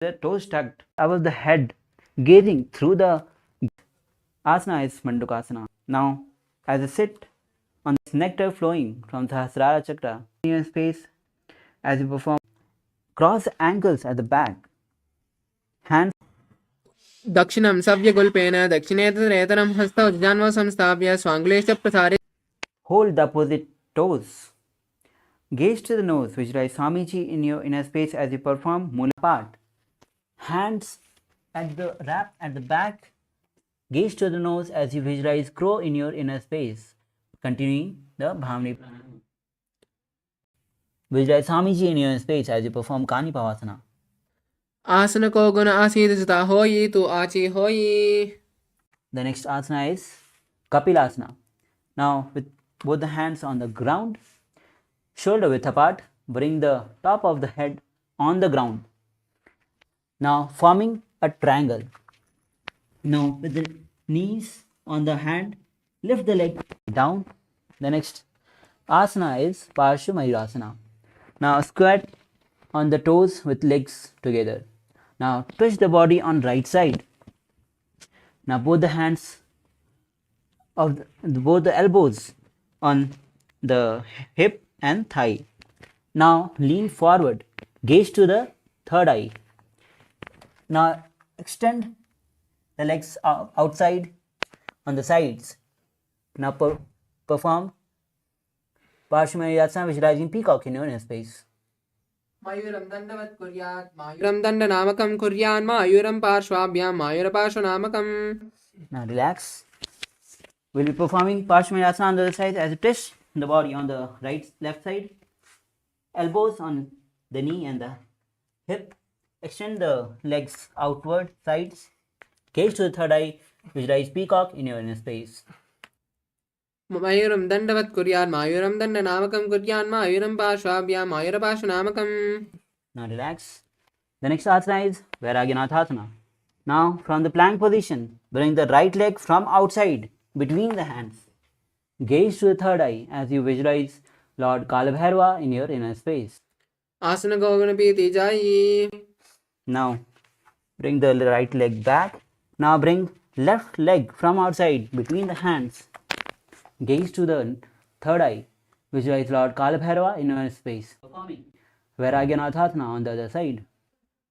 The toes tucked above the head, gazing through the asana is Mandukasana. Now, as I sit on this nectar flowing from Sahasrara Chakra, in your space, as you perform, cross ankles at the back, hands दक्षिणं सव्यगुल्पेन दक्षिणेतरेतरं हस्तौ जजान्वौ संस्थाप्य स्वाङ्गुलेश्च प्रसारे hold the opposite toes. Gaze to the nose, visualize Swamiji in your inner space as you perform Mula part. Hands at the wrap at the back. Gaze to the nose as you visualize crow in your inner space. Continuing the Bhavani Pranayama. Visualize Swamiji in your inner space as you perform Kani Pavasana. आसन को गुण आसीद सुता होई तू आची होई. The next asana is Kapilasana. Now with both the hands on the ground, shoulder width apart, bring the top of the head on the ground. Now forming a triangle. Now with the knees on the hand, lift the leg down. The next asana is Parshvamayurasana. Now squat on the toes with legs together. Now twist the body on right side. Now both the hands of both the elbows on the hip and thigh. Now lean forward, gaze to the third eye. Now extend the legs outside on the sides. Now perform Parshvamayurasana, visualizing peacock in your inner space. मयूरं दण्डवत् कुर्यात् मयूरं दण्डनामकं कुर्यान् मयूरं पार्श्वाभ्यां मयूरपार्श्वनामकम्. Now relax. We'll be performing Parshvamayurasana on the other side as you twist the body on the left side, elbows on the knee and the hip. Extend the legs outward sides. Gaze to the third eye. Visualize peacock in your inner space. मयूरं दण्डवत् कुर्यात् मयूरं दण्डनामकं कुर्यान् मयूरं पार्श्वाभ्यां मयूरपार्श्वनामकम्. Now relax. The next asana is Vairagyanatthasana. Now from the plank position, bring the right leg from outside between the hands. Gaze to the third eye as you visualize Lord Kalabhairava in your inner space. आसन को गुण पीति जाई. Now bring the right leg back. Now bring left leg from outside between the hands. Gaze to the third eye. Visualize Lord Kalabhairava in your space. Performing Vairagyanatthasana on the other side.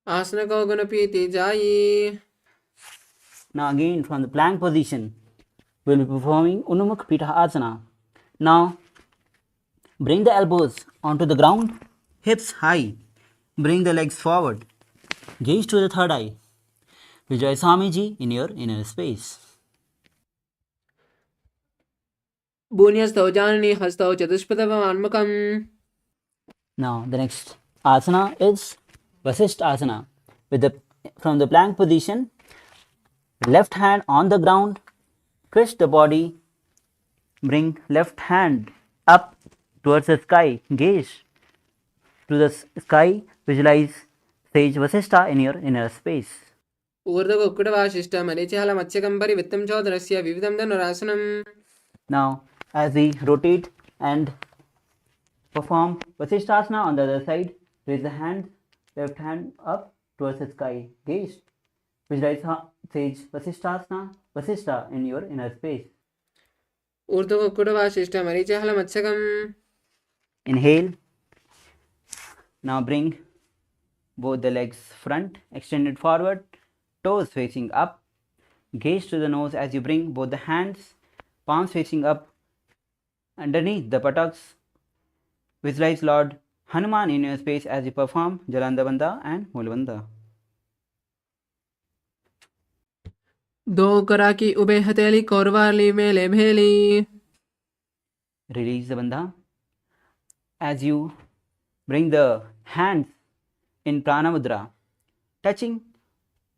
आसन को गुण पीति जाई. Now again from the plank position, we will be performing Unumukh Pitha Asana. Now bring the elbows onto the ground, hips high. Bring the legs forward. Gaze to the third eye. Visualize Swamiji in your inner space. भून्यस्थौ जाननी हस्तौ चतुष्पदवन्मुखम्. Now the next asana is Vasishtha Asana. From the plank position, left hand on the ground, twist the body, bring left hand up towards the sky, gaze to the sky, visualize sage Vasishtha in your inner space. ऊर्ध्वकुक्कुटवासिष्ठमरीचिहलमत्स्यकं परिवृत्तं चोदरस्य विविधं धनुरासनम्. Now as we rotate and perform Vasishthasana on the other side, raise the hand, left hand up towards the sky, gaze, visualize sage Vasishthasana, Vasishtha in your inner space. ऊर्ध्वकुक्कुटवासिष्ठमरीचिहलमत्स्यकम्. Inhale. Now bring both the legs front, extended forward, toes facing up. Gaze to the nose as you bring both the hands, palms facing up underneath the buttocks. Visualize Lord Hanuman in your space as you perform Jalandhabandha and Mulabandha. दो करा की ube हथेली कोरवाली मेले भेली. Release the bandha. As you bring the hands in Prana Mudra, touching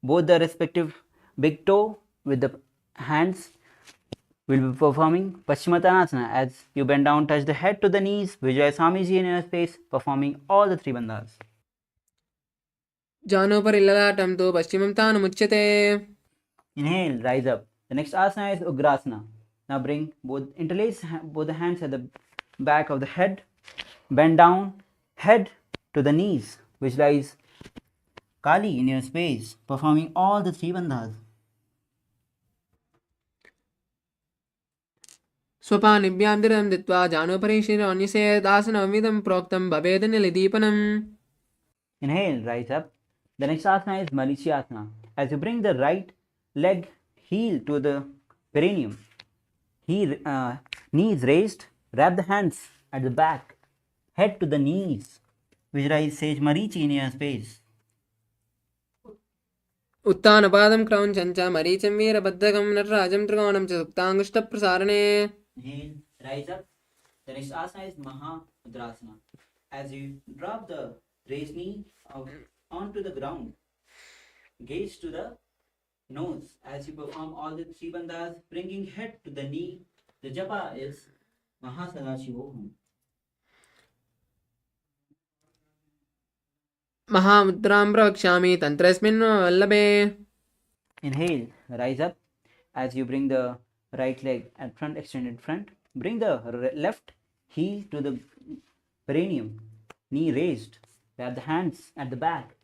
both the respective big toe with the hands, will be performing Paschimottanasana. As you bend down, touch the head to the knees, visualize Swamiji in your space, performing all the three bandhas. जानो पर ललाटं तो पश्चिमं तानुमुच्यते. Inhale, rise up. The next asana is Ugrasana. Now bring interlace both the hands at the back of the head, bend down, head to the knees. Visualize Kali in your space, performing all the three bandhas. स्वपानिभ्यां Ditwah जानोपरिशिरोन्यसेदासनमिदं प्रोक्तं भवेदनिलिदीपनम्. Inhale, rise up. The next asana is Marichiyasana. As you bring the right leg heel to the perineum, knees raised, wrap the hands at the back, head to the knees. Visualize Sage Marichi in your space. उत्तानपादं क्रौञ्चं च मरीचिं वीरभद्रकं नटराजं त्रिकोणं च सुप्ताङ्गुष्ठप्रसारणे. Inhale, rise up. The next asana is Mahamudrasana. As you drop the raised knee onto the ground, gaze to the nose as you perform all the three bandhas, bringing head to the knee. The japa is Sahaja महामुद्रां प्रवक्ष्यामि तन्त्रेऽस्मिन् वल्लभे. Inhale, rise up. As you bring the right leg at front, extended front, bring the left heel to the perineum, knee raised, wrap the hands at the back,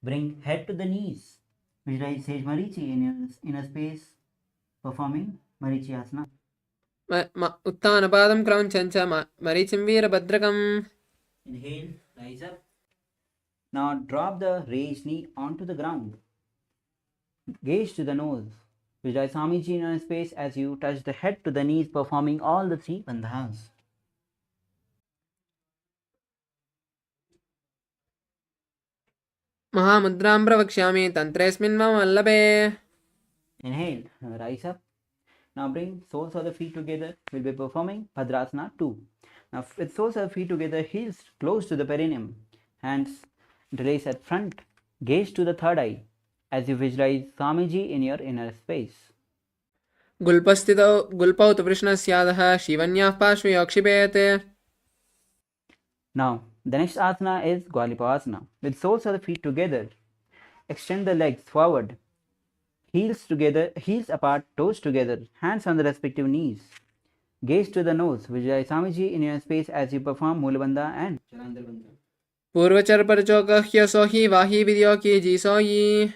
bring head to the knees. Visualize Sage Marichi in a space, performing Marichiyasana. उत्तानपादं क्रौञ्चं च मरीचिं वीरभद्रकम्. Inhale, rise up. Now drop the raised knee onto the ground. Gaze to the nose. Visualize Swamiji in a space as you touch the head to the knees, performing all the three bandhas. महामुद्रां प्रवक्ष्यामि तन्त्रेऽस्मिन् मम वल्लभे. Inhale, rise up. Now bring soles of the feet together. We'll be performing Bhadrasana 2. Now with soles of the feet together, heels close to the perineum, hands interlace at front, gaze to the third eye as you visualize Swamiji in your inner space. गुल्पस्थितौ गुल्पौ तु कृष्णस्यादः शिवन्याः पार्श्वे क्षिपेत्. Now the next asana is Gwalipasana. With soles of the feet together, extend the legs forward, heels together, heels apart, toes together, hands on the respective knees. Gaze to the nose. Visualize Swamiji in your space as you perform Mulabandha and Chalandarbandha. पूर्वचर परचोकह्य सोहि वाहि विद्यो की जी सोयि.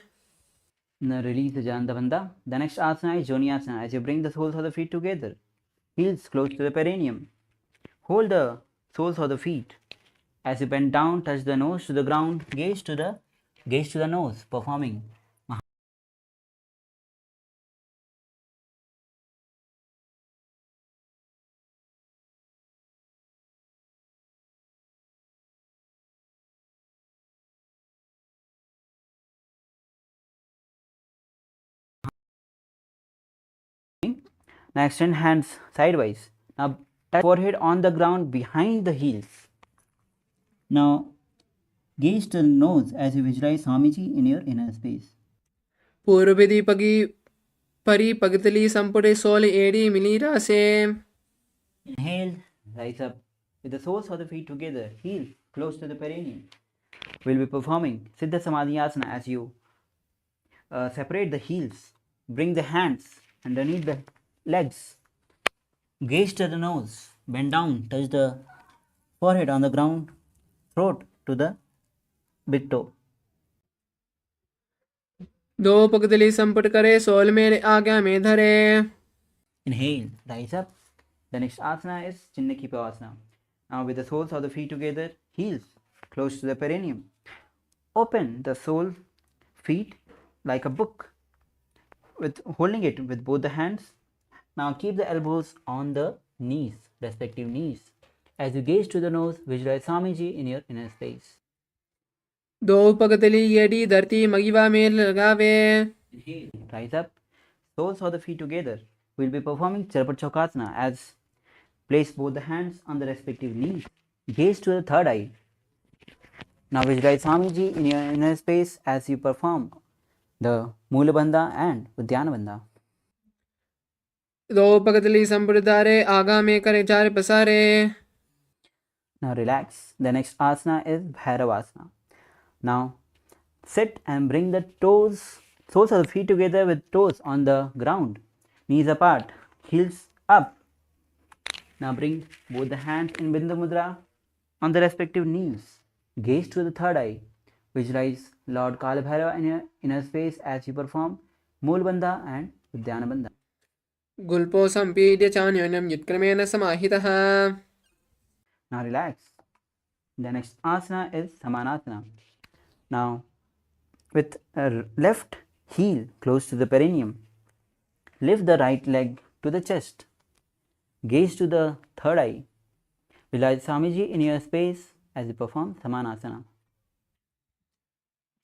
Now release the Jalandabandha. The next asana is Joniasana. As you bring the soles of the feet together, heels close to the perineum. Hold the soles of the feet. As you bend down, touch the nose to the ground, gaze to the nose, performing Now extend hands sidewise. Now touch forehead on the ground behind the heels. Now gaze to the nose as you visualize Swamiji in your inner space. पूर्वविधि पगी परी पगतली संपुटे soul AD मिलीरा से. Inhale, rise up with the soles of the feet together, heels close to the perineum. We'll be performing Siddha Samadhiyasana as you separate the heels, bring the hands underneath the legs, gaze to the nose, bend down, touch the forehead on the ground, throat to the big toe. दो पगतली संपुट करे soul मेरे आज्ञा में धरे. Inhale, rise up. The next asana is Chinnakipavasana. Now with the soles of the feet together, heels close to the perineum. Open the sole feet like a book, with holding it with both the hands. Now keep the elbows on the knees, respective knees. As you gaze to the nose, visualize Swamiji in your inner space. दो पगतली AD धरती मगिवा में लगावे. Inhale, rise up. Soles of the feet together. We'll be performing Charapat Chokasana as place both the hands on the respective knees. Gaze to the third eye. Now visualize Swamiji in your inner space as you perform the Mulabandha and Udyanabandha. दो पगतली संपुट धारे आगा में करे चार पसारे. Now relax. The next asana is Bhairavasana. Now sit and bring the soles of the feet together with toes on the ground, knees apart, heels up. Now bring both the hands in Bindu Mudra on the respective knees. Gaze to the third eye. Visualize Lord Kalabhairava in your inner space as you perform Mool Bandha and Udyana Bandha. गुल्पो सम्पीड्य चान्योन्यं युत्क्रमेण समाहितः. Now relax. The next asana is Samanasana. Now with a left heel close to the perineum, lift the right leg to the chest. Gaze to the third eye. Visualize Swamiji in your space as you perform Samanasana.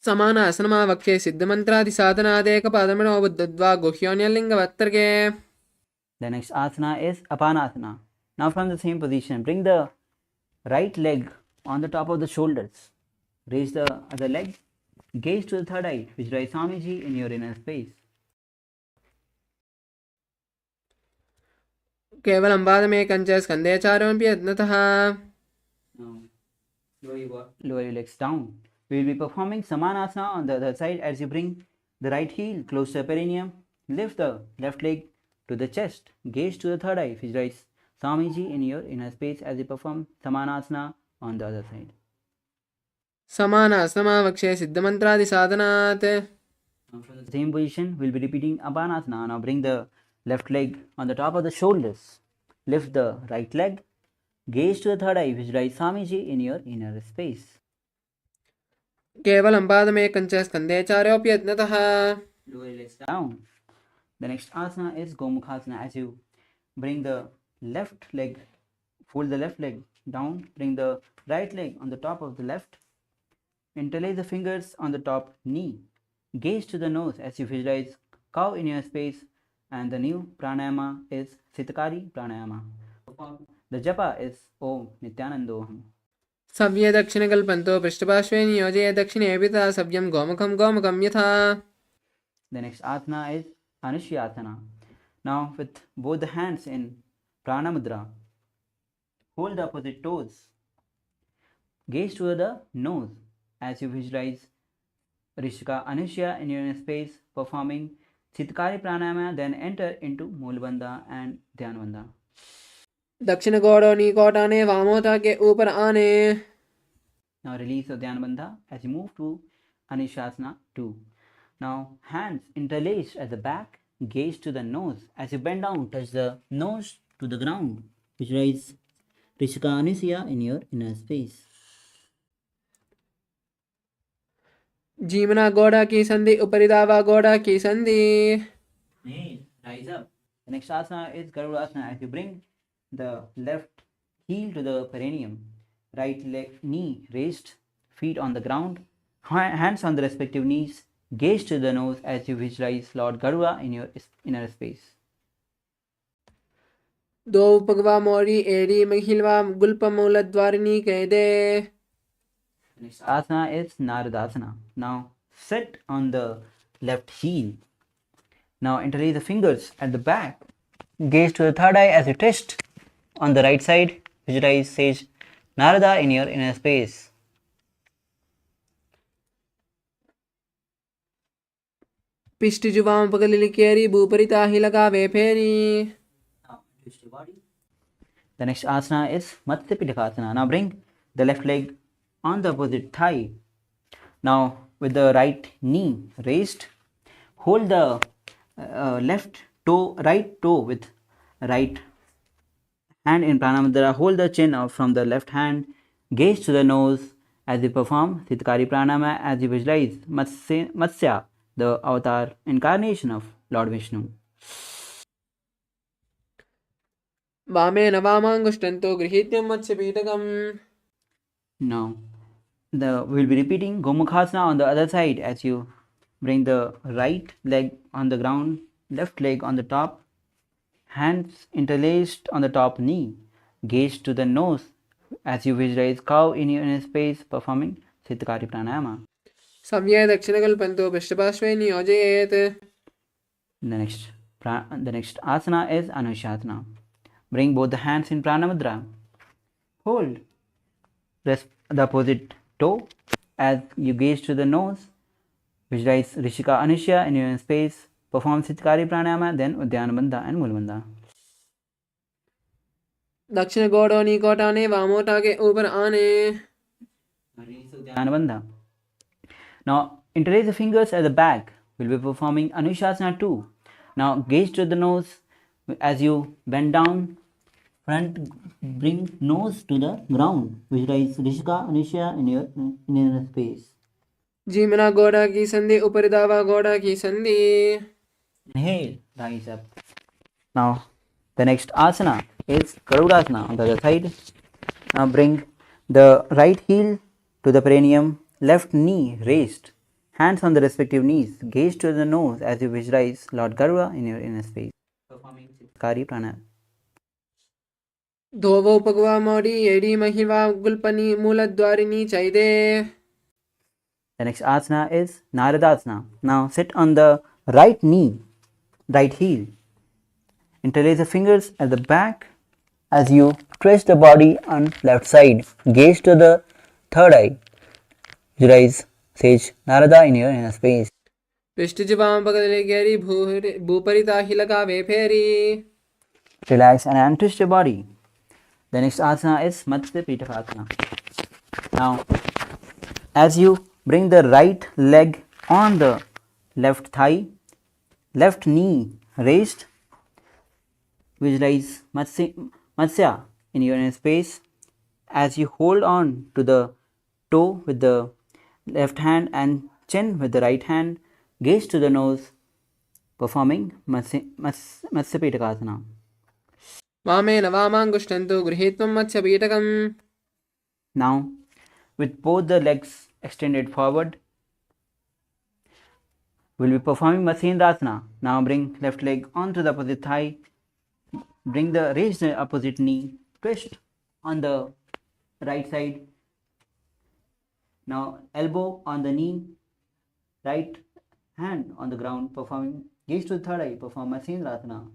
समानासनमावक्षे सिद्धमन्त्रादिसाधनादेकपादमनो बुद्धद्वा गुह्योन्यलिङ्गवत्तर्गे. The next asana is Apanasana. Now from the same position, bring the right leg on the top of the shoulders. Raise the other leg. Gaze to the third eye. Visualize Swamiji in your inner space. केवलं पादमेकञ्च स्कन्धे चारोऽपि यत्नतः. Now lower your legs down. We will be performing Samanasana on the other side as you bring the right heel close to the perineum. Lift the left leg to the chest. Gaze to the third eye. Visualize Swamiji in your inner space as you perform Samanasana on the other side. समानासनमावक्षे सिद्धमन्त्रादिसाधनात्. From the same position, we'll be repeating Apanasana. Now bring the left leg on the top of the shoulders. Lift the right leg. Gaze to the third eye. Visualize Swamiji in your inner space. केवलं पादमेकञ्च स्कन्धे चारोऽपि यत्नतः. Lower your legs down. The next asana is Gomukhasana. As you bring the left leg, fold the left leg down, bring the right leg on the top of the left, interlace the fingers on the top knee, gaze to the nose as you visualize cow in your space, and the new pranayama is Sitakari pranayama. The japa is Om Nithyanandoham. सव्ये दक्षिणकल्पन्तो पृष्ठपार्श्वे नियोजये दक्षिणे पिता सव्यं गोमुखं गोमुखं यथा. The next asana is Anushyasana. Now with both the hands in Prana Mudra, hold the opposite toes. Gaze toward the nose as you visualize Rishika Anushya in your inner space performing Sitakari Pranayama, then enter into Moolbandha and Dhyanbandha. दक्षिण गोड़ों निकोटाने वामोता के ऊपर आने. Now release the Dhyanbandha as you move to Anushasana 2. Now hands interlaced at the back, gaze to the nose. As you bend down, touch the nose to the ground. Visualize Rishika Anushya in your inner space. जीवना गोड़ा की संधि उपरिदावा गोड़ा की संधि. Rise up. The next asana is Garudasana. As you bring the left heel to the perineum, right leg knee raised, feet on the ground, hands on the respective knees, gaze to the nose as you visualize Lord Garuda in your inner space. दो पगवा मोरी एड़ी महिलवा गुल्पमूलद्वारिणी कैदे. Next asana is Naradasana. Now sit on the left heel. Now interlace the fingers at the back. Gaze to the third eye as you twist. On the right side, visualize sage Narada in your inner space. पिष्ट जुवाम पगलिली केरी भूपरिता ही लगावे फेरी. Now twist your body. The next asana is Matsya Pitakasana. Now bring the left leg on the opposite thigh. Now with the right knee raised, hold the right toe with right hand in Pranamudra. Hold the chin out from the left hand. Gaze to the nose as you perform Sitakari Pranama as you visualize Matsya, the avatar incarnation of Lord Vishnu. वामे न वामांगुष्टन्तो गृहीत्यं मत्स्यपीठकम्. Now we'll be repeating Gomukhasana on the other side as you bring the right leg on the ground, left leg on the top, hands interlaced on the top knee, gaze to the nose as you visualize cow in your inner space performing Sitakari Pranayama. सव्ये दक्षिणकल्पन्तो पृष्ठपार्श्वे नियोजयेत्. The next asana is Anushasana. Bring both the hands in Pranamudra. Hold the opposite toe as you gaze to the nose. Visualize Rishika Anushya in your space. Perform Sitakari Pranayama, then Udyanabandha and Mulbandha. दक्षिण गोड़ों निकोटाने वामोता के ऊपर आने. Udyanabandha. Now interlace the fingers at the back. We'll be performing Anushasana 2. Now gaze to the nose as you bend down. Front, bring nose to the ground. Visualize Rishika Anusha in your inner space. जीमना गोड़ा की संधि ऊपर दावा गोड़ा की संधि. Inhale, rise up. Now the next asana is Garudasana on the other side. Now bring the right heel to the perineum, left knee raised, hands on the respective knees, gaze to the nose as you visualize Lord Garuda in your inner space. Performing Kari Pranayama. धोवो पगवा मोड़ी AD महिवा गुलपनी मूलद्वारिणी चैदे. The next asana is Naradasana. Now sit on the right knee, right heel. Interlace the fingers at the back as you twist the body on left side. Gaze to the third eye. Visualize Sage Narada in your inner space. पृष्ठजिह्वां पकड़ले गहरी भूपरिता ही लगावे फेरी. Relax and untwist your body. The next asana is Matsya Pitapasana. Now, as you bring the right leg on the left thigh, left knee raised, visualize Matsya in your inner space as you hold on to the toe with the left hand and chin with the right hand, gaze to the nose, performing Matsya Pitapasana. वामेन वामाङ्गुष्ठन्तु गृहीत्वं मत्स्यपीठकम्. Now, with both the legs extended forward, we'll be performing Matsendrasana. Now bring left leg onto the opposite thigh, raise the opposite knee, twist on the right side. Now elbow on the knee, right hand on the ground, performing gaze to the third eye, perform Matsendrasana.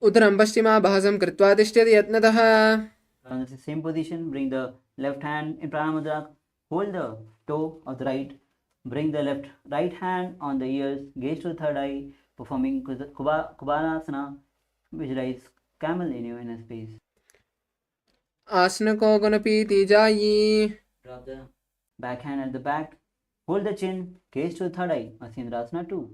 उदरं पश्चिमाभासं कृत्वा तिष्ठति यत्नतः. On the same position, bring the left hand in Pranamudra, hold the toe of the right, bring the right hand on the ears, gaze to the third eye, performing Kubalasana, visualize camel in your inner space. आसन को गणपति जायी. Drop the back hand at the back, hold the chin, gaze to the third eye, Matsendrasana 2.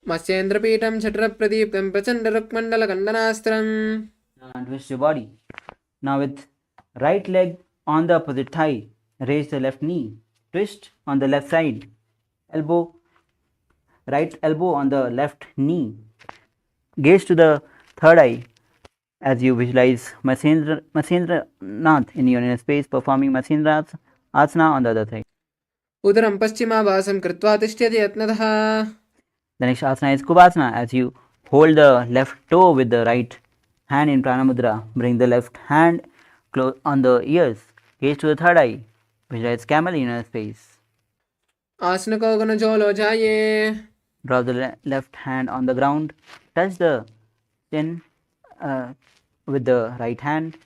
मत्स्येन्द्रपीठं छत्रप्रदीप्तं प्रचण्डरुक्मण्डलकण्डनास्त्रम्. And twist your body. Now with right leg on the opposite thigh, raise the left knee, twist on the left side, right elbow on the left knee, gaze to the third eye as you visualize Matsendranath in your inner space, performing Matsendra's asana on the other side. उदरं पश्चिमाभासं कृत्वा तिष्ठति यत्नतः. The next asana is Kubasana. As you hold the left toe with the right hand in Pranamudra, bring the left hand close on the ears, gaze to the third eye, visualize camel in your space. आसन को गणजोलो जाये. Drop the left hand on the ground, touch the chin with the right hand,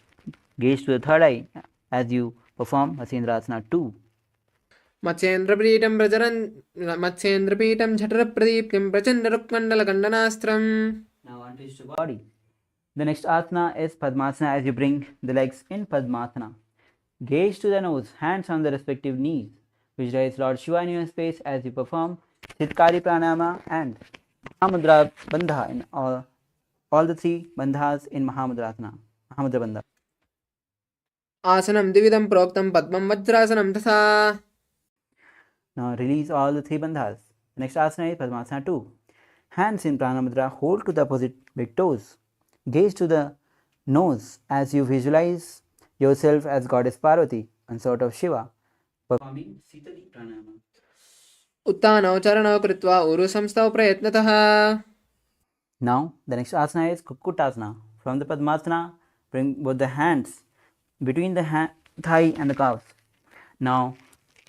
gaze to the third eye as you perform Matsendrasana 2. मत्स्येन्द्रपीठं छत्रप्रदीप्तं प्रचण्डरुक्मण्डलकण्डनास्त्रम्. Now untwist your body. The next asana is Padmasana. As you bring the legs in Padmasana, gaze to the nose, hands on the respective knees. Visualize Lord Shiva in your space as you perform Sitkari Pranayama and Mahamudra Bandha in all the three bandhas in Mahamudra Bandha. आसनं द्विविधं प्रोक्तं पद्मं वज्रासनं तथा. Now release all the three bandhas. The next asana is Padmasana 2. Hands in Pranamudra, hold to the opposite big toes. Gaze to the nose as you visualize yourself as Goddess Parvati, consort of Shiva, performing Sitali Pranayama. उत्तानौ चरणौ कृत्वा ऊरुसंस्थौ प्रयत्नतः. Now the next asana is Kukkutasana. From the Padmasana, bring both the hands between the thigh and the calves. Now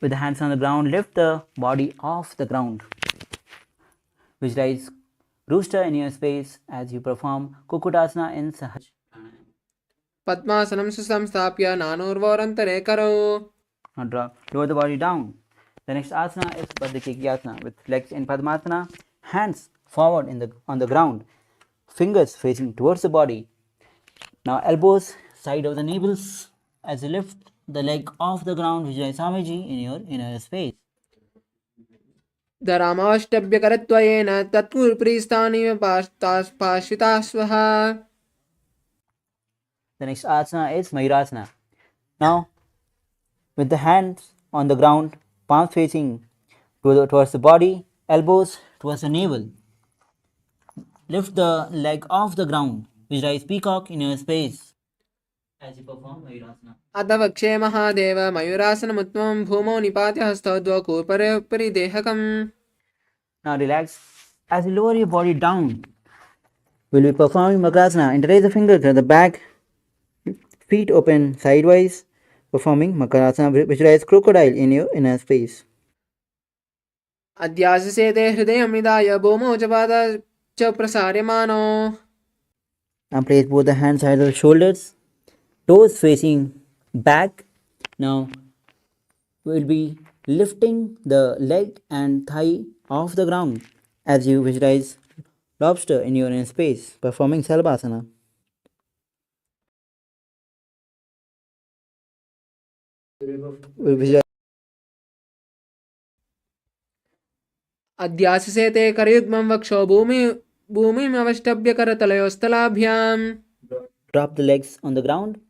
with the hands on the ground, lift the body off the ground. Visualize rooster in your space as you perform Kukkutasana in Sahaja. पद्मासनं सुसंस्थाप्य नानोर्वोरन्तरे करौ. Now lower the body down. The next asana is Padmakekiyasana with legs in Padmasana, hands forward on the ground, fingers facing towards the body. Now elbows side of the navels as you lift the leg off the ground. Visualize Swamiji in your inner space. धरामाष्टभ्यकरत्वयेन तत्पुरप्रीस्थानीय पाश्विता स्वः. The next asana is Mayurasana. Now, with the hands on the ground, palms facing towards the body, elbows towards the navel. Lift the leg off the ground. Visualize peacock in your space as you perform Mayurasana. अथ वक्षे महादेव मयूरासनमुत्तमं भूमौ निपात्य हस्तौ द्वौ कूर्परोपरि देहकम्. Now relax. As you lower your body down, we'll be performing Makarasana. Interlace the fingers to the back, feet open sidewise, performing Makarasana. Visualize crocodile in your inner space. अध्याससेते हृदयं निधाय भूमौ च पादौ च प्रसार्यमाणौ. Now place both the hands side of the shoulders, toes facing back. Now we'll be lifting the leg and thigh off the ground as you visualize lobster in your inner space, performing Salabhasana. We'll visualize अध्याससेते करयुग्मं वक्षो भूमिमवष्टभ्य करतलयोस्तलाभ्याम्. drop the legs on the ground.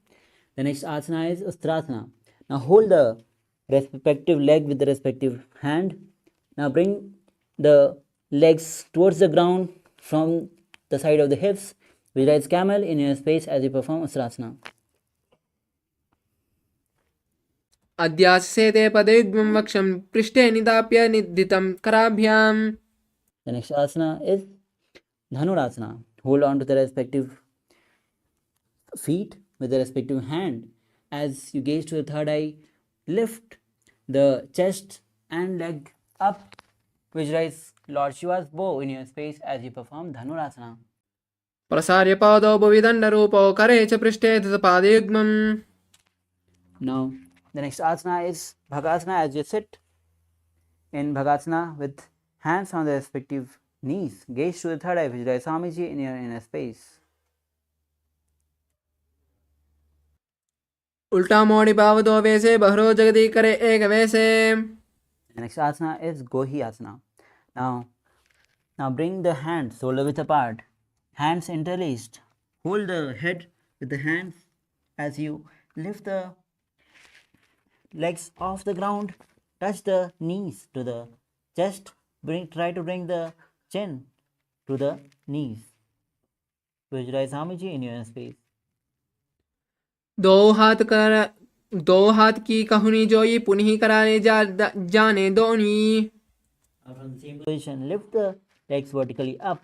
The next asana is Ustrasana. Now hold the respective leg with the respective hand. Now bring the legs towards the ground from the side of the hips. Visualize camel in your space as you perform Ustrasana. अध्याससेते पदयुग्मं वक्षं पृष्ठे निधाप्य निद्धितं कराभ्याम्. The next asana is Dhanurasana. Hold on to the respective feet with the respective hand. As you gaze to the third eye, lift the chest and leg up. Visualize Lord Shiva's bow in your space as you perform Dhanurasana. प्रसार्य पादौ भुविदण्डरूपौ करे च पृष्ठे धृतपादयुग्मम्. Now, the next asana is Bhagasana. As you sit in Bhagasana with hands on the respective knees, gaze to the third eye. Visualize Swamiji in your inner space. उल्टा मोड़ी बाव दो वैसे बहरो जगदी करे एक वैसे. The next asana is Gohi Asana. Now bring the hands shoulder width apart, hands interlaced. Hold the head with the hands as you lift the legs off the ground. Touch the knees to the chest. Try to bring the chin to the knees. Visualize Swamiji in your inner space. दो हाथ की कहुनी जोई पुनः कराने जाने दोनी. From the same position, lift the legs vertically up,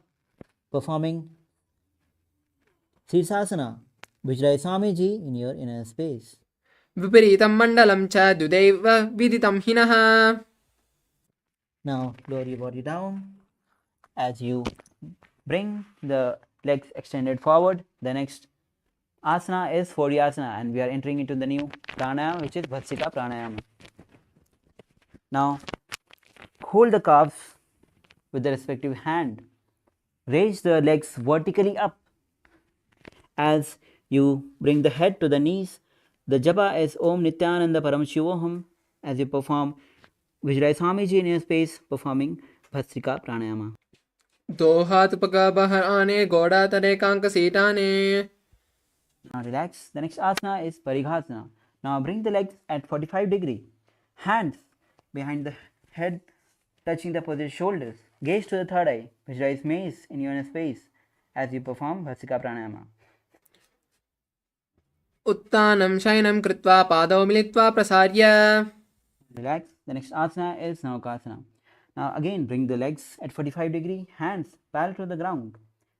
performing Sirsasana. Visualize Swamiji in your inner space. विपरीतं मण्डलं च द्विदैव विदितं हिनः. Now lower your body down as you bring the legs extended forward. The next asana is Phodyasana, and we are entering into the new pranayama, which is Bhatsika pranayama. Now hold the calves with the respective hand. Raise the legs vertically up as you bring the head to the knees. The japa is Om Nithyananda Paramashivoham as you perform. Visualize Swamiji in your space performing Bhatsika pranayama. दो हाथ पका बाहर आने घोड़ा तरे कांक सीटाने. Now relax. The next asana is Parighasana. Now bring the legs at 45 degree. Hands behind the head touching the opposite shoulders. Gaze to the third eye. Visualize maze in your inner space as you perform Bhatsika pranayama. उत्तानं शयनं कृत्वा पादौ मिलित्वा प्रसार्य. Relax. The next asana is Navakasana. Now again bring the legs at 45 degree. Hands parallel to the ground.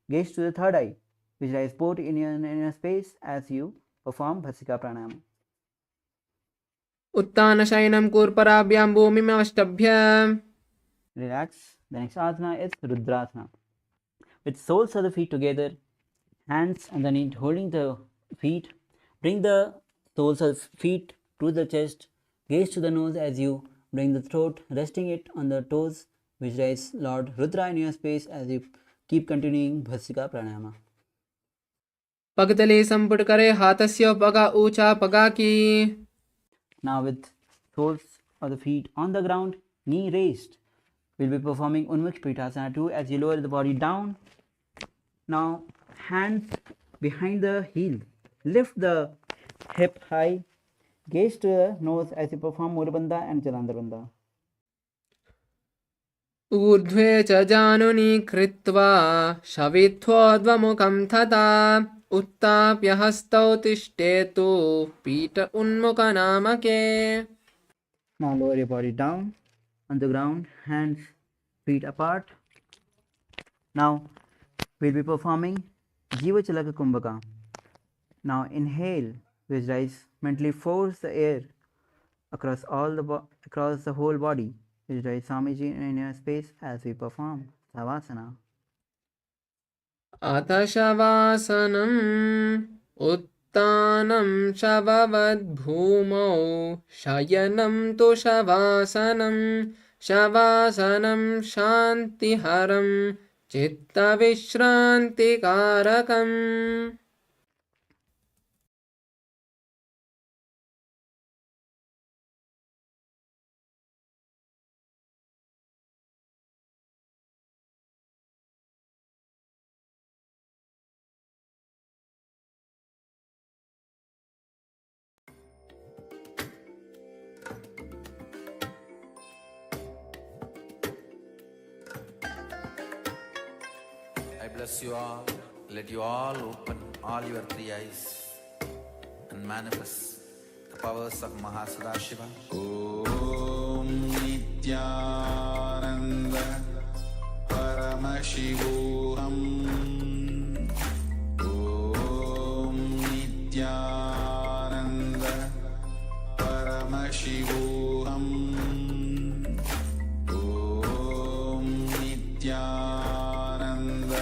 Gaze to the third eye. Visualize both in your inner space as you perform Bhatsika pranayama. उत्तान शयनं कूर्पराभ्यां भूमिमवष्टभ्य. Relax. The next asana is Rudrasana. With soles of the feet together, hands underneath holding the feet. Bring the soles of feet to the chest. Gaze to the nose as you bring the throat, resting it on the toes. Visualize Lord Rudra in your space as you keep continuing Bhatsika pranayama. पगतले संपुट करे हाथस्य पगा ऊंचा पगा की. Now with soles of the feet on the ground, knee raised. We'll be performing Unmukh Pitasana 2 as you lower the body down. Now hands behind the heel. Lift the hip high. Gaze to the nose as you perform Mudabandha and Jalandharbandha. ऊर्ध्वे च जानुनी कृत्वा शवित्वोद्वमुखं तथा उत्थाप्य हस्तौ तिष्ठेतु पीठ उन्मुखनामके. Now lower your body down on the ground, hands, feet apart. Now we'll be performing Jiva Chalaka Kumbhaka. Now inhale, visualize, mentally force the air across across the whole body. Visualize Swamiji in your space as we perform Savasana. अथ शवासनम् उत्थानं शववद्भूमौ शयनं तु शवासनं शवासनं शान्तिहरं चित्तविश्रान्तिकारकम्. I bless you all. Let you all open all your three eyes and manifest the powers of Mahasadashiva. Om Nithyananda Paramashivoham. Om Nithyananda Paramashivoham. Om Nithyananda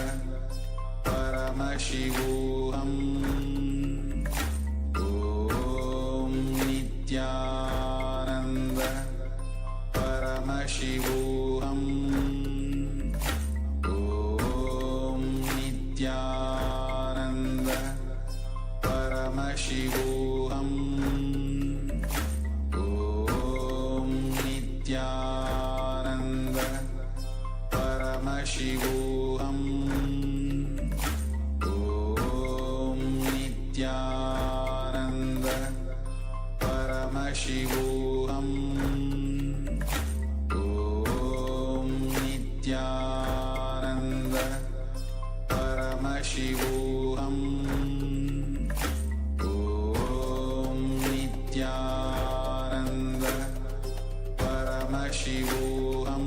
Paramashivoham. Om Nithyananda Paramashivoham. Om Nithyananda Paramashivoham. Om Nithyananda Paramashivoham. Om Nithyananda Paramashivoham. Om Nithyananda Paramashivoham. Om Nithyananda Paramashivoham.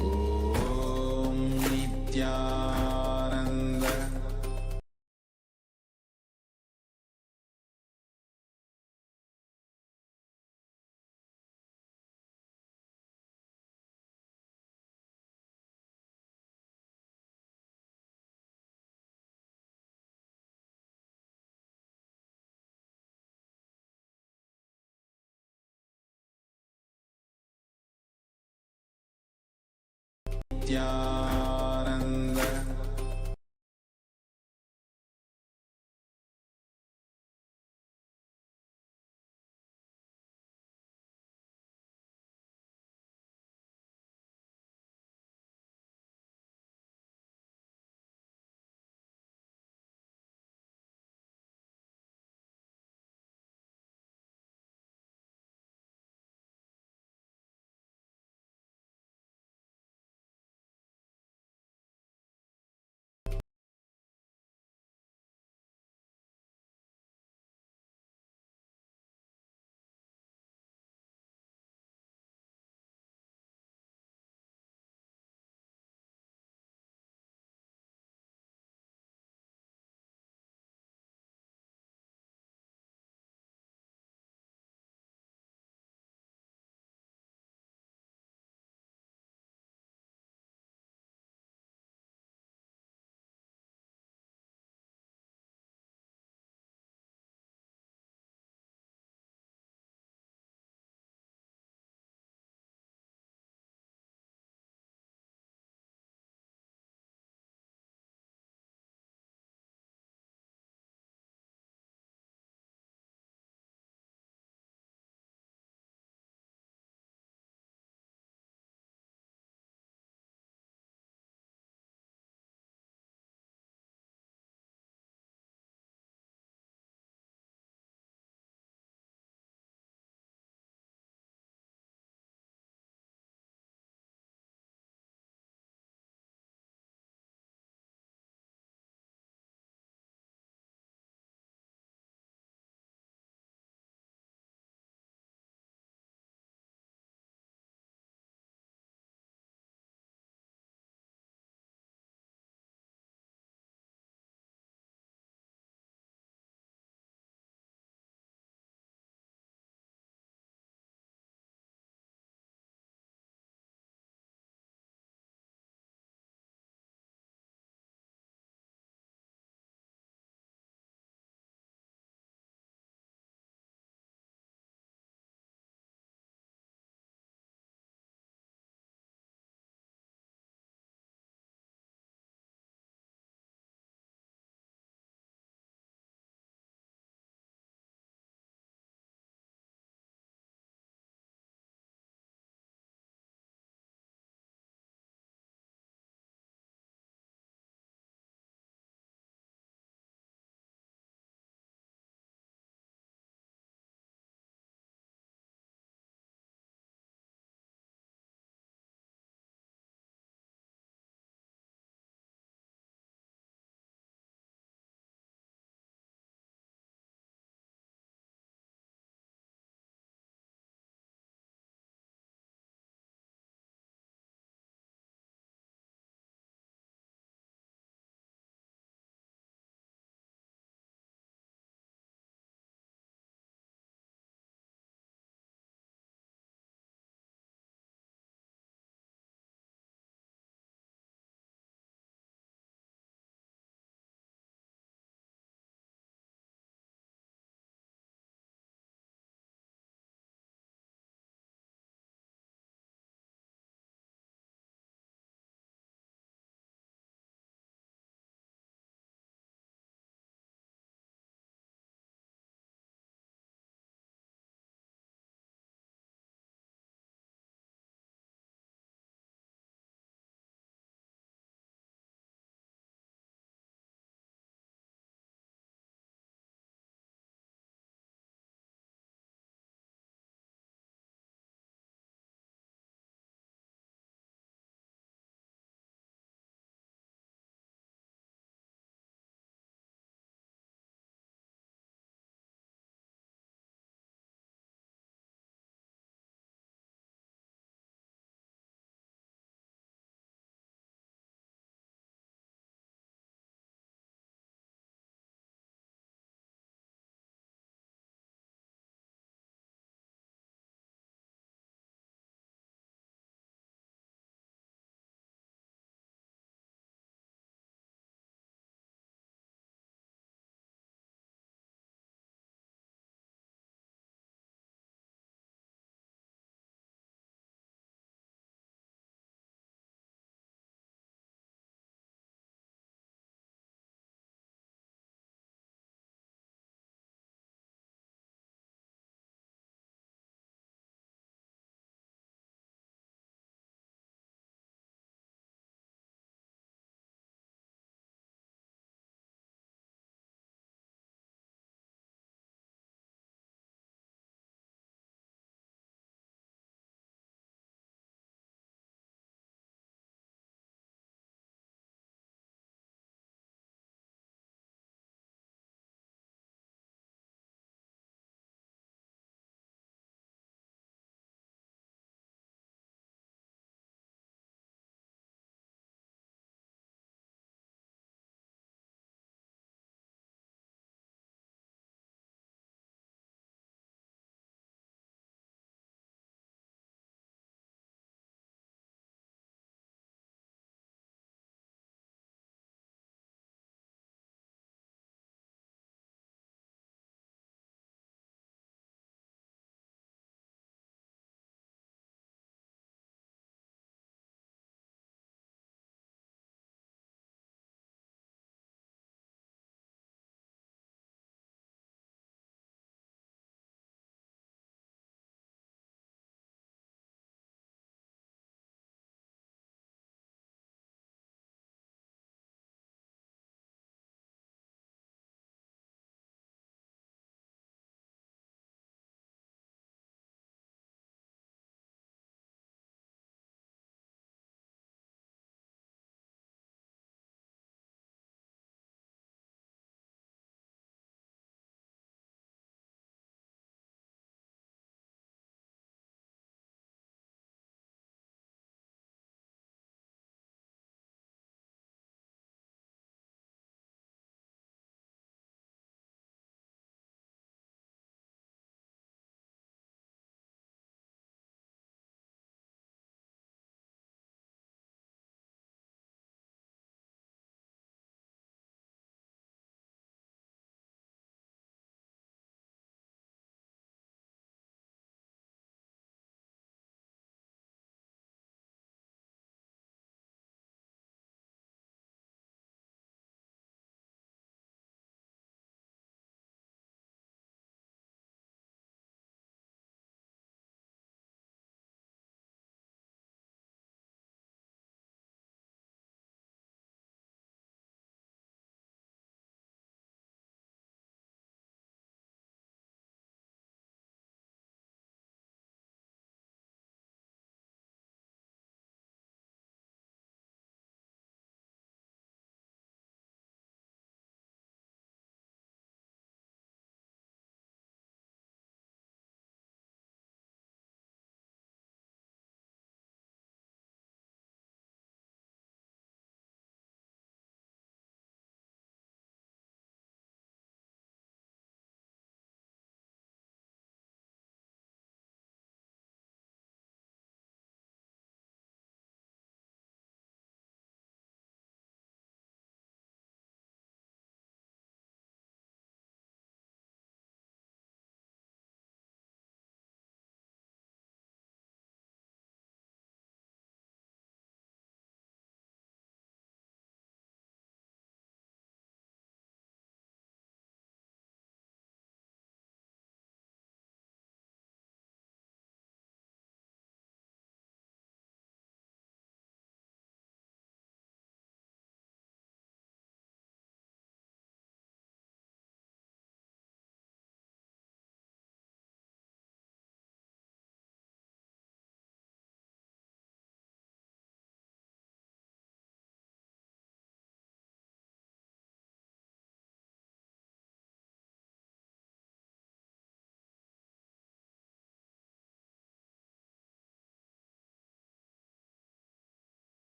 Om Nithyananda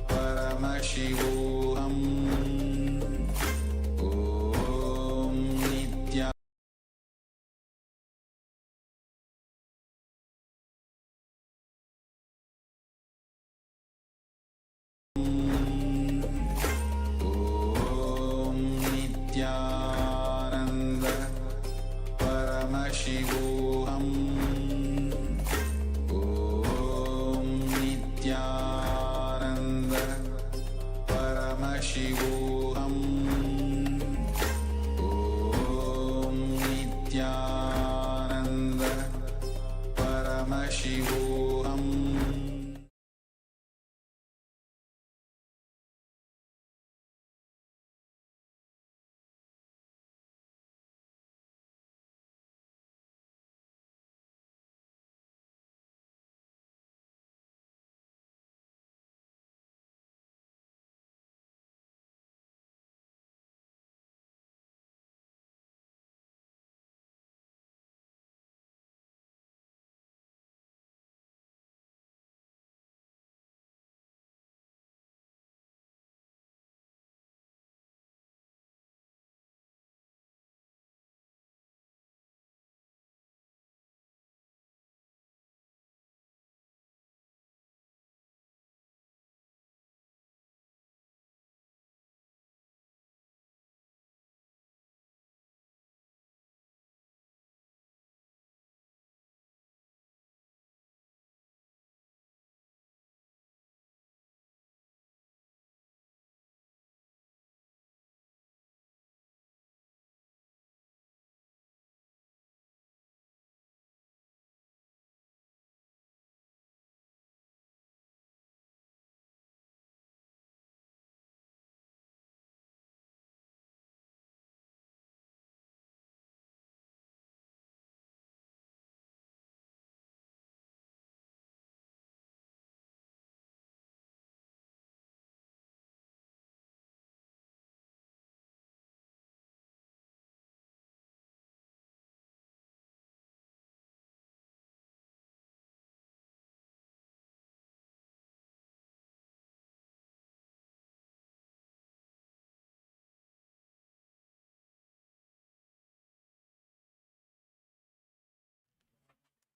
Paramashivoham. Om Nithyananda. Om Nithyananda. Paramashivoham. Om Nithyananda. Paramashivoham. Om Nithyananda. Paramashivoham.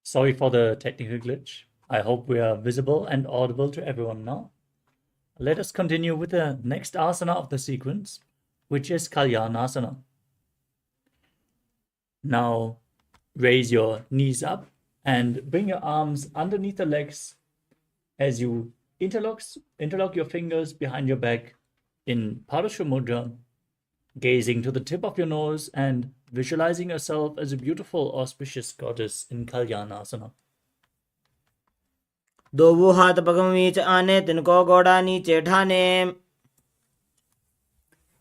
Sorry for the technical glitch. I hope we are visible and audible to everyone now. Let us continue with the next asana of the sequence, which is Kalyanasana. Now raise your knees up and bring your arms underneath the legs as you interlock your fingers behind your back in Parashu Mudra, gazing to the tip of your nose and visualizing yourself as a beautiful, auspicious goddess in Kalyanasana. दो वो हाथ पगम नीचे आने तिनको गोड़ा नीचे ठाने.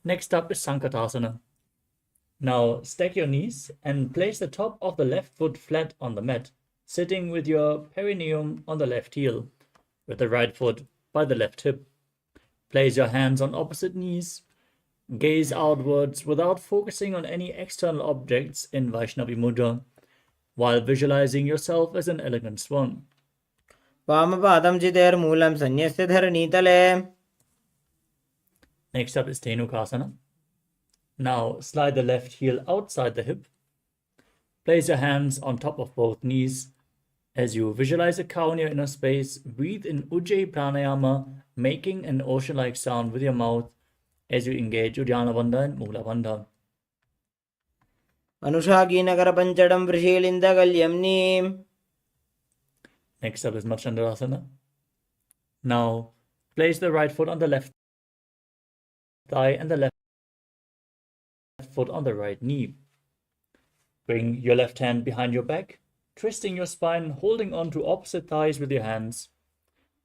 Next up is Sankatasana. Now stack your knees and place the top of the left foot flat on the mat, sitting with your perineum on the left heel, with the right foot by the left hip. Place your hands on opposite knees. Gaze outwards without focusing on any external objects in Vaishnavi Mudra, while visualizing yourself as an elegant swan. वामपादं चितेर मूलं संन्यस्य धरणीतले. Next up is Dhenukasana. Now slide the left heel outside the hip. Place your hands on top of both knees. As you visualize a cow in your inner space, breathe in Ujjayi Pranayama, making an ocean-like sound with your mouth as you engage Uddiyana Bandha and Mula Bandha. अनुषाकीनगर पंचडं वृषीलिन्दगल्यम्नि. Next up is Machandrasana. Now place the right foot on the left thigh and the left foot on the right knee. Bring your left hand behind your back, twisting your spine, holding on to opposite thighs with your hands,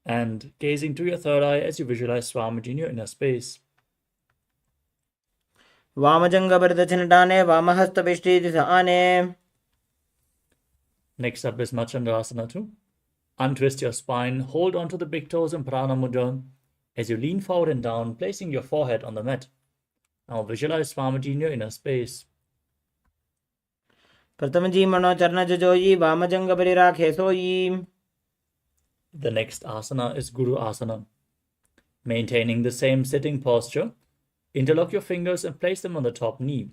and gazing to your third eye as you visualize Swamiji in your inner space. वामजंगभरदक्षिणटाने वामहस्तपिष्ठीति आने. Next up is Machandrasana 2. Untwist your spine, hold onto the big toes in Prana Mudra as you lean forward and down, placing your forehead on the mat. Now visualize Swamiji in your inner space. प्रथम जी मनो चरण जोई वामजंग परिराखे सोई. The next asana is Guru Asana. Maintaining the same sitting posture, interlock your fingers and place them on the top knee.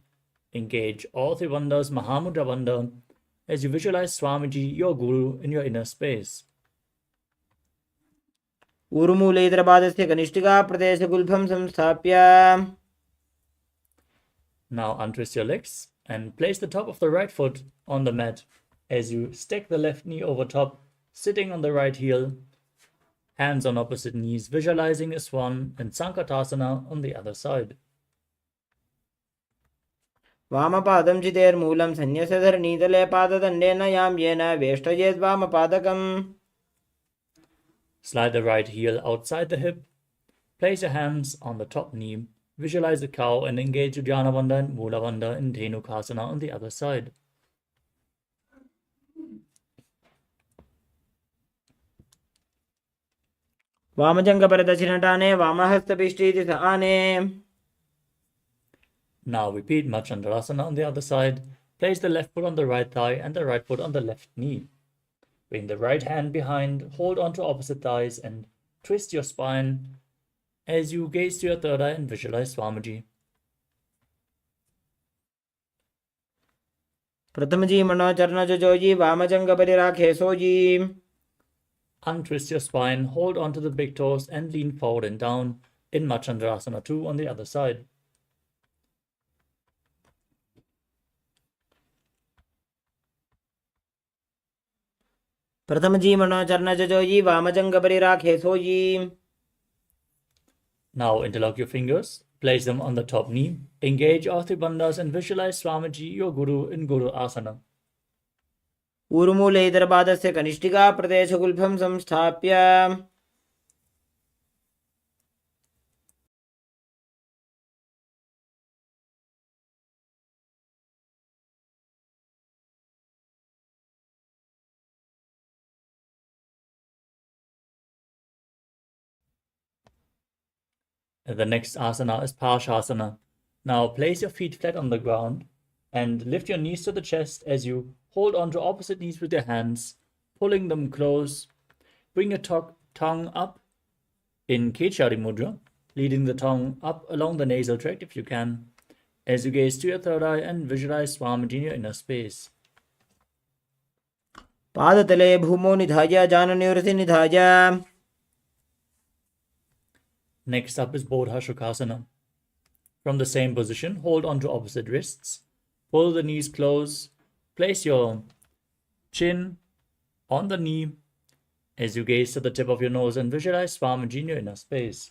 Engage all three bandhas Mahamudra Bandha as you visualize Swamiji, your Guru, in your inner space. ऊरुमूलेतरपादस्य कनिष्ठिका प्रदेशगुल्फं संस्थाप्य. Now untwist your legs and place the top of the right foot on the mat as you stack the left knee over top, sitting on the right heel, hands on opposite knees, visualizing a swan and Sankatasana on the other side. वामपादं चितेर्मूलं सन्न्यस्यधरणीतले पाददण्डेन यां येन वेष्टयेद् वामपादकम्. Slide the right heel outside the hip, place your hands on the top knee, visualize a cow and engage Uddiyana Bandha and Mula Bandha in Dhenukasana on the other side. वामजङ्घपरदक्षिणटाने वामहस्तपिष्टीति स आने. Now repeat Machandrasana on the other side. Place the left foot on the right thigh and the right foot on the left knee. Bring the right hand behind, hold onto opposite thighs and twist your spine as you gaze to your third eye and visualize Swamiji. प्रथमजी मनोचरणजोजी वामजङ्घपरिराखे sooji. Untwist your spine, hold onto the big toes and lean forward and down in Machandrasana 2 on the other side. प्रथमजी मनोचरणजोजी वामजङ्घपरिराखे sooji. Now interlock your fingers, place them on the top knee, engage all three bandhas and visualize Swamiji, your Guru, in Guru Asana. ऊरुमूलेतरपादस्य कनिष्ठिका प्रदेशगुल्फं संस्थाप्य. The next asana is Parshasana. Now place your feet flat on the ground and lift your knees to the chest as you hold onto opposite knees with your hands, pulling them close. Bring your tongue up in Kechari Mudra, leading the tongue up along the nasal tract if you can, as you gaze to your third eye and visualize Swamiji in your inner space. पादतले भूमौ निधाय जाननिवृत्ति निधाय. Next up is Bodha Shukasana. From the same position, hold onto opposite wrists, pull the knees close, place your chin on the knee as you gaze to the tip of your nose and visualize Swamiji in your inner space.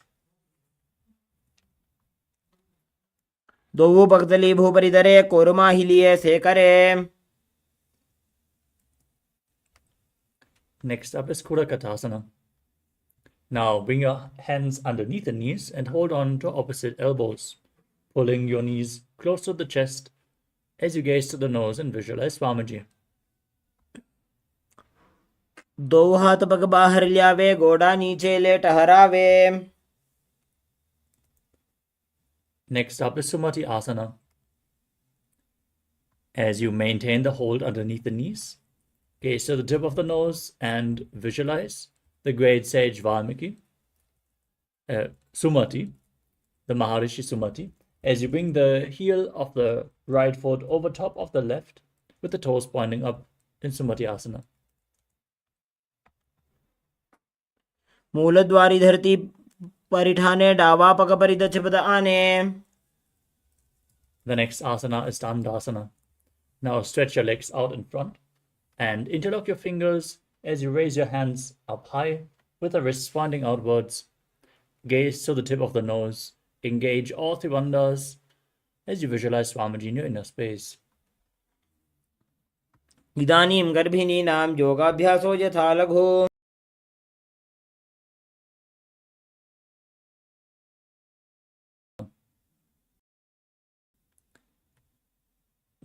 दोवु पगतली भूपरिधरे कोरुमाहिलिये सेकरे. Next up is Kudakatasana. Now bring your hands underneath the knees and hold on to opposite elbows, pulling your knees close to the chest as you gaze to the nose and visualize Swamiji. दो हाथ पग बाहर ल्यावे गोड़ा नीचे ले टहरावे. Next up is Sumati Asana. As you maintain the hold underneath the knees, gaze to the tip of the nose and visualize the great sage Valmiki, Sumati, the Maharishi Sumati, as you bring the heel of the right foot over top of the left with the toes pointing up in Sumati Asana. मूलद्वारी धरती परिठाने डावा पग परिदक्षपद आने. The next asana is Dandasana. Now stretch your legs out in front and interlock your fingers as you raise your hands up high with the wrists pointing outwards. Gaze to the tip of the nose. Engage all three bandhas as you visualize Swamiji in your inner space. इदानीं गर्भिणीनां योगाभ्यासो यथा लघु.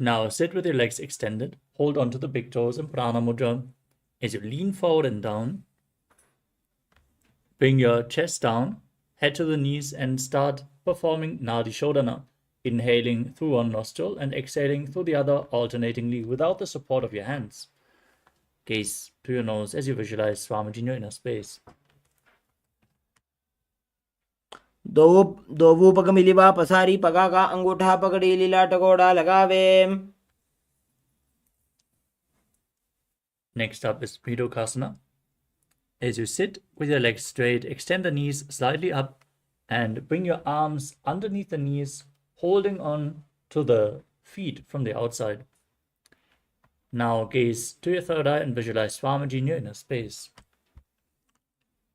Now sit with your legs extended. Hold on to the big toes in Prana Mudra. As you lean forward and down, bring your chest down, head to the knees and start performing Nadi Shodhana, inhaling through one nostril and exhaling through the other alternatingly without the support of your hands. Gaze to your nose as you visualize Swamiji in your inner space. दोवू पग मिलिवा पसारी पगा का अंगूठा पकड़ी लीला टकोड़ा लगावे. Next up is Pidokasana. As you sit with your legs straight, extend the knees slightly up and bring your arms underneath the knees, holding on to the feet from the outside. Now gaze to your third eye and visualize Swamiji in your inner space.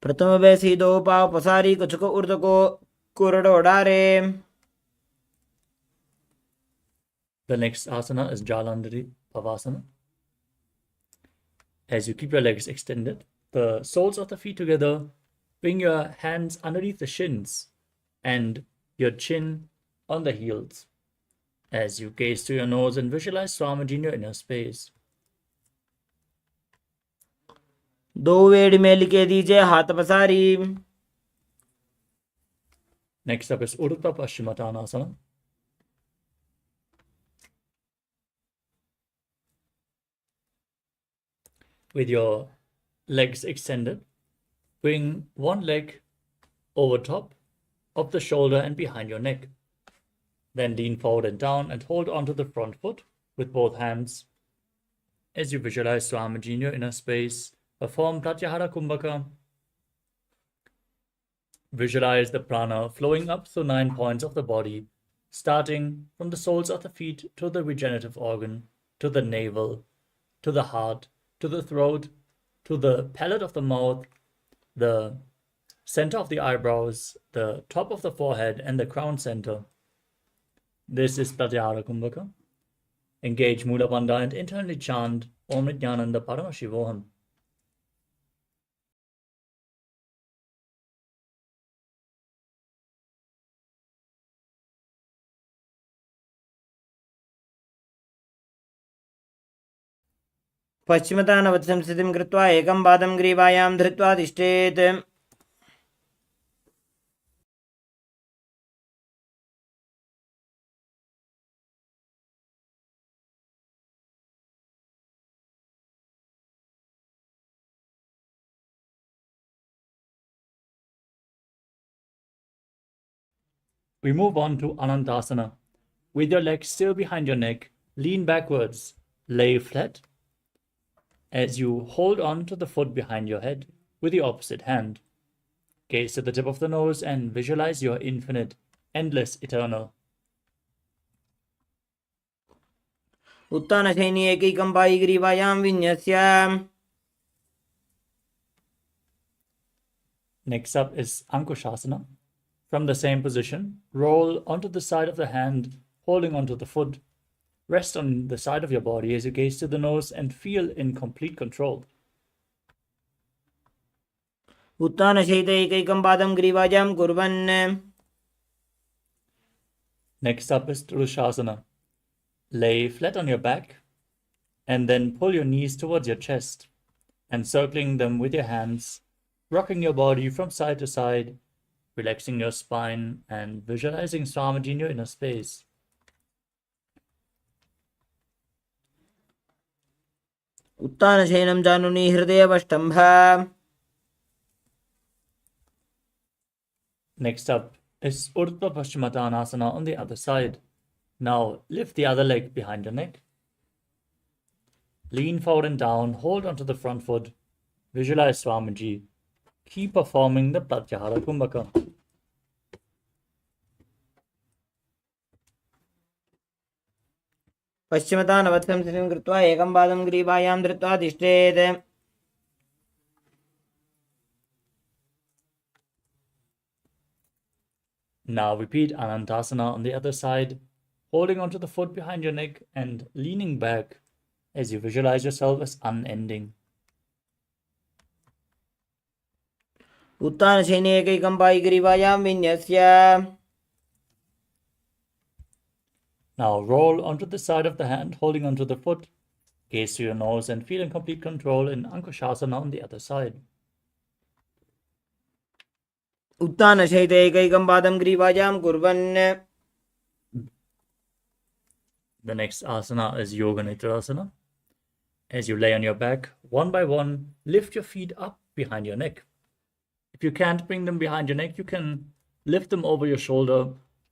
प्रथम वैसी दो पाव पसारी कुछ को उर्द को कुरडो डारे. The next asana is Jalandhari Pavasana. As you keep your legs extended, the soles of the feet together, bring your hands underneath the shins and your chin on the heels. As you gaze to your nose and visualize Swamiji in your inner space. दो वेड़ में लिखे दीजिए हाथ पसारी. Next up is Urdhva Paschimottanasana. With your legs extended, bring one leg over top of the shoulder and behind your neck. Then lean forward and down and hold onto the front foot with both hands. As you visualize Swamiji in your inner space, perform Pratyahara Kumbhaka. Visualize the prana flowing up through 9 points of the body, starting from the soles of the feet to the regenerative organ, to the navel, to the heart, to the throat, to the palate of the mouth, the center of the eyebrows, the top of the forehead, and the crown center. This is Pratyahara Kumbhaka. Engage Mula Bandha and internally chant Om Nithyananda Paramashivoham. पश्चिमतानवत् संस्थितिं कृत्वा एकं पादं ग्रीवायां धृत्वा तिष्ठेत्. We move on to Anantasana. With your legs still behind your neck, lean backwards, lay flat. As you hold on to the foot behind your head with the opposite hand. Gaze to the tip of the nose and visualize your infinite, endless, eternal. उत्तानशयनी एकैकं Pai ग्रीवायां विन्यस्य. Next up is Ankushasana. From the same position, roll onto the side of the hand, holding onto the foot. Rest on the side of your body as you gaze to the nose and feel in complete control. उत्तानशयित एकैकं पादं ग्रीवायां कुर्वन्. Next up is Drushasana. Lay flat on your back and then pull your knees towards your chest, encircling them with your hands, rocking your body from side to side, relaxing your spine and visualizing Swamiji in your inner space. उत्तानशयनं जानुनी हृदयवष्टम्भ. Next up is Urdhva Paschimottanasana on the other side. Now lift the other leg behind your neck. Lean forward and down, hold onto the front foot. Visualize Swamiji. Keep performing the Pratyahara Kumbhaka. पश्चिमतानवत् संस्थितिं कृत्वा एकं पादं ग्रीवायां धृत्वा तिष्ठेत्. Now repeat Anantasana on the other side, holding onto the foot behind your neck and leaning back as you visualize yourself as unending. उत्तानशयनी एकैकं Pai ग्रीवायां विन्यस्य. Now roll onto the side of the hand, holding onto the foot. Gaze to your nose and feel in complete control in Ankushasana on the other side. उत्तानशयित एकैकं पादं ग्रीवायां कुर्वन्. The next asana is Yoga Nidrasana. As you lay on your back, one by one, lift your feet up behind your neck. If you can't bring them behind your neck, you can lift them over your shoulder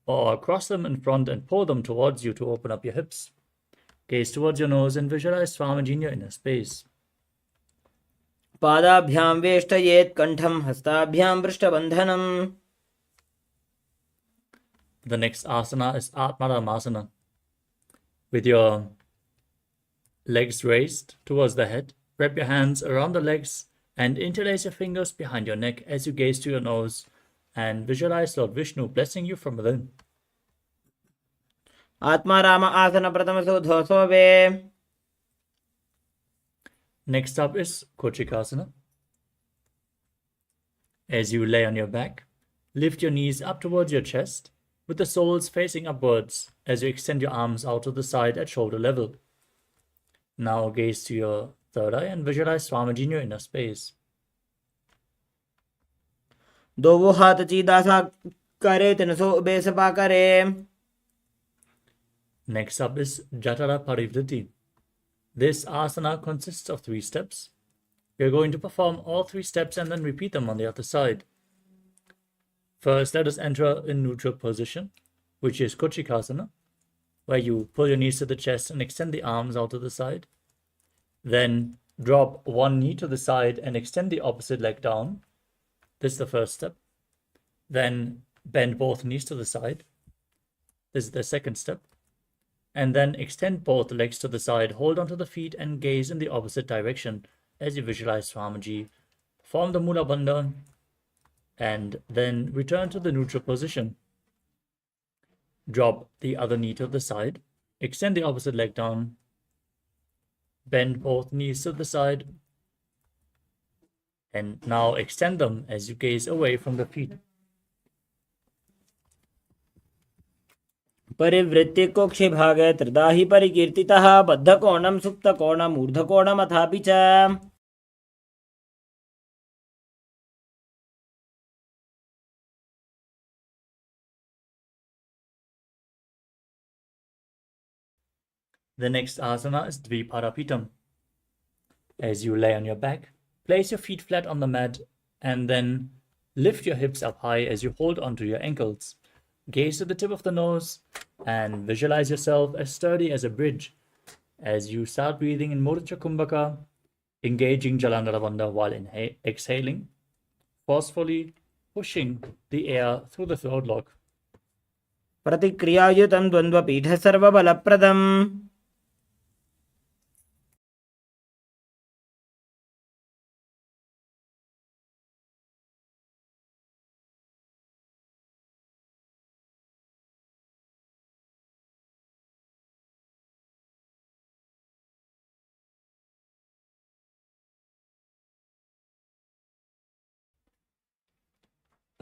or cross them in front and pull them towards you to open up your hips. Gaze towards your nose and visualize Swamiji in your inner space. पादाभ्यां वेष्टयेत् कंठं हस्ताभ्यां पृष्ठबन्धनम्. The next asana is Atmaramasana. With your legs raised towards the head, wrap your hands around the legs and interlace your fingers behind your neck as you gaze to your nose and visualize Lord Vishnu blessing you from within. Atmaram आसन प्रथम सोधोसो वे. Next up is Kochikasana. As you lay on your back, lift your knees up towards your chest with the soles facing upwards as you extend your arms out to the side at shoulder level. Now gaze to your third eye and visualize Swamiji in your inner space. दोवो हाथ चीदासा करे तिनसो ube Sapa करे. Next up is Jatara Parivritti. This asana consists of 3 steps. We are going to perform all 3 steps and then repeat them on the other side. First, let us enter in neutral position, which is Kochikasana, where you pull your knees to the chest and extend the arms out to the side. Then drop one knee to the side and extend the opposite leg down. This is the first step. Then bend both knees to the side. This is the second step. And then extend both legs to the side, hold onto the feet and gaze in the opposite direction as you visualize Swamiji. Form the Mula Bandha and then return to the neutral position. Drop the other knee to the side, extend the opposite leg down, bend both knees to the side, and now extend them as you gaze away from the feet. परिवृत्ति कोक्षे भागे त्रिदाहि परिकीर्तितः बद्धकोणं सुप्तकोणं ऊर्ध्वकोणम् अथापि च. The next asana is Dviparapitam. As you lay on your back, place your feet flat on the mat and then lift your hips up high as you hold onto your ankles. Gaze to the tip of the nose and visualize yourself as sturdy as a bridge as you start breathing in Mudra Kumbhaka, engaging Jalandhara Bandha while exhaling, forcefully pushing the air through the throat lock. प्रतिक्रियायुतं द्वन्द्वपीठ सर्वबलप्रदम्.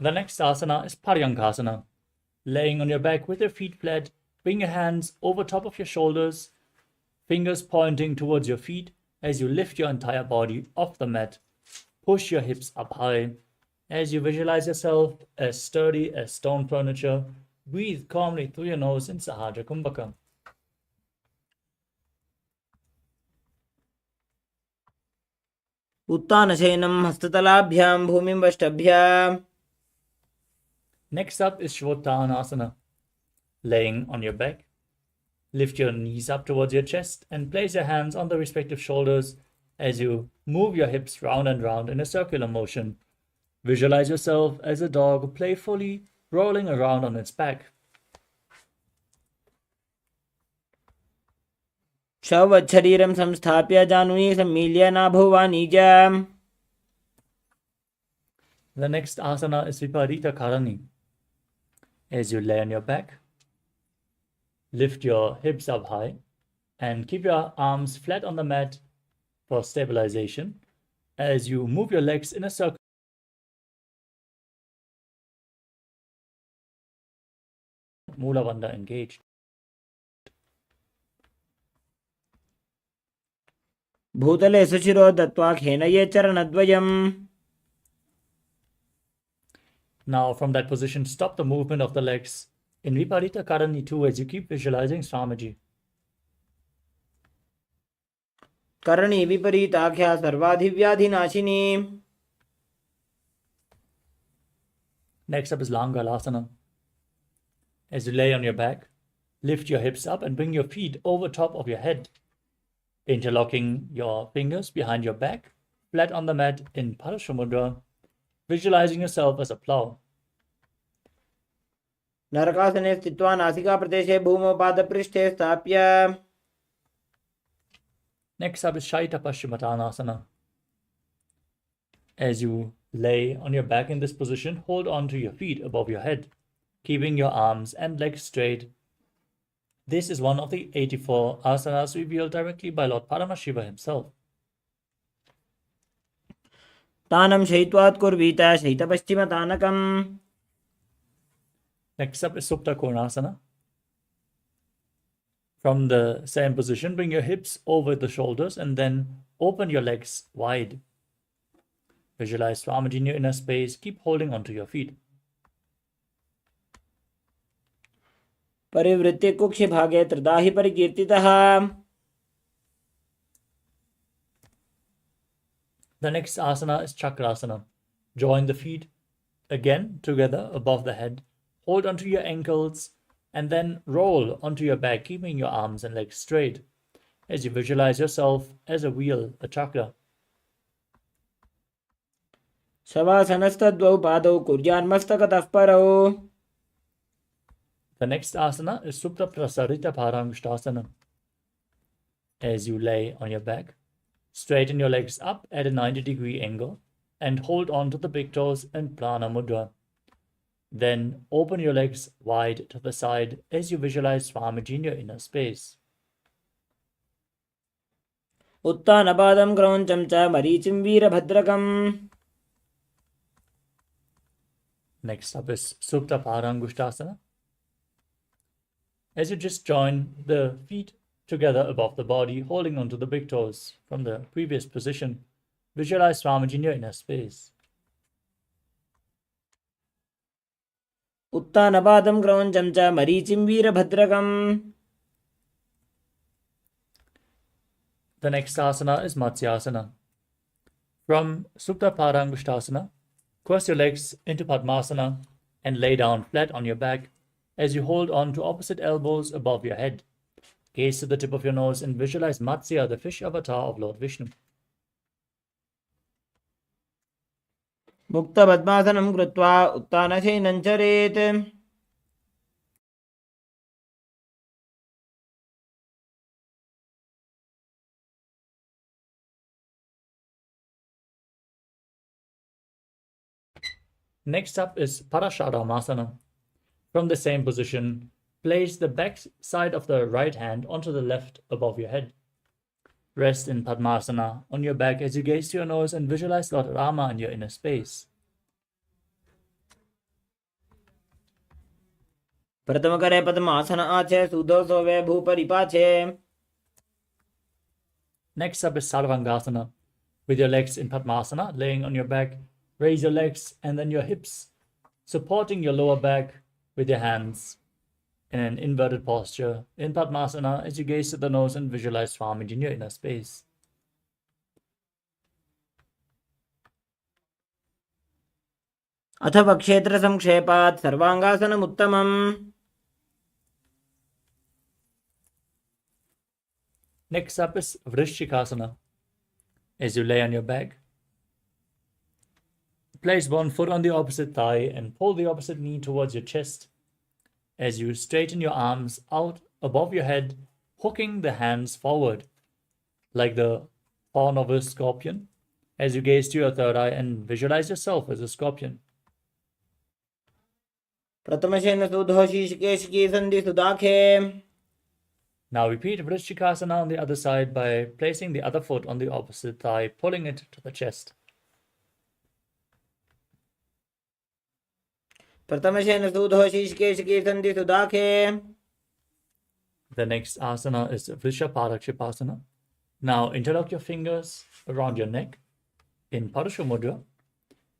The next asana is Paryankasana. Laying on your back with your feet flat, bring your hands over top of your shoulders, fingers pointing towards your feet as you lift your entire body off the mat. Push your hips up high as you visualize yourself as sturdy as stone furniture. Breathe calmly through your nose in Sahaja Kumbhaka. उत्तानशयनं हस्ततलाभ्यां भूमिं वष्टभ्याम्. Next up is Shvottanasana. Laying on your back, lift your knees up towards your chest and place your hands on the respective shoulders as you move your hips round and round in a circular motion. Visualize yourself as a dog playfully rolling around on its back. शवच्छरीरं संस्थाप्य जानुनी सम्मील्य नाभुवानिजम्. The next asana is Viparita Karani. As you lay on your back, lift your hips up high and keep your arms flat on the mat for stabilization as you move your legs in a circle. Mula Bandha engaged. भूतले सुशिरो दत्त्वा खेनये चरणद्वयम्. Now from that position, stop the movement of the legs in Viparita Karani too as you keep visualizing Swamiji. Karni विपरीताख्या सर्वाधिव्याधिनाशिनी. Next up is Langalasana. As you lay on your back, lift your hips up and bring your feet over top of your head, interlocking your fingers behind your back, flat on the mat in Paramashivoham, visualizing yourself as a plow. नरकासने स्थित्वा नासिका प्रदेशे भूमौ पादपृष्ठे स्थाप्य. Next up is Shaita Paschimottanasana. As you lay on your back in this position, hold on to your feet above your head, keeping your arms and legs straight. This is one of the 84 asanas revealed directly by Lord Paramashiva himself. तानं शयित्वात् कुर्वीत शयितपश्चिमतानकम्. Next up is Supta Konasana. From the same position, bring your hips over the shoulders and then open your legs wide. Visualize Swamiji in your inner space. Keep holding onto your feet. परिवृत्ति कुक्षि भागे त्रिदाहि परिकीर्तितः. The next asana is Chakrasana. Join the feet again together above the head. Hold onto your ankles and then roll onto your back, keeping your arms and legs straight as you visualize yourself as a wheel, a chakra. शवासनस्तद्वौ पादौ कुर्यान्मस्तकतः परौ. The next asana is Supta Prasarita Paramashivaham. As you lay on your back, straighten your legs up at a 90-degree angle and hold on to the big toes in Prana Mudra. Then open your legs wide to the side as you visualize Swamiji in your inner space. उत्तानपादं क्रौञ्चं च मरीचिं वीरभद्रकम्. Next up is Supta Parangushtasana. As you just join the feet together above the body, holding onto the big toes from the previous position, visualize Swamiji in your inner space. उत्तानपादं क्रौञ्चं च मरीचिं वीरभद्रकम्. The next asana is Matsyasana. From Supta Parangushtasana, cross your legs into Padmasana and lay down flat on your back as you hold on to opposite elbows above your head. Gaze to the tip of your nose and visualize Matsya, the fish avatar of Lord Vishnu. मुक्तपद्मासनं कृत्वा उत्तानशयनं चरेत्. Next up is Parasharamasana. From the same position, place the back side of the right hand onto the left above your head. Rest in Padmasana on your back as you gaze to your nose and visualize Lord Rama in your inner space. प्रथम करे पद्मासन आचे सुधो सोवे भूपरि पाछे. Next up is Sarvangasana. With your legs in Padmasana, laying on your back, raise your legs and then your hips, supporting your lower back with your hands in an inverted posture in Padmasana as you gaze to the nose and visualize Swamiji in your inner space. अथ वक्षेत्र संक्षेपात् सर्वांगासनमुत्तमम्. Next up is Vrishchikasana. As you lay on your back, place one foot on the opposite thigh and pull the opposite knee towards your chest as you straighten your arms out above your head, hooking the hands forward like the horn of a scorpion as you gaze to your third eye and visualize yourself as a scorpion. प्रथमशेन सुधो शीर्षकेशकी सन्धि सुदाखे. Now repeat Vrishchikasana on the other side by placing the other foot on the opposite thigh, pulling it to the chest. प्रथमशेन सुधो शीर्षकेशकी सन्धि सुदाखे. The next asana is Vrishaparakshipasana. Now interlock your fingers around your neck in Parashu Mudra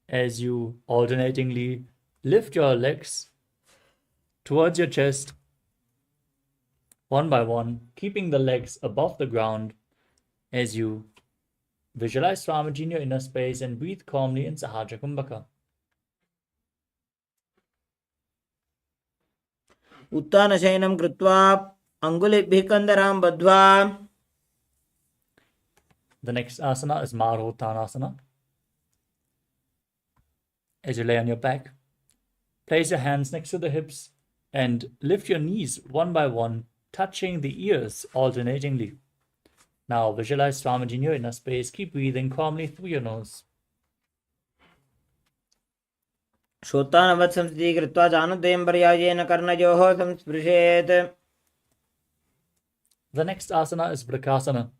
as you alternatingly lift your legs towards your chest one by one, keeping the legs above the ground as you visualize Swamiji in your inner space and breathe calmly in Sahaja Kumbhaka. उत्थानशयनं कृत्वा अङ्गुलिभिः कन्दरां बद्ध्वा. The next asana is Marottanasana. As you lay on your back, place your hands next to the hips and lift your knees one by one, touching the ears alternatingly. Now visualize Swamiji in your inner space. Keep breathing calmly through your nose. श्रोतानवत् संस्थितिः कृत्वा जानुद्वयं पर्यायेन कर्णयोः संस्पृशेत्. The next asana is Vrikasana.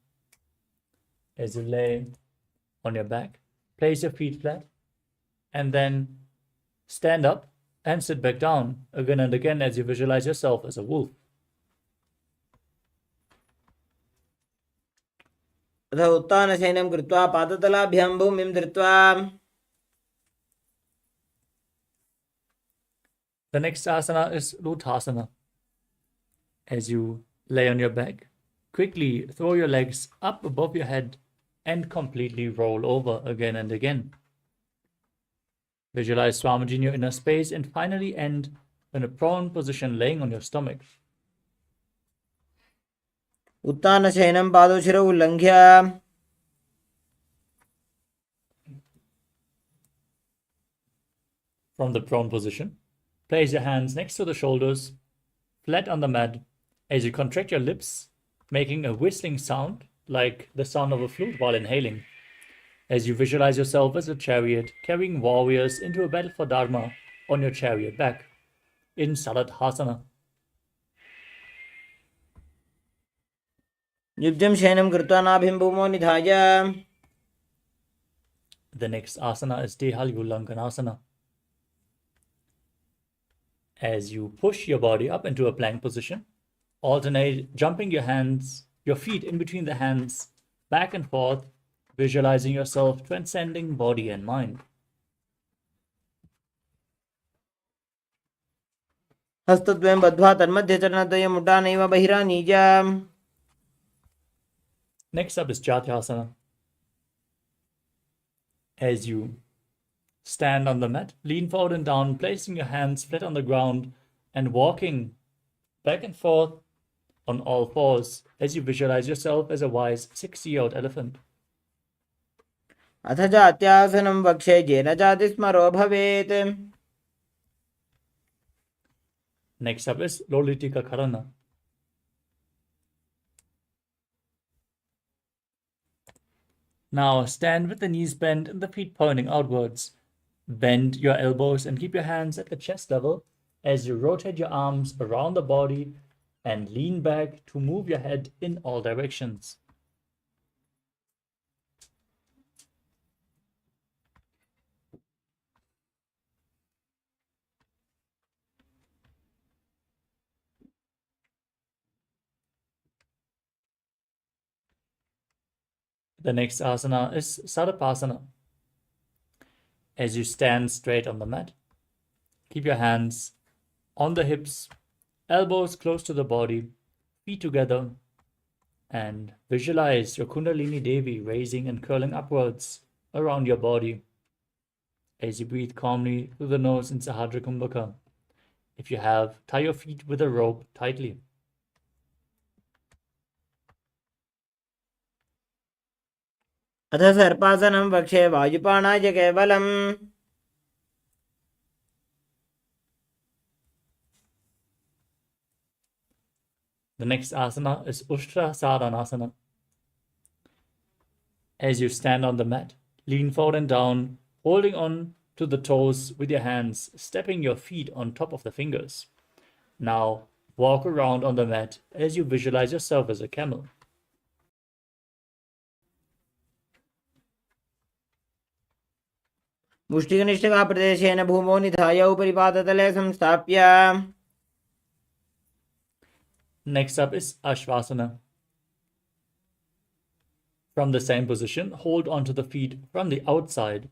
As you lay on your back, place your feet flat and then stand up and sit back down again and again as you visualize yourself as a wolf. अथ उत्थानशयनं कृत्वा पादतलाभ्यां भूमिं धृत्वा. The next asana is Lotasana. As you lay on your back, quickly throw your legs up above your head and completely roll over again and again. Visualize Swamiji in your inner space and finally end in a prone position laying on your stomach. उत्थानशयनं पादोशिरौ उल्लङ्घ्य. From the prone position, place your hands next to the shoulders, flat on the mat, as you contract your lips, making a whistling sound like the sound of a flute while inhaling. As you visualize yourself as a chariot carrying warriors into a battle for Dharma on your chariot back in Saladhasana. युज्यं शयनं कृत्वा नाभिं भूमौ निधाय. The next asana is Dehalyulankanasana. As you push your body up into a plank position, alternate jumping your feet in between the hands, back and forth, visualizing yourself transcending body and mind. हस्तद्वयं बद्ध्वा तन्मध्ये चरणद्वयं मुड्डानैव बहिरानीय. Next up is Jatyasana. As you stand on the mat, lean forward and down, placing your hands flat on the ground and walking back and forth on all fours as you visualize yourself as a wise 6-year-old elephant. अथ जात्यासनं वक्षे येन जातिस्मरो भवेत्. Next up is Lolitika Karana. Now stand with the knees bent and the feet pointing outwards. Bend your elbows and keep your hands at the chest level as you rotate your arms around the body and lean back to move your head in all directions. The next asana is Sarapasana. As you stand straight on the mat, keep your hands on the hips, elbows close to the body, feet together, and visualize your Kundalini Devi raising and curling upwards around your body as you breathe calmly through the nose in Sahaja Kumbhaka. If you have, tie your feet with a rope tightly. अथ सर्पासनं वक्षे वायुपाणाय केवलम्. The next asana is Ushtra Sadhanasana. As you stand on the mat, lean forward and down, holding on to the toes with your hands, stepping your feet on top of the fingers. Now, walk around on the mat as you visualize yourself as a camel. मुष्टिकनिष्ठिका प्रदेशेन भूमौ निधाय उपरि पादतले संस्थाप्य. Next up is Ashvasana. From the same position, hold onto the feet from the outside.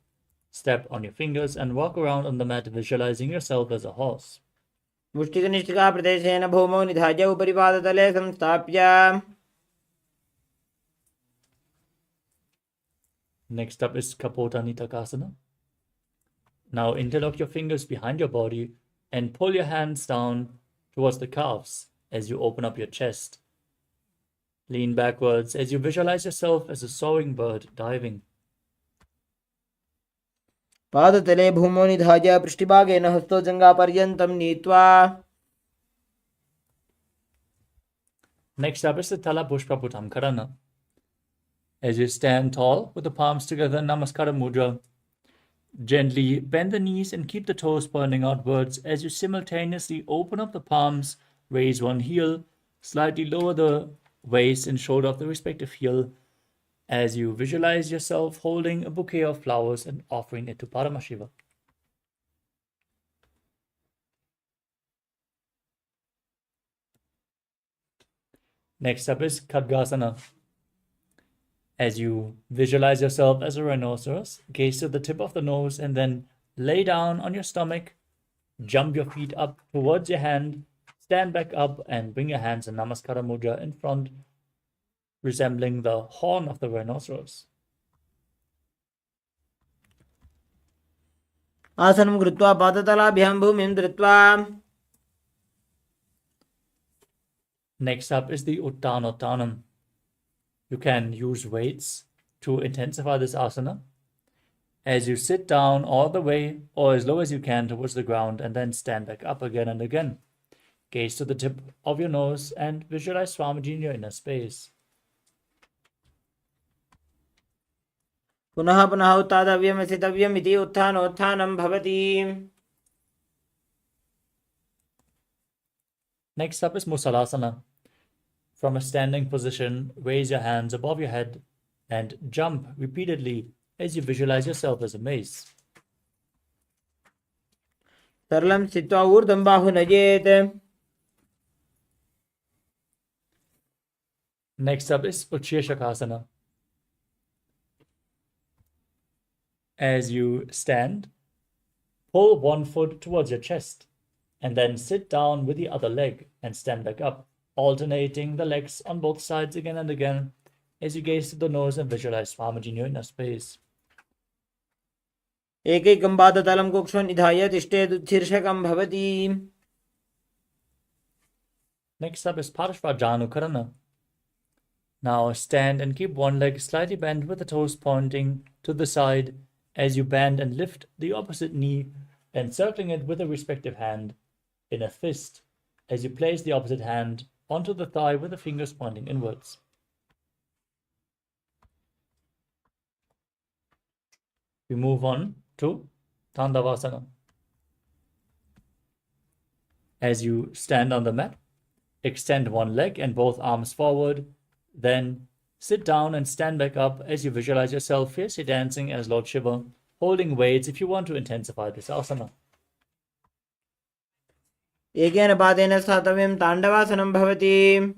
Step on your fingers and walk around on the mat, visualizing yourself as a horse. मुष्टिकनिष्ठिका प्रदेशेन भूमौ निधाय उपरि पादतले संस्थाप्य. Next up is Kapota Nitakasana. Now interlock your fingers behind your body and pull your hands down towards the calves as you open up your chest. Lean backwards as you visualize yourself as a soaring bird diving. पादतले भूमौ निधाय पृष्ठभागेन हस्तो जङ्घापर्यन्तं नीत्वा. Next up is the Talapushpaputam Karana. As you stand tall with the palms together, Namaskara Mudra, gently bend the knees and keep the toes pointing outwards as you simultaneously open up the palms, raise one heel, slightly lower the waist and shoulder of the respective heel as you visualize yourself holding a bouquet of flowers and offering it to Paramashiva. Next up is Khadgasana. As you visualize yourself as a rhinoceros, gaze to the tip of the nose and then lay down on your stomach, jump your feet up towards your hand, stand back up and bring your hands in Namaskara Mudra in front, resembling the horn of the rhinoceros. आसनं कृत्वा पादतलाभ्यां भूमिं धृत्वा. Next up is the Uttanottanam. You can use weights to intensify this asana. As you sit down all the way or as low as you can towards the ground and then stand back up again and again. Gaze to the tip of your nose and visualize Swamiji in your inner space. पुनः पुनः उत्थातव्यम् स्थितव्यम् इति उत्थानोत्थानं भवति. Next up is Musalasana. From a standing position, raise your hands above your head and jump repeatedly as you visualize yourself as a mace. सरलं स्थित्वा ऊर्ध्वं बाहु नयेत्. Next up is Ucheshakasana. As you stand, pull one foot towards your chest and then sit down with the other leg and stand back up, alternating the legs on both sides again and again as you gaze to the nose and visualize Swamiji in your inner space. एकैकं पादतलं कुक्षौ निधाय तिष्ठेदुच्छीर्षकं भवति. Next up is Parshvajanukarana. Now stand and keep one leg slightly bent with the toes pointing to the side as you bend and lift the opposite knee, encircling it with a respective hand in a fist as you place the opposite hand onto the thigh with the fingers pointing inwards. We move on to Tandavasana. As you stand on the mat, extend one leg and both arms forward, then sit down and stand back up as you visualize yourself fiercely dancing as Lord Shiva, holding weights if you want to intensify this asana. एकेन पादेन स्थातव्यं ताण्डवासनं भवति.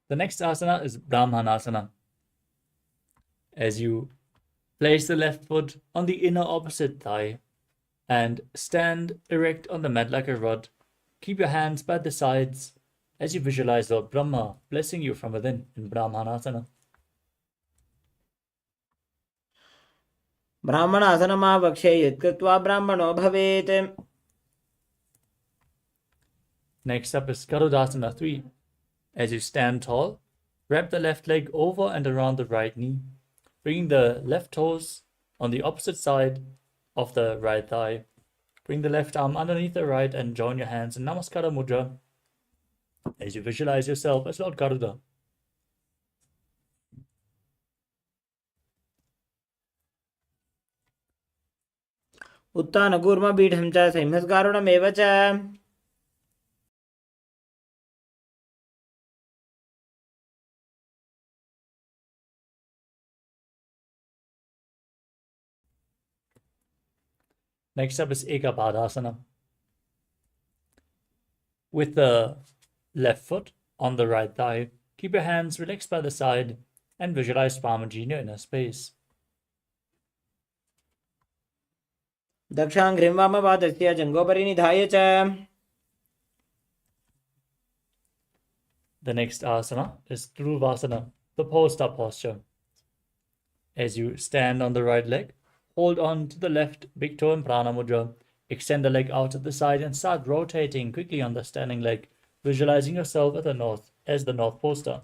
The next asana is Brahmanasana. As you place the left foot on the inner opposite thigh and stand erect on the mat like a rod, keep your hands by the sides as you visualize Lord Brahma blessing you from within in Brahmanasana. ब्राह्मणासनमावक्ष्ये यत्कृत्वा ब्राह्मणो भवेत्. Next up is Garudasana 3. As you stand tall, wrap the left leg over and around the right knee, bringing the left toes on the opposite side of the right thigh. Bring the left arm underneath the right and join your hands in Namaskara Mudra as you visualize yourself as Lord Garuda. उत्थानकूर्मपीठं च संहस्गारुणमेव च. Next up is Ekapadasana. With the left foot on the right thigh, Keep your hands relaxed by the side and visualize Swamiji in your inner space. दक्षाङ्घ्रिं वामपादस्य जङ्घोपरि निधाय च. The next asana is Dhruvasana, the pole-star posture. As you stand on the right leg, hold on to the left big toe in Prana Mudra. Extend the leg out to the side and start rotating quickly on the standing leg, visualizing yourself at the north as the North Pole Star.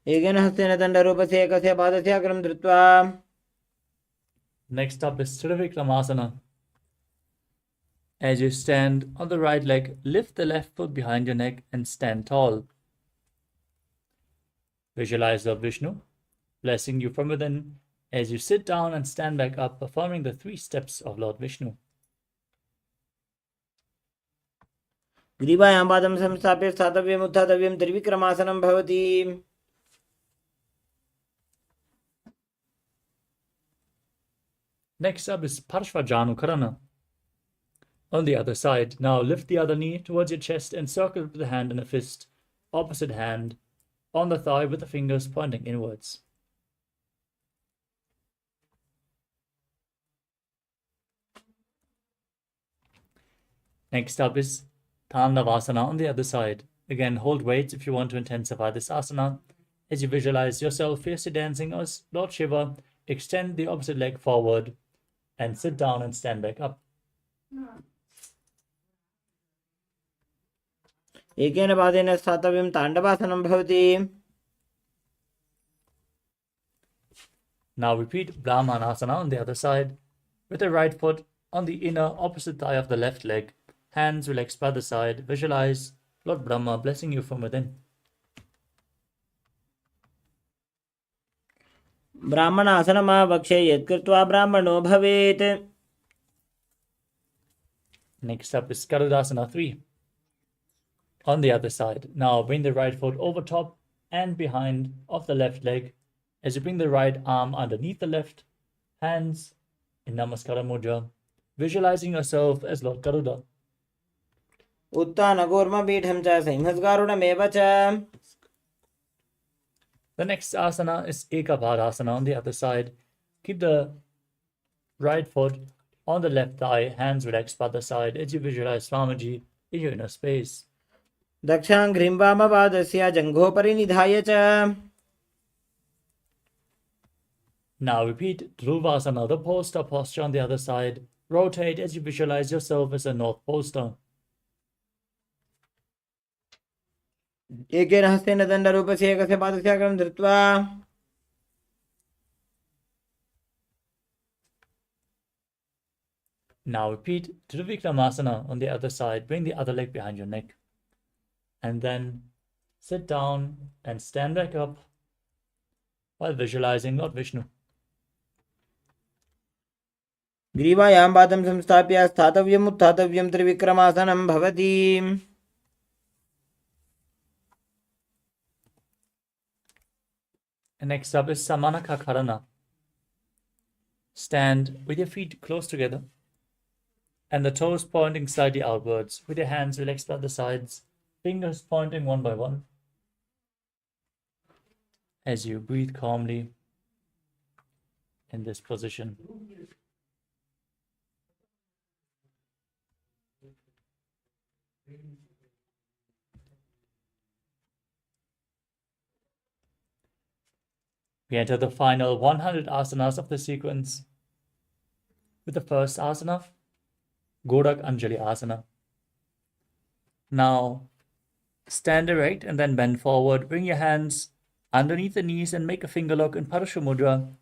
एकेन हस्तेन दण्डरूपस्य एकस्य पादस्य अग्रं धृत्वा. Next up is Trivikramasana. As you stand on the right leg, lift the left foot behind your neck and stand tall. Visualize Lord Vishnu blessing you from within as you sit down and stand back up, performing the 3 steps of Lord Vishnu. ग्रीवायां पादं संस्थाप्य स्थातव्यम् उत्थातव्यं त्रिविक्रमासनं भवति. Next up is Parshvajanukarana. On the other side, now lift the other knee towards your chest and circle with the hand in a fist, opposite hand on the thigh with the fingers pointing inwards. Next up is Tandavasana on the other side. Again, hold weights if you want to intensify this asana. As you visualize yourself fiercely dancing as Lord Shiva, extend the opposite leg forward and sit down and stand back up. एकेन पादेन स्थातव्यं ताण्डवासनं भवति. Now repeat Brahmanasana on the other side, with the right foot on the inner opposite thigh of the left leg, hands relaxed by the side. Visualize Lord Brahma blessing you from within. ब्राह्मणासनमावक्षे यत्कृत्वा ब्राह्मणो भवेत्. Next up is Garudasana 3. On the other side, now bring the right foot over top and behind of the left leg as you bring the right arm underneath the left, hands in Namaskara Mudra, visualizing yourself as Lord Garuda. उत्तानकूर्मपीठं च सिंहस्गारुडमेव च. The next asana is Ekapadasana on the other side. Keep the right foot on the left thigh, hands relaxed by the side as you visualize Swamiji in your inner space. दक्षाङ्घ्रिं वामपादस्य जङ्घोपरि निधाय च. Now repeat Dhruvasana, the pole star posture on the other side. Rotate as you visualize yourself as a North Pole Star. एकेन हस्तेन दण्डरूपस्य एकस्य पादस्य अग्रं धृत्वा. Now repeat Trivikramasana on the other side. Bring the other leg behind your neck. And then sit down and stand back up while visualizing Lord Vishnu. ग्रीवायां पादं संस्थाप्य स्थातव्यम् उत्थातव्यं त्रिविक्रमासनं भवति. And next up is Samanakakarana. Stand with your feet close together and the toes pointing slightly outwards, with your hands relaxed by the sides, fingers pointing one by one. As you breathe calmly in this position. We enter the final 100 asanas of the sequence with the first asana, Gorak Anjali Asana. Now, stand erect and then bend forward. Bring your hands underneath the knees and make a finger lock in Parashu Mudra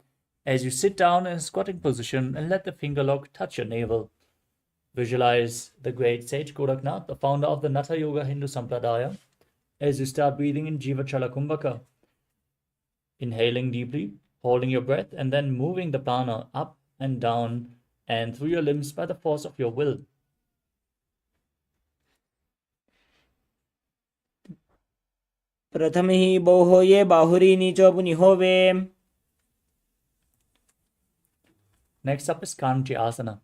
as you sit down in a squatting position and let the finger lock touch your navel. Visualize the great sage Goraknath, the founder of the Natha Yoga Hindu Sampradaya, as you start breathing in Jiva Chala Kumbhaka. Inhaling deeply, holding your breath, and then moving the prana up and down and through your limbs by the force of your will. प्रथमहि बोहोये बाहुरी नीचो पुनिहोवे. Next up is Kanchi Asana.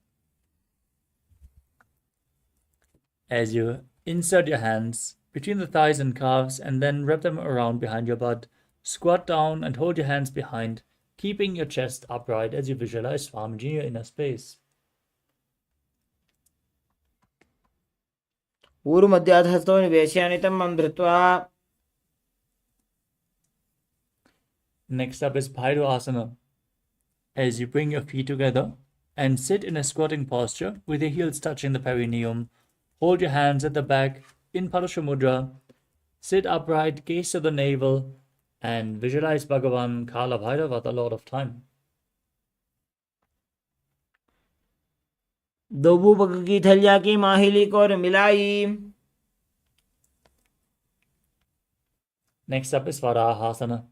As you insert your hands between the thighs and calves, and then wrap them around behind your butt. Squat down and hold your hands behind, keeping your chest upright as you visualize Swamiji in your inner space. ऊरुमध्याधस्थो निवेश्य नितम्बं धृत्वा. Next up is Bhairava. As you bring your feet together and sit in a squatting posture with your heels touching the perineum, hold your hands at the back in Parasha Mudra, sit upright, gaze to the navel, and visualize Bhagavan Kala Bhairava, the Lord of Time. दोबू पग की थलिया की माहिली core मिलाई. Next up is Varahasana.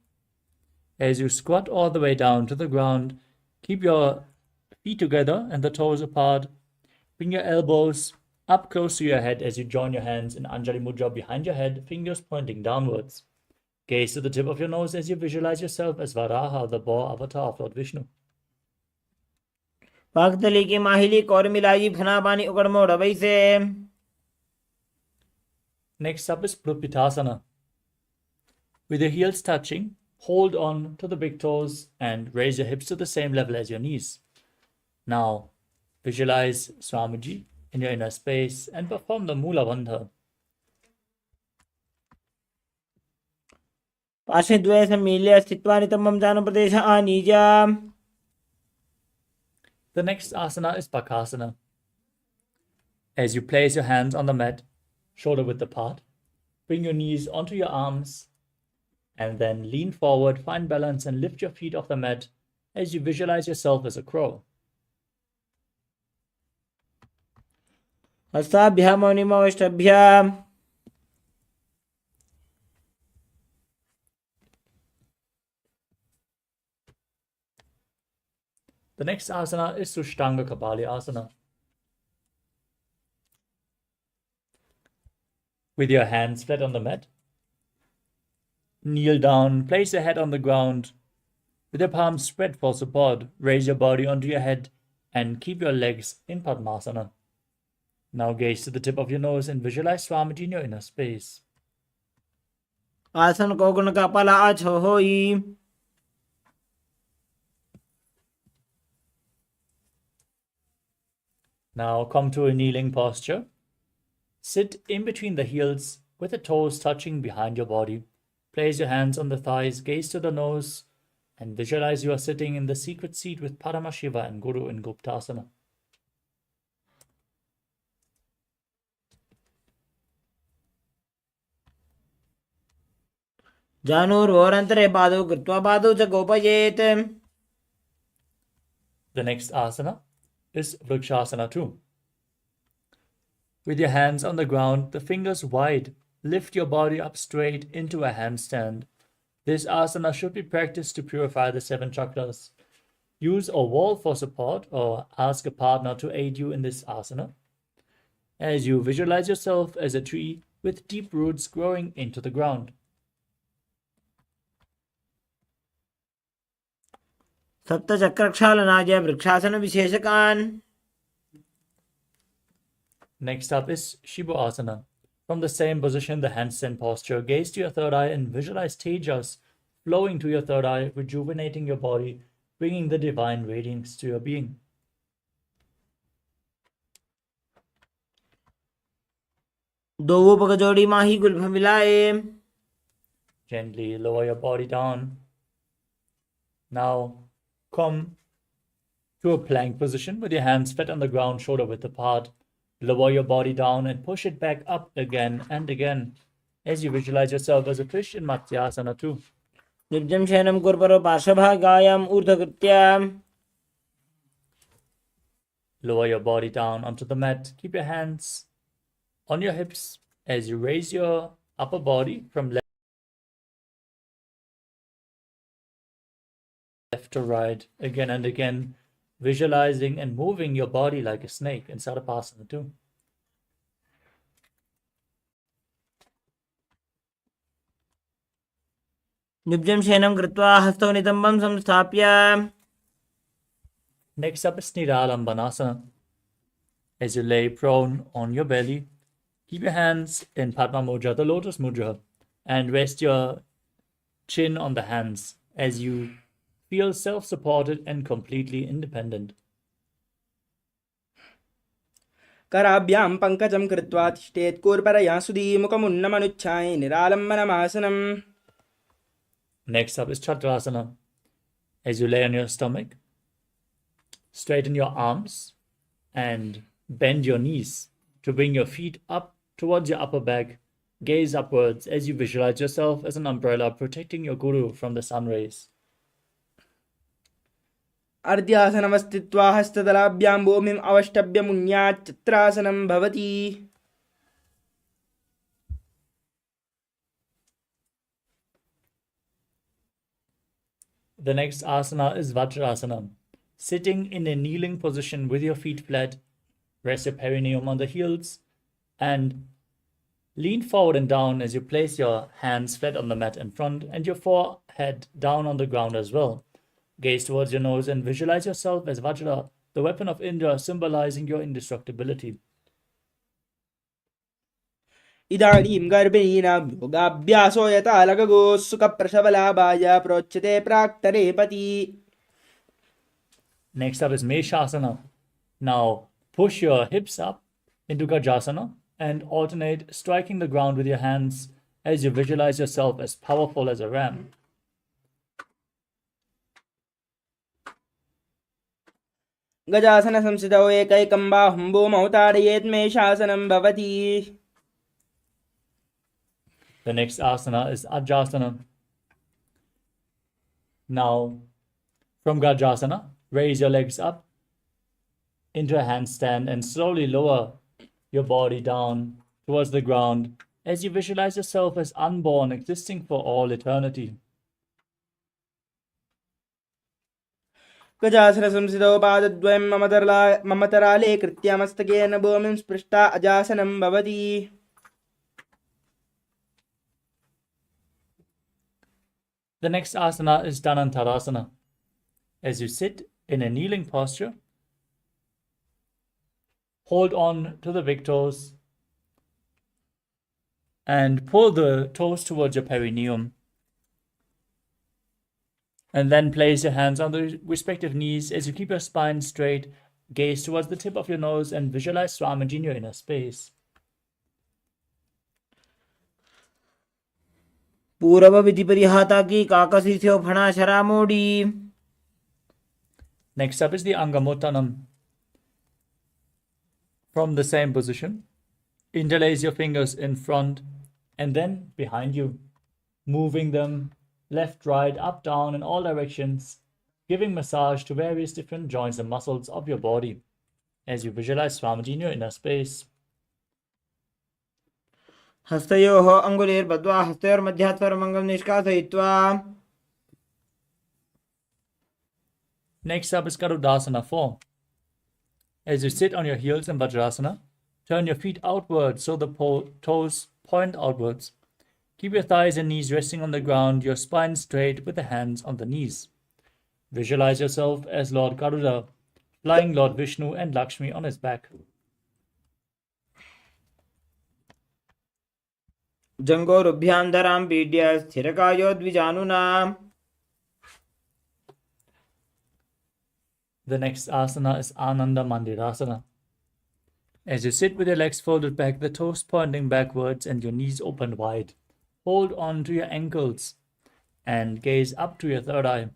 As you squat all the way down to the ground, keep your feet together and the toes apart. Bring your elbows up close to your head as you join your hands in Anjali Mudra behind your head, fingers pointing downwards. Gaze to the tip of your nose as you visualize yourself as Varaha, the boar avatar of Lord Vishnu. पाकतली की माहिली core मिलाई फना पानी उकड़ मोड़ वही से. Next up is Plupitasana. With your heels touching, hold on to the big toes and raise your hips to the same level as your knees. Now, visualize Swamiji in your inner space and perform the Mula Bandha. पाशे द्वय सम्मील्य स्थित्वा नितम्बं जान प्रदेश आनीजा. The next asana is Bakasana. As you place your hands on the mat, shoulder width apart, bring your knees onto your arms, and then lean forward, find balance, and lift your feet off the mat as you visualize yourself as a crow. हस्ताभ्यां मौनिमवष्टभ्यां. The next asana is Sushtanga Kapali Asana. With your hands flat on the mat, kneel down, place your head on the ground. With your palms spread for support, raise your body onto your head and keep your legs in Padmasana. Now gaze to the tip of your nose and visualize Swamiji in your inner space. आसन को गुण का पला आछो होई. Now come to a kneeling posture. Sit in between the heels with the toes touching behind your body. Place your hands on the thighs, gaze to the nose, and visualize you are sitting in the secret seat with Paramashiva and Guru in Guptasana. जानूर्वोरन्तरे पादौ कृत्वा पादौ च गोपयेत्. The next asana is Vrikshasana too. With your hands on the ground, the fingers wide, lift your body up straight into a handstand. This asana should be practiced to purify the 7 chakras. Use a wall for support or ask a partner to aid you in this asana as you visualize yourself as a tree with deep roots growing into the ground. सप्तचक्रक्षालनाय vrikshasana विशेषकान्. Next up is Shibu Asana. From the same position, the handstand posture, gaze to your third eye and visualize tejas flowing to your third eye, rejuvenating your body, bringing the divine radiance to your being. दो पग जोड़ी माही Gulf मिलाए. Gently lower your body down. Now come to a plank position with your hands flat on the ground, shoulder width apart. Lower your body down and push it back up again and again as you visualize yourself as a fish in Matsyasana too. निर्जं शयनं कुर्वरो पार्श्वभागायाम् ऊर्ध्वकृत्या. Lower your body down onto the mat. Keep your hands on your hips as you raise your upper body from left to right again and again, visualizing and moving your body like a snake in Sarvasana too. निब्जं शयनं कृत्वा हस्तौ नितम्बं संस्थाप्य. Next up is Niralambanasana. As you lay prone on your belly, Keep your hands in Padma Mudra, the Lotus Mudra, and rest your chin on the hands as you feel self-supported and completely independent. कराभ्यां पङ्कजं कृत्वा तिष्ठेत् कूर्परया सुधीमुखमुन्नमनुच्छाय निरालम्बनमासनम्. Next up is Chakrasana. As you lay on your stomach, straighten your arms and bend your knees to bring your feet up towards your upper back. Gaze upwards as you visualize yourself as an umbrella protecting your guru from the sun rays. अर्ध्यासनमस्थित्वा हस्तदलाभ्यां भूमिम् अवष्टभ्य मुन्यात् चित्रासनं भवति. The next asana is Vajrasana. Sitting in a kneeling position with your feet flat, rest your perineum on the heels, and lean forward and down as you place your hands flat on the mat in front and your forehead down on the ground as well. Gaze towards your nose and visualize yourself as Vajra, the weapon of Indra, symbolizing your indestructibility. इदानीं गर्भिणीनां योगाभ्यासो यथा लगगो सुखप्रसवलाभाय प्रोच्यते प्राक्तरेपति. Next up is Meshasana. Now push your hips up into Gajasana and alternate striking the ground with your hands as you visualize yourself as powerful as a ram. गजासन संसितौ एकैकं बाहुं भूमौ ताडयेत् मेषासनं भवति. The next asana is Ajasana. Now, from Gajasana, raise your legs up into a handstand and slowly lower your body down towards the ground as you visualize yourself as unborn, existing for all eternity. गजासन संसितौ पादद्वयं ममतराले कृत्य मस्तकेन भूमिं स्पृष्टा अजासनं भवति. The next asana is Dhanantarasana. As you sit in a kneeling posture, hold on to the big toes and pull the toes towards your perineum. And then place your hands on the respective knees as you keep your spine straight, gaze towards the tip of your nose and visualize Swamiji in your inner space. पूर्व विधि परिहाता की काकसी से फणा शरा मोड़ी. Next up is the Angamottanam. From the same position, interlace your fingers in front and then behind you, moving them left, right, up, down in all directions, giving massage to various different joints and muscles of your body as you visualize Swamiji in your inner space. हस्तयोः अङ्गुलीर्बद्ध्वा हस्तयोर्मध्यात् परमङ्गं निष्कासयित्वा. Next up is Garudasana 4. As you sit on your heels in Vajrasana, turn your feet outwards so the toes point outwards. Keep your thighs and knees resting on the ground, your spine straight with the hands on the knees. Visualize yourself as Lord Garuda, flying Lord Vishnu and Lakshmi on his back. जङ्घोरुभ्यां धरां पीड्य स्थिरकायो द्विजानुना. The next asana is Ananda Mandirasana. As you sit with your legs folded back, the toes pointing backwards and your knees open wide, hold on to your ankles and gaze up to your third eye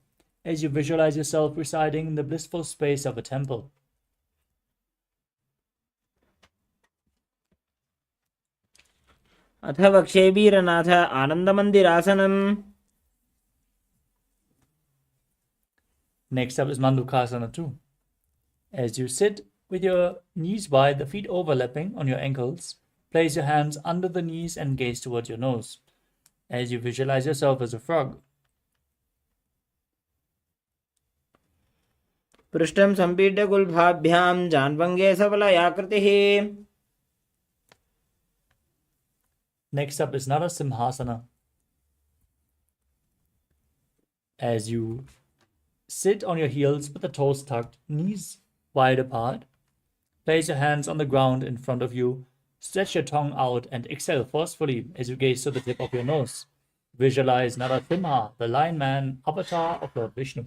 as you visualize yourself residing in the blissful space of a temple. अथ वक्षे वीरनाथ आनन्दमन्दिरासनम्. Next up is Mandukasana 2. As you sit with your knees wide, the feet overlapping on your ankles, place your hands under the knees and gaze towards your nose as you visualize yourself as a frog. पृष्ठं सम्पीड्य गुल्भाभ्यां जान्वङ्गे सबलयाकृतिः. Next up is Narasimhasana. As you sit on your heels with the toes tucked, knees wide apart, place your hands on the ground in front of you, Stretch your tongue out and exhale forcefully as you gaze to the tip of your nose. Visualize Narasimha, the Lion Man, avatar of Lord Vishnu.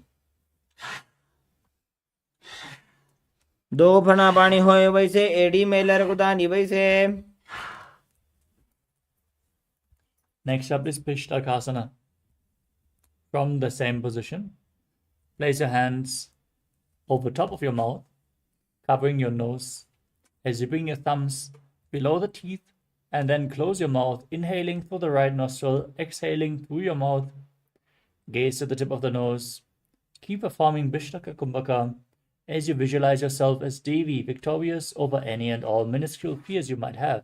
दो फना पानी होए वैसे AD में लरकुदानी वैसे. Next up is Pishtakasana. From the same position, place your hands over top of your mouth, covering your nose, as you bring your thumbs below the teeth, and then close your mouth, inhaling through the right nostril, exhaling through your mouth. Gaze to the tip of the nose. Keep performing Vishtaka Kumbhaka as you visualize yourself as Devi, victorious over any and all minuscule fears you might have.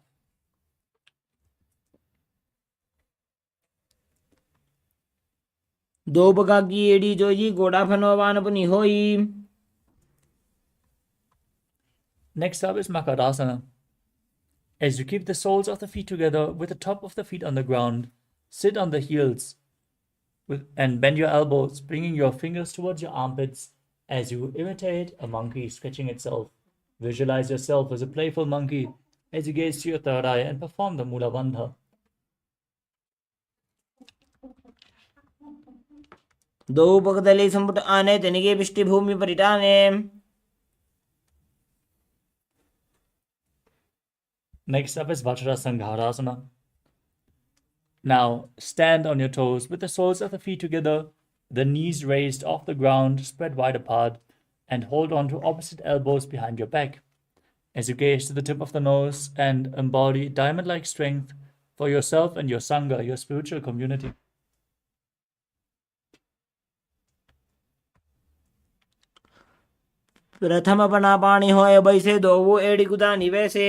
दो बगा की AD Joji गोड़ा फनोवान अपनी होई. Next up is Makarasana. As you keep the soles of the feet together with the top of the feet on the ground, sit on the heels and bend your elbows, bringing your fingers towards your armpits as you imitate a monkey stretching itself. Visualize yourself as a playful monkey as you gaze to your third eye and perform the Mula Bandha. दो उपकदली संपुट आने तनिके पिष्टि भूमि परिटाने. Next up is Vajrasanghārāsana. Now, stand on your toes with the soles of the feet together, the knees raised off the ground, spread wide apart, and hold on to opposite elbows behind your back. As you gaze to the tip of the nose and embody diamond-like strength for yourself and your Sangha, your spiritual community. प्रथम अपना पानी होए वैसे दो वो AD कुदानी वैसे.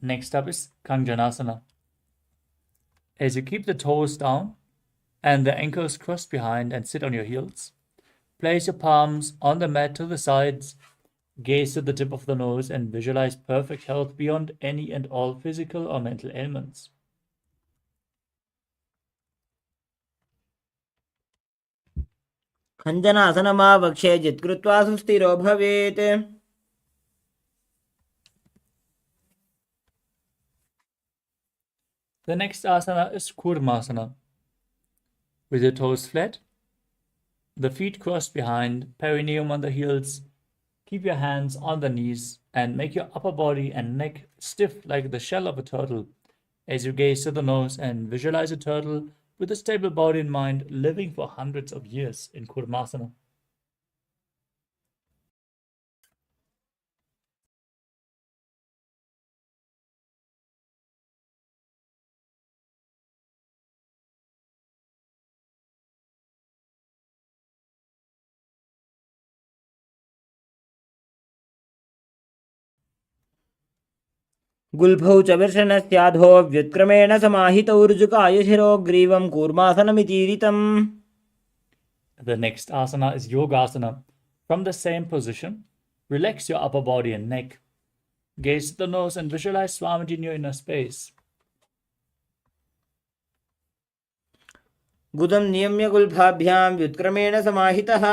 Next up is Kanjanasana. As you keep the toes down and the ankles crossed behind and sit on your heels, place your palms on the mat to the sides, gaze to the tip of the nose and visualize perfect health beyond any and all physical or mental ailments. खञ्जनासनमावक्षे जित्कृत्वा सुस्थिरो भवेत्. The next asana is Kurmasana. With your toes flat, the feet crossed behind, perineum on the heels, keep your hands on the knees and make your upper body and neck stiff like the shell of a turtle as you gaze to the nose and visualize a turtle with a stable body in mind living for hundreds of years in Kurmasana. गुल्फौ च वर्षणस्याधो व्युत्क्रमेण समाहितौर्जुकाय शिरो ग्रीवं कूर्मासनमितीरितम्. The next asana is Yogasana. From the same position, relax your upper body and neck. Gaze to the nose and visualize Swamiji in your inner space. गुदं नियम्य गुल्फाभ्यां व्युत्क्रमेण समाहितः.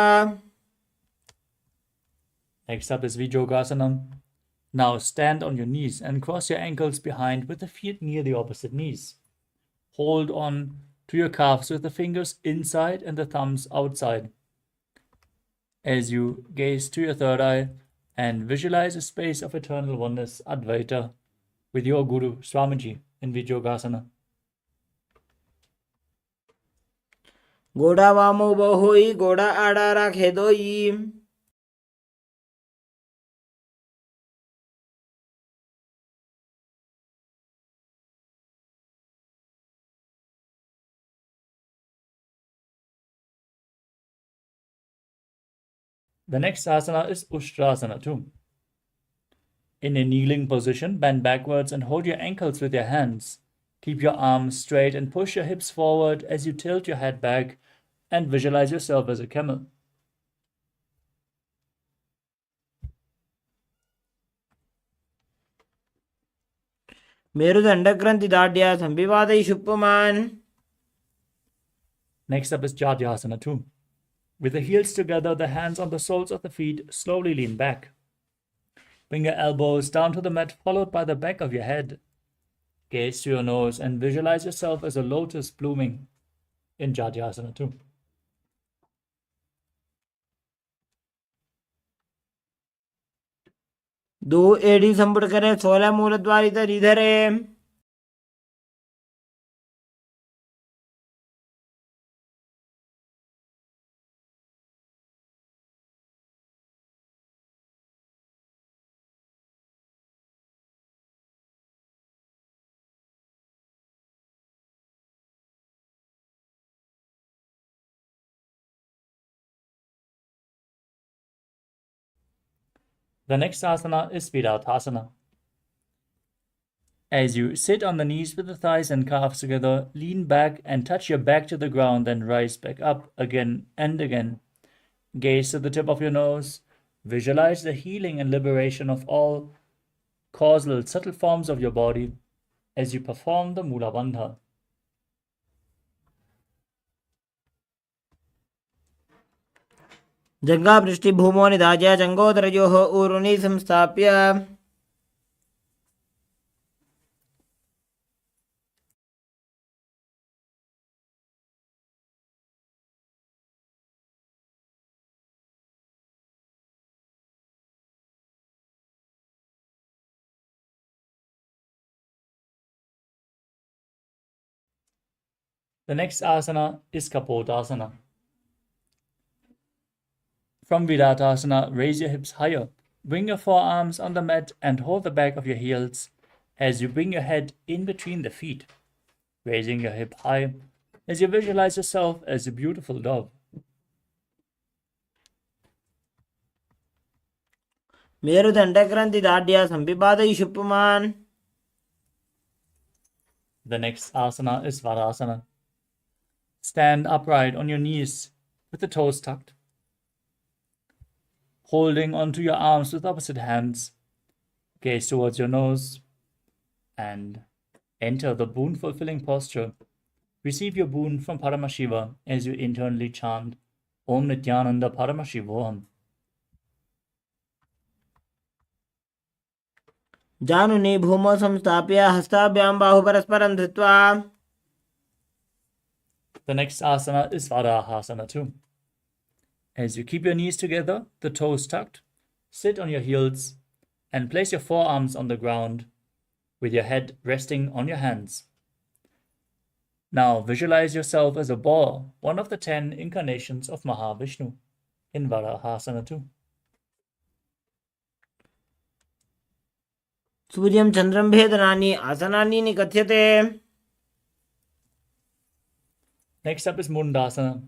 Next up is Vijogasana. Now stand on your knees and cross your ankles behind with the feet near the opposite knees. Hold on to your calves with the fingers inside and the thumbs outside. As you gaze to your third eye and visualize a space of eternal oneness, Advaita, with your Guru, Swamiji, in Vijogasana. गोड़ा वामो बहोई गोड़ा आड़ा राखे दोई. The next asana is Ushtrasana too. In a kneeling position, bend backwards and hold your ankles with your hands. Keep your arms straight and push your hips forward as you tilt your head back and visualize yourself as a camel. मेरुदण्डग्रन्थि दाढ्या संविवादैषु पुमान्. Next up is Jadyasana too. With the heels together, the hands on the soles of the feet, slowly lean back. Bring your elbows down to the mat, followed by the back of your head. Gaze to your nose and visualize yourself as a lotus blooming in Jatyasana 2. दो एड़ी संपुट करें, 16 मूलद्वार इधर इधर है। The next asana is Virattasana. As you sit on the knees with the thighs and calves together, lean back and touch your back to the ground, then rise back up again and again. Gaze to the tip of your nose. Visualize the healing and liberation of all causal, subtle forms of your body as you perform the Mula Bandha. जङ्घापृष्ठे भूमौ निधाय जङ्घोदरयोः ऊरुनि संस्थाप्य The next asana is Kapotasana. From Virattasana, raise your hips higher. Bring your forearms on the mat and hold the back of your heels as you bring your head in between the feet, raising your hip high as you visualize yourself as a beautiful dove. मेरुदण्डग्रन्थिदाढ्य संविपादयिषु पुमान्. The next asana is Varasana. Stand upright on your knees with the toes tucked, holding onto your arms with opposite hands. Gaze towards your nose and enter the boon-fulfilling posture. Receive your boon from Paramashiva as you internally chant Om Nithyananda Paramashivoham. जानुनि भूमौ संस्थाप्य हस्ताभ्यां बाहुपरस्परं धृत्वा. The next asana is Varahasana 2. As you keep your knees together, the toes tucked, sit on your heels and place your forearms on the ground with your head resting on your hands. Now visualize yourself as a boar, one of the 10 incarnations of Mahavishnu, in Varahasana 2. सूर्यं चन्द्रं भेदनानि आसनानि निकथ्यते. Next up is Mundasana.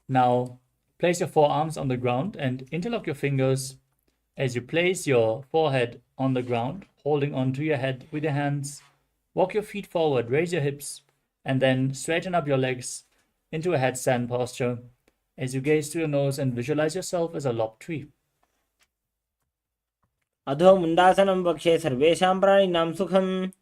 Now place your forearms on the ground and interlock your fingers as you place your forehead on the ground, holding onto your head with your hands. Walk your feet forward, raise your hips, and then straighten up your legs into a headstand posture as you gaze to your nose and visualize yourself as a lopped tree. अधो मुण्डासनं वक्षे सर्वेषां प्राणिनां सुखम्.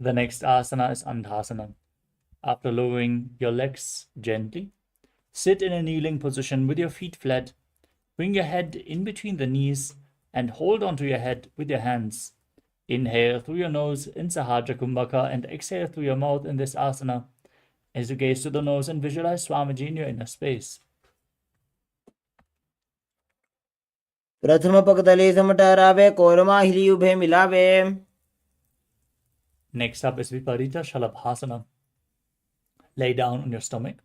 The next asana is Andhasana. After lowering your legs gently, sit in a kneeling position with your feet flat. Bring your head in between the knees and hold onto your head with your hands. Inhale through your nose in Sahaja Kumbhaka and exhale through your mouth in this asana as you gaze to the nose and visualize Swamiji in your inner space. प्रथम पगतले समटहरावे कोरमा हिली उभे मिलावे. Next up is Viparita Shalabhasana. Lay down on your stomach.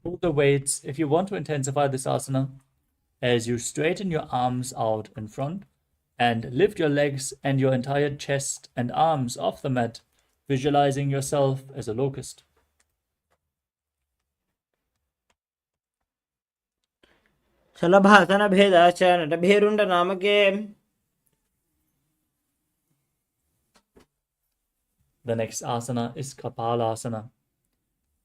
Hold the weights if you want to intensify this asana as you straighten your arms out in front and lift your legs and your entire chest and arms off the mat, visualizing yourself as a locust. शलभासन भेदाश्च नटभेरुण्ड नामके. The next asana is Kapalasana.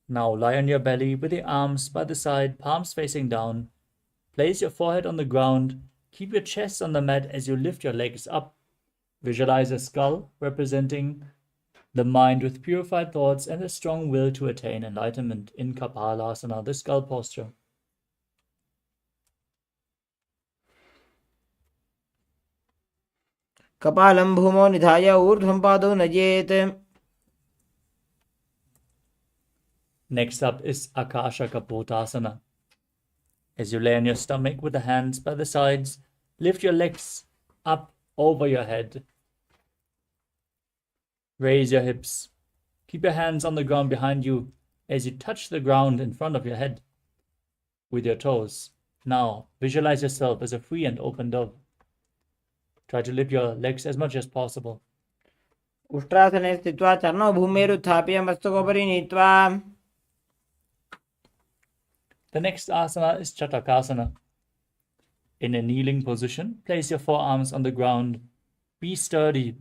Now lie on your belly with the arms by the side, palms facing down. Place your forehead on the ground. Keep your chest on the mat as you lift your legs up. Visualize a skull representing the mind with purified thoughts and a strong will to attain enlightenment in Kapalasana, the skull posture. कपालं भूमौ निधाय ऊर्ध्वं पादौ नयेत्. Next up is Akasha Kapotasana. As you lay on your stomach with the hands by the sides, lift your legs up over your head. Raise your hips. Keep your hands on the ground behind you as you touch the ground in front of your head with your toes. Now, visualize yourself as a free and open dove. Try to lift your legs as much as possible. उष्ट्रासने स्थित्वा चरणौ भूमेरुत्थाप्य मस्तकोपरि नीत्वा. The next asana is Chatakasana. In a kneeling position, place your forearms on the ground. Be sturdy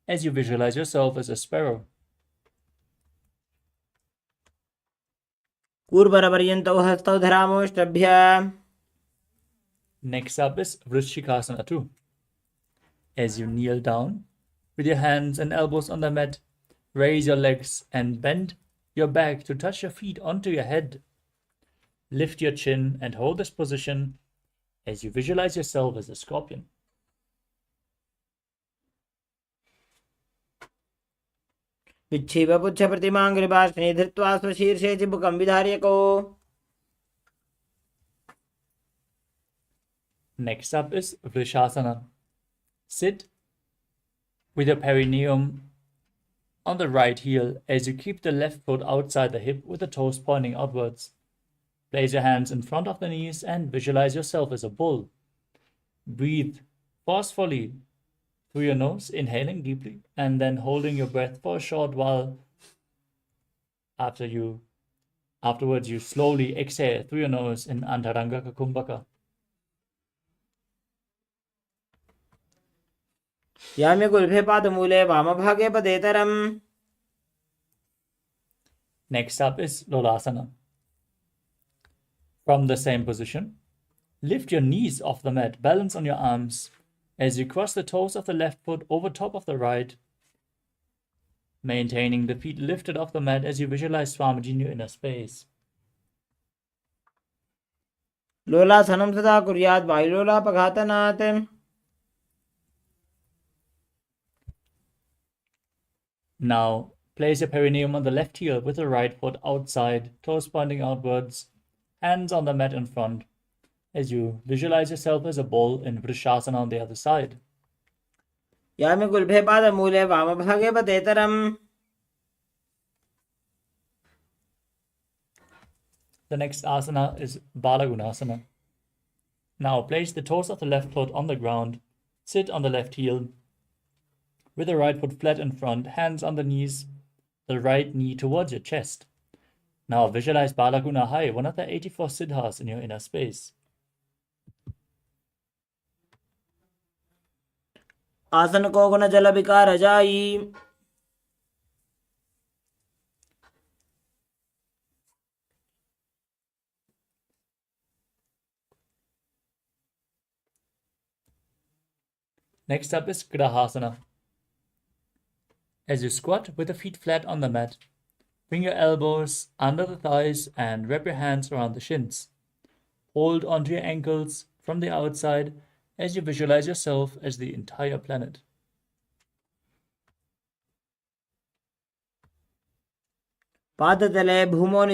as you visualize yourself as a sparrow. कूर्मरपर्यन्तौ हस्तौ धरामोष्टभ्य. Next up is Vrishikasana too. As you kneel down, with your hands and elbows on the mat, raise your legs and bend your back to touch your feet onto your head. Lift your chin and hold this position as you visualize yourself as a scorpion. विच्छिवपुच्छप्रतिमां कृपाश्नी धृत्वा स्वशीर्षे चिबुकं विधार्यको. Next up is Vrishasana. Sit with your perineum on the right heel as you keep the left foot outside the hip with the toes pointing outwards. Place your hands in front of the knees and visualize yourself as a bull. Breathe forcefully through your nose, inhaling deeply, and then holding your breath for a short while. Afterwards, you slowly exhale through your nose in Antaranga Kumbhaka. याम्य गुल्फे पादमूले वामभागे पदेतरम्. Next up is Lolasana. From the same position, lift your knees off the mat, balance on your arms as you cross the toes of the left foot over top of the right, maintaining the feet lifted off the mat as you visualize Swamiji in your inner space. लोलासनं सदा कुर्यात् वायुलोलापघातनात्. Now, place your perineum on the left heel with the right foot outside, toes pointing outwards, hands on the mat in front, as you visualize yourself as a bull in Vrishasana on the other side. याम्य गुल्फे पादमूले वामभागे पदेतरम्. The next asana is Balagunasana. Now place the toes of the left foot on the ground, sit on the left heel, with the right foot flat in front, hands on the knees, the right knee towards your chest. Now visualize Balaguna High, one of the 84 siddhas in your inner space. आसन को गुण जल विकार जाई. Next up is Grahasana. As you squat with the feet flat on the mat, bring your elbows under the thighs and wrap your hands around the shins. Hold onto your ankles from the outside as you visualize yourself as the entire planet. पादतले भूमौ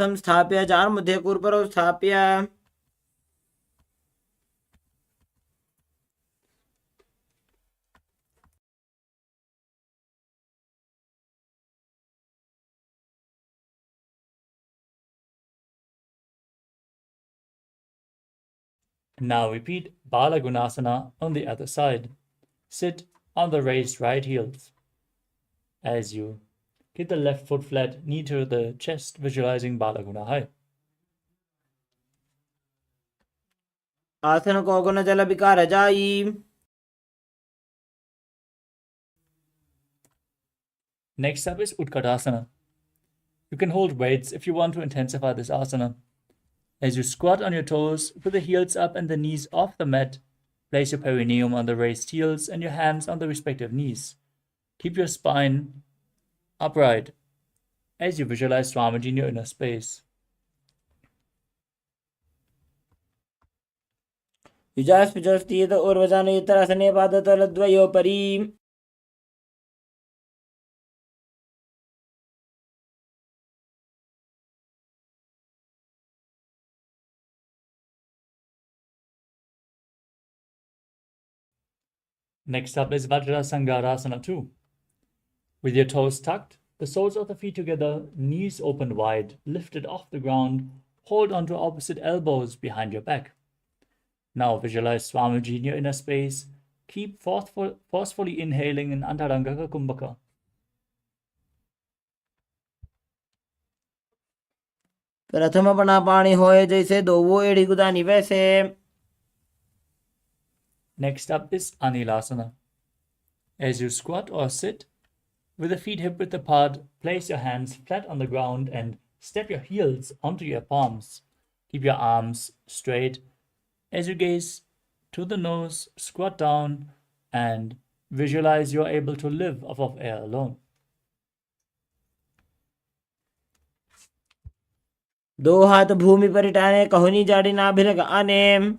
संस्थाप्य चारुमध्ये कूर्परौ स्थाप्य. Now repeat Balagunasana on the other side. Sit on the raised right heels. As you keep the left foot flat, knee to the chest, visualizing Balaguna High. आसन को गुण जल विकार जाई. Next up is Utkatasana. You can hold weights if you want to intensify this asana. As you squat on your toes with the heels up and the knees off the mat, place your perineum on the raised heels and your hands on the respective knees. Keep your spine upright as you visualize Swamiji in your inner space. युजास्पिजस्तीत ऊर्वजानुयुतरासने पादतलद्वयोपरि. Next up is Vajrasangarasana 2. With your toes tucked, the soles of the feet together, knees open wide, lifted off the ground, hold onto opposite elbows behind your back. Now visualize Swamiji in your inner space. Keep forcefully inhaling in Antaranga Kumbhaka. प्रथम अपना पानी होए जैसे दो वो एड़ी गुदानी वैसे. Next up is Anilasana. As you squat or sit, with the feet hip width apart, place your hands flat on the ground and step your heels onto your palms. Keep your arms straight. As you gaze to the nose, squat down and visualize you're able to live off of air alone. दो हाथ भूमि पर टाने कहुनी जाड़ी नाभिरक आने.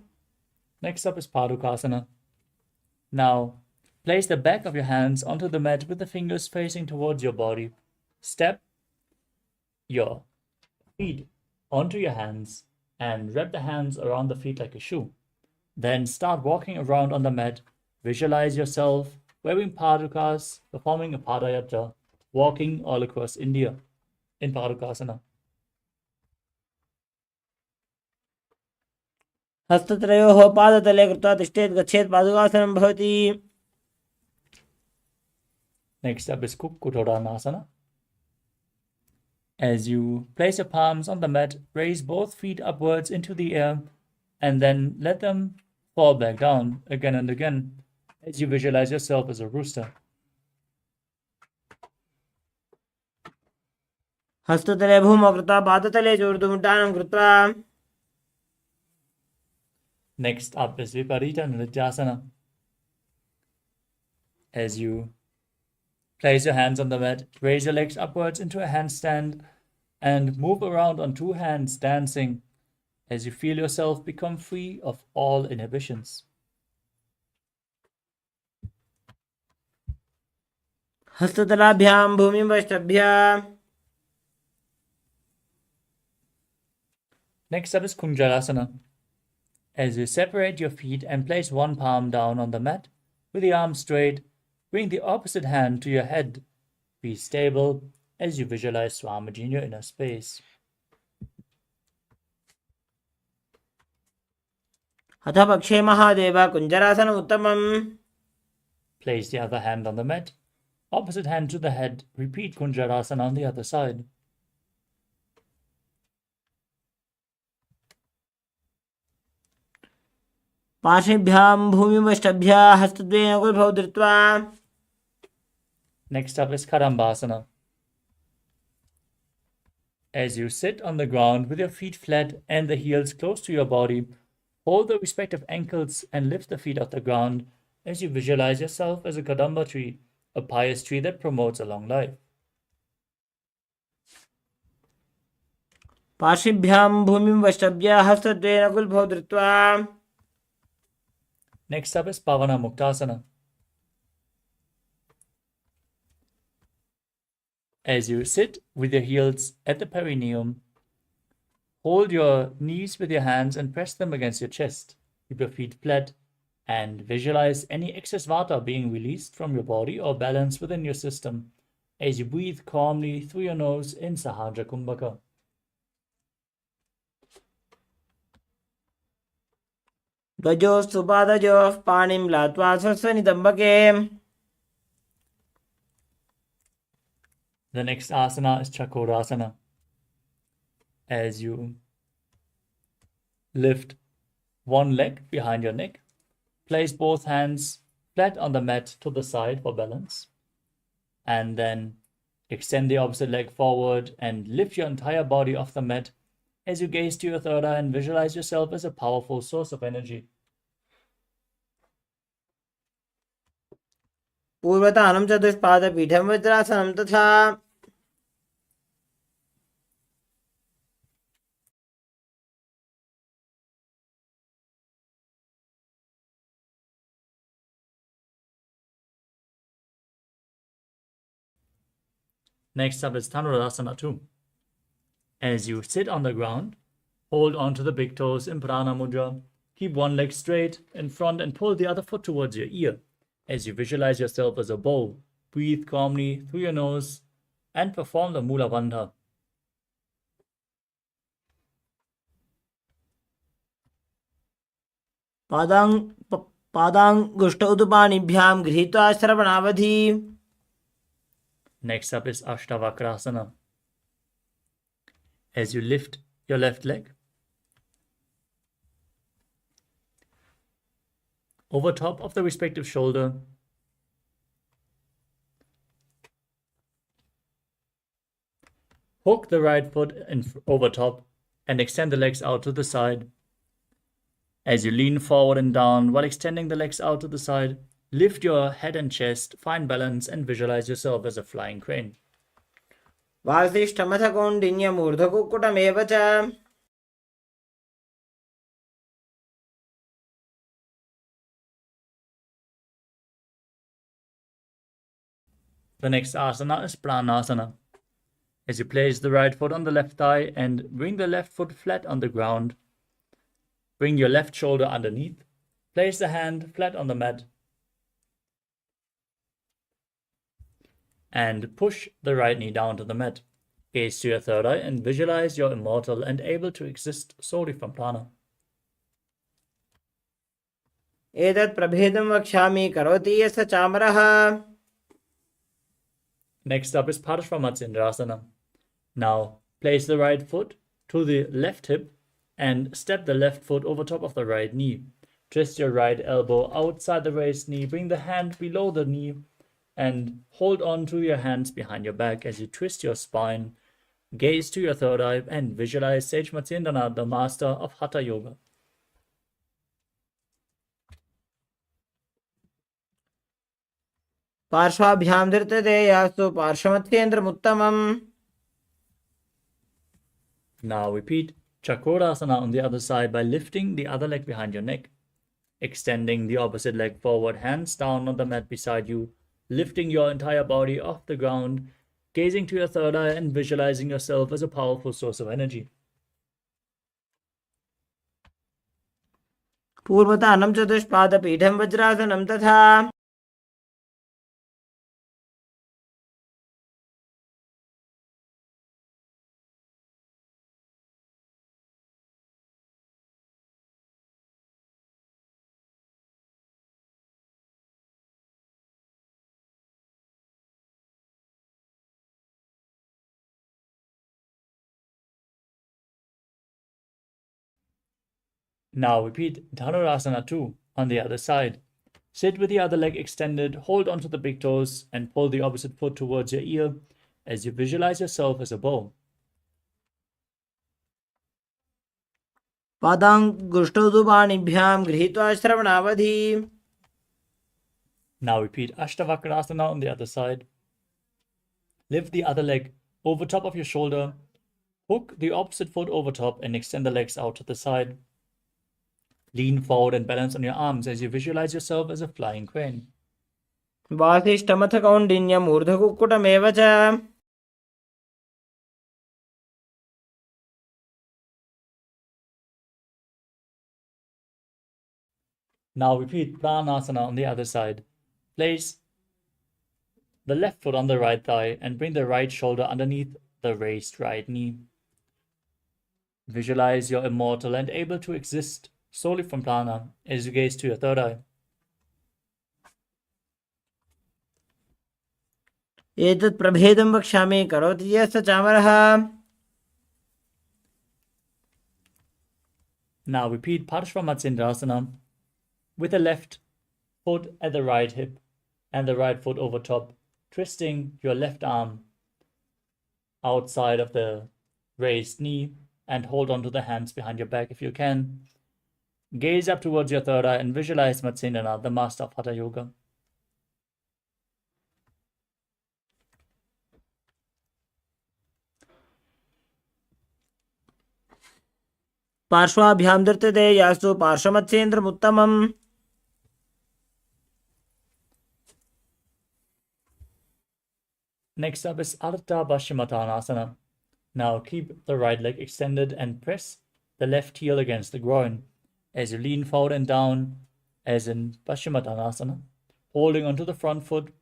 Next up is Padukasana. Now, place the back of your hands onto the mat with the fingers facing towards your body. Step your feet onto your hands and wrap the hands around the feet like a shoe. Then start walking around on the mat. Visualize yourself wearing padukas, performing a padayatra, walking all across India in Padukasana. हस्तत्रयोः पादतले कृत्वा तिष्ठेत् गच्छेत् पादुकासनं भवति. Next up is Kukkutodanasana. As you place your palms on the mat, raise both feet upwards into the air and then let them fall back down again and again as you visualize yourself as a rooster. हस्ततले भूमौ कृत्वा पादतले च ऊर्ध्वमुड्डानं कृत्वा. Next up is Viparita Nrityasana. As you place your hands on the mat, raise your legs upwards into a handstand and move around on two hands dancing as you feel yourself become free of all inhibitions. हस्ततलाभ्यां भूमिं वष्टभ्य. Next up is Kunjalasana. As you separate your feet and place one palm down on the mat, with the arm straight, bring the opposite hand to your head. Be stable as you visualize Swamiji in your inner space. अथ पक्षे महादेव कुञ्जरासनम् उत्तमम्. Place the other hand on the mat, opposite hand to the head. Repeat Kunjarasana on the other side. पार्श्वेभ्यां भूमिं वष्टभ्य हस्तद्वयेन गुल्भौ धृत्वा. Next up is Karambasana. As you sit on the ground with your feet flat and the heels close to your body, hold the respective ankles and lift the feet off the ground as you visualize yourself as a Kadamba tree, a pious tree that promotes a long life. पार्श्वेभ्यां भूमिं वष्टभ्य हस्तद्वयेन गुल्भौ धृत्वा. Next up is Pavana Muktasana. As you sit with your heels at the perineum, hold your knees with your hands and press them against your chest. Keep your feet flat and visualize any excess vata being released from your body or balance within your system as you breathe calmly through your nose in Sahaja Kumbhaka. गजोस्तु पादयोः पाणिं लात्वा स्वस्वनितम्बके. The next asana is Chakorasana. As you lift one leg behind your neck, place both hands flat on the mat to the side for balance, and then Extend the opposite leg forward and lift your entire body off the mat as you gaze to your third eye and visualize yourself as a powerful source of energy. पूर्वतानं चतुष्पादपीठं वज्रासनं तथा Next up is Dhanurasana 2. As you sit on the ground, hold on to the big toes in Prana Mudra. Keep one leg straight in front and pull the other foot towards your ear. As you visualize yourself as a bow, breathe calmly through your nose and perform the Mula Bandha. पादाङ्गुष्ठ उदपाणिभ्यां गृहीत्वा श्रवणावधि. Next up is Ashtavakrasana. As you lift your left leg over top of the respective shoulder, hook the right foot over top and extend the legs out to the side. As you lean forward and down while extending the legs out to the side, lift your head and chest, find balance and visualize yourself as a flying crane. वासिष्ठमथ कौण्डिन्यमूर्धकुक्कुटमेव च. The next asana is Pranasana. As you place the right foot on the left thigh and bring the left foot flat on the ground, bring your left shoulder underneath, place the hand flat on the mat, and push the right knee down to the mat. Gaze to your third eye and visualize you're immortal and able to exist solely from prana. एतत् प्रभेदं वक्ष्यामि करोति यस्य चामरः. Next up is Parshvamotsindrasana. Now place the right foot to the left hip and step the left foot over top of the right knee. Twist your right elbow outside the raised knee, bring the hand below the knee and hold on to your hands behind your back as you twist your spine. Gaze to your third eye and visualize Sage Matsyendranath, the master of Hatha Yoga. पार्श्वाभ्यां धृतते यास्तु पार्श्वमत्येन्द्रमुत्तमम्. Now repeat Chakrasana on the other side by lifting the other leg behind your neck, extending the opposite leg forward, hands down on the mat beside you, lifting your entire body off the ground, gazing to your third eye and visualizing yourself as a powerful source of energy. पूर्वतानं चतुष्पादपीठं वज्रासनं तथा. Now repeat Dhanurasana 2 on the other side. Sit with the other leg extended, hold onto the big toes and pull the opposite foot towards your ear as you visualize yourself as a bow. पादाङ्गुष्ठोदुपाणिभ्यां गृहीत्वा श्रवणावधि. Now repeat Ashtavakrasana on the other side. Lift the other leg over top of your shoulder, hook the opposite foot over top and extend the legs out to the side. Lean forward and balance on your arms as you visualize yourself as a flying crane. वासिष्ठमथ कौण्डिन्यमूर्धकुक्कुटमेव च. Now repeat Pranasana on the other side. Place the left foot on the right thigh and bring the right shoulder underneath the raised right knee. Visualize you're immortal and able to exist solely from prana as you gaze to your third eye. एतत् प्रभेदं वक्ष्यामि करोति यस्य चामरः. Now repeat Parshvamotsindrasana with the left foot at the right hip and the right foot over top, twisting your left arm outside of the raised knee and hold on to the hands behind your back if you can. Gaze up towards your third eye and visualize Matsyendana, the master of Hatha Yoga. पार्श्वाभ्यां दृत्यते यास्तु पार्श्वमत्स्येन्द्रमुत्तमम्. Next up is Ardha Paschimottanasana. Now keep the right leg extended and press the left heel against the groin as you lean forward and down, as in Paschimottanasana, holding onto the front foot.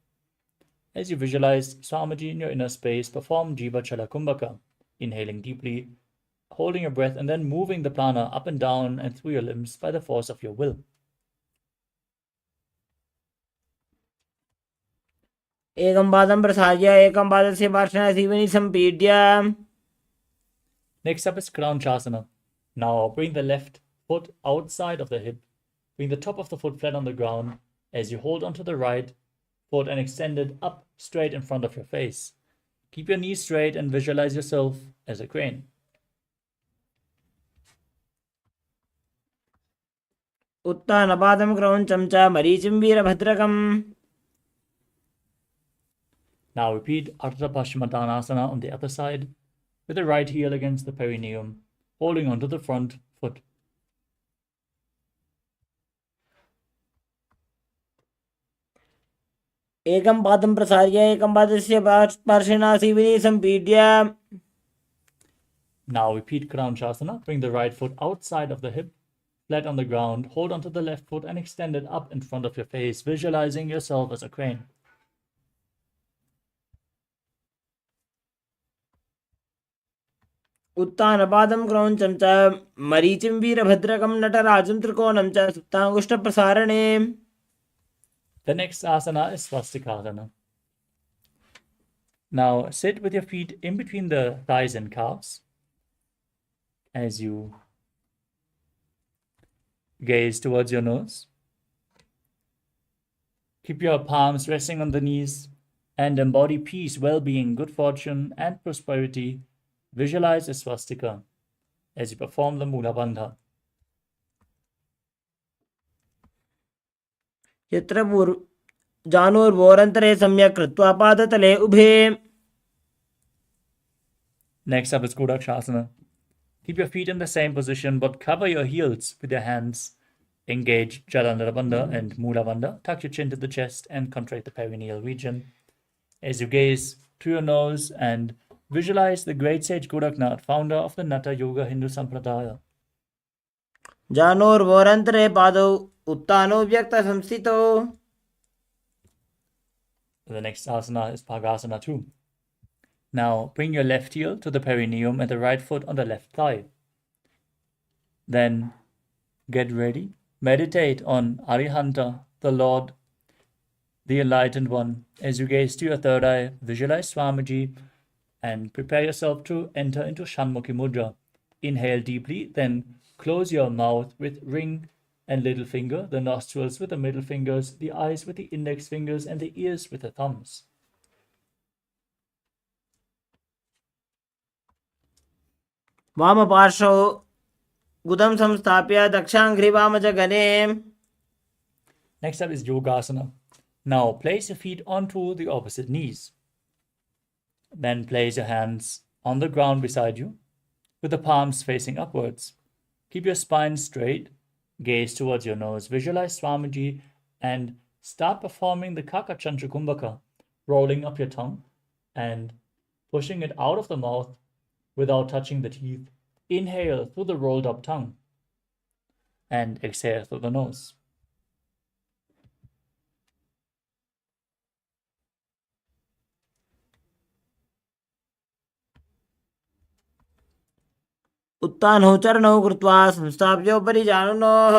As you visualize Swamiji in your inner space, perform Jiva Chala Kumbhaka, inhaling deeply, holding your breath, and then moving the prana up and down and through your limbs by the force of your will. एकं पादं प्रसार्य एकं पादस्य पार्श्वनासीवनि सम्पीड्य. Next up is Kranchasana. Now bring the left foot outside of the hip. Bring the top of the foot flat on the ground as you hold onto the right foot and extend it up straight in front of your face. Keep your knees straight and visualize yourself as a crane. उत्तानपादं क्रौञ्चं च मरीचिं वीरभद्रकम्. Now repeat Ardha Paschimottanasana on the other side with the right heel against the perineum, holding onto the front foot. एकं पादं प्रसार्य एकं पादस्य पार्श्वनासीवनि सम्पीड्य. Now repeat Kranchasana. Bring the right foot outside of the hip, flat on the ground. Hold onto the left foot and extend it up in front of your face, visualizing yourself as a crane. उत्तानपादं क्रौञ्चं च मरीचिं वीरभद्रकं नटराजं त्रिकोणं च सुप्ताङ्गुष्ठप्रसारणे. The next asana is Svastikasana. Now sit with your feet in between the thighs and calves as you gaze towards your nose. Keep your palms resting on the knees and embody peace, well-being, good fortune, and prosperity. Visualize a swastika as you perform the Mula Bandha. यत्र जानोर्वोरन्तरे सम्यक् कृत्वा पादतले उभे. Next up is Godakshasana. Keep your feet in the same position, but cover your heels with your hands. Engage Jalandhara Bandha and Mula Bandha. Tuck your chin to the chest and contract the perineal region. As you gaze through your nose and visualize the great sage Godaknath, founder of the Natha Yoga Hindu Sampradaya. जानोर्वोरन्तरे पादौ उत्तानो व्यक्तसंस्थितौ. The next asana is Bhagasana 2. Now bring your left heel to the perineum and the right foot on the left thigh. Then get ready. Meditate on Arihanta, the Lord, the Enlightened One. As you gaze to your third eye, visualize Swamiji and prepare yourself to enter into Shanmukhi Mudra. Inhale deeply, then close your mouth with ring and little finger, the nostrils with the middle fingers, the eyes with the index fingers, and the ears with the thumbs. वामपार्श्वौ गुदं संस्थाप्य दक्षाङ्घ्रिवामजगने. Next up is Yogasana. Now place your feet onto the opposite knees. Then place your hands on the ground beside you with the palms facing upwards. Keep your spine straight, gaze towards your nose, visualize Swamiji, and start performing the Kakachantra Kumbhaka, rolling up your tongue and pushing it out of the mouth without touching the teeth. Inhale through the rolled up tongue and exhale through the nose. उत्तानौ चरणौ कृत्वा संस्थाप्योपरि जानुनोः.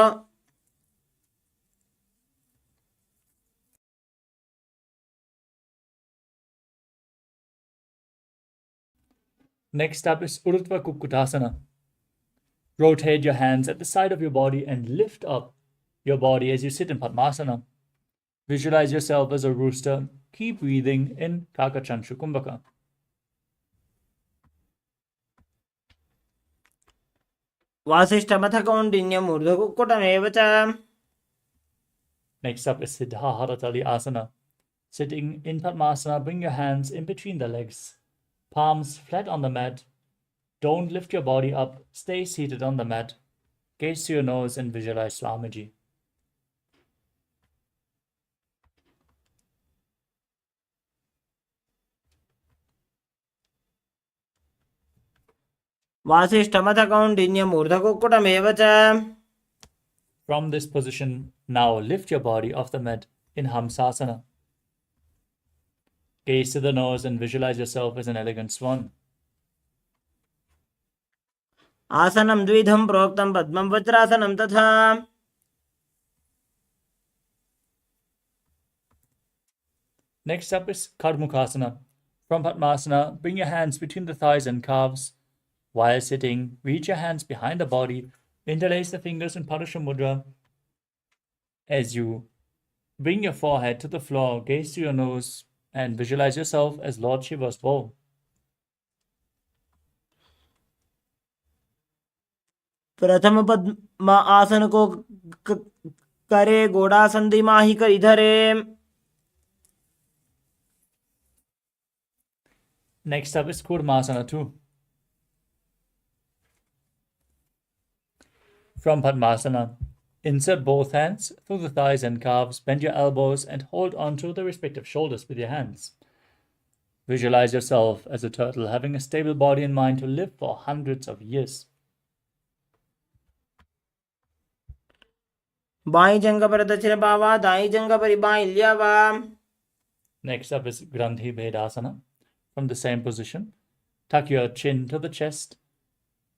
Next up is Urdhva Kukkutasana. Rotate your hands at the side of your body and lift up your body as you sit in Padmasana. Visualize yourself as a rooster. Keep breathing in Kakachantra Kumbhaka. वासिष्ठमथ कौण्डिन्यम् ऊर्ध्वकुक्कुटमेव च. Next up is Siddha Haratali Asana. Sitting in Padmasana, bring your hands in between the legs, palms flat on the mat. Don't lift your body up, stay seated on the mat. Gaze to your nose and visualize Swamiji. वासिष्ठमथ कौण्डिन्यम् ऊर्ध्वकुक्कुटमेव च. From this position, now lift your body off the mat in Hamsasana. Gaze to the nose and visualize yourself as an elegant swan. आसनं द्विधं प्रोक्तं पद्मं वज्रासनं तथा. Next up is Karmukhasana. From Padmasana, bring your hands between the thighs and calves. While sitting, reach your hands behind the body, interlace the fingers in Parasha Mudra. As you bring your forehead to the floor, gaze to your nose and visualize yourself as Lord Shiva's bow. प्रथम पद्म आसन को करे गोड़ासन दिमाही कर इधरे. Next up is Kurmasana 2. From Padmasana, insert both hands through the thighs and calves, bend your elbows and hold onto the respective shoulders with your hands. Visualize yourself as a turtle having a stable body and mind to live for hundreds of years. By जंग पर दक्षिण बावा दाई जंग पर by लियावा. Next up is Grandhi Bhedasana. From the same position, tuck your chin to the chest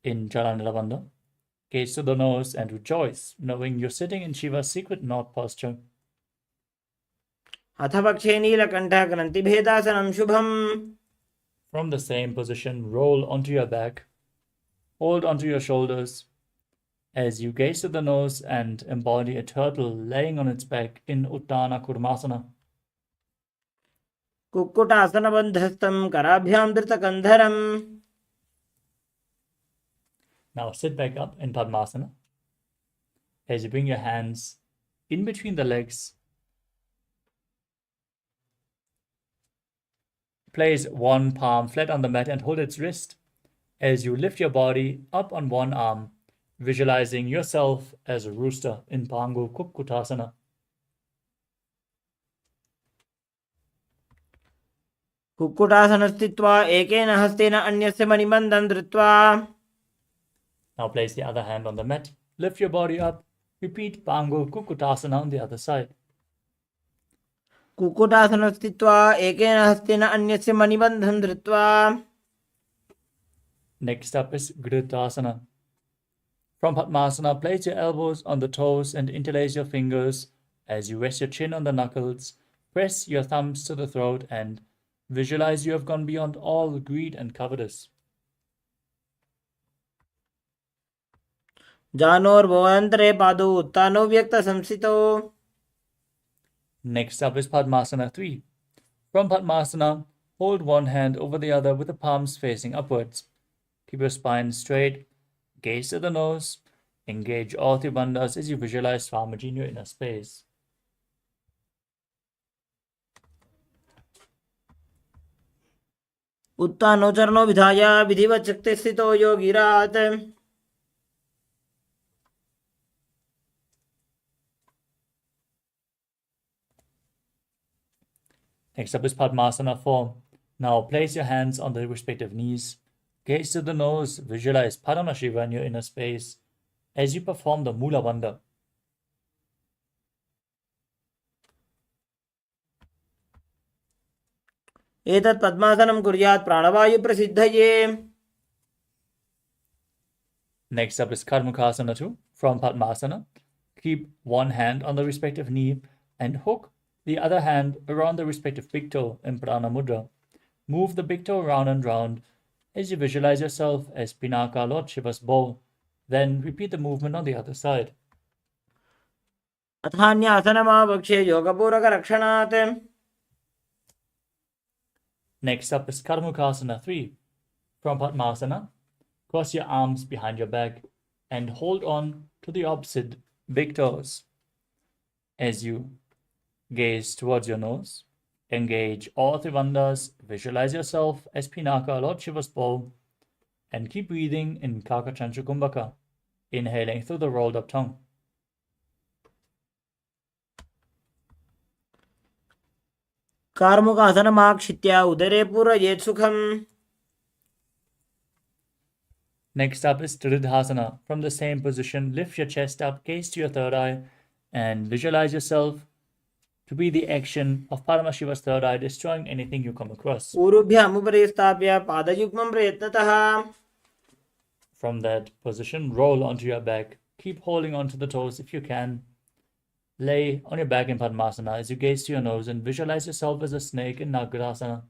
in Charanilabandha. Gaze to the nose and rejoice, knowing you're sitting in Shiva's secret knot posture. अथ पक्षे नीलकण्ठ ग्रन्थि भेदासनं शुभम्. From the same position, roll onto your back, hold onto your shoulders, as you gaze to the nose and embody a turtle laying on its back in Uttana Kurmasana. कुक्कुटासनबन्धस्थं कराभ्यां धृतकन्धरम्. Now sit back up in Padmasana. As you bring your hands in between the legs, place one palm flat on the mat and hold its wrist. As you lift your body up on one arm, visualizing yourself as a rooster in Pangu Kukkutasana. Kukkutasana स्थित्वा एकेन हस्तेन अन्यस्य मणिबन्धं धृत्वा. Now place the other hand on the mat. Lift your body up. Repeat Pangu Kukkutasana on the other side. Kukkutasana स्थित्वा एकेन हस्तेन अन्यस्य मणिबन्धं धृत्वा. Next up is Gridasana. From Padmasana, place your elbows on the toes and interlace your fingers. As you rest your chin on the knuckles, press your thumbs to the throat and visualize you have gone beyond all greed and covetous. जानोर्भवन्तरे पादौ उत्तानो व्यक्तसंस्थितौ. Next up is Padmasana 3. From Padmasana, hold one hand over the other with the palms facing upwards. Keep your spine straight, gaze to the nose, engage all three bandhas as you visualize Swamiji in your inner space. उत्तानो चरणो विधाय विधिवत् शक्तिस्थितो योगिरात्. Next up is Padmasana 4. Now place your hands on the respective knees. Gaze to the nose, visualize Paramashivam in your inner space as you perform the Mula Bandha. एतत् पद्मासनं कुर्यात् प्राणवायु प्रसिद्धये. Next up is Karmukhasana 2. From Padmasana, keep one hand on the respective knee and hook the other hand around the respective big toe in Prana Mudra. Move the big toe round and round as you visualize yourself as Pinaka, Lord Shiva's bow. Then repeat the movement on the other side. अथान्यासनमावक्ष्ये योगपूरकरक्षणात्. Next up is Karmukhasana 3. From Padmasana, cross your arms behind your back and hold on to the opposite big toes. As you gaze towards your nose, engage all three bandhas, visualize yourself as Pinaka, Lord Shiva's bowl, and keep breathing in Kakachantra Kumbhaka, inhaling through the rolled up tongue. कार्मुकासनमाक्षित्य उदरे पूरयेत् सुखम्. Next up is Tridhasana. From the same position, lift your chest up, gaze to your third eye, and visualize yourself to be the action of Paramashiva's third eye, destroying anything you come across. ऊरुभ्यामुपरि स्थाप्य पादयुग्मं प्रयत्नतः. From that position, roll onto your back. Keep holding onto the toes if you can. Lay on your back in Padmasana as you gaze to your nose and visualize yourself as a snake in Nagarasana.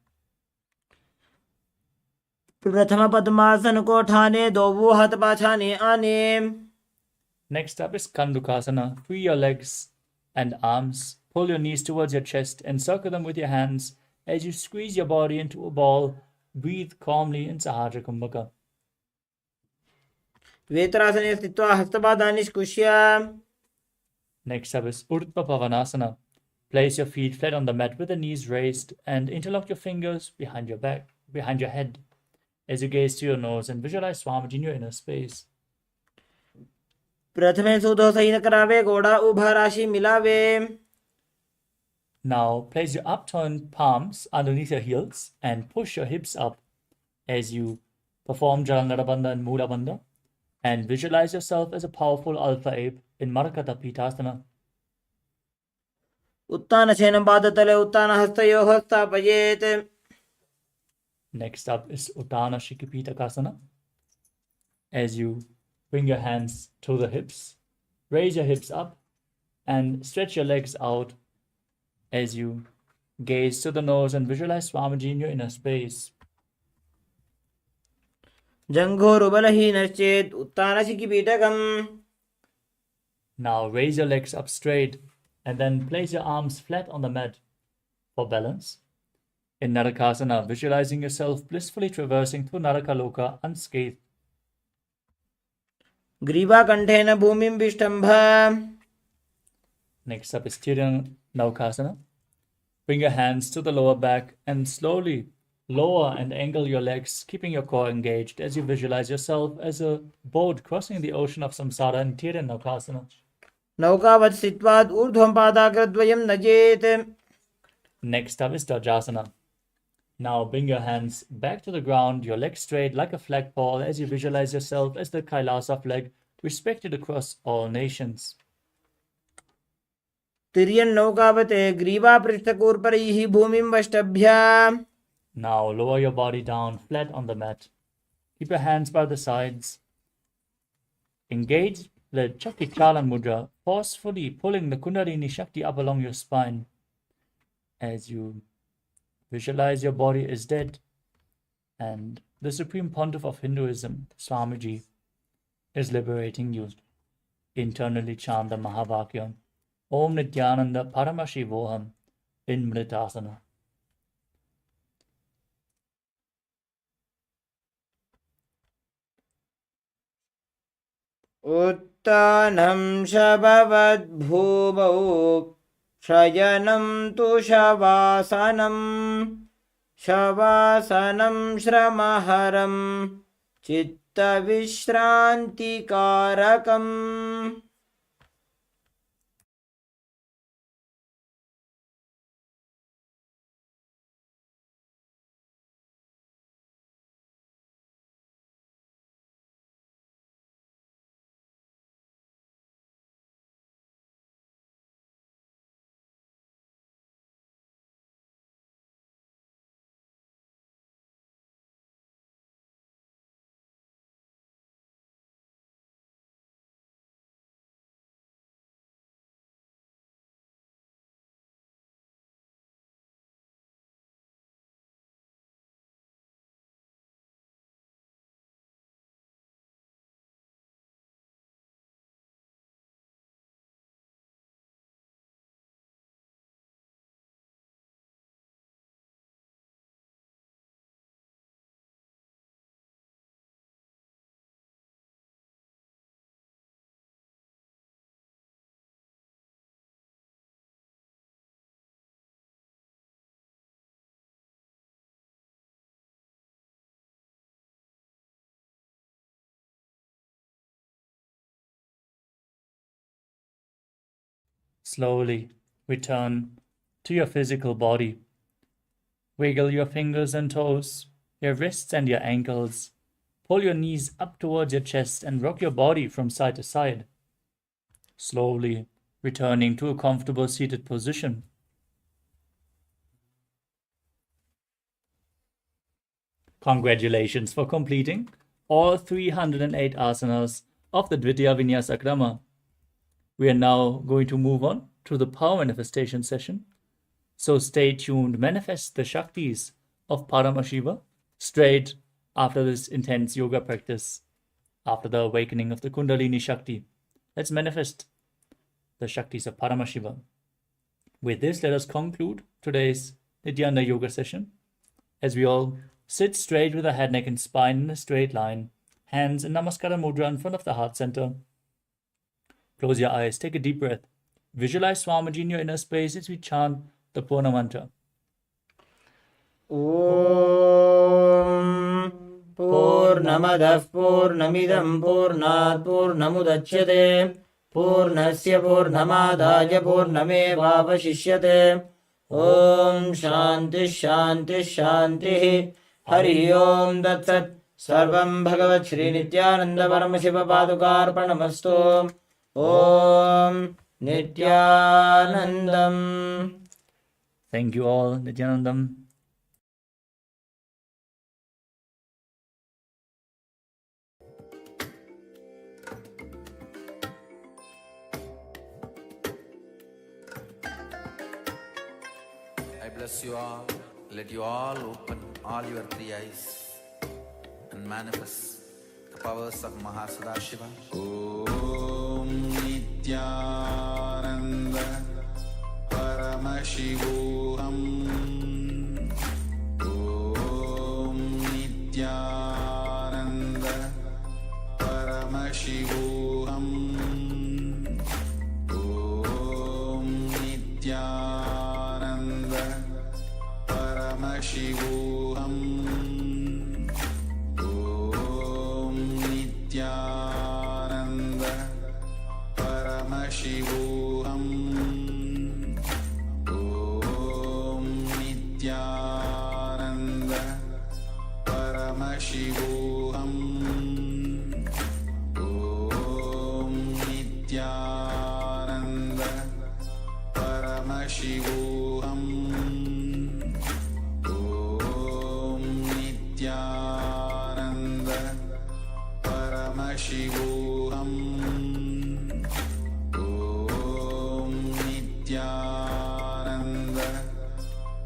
प्रथम पद्मासन को ठाने दो हाथ पाछाने आने. Next up is Kandukasana. Free your legs and arms. Pull your knees towards your chest and circle them with your hands as you squeeze your body into a ball. Breathe calmly in Sahaja Kumbhaka. वेत्रासने स्थित्वा हस्तपादानि निष्कुष्य. Next up is Urdhva Pavanasana. Place your feet flat on the mat with the knees raised and interlock your fingers behind your back, behind your head, as you gaze to your nose and visualize Swamiji in your inner space. प्रथमे सूदो सही न करावे घोड़ा उभा राशि मिलावे. Now place your upturned palms underneath your heels and push your hips up as you perform Jalandhara Bandha and Mula Bandha, and visualize yourself as a powerful alpha ape in Marakata Pitasana. उत्तानशयनं पादतले उत्तानहस्तयोः स्थापयेत्. Next up is Uttana Shikipitakasana. As you bring your hands to the hips, raise your hips up and stretch your legs out as you gaze to the nose and visualize Swamiji in your inner space. जङ्घोरुबलहीनश्चेत् उत्तानशिखिपीठकम्. Now raise your legs up straight and then place your arms flat on the mat for balance. In Narakasana, visualizing yourself blissfully traversing through Narakaloka unscathed. ग्रीवाकण्ठेन भूमिं विष्टम्भ. Next up is Tiranaukasana. Bring your hands to the lower back and slowly lower and angle your legs, keeping your core engaged as you visualize yourself as a boat crossing the ocean of samsara in Tiranaukasana. नौकावत् स्थित्वात् ऊर्ध्वं पादाग्रद्वयं नजेत्. Next up is Dvajasana. Now bring your hands back to the ground, your legs straight like a flagpole as you visualize yourself as the KAILASA flag, respected across all nations. तिर्यन्नौकावते ग्रीवापृष्ठकूर्परैः भूमिं वष्टभ्य. Now lower your body down flat on the mat. Keep your hands by the sides. Engage the Chakti Chalan Mudra, forcefully pulling the Kundalini Shakti up along your spine as you visualize your body is dead and the Supreme Pontiff of Hinduism, Swamiji, is liberating you. Internally chant the Mahavakya, Om Nithyananda Paramashivoham in Mritasana. उत्तानं शववद्भूमौ शयनं तु शवासनं. शवासनं श्रमहरं चित्तविश्रान्तिकारकम्. Slowly return to your physical body. Wiggle your fingers and toes, your wrists and your ankles. Pull your knees up towards your chest and rock your body from side to side. Slowly returning to a comfortable seated position. Congratulations for completing all 308 asanas of the Dvitiya Vinyasa Krama. We are now going to move on to the power manifestation session. So stay tuned, manifest the Shaktis of Paramashiva straight after this intense yoga practice, after the awakening of the Kundalini Shakti. Let's manifest the Shaktis of Paramashiva. With this, let us conclude today's Nithyananda yoga session as we all sit straight with the head, neck and spine in a straight line, hands in Namaskara Mudra in front of the heart center. Close your eyes, take a deep breath. Visualize Swamiji in your inner space as we chant the Purna mantra. Om Purnamadah Purnamidam Purnat Purnamudachyate Purnasya Purnamadaya Purnamevavashishyate. Om Shanti Shanti Shanti. Hari Om Tat Sat. Sarvam Bhagavat Shri Nithyananda Paramashiva Padukarpanamastu. Om Nithyanandam. Thank you all, Nithyanandam. I bless you all. Let you all open all your three eyes and manifest the powers of Mahasudashiva. Om Nithyananda Paramashivoham. Om Nithyananda Paramashivoham. Om Nithyananda Paramashivoham. Om Nithyananda Paramashivoham. Om Nithyananda Paramashivoham. Om Nithyananda Paramashivoham. Om Nithyananda Paramashivoham. Om Nithyananda Paramashivoham. Om Nithyananda Paramashivoham. Om Nithyananda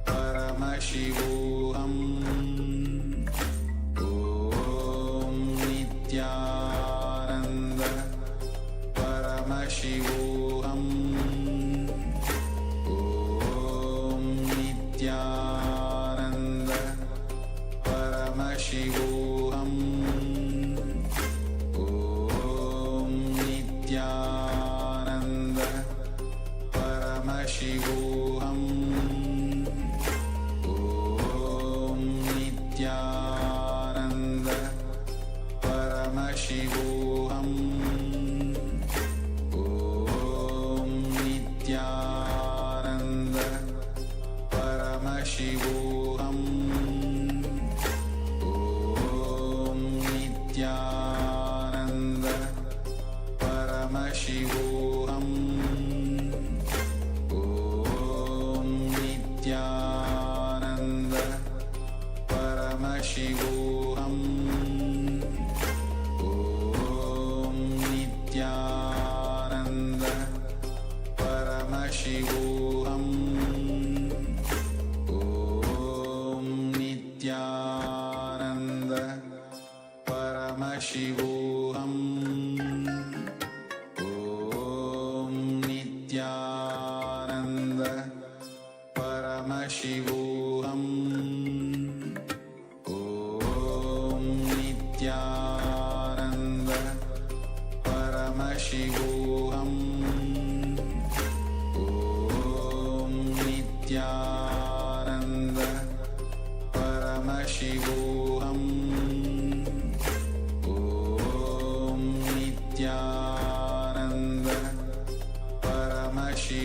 Paramashivoham. Om Nithyananda Paramashivoham. Om Nithyananda Paramashivoham. Om Nithyananda Paramashivoham. Om Nithyananda Paramashivoham. Om Nithyananda Paramashivoham. Om Nithyananda Paramashivoham. Om Nithyananda Paramashivoham. Om Nithyananda Paramashivoham. Om Nithyananda Paramashivoham. Om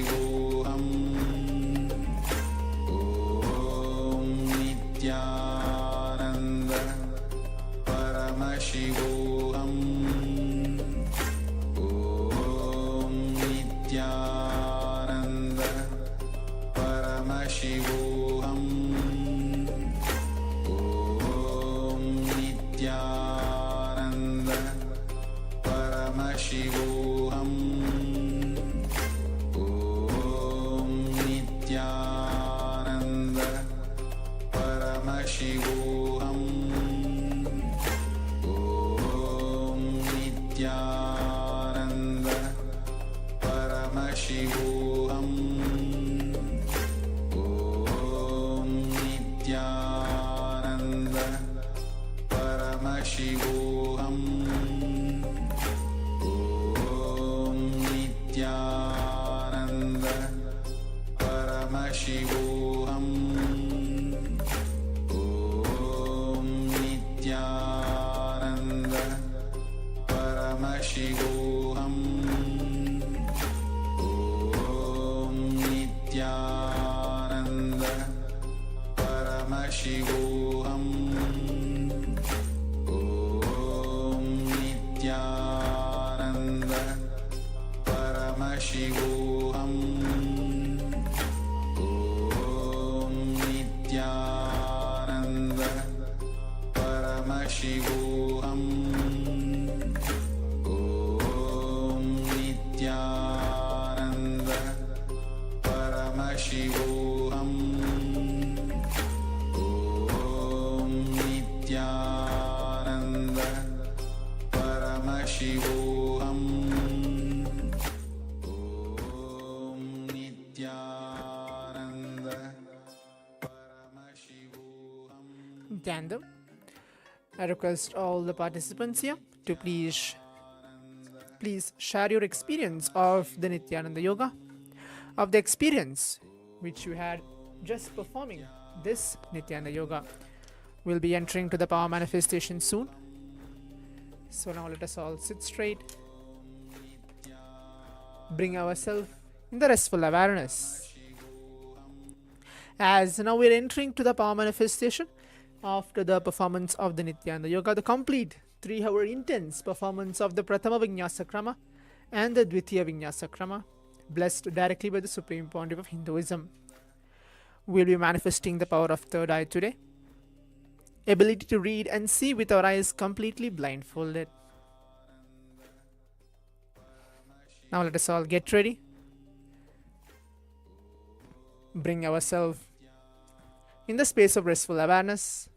Paramashivoham. Om Nithyananda. Paramashivoham. Om Nithyananda. Paramashivoham. Om Nithyananda. Paramashivoham. Om Nithyananda. Paramashivoham. Om Nithyananda. Paramashivoham. Om Nithyananda. Paramashivoham. Om Nithyananda. Paramashivoham. Om Nithyananda. Paramashivoham. Om Nithyananda. Paramashivoham. Om Nithyananda. Paramashivoham. Om Nithyananda. Paramashivoham. Om Nithyananda. Paramashivoham. Om Nithyananda. Paramashivoham. Om Nithyananda. Paramashivoham. Tandem. I request all the participants here to please share your experience of the Nithyananda Yoga, of the experience which you had just performing this Nithyananda Yoga. We'll be entering to the power manifestation soon. So now let us all sit straight. Bring ourselves in the restful awareness. As now we're entering to the power manifestation after the performance of the Nithyananda Yoga, the complete 3-hour intense performance of the Prathama Vinyasa Krama and the Dvitiya Vinyasa Krama, blessed directly by the Supreme Pontiff of Hinduism. We'll be manifesting the power of third eye today. Ability to read and see with our eyes completely blindfolded. Now let us all get ready. Bring ourselves in the space of restful awareness.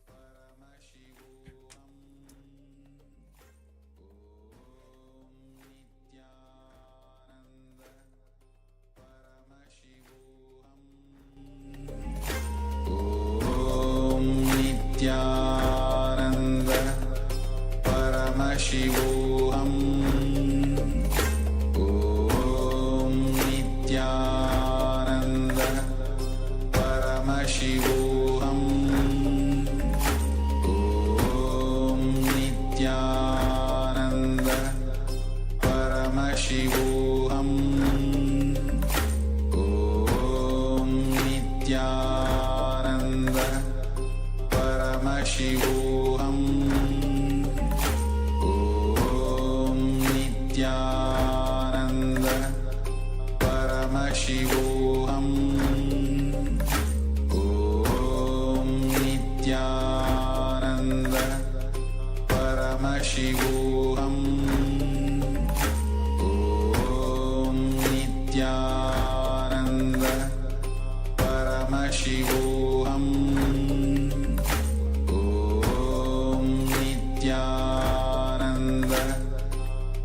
Om Nithyananda. Paramashivoham. Om Nithyananda. Paramashivoham. Om Nithyananda. Paramashivoham. Om Nithyananda. Paramashivoham. Om Nithyananda. Paramashivoham. Om Nithyananda. Paramashivoham. Om Nithyananda. Paramashivoham. Om Nithyananda.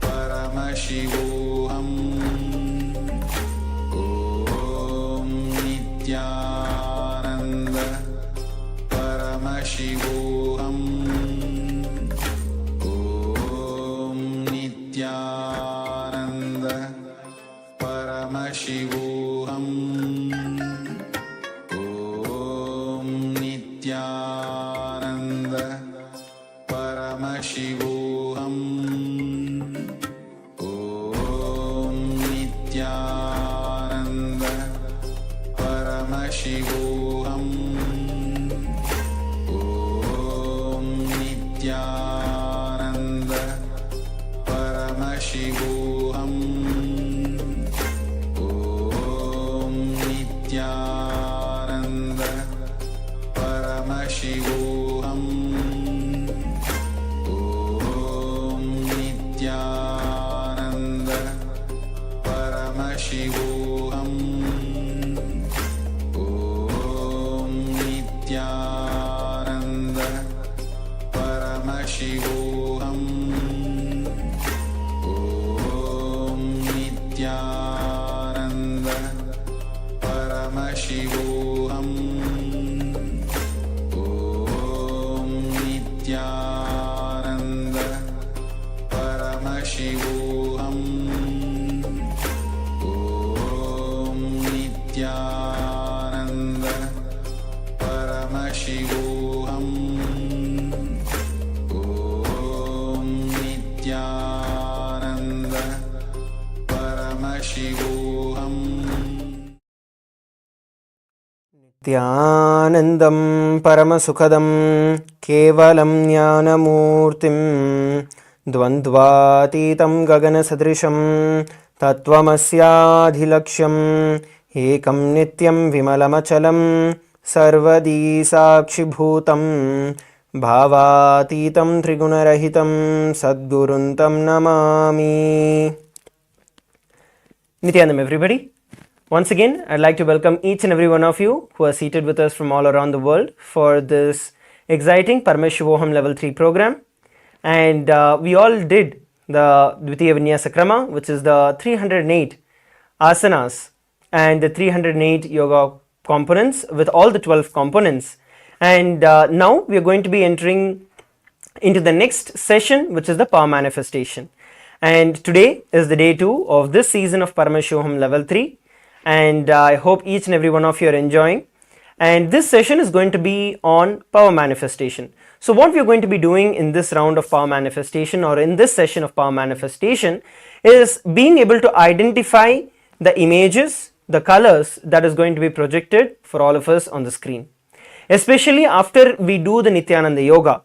Paramashivoham. Om Nithyananda. Paramashivoham. Om Nithyananda. Paramashivoham. Om Nithyananda. Paramashivoham. Om Nithyananda. Paramashivoham. Om Nithyananda Paramashivoham. Om Nithyananda Paramashivoham. Om Nithyananda Paramashivoham. Om Nithyananda Paramashivoham. Om Nithyananda Paramashivoham. Om Nithyananda Paramashivoham. Om Nithyananda Paramashivoham. Om Nithyananda Paramashivoham. नित्यानन्दं परमसुखदं केवलं ज्ञानमूर्तिं द्वन्द्वातीतं गगनसदृशं तत्त्वमस्याधिलक्ष्यम् एकं नित्यं विमलमचलं सर्वदी साक्षिभूतं भावातीतं त्रिगुणरहितं सद्गुरुं तं Namami. Nithyanandam, everybody. Once again, I'd like to welcome each and every one of you who are seated with us from all around the world for this exciting Paramashivoham level 3 program. And we all did the Dvitiya Vinyasa Krama, which is the 308 asanas and the 308 yoga components with all the 12 components. And now we are going to be entering into the next session, which is the power manifestation. And today is the day 2 of this season of Paramashivoham level 3. And I hope each and every one of you are enjoying. And this session is going to be on power manifestation. So what we are going to be doing in this round of power manifestation, or in this session of power manifestation, is being able to identify the images, the colors that is going to be projected for all of us on the screen. Especially after we do the Nithyananda yoga,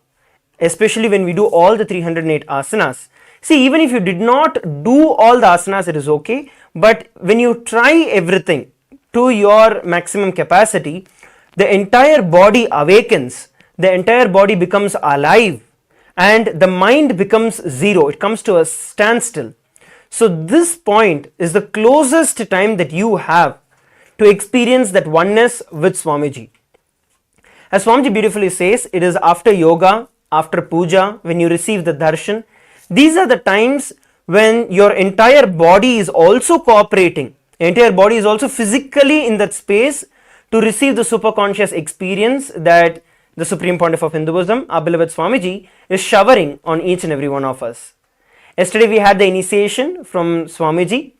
especially when we do all the 308 asanas. See, even if you did not do all the asanas, it is okay. But when you try everything to your maximum capacity, the entire body awakens, the entire body becomes alive, and the mind becomes zero. It comes to a standstill. So this point is the closest time that you have to experience that oneness with Swamiji. As Swamiji beautifully says, it is after yoga, after puja, when you receive the darshan. These are the times when your entire body is also cooperating. Entire body is also physically in that space to receive the superconscious experience that the Supreme Pontiff of Hinduism, our beloved Swamiji, is showering on each and every one of us. Yesterday we had the initiation from Swamiji,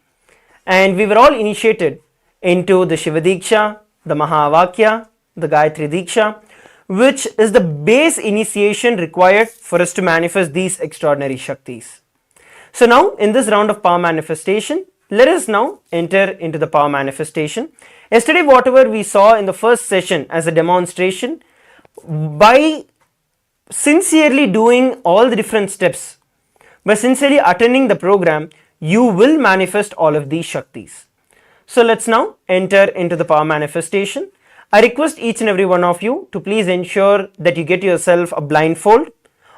and we were all initiated into the Shiva Diksha, the Mahavakya, the Gayatri Diksha, which is the base initiation required for us to manifest these extraordinary Shaktis. So now in this round of power manifestation, let us now enter into the power manifestation. Yesterday whatever we saw in the first session as a demonstration, by sincerely doing all the different steps, by sincerely attending the program, you will manifest all of these Shaktis. So let's now enter into the power manifestation. I request each and every one of you to please ensure that you get yourself a blindfold,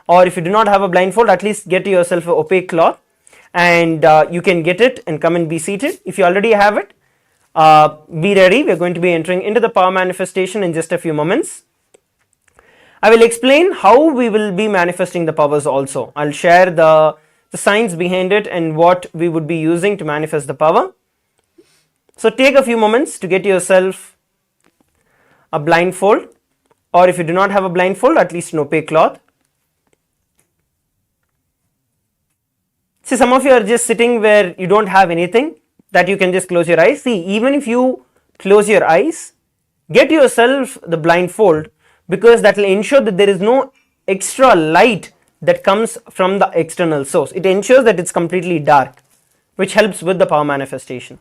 or if you do not have a blindfold, at least get yourself an opaque cloth, and you can get it and come and be seated. If you already have it, be ready. We are going to be entering into the power manifestation in just a few moments. I will explain how we will be manifesting the powers also. I'll share the science behind it and what we would be using to manifest the power. So take a few moments to get yourself a blindfold, or if you do not have a blindfold, at least an opaque cloth. See, some of you are just sitting where you don't have anything, that you can just close your eyes. See, even if you close your eyes, get yourself the blindfold, because that will ensure that there is no extra light that comes from the external source. It ensures that it's completely dark, which helps with the power manifestation.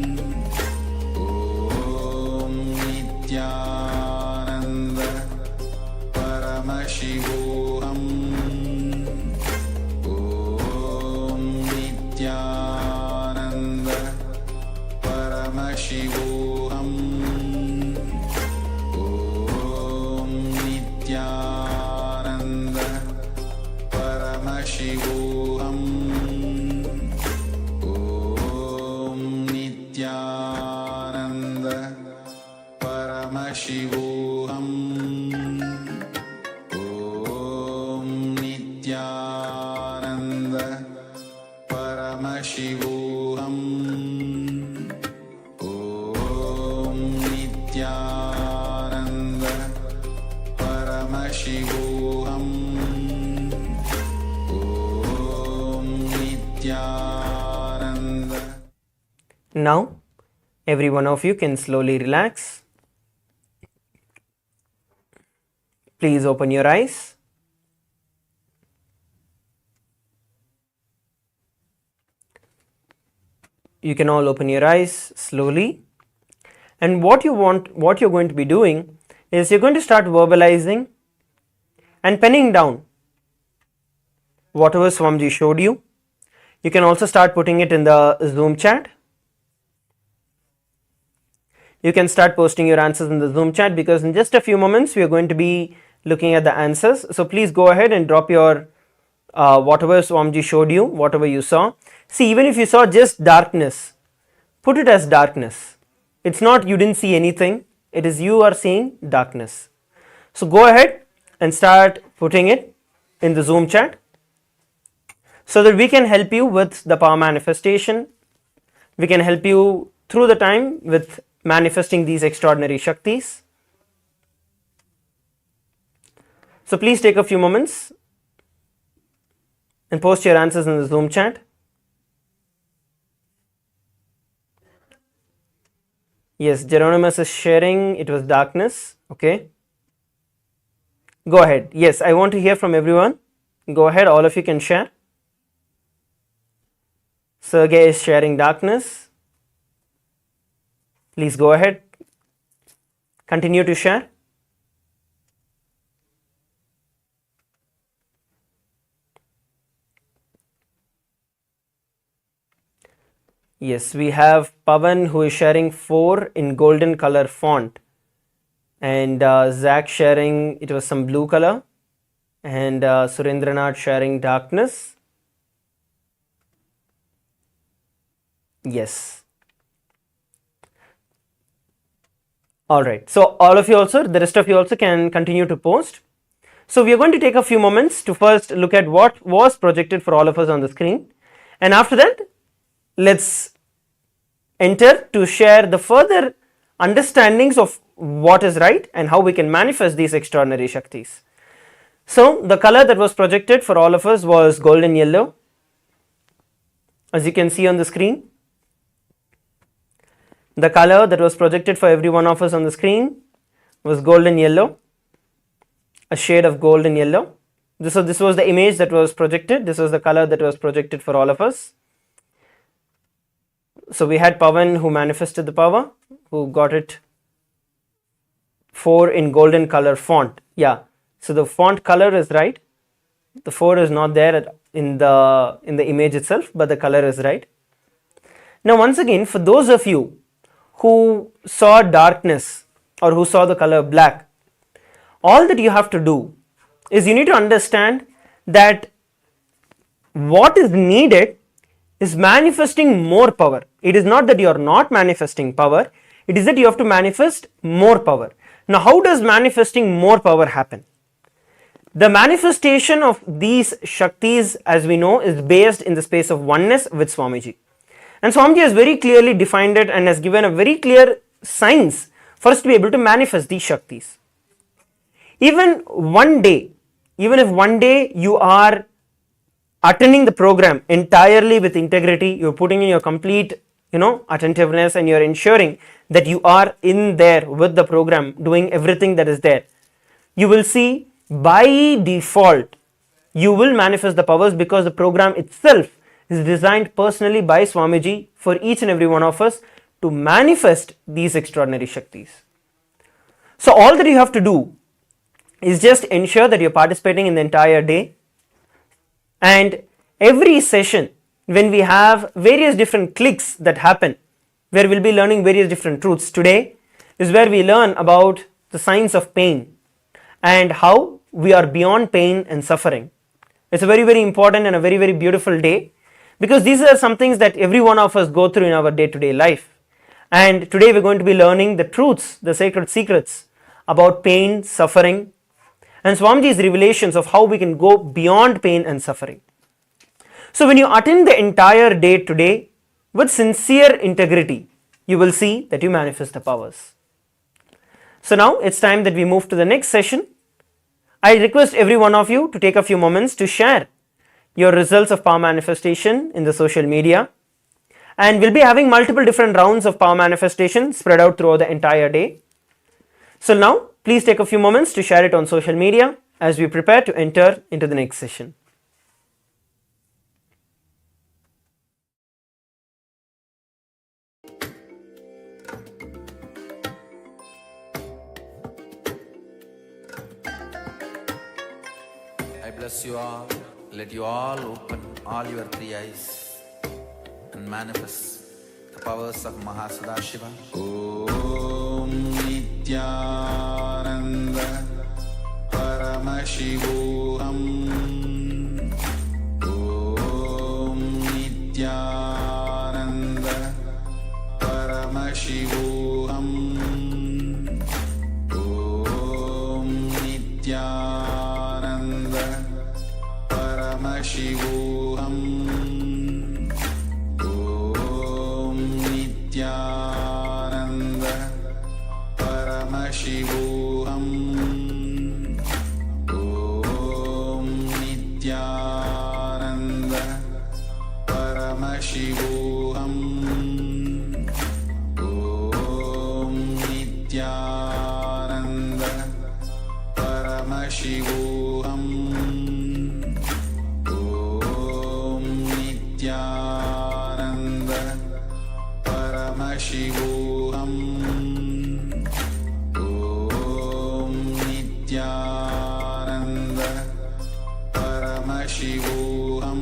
Om Nithyananda Paramashivoham. Om Nithyananda Paramashivoham. Paramashivoham. Om Nithyananda Paramashivoham. Om Nithyananda Paramashivoham. Om Nithyananda. Now, every one of you can slowly relax. Please open your eyes. You can all open your eyes slowly. And what you're going to be doing is you're going to start verbalizing and penning down whatever Swamiji showed you. You can also start putting it in the Zoom chat. You can start posting your answers in the Zoom chat, because in just a few moments we are going to be looking at the answers. So please go ahead and drop your whatever Swamiji showed you, whatever you saw. See, even if you saw just darkness, put it as darkness. It's not you didn't see anything, it is you are seeing darkness. So go ahead and start putting it in the Zoom chat so that we can help you with the power manifestation. We can help you through the time with manifesting these extraordinary Shaktis. So please take a few moments and post your answers in the Zoom chat. Yes, Geronimus is sharing it was darkness. Okay. Go ahead. Yes, I want to hear from everyone. Go ahead, all of you can share. Sergey is sharing darkness. Please go ahead. Continue to share. Yes, we have Pavan who is sharing 4 in golden color font, and Zach sharing it was some blue color, and Surendranath sharing darkness. Yes. Alright, so all of you also, the rest of you also can continue to post. So we are going to take a few moments to first look at what was projected for all of us on the screen, and after that let's enter to share the further understandings of what is right and how we can manifest these extraordinary Shaktis. So the color that was projected for all of us was golden yellow, as you can see on the screen. The color that was projected for every one of us on the screen was golden yellow, a shade of golden yellow. This was the image that was projected. This was the color that was projected for all of us. So we had Pavan who manifested the power, who got it 4 in golden color font. Yeah, so the font color is right. The 4 is not there in the image itself, but the color is right. Now once again, for those of you who saw darkness or who saw the color black, all that you have to do is you need to understand that what is needed is manifesting more power. It is not that you are not manifesting power, it is that you have to manifest more power. Now how does manifesting more power happen? The manifestation of these Shaktis, as we know, is based in the space of oneness with Swamiji. And Swamiji has very clearly defined it and has given a very clear science for us to be able to manifest these Shaktis. Even if one day you are attending the program entirely with integrity, you're putting in your complete attentiveness, and you're ensuring that you are in there with the program doing everything that is there, you will see by default you will manifest the powers, because the program itself is designed personally by Swamiji for each and every one of us to manifest these extraordinary Shaktis. So all that you have to do is just ensure that you're participating in the entire day, and every session when we have various different clicks that happen where we'll be learning various different truths. Today is where we learn about the science of pain and how we are beyond pain and suffering. It's a very, very important and a very, very beautiful day, because these are some things that every one of us go through in our day-to-day life, And today we're going to be learning the truths, the sacred secrets about pain, suffering, and Swamiji's revelations of how we can go beyond pain and suffering. So when you attend the entire day today with sincere integrity, you will see that you manifest the powers. So now it's time that we move to the next session. I request every one of you to take a few moments to share your results of power manifestation in the social media. And we'll be having multiple different rounds of power manifestation spread out throughout the entire day. So now please take a few moments to share it on social media as we prepare to enter into the next session. I bless you all. Let you all open all your three eyes and manifest the powers of Sahaja Om Nithyananda Paramashivoham. Om Nithyananda Paramashivoham. Om Nithyananda Paramashivoham. Om Nithyananda Paramashivoham. Om Nithyananda Paramashivoham. Om Nithyananda Paramashivoham. Om Nithyananda Paramashivoham. Om Nithyananda Paramashivoham.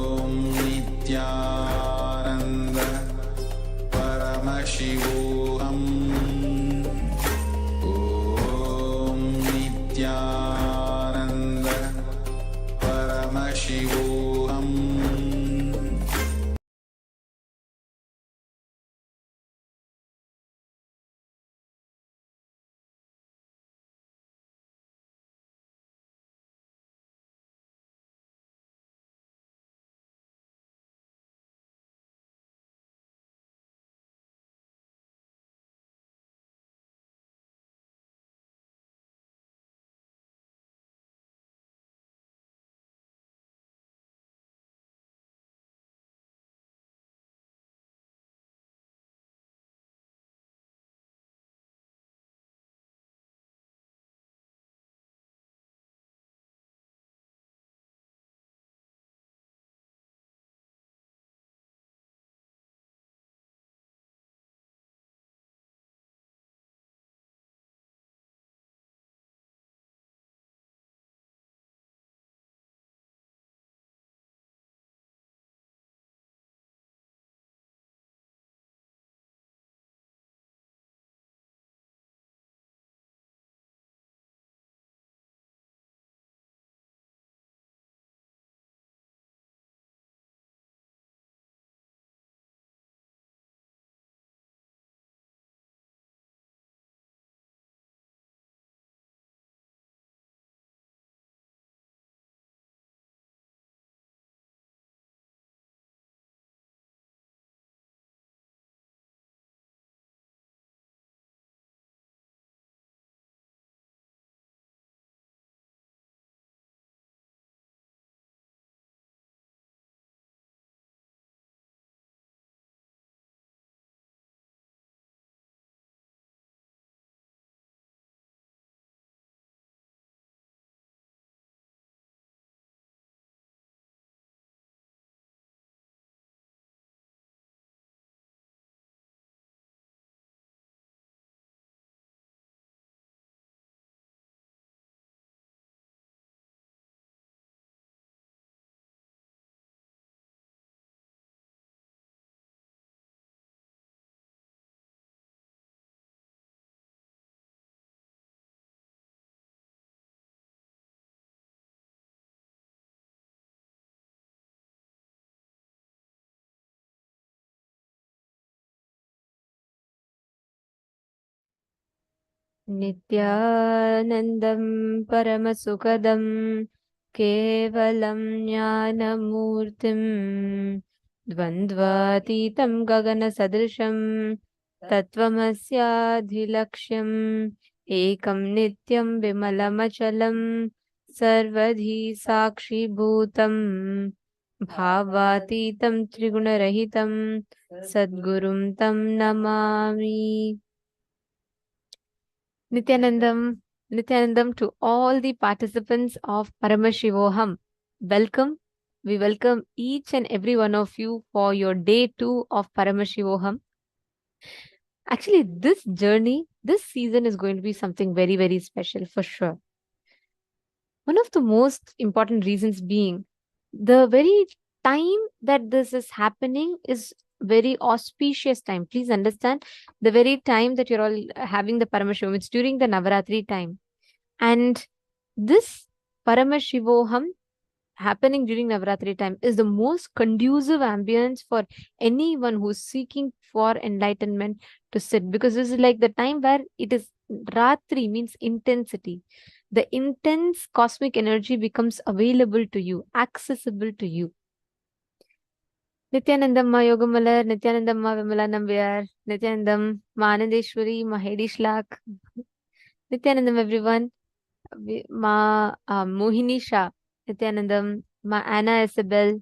Om Nithyananda Paramashivoham. Om Nithyananda Paramashivoham. Nithyanandam Paramasukadam Kevalam Jnanamurtim Dvandvatitam Gagana Sadrisham Tattvamasyaadhilaksham Ekam Nityam Vimalamachalam Sarvadhi Sakshi Bhutam Bhavatitam Trigunarahitam Sadgurum Tam Namami. Nithyanandam to all the participants of Paramashivoham. Welcome. We welcome each and every one of you for your day 2 of Paramashivoham. Actually, this journey, this season is going to be something very, very special for sure. One of the most important reasons being the very time that this is happening is very auspicious time. Please understand, the very time that you're all having the Paramashivam, it's during the Navaratri time. And this Paramashivoham happening during Navaratri time is the most conducive ambience for anyone who's seeking for enlightenment to sit, because this is like the time where it is Ratri, means intensity. The intense cosmic energy becomes available to you, accessible to you. Nithyanandamma Yogamalar, Nithyanandamma Vimala Nambiyar, Nithyanandam, Ma Anandeshwari, Ma Heidi Shlak. Nithyanandam, everyone. Ma Mohini Shah, Nithyanandam, Ma Anna Isabel.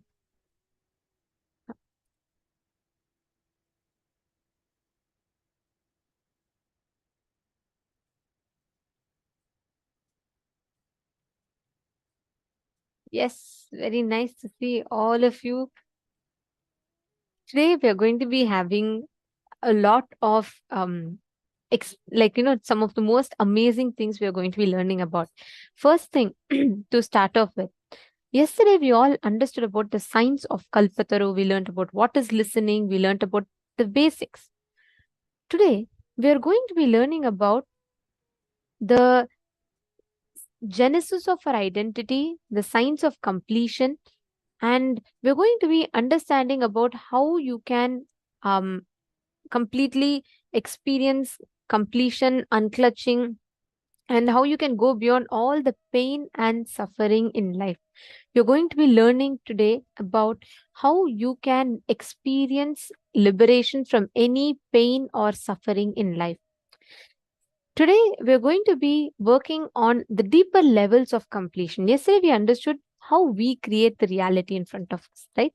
Yes, very nice to see all of you. Today we are going to be having a lot of some of the most amazing things we are going to be learning about. First thing to start off with. Yesterday we all understood about the science of Kalpataru. We learned about what is listening. We learned about the basics. Today we are going to be learning about the genesis of our identity, the science of completion, and we're going to be understanding about how you can completely experience completion, unclutching, and how you can go beyond all the pain and suffering in life. You're going to be learning today about how you can experience liberation from any pain or suffering in life. Today, we're going to be working on the deeper levels of completion. Yesterday, we understood how we create the reality in front of us, right?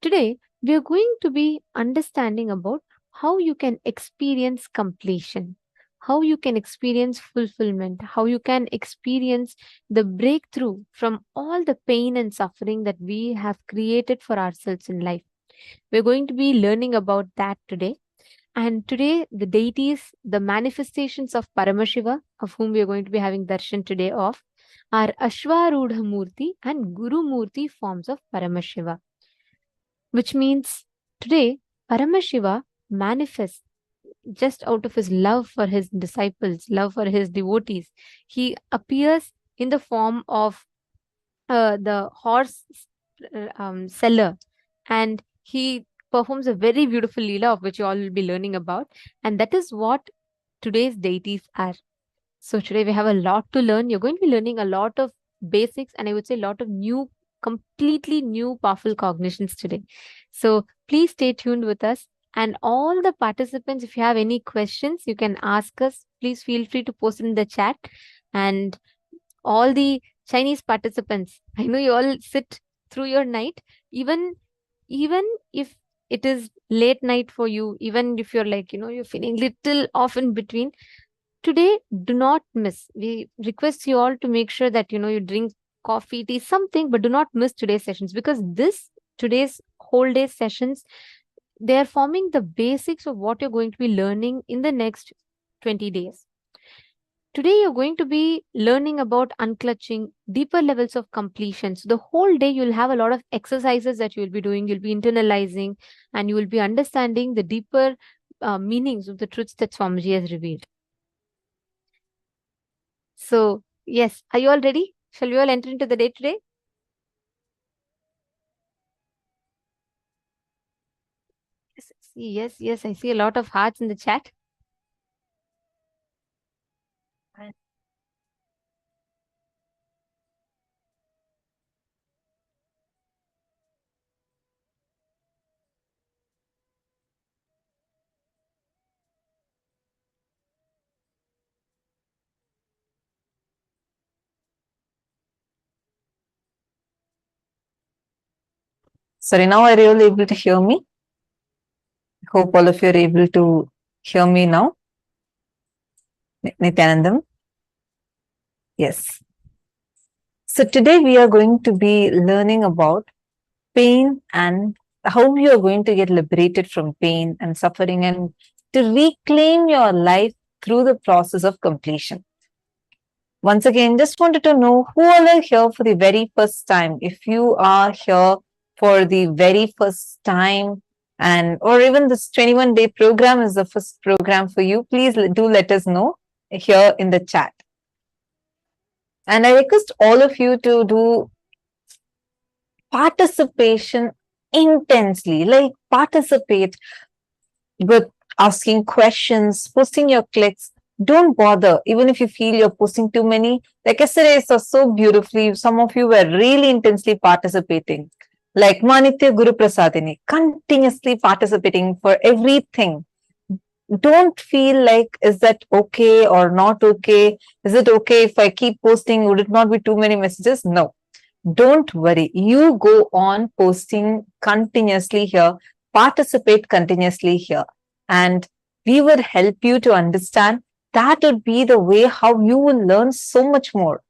Today, we are going to be understanding about how you can experience completion, how you can experience fulfillment, how you can experience the breakthrough from all the pain and suffering that we have created for ourselves in life. We're going to be learning about that today. And today, the deities, the manifestations of Paramashiva, of whom we are going to be having darshan today of, are Ashwarudha Murti and Guru Murti forms of Paramashiva. Which means today, Paramashiva manifests just out of his love for his disciples, love for his devotees. He appears in the form of the horse seller, and he performs a very beautiful leela of which you all will be learning about, and that is what today's deities are. So today we have a lot to learn. You're going to be learning a lot of basics, and I would say a lot of new, completely new powerful cognitions today. So please stay tuned with us. And all the participants, if you have any questions, you can ask us. Please feel free to post in the chat. And all the Chinese participants, I know you all sit through your night, even if it is late night for you, even if you're like, you're feeling little off in between, today do not miss. We request you all to make sure that you drink coffee, tea, something, but do not miss today's sessions, because today's whole day sessions, they are forming the basics of what you're going to be learning in the next 20 days. Today, you're going to be learning about unclutching, deeper levels of completion. So the whole day, you'll have a lot of exercises that you'll be doing. You'll be internalizing, and you will be understanding the deeper meanings of the truths that Swamiji has revealed. So, yes, are you all ready? Shall we all enter into the day today? Yes, I see a lot of hearts in the chat. Sorry, now are you all able to hear me? Hope all of you are able to hear me now. Nithyanandam? Yes. So today we are going to be learning about pain and how you are going to get liberated from pain and suffering and to reclaim your life through the process of completion. Once again, just wanted to know who all are here for the very first time. If you are here for the very first time and or even this 21-day program is the first program for you, please do let us know here in the chat. And I request all of you to do participation intensely, like participate with asking questions, posting your clicks. Don't bother, even if you feel you're posting too many. Like yesterday, saw so beautifully, some of you were really intensely participating. Like Manitya Guru Prasadini, continuously participating for everything. Don't feel like, is that okay or not okay? Is it okay if I keep posting? Would it not be too many messages? No. Don't worry. You go on posting continuously here, participate continuously here, and we will help you to understand. That would be the way how you will learn so much more.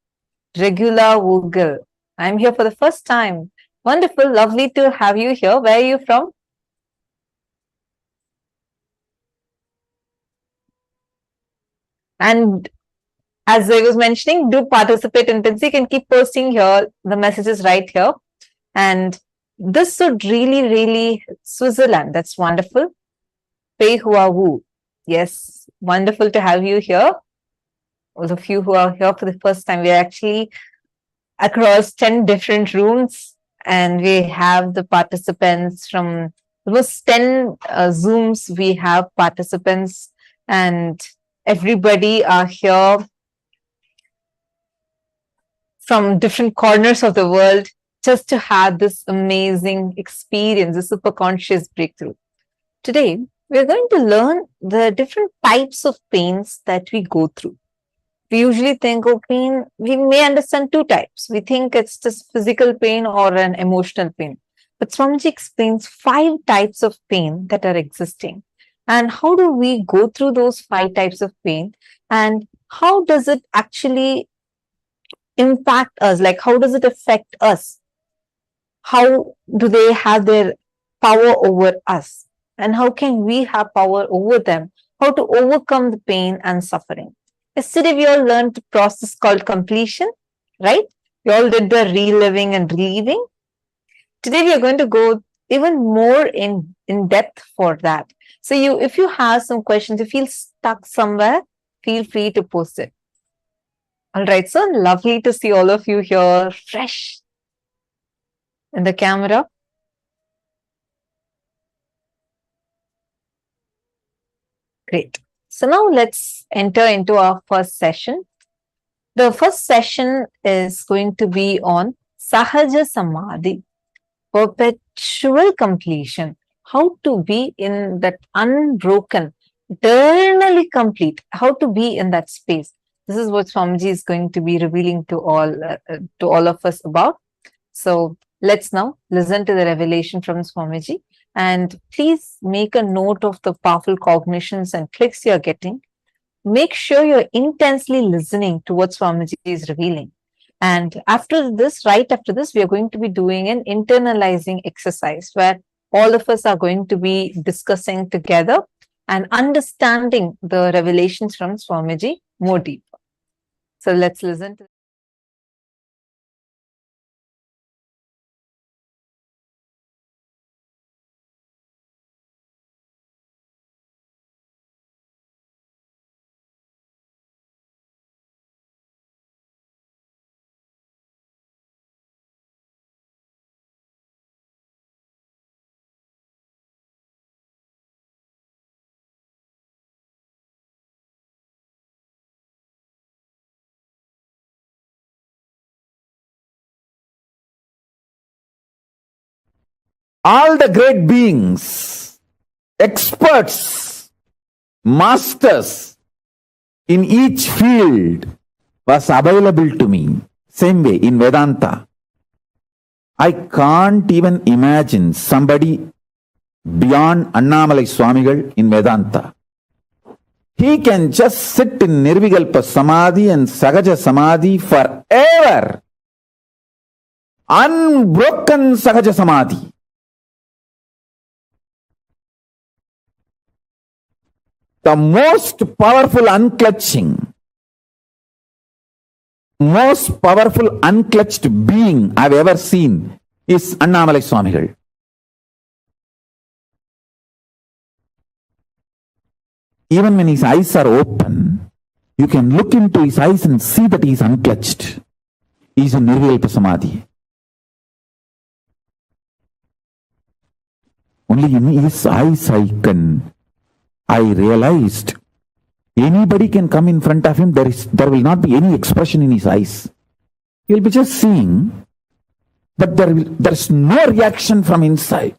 Regular Google. I'm here for the first time. Wonderful, lovely to have you here. Where are you from? And as I was mentioning, do participate intensely. You can keep posting here, the messages right here. And this would really, Switzerland, that's wonderful. Pei Hua Wu. Yes, wonderful to have you here. All of you who are here for the first time, we're actually across 10 different rooms and we have the participants from almost 10 Zooms. We have participants and everybody are here from different corners of the world just to have this amazing experience, a super conscious breakthrough. Today, we're going to learn the different types of pains that we go through. We usually think of pain, we may understand two types. We think it's just physical pain or an emotional pain. But Swamiji explains 5 types of pain that are existing. And how do we go through those 5 types of pain? And how does it actually impact us? Like, how does it affect us? How do they have their power over us? And how can we have power over them? How to overcome the pain and suffering? Yesterday, we all learned the process called completion, right? We all did the reliving and relieving. Today, we are going to go even more in depth for that. So if you have some questions, you feel stuck somewhere, feel free to post it. All right, so lovely to see all of you here, fresh in the camera. Great. So now let's enter into our first session. The first session is going to be on Sahaja Samādhi, perpetual completion. How to be in that unbroken, eternally complete. How to be in that space. This is what Swamiji is going to be revealing to all of us about. So let's now listen to the revelation from Swamiji. And please make a note of the powerful cognitions and clicks you're getting. Make sure you're intensely listening to what Swamiji is revealing. And after this, right after this, we are going to be doing an internalizing exercise where all of us are going to be discussing together and understanding the revelations from Swamiji more deeper. So let's listen to all the great beings, experts, masters in each field was available to me. Same way in Vedanta. I can't even imagine somebody beyond Annamalai Swamigal in Vedanta. He can just sit in Nirvikalpa Samadhi and Sahaja Samādhi forever. Unbroken Sahaja Samādhi. The most powerful unclutching, most powerful unclutched being I've ever seen is Annamalai Swamigal. Even when his eyes are open, you can look into his eyes and see that he is unclutched. He is in Nirvikalpa Samadhi. Only in his eyes I realized anybody can come in front of him, there will not be any expression in his eyes. He will be just seeing, but there is no reaction from inside.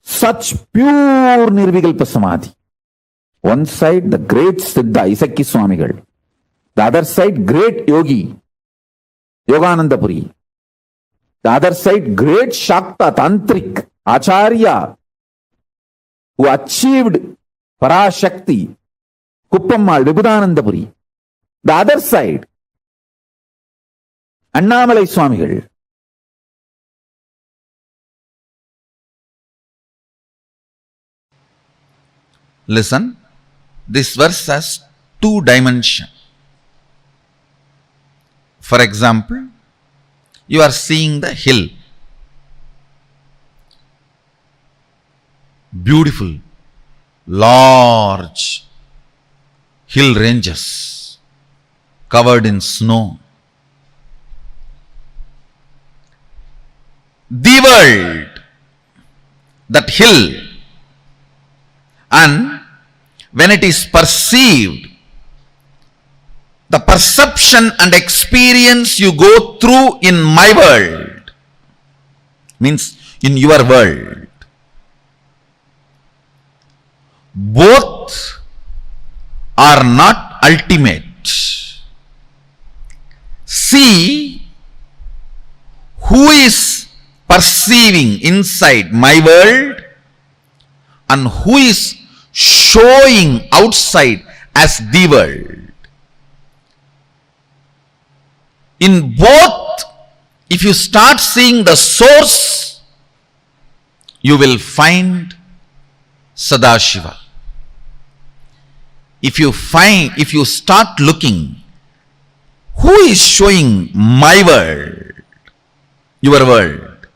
Such pure Nirvikalpa Samadhi. One side, the great Siddha, Isakki Swamigal. The other side, great Yogi, Yogananda Puri. The other side, great Shakta, Tantric, Acharya, who achieved Parashakti, Kuppammal, Vibhudananda Puri. The other side, Annamalai Swamigal. Listen, this verse has two dimensions. For example, you are seeing the hill. Beautiful, large hill ranges covered in snow. The world, that hill, and when it is perceived, the perception and experience you go through in my world, means in your world, both are not ultimate. See who is perceiving inside my world and who is showing outside as the world. In both, if you start seeing the source, you will find Sadashiva. If you start looking, who is showing my world, your world,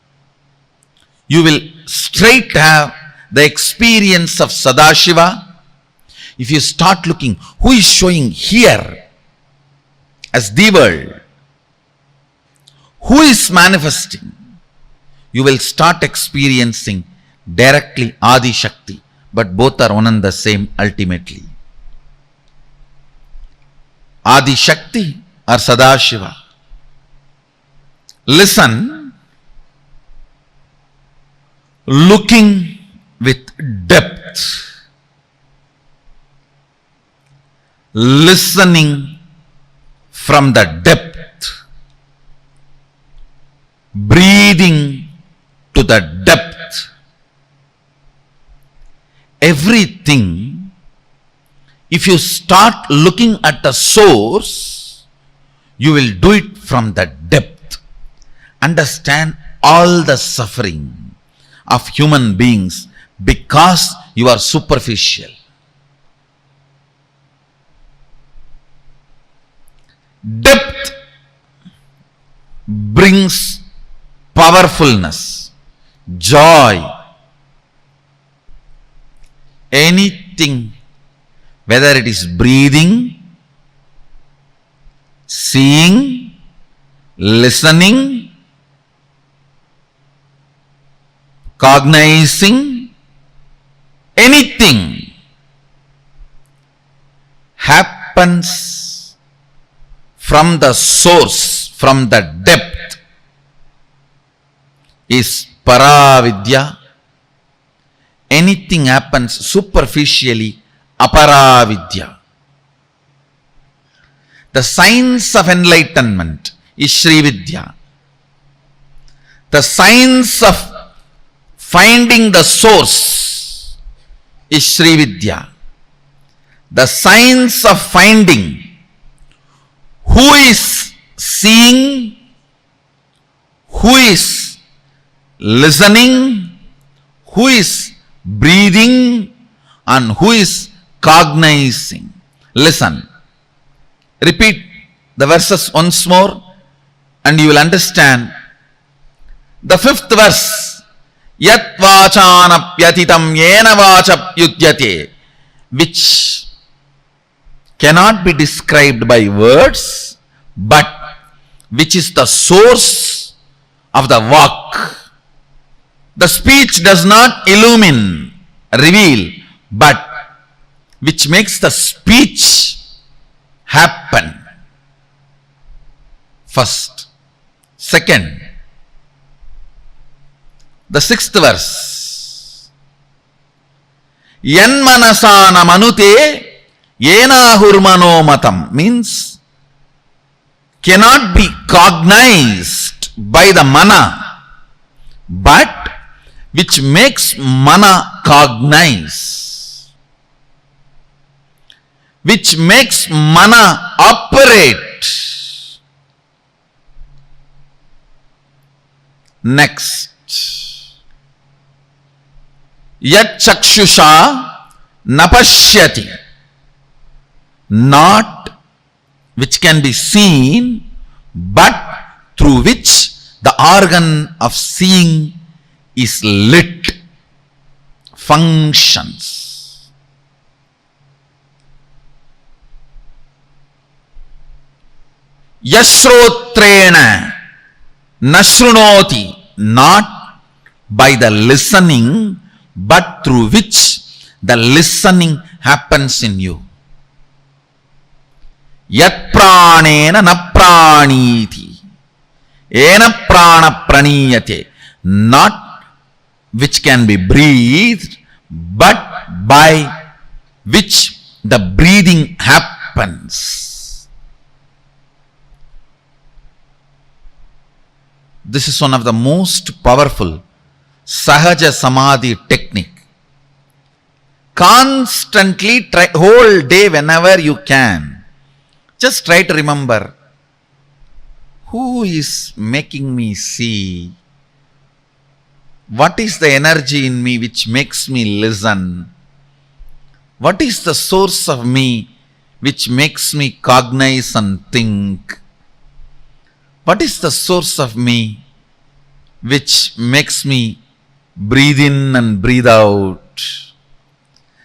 you will straight have the experience of Sadashiva. If you start looking, who is showing here as the world, who is manifesting, you will start experiencing directly Adi Shakti, but both are one and the same ultimately. Adi Shakti or Sadashiva. Listen, looking with depth, listening from the depth, breathing to the depth. Everything, if you start looking at the source, you will do it from the depth. Understand all the suffering of human beings because you are superficial. Depth brings powerfulness, joy. Anything, whether it is breathing, seeing, listening, cognizing, anything happens from the source, from the depth, is Paravidya. Anything happens superficially, Aparavidya. The science of enlightenment is Sri Vidya. The science of finding the source is Sri Vidya. The science of finding who is seeing, who is listening, who is breathing, and who is cognizing. Listen. Repeat the verses once more and you will understand. The fifth verse, Yat vachanapyatitam yena vachapyudyate, which cannot be described by words, but which is the source of the vak. The speech does not illumine, reveal, but which makes the speech happen. First. Second, the sixth verse. Yanmanasana manute yena hurmano matam, means cannot be cognized by the mana, but which makes mana cognize, which makes mana operate. Next. Yat chakshusha napashyati, not which can be seen, but through which the organ of seeing is lit, functions. Yasrotrena nashrunoti, not by the listening, but through which the listening happens in you. Yat pranena na praniti, ena prana praniyate, not which can be breathed, but by which the breathing happens. This is one of the most powerful Sahaja Samādhi technique. Constantly try, whole day whenever you can, just try to remember, who is making me see? What is the energy in me which makes me listen? What is the source of me which makes me cognize and think? What is the source of me which makes me breathe in and breathe out?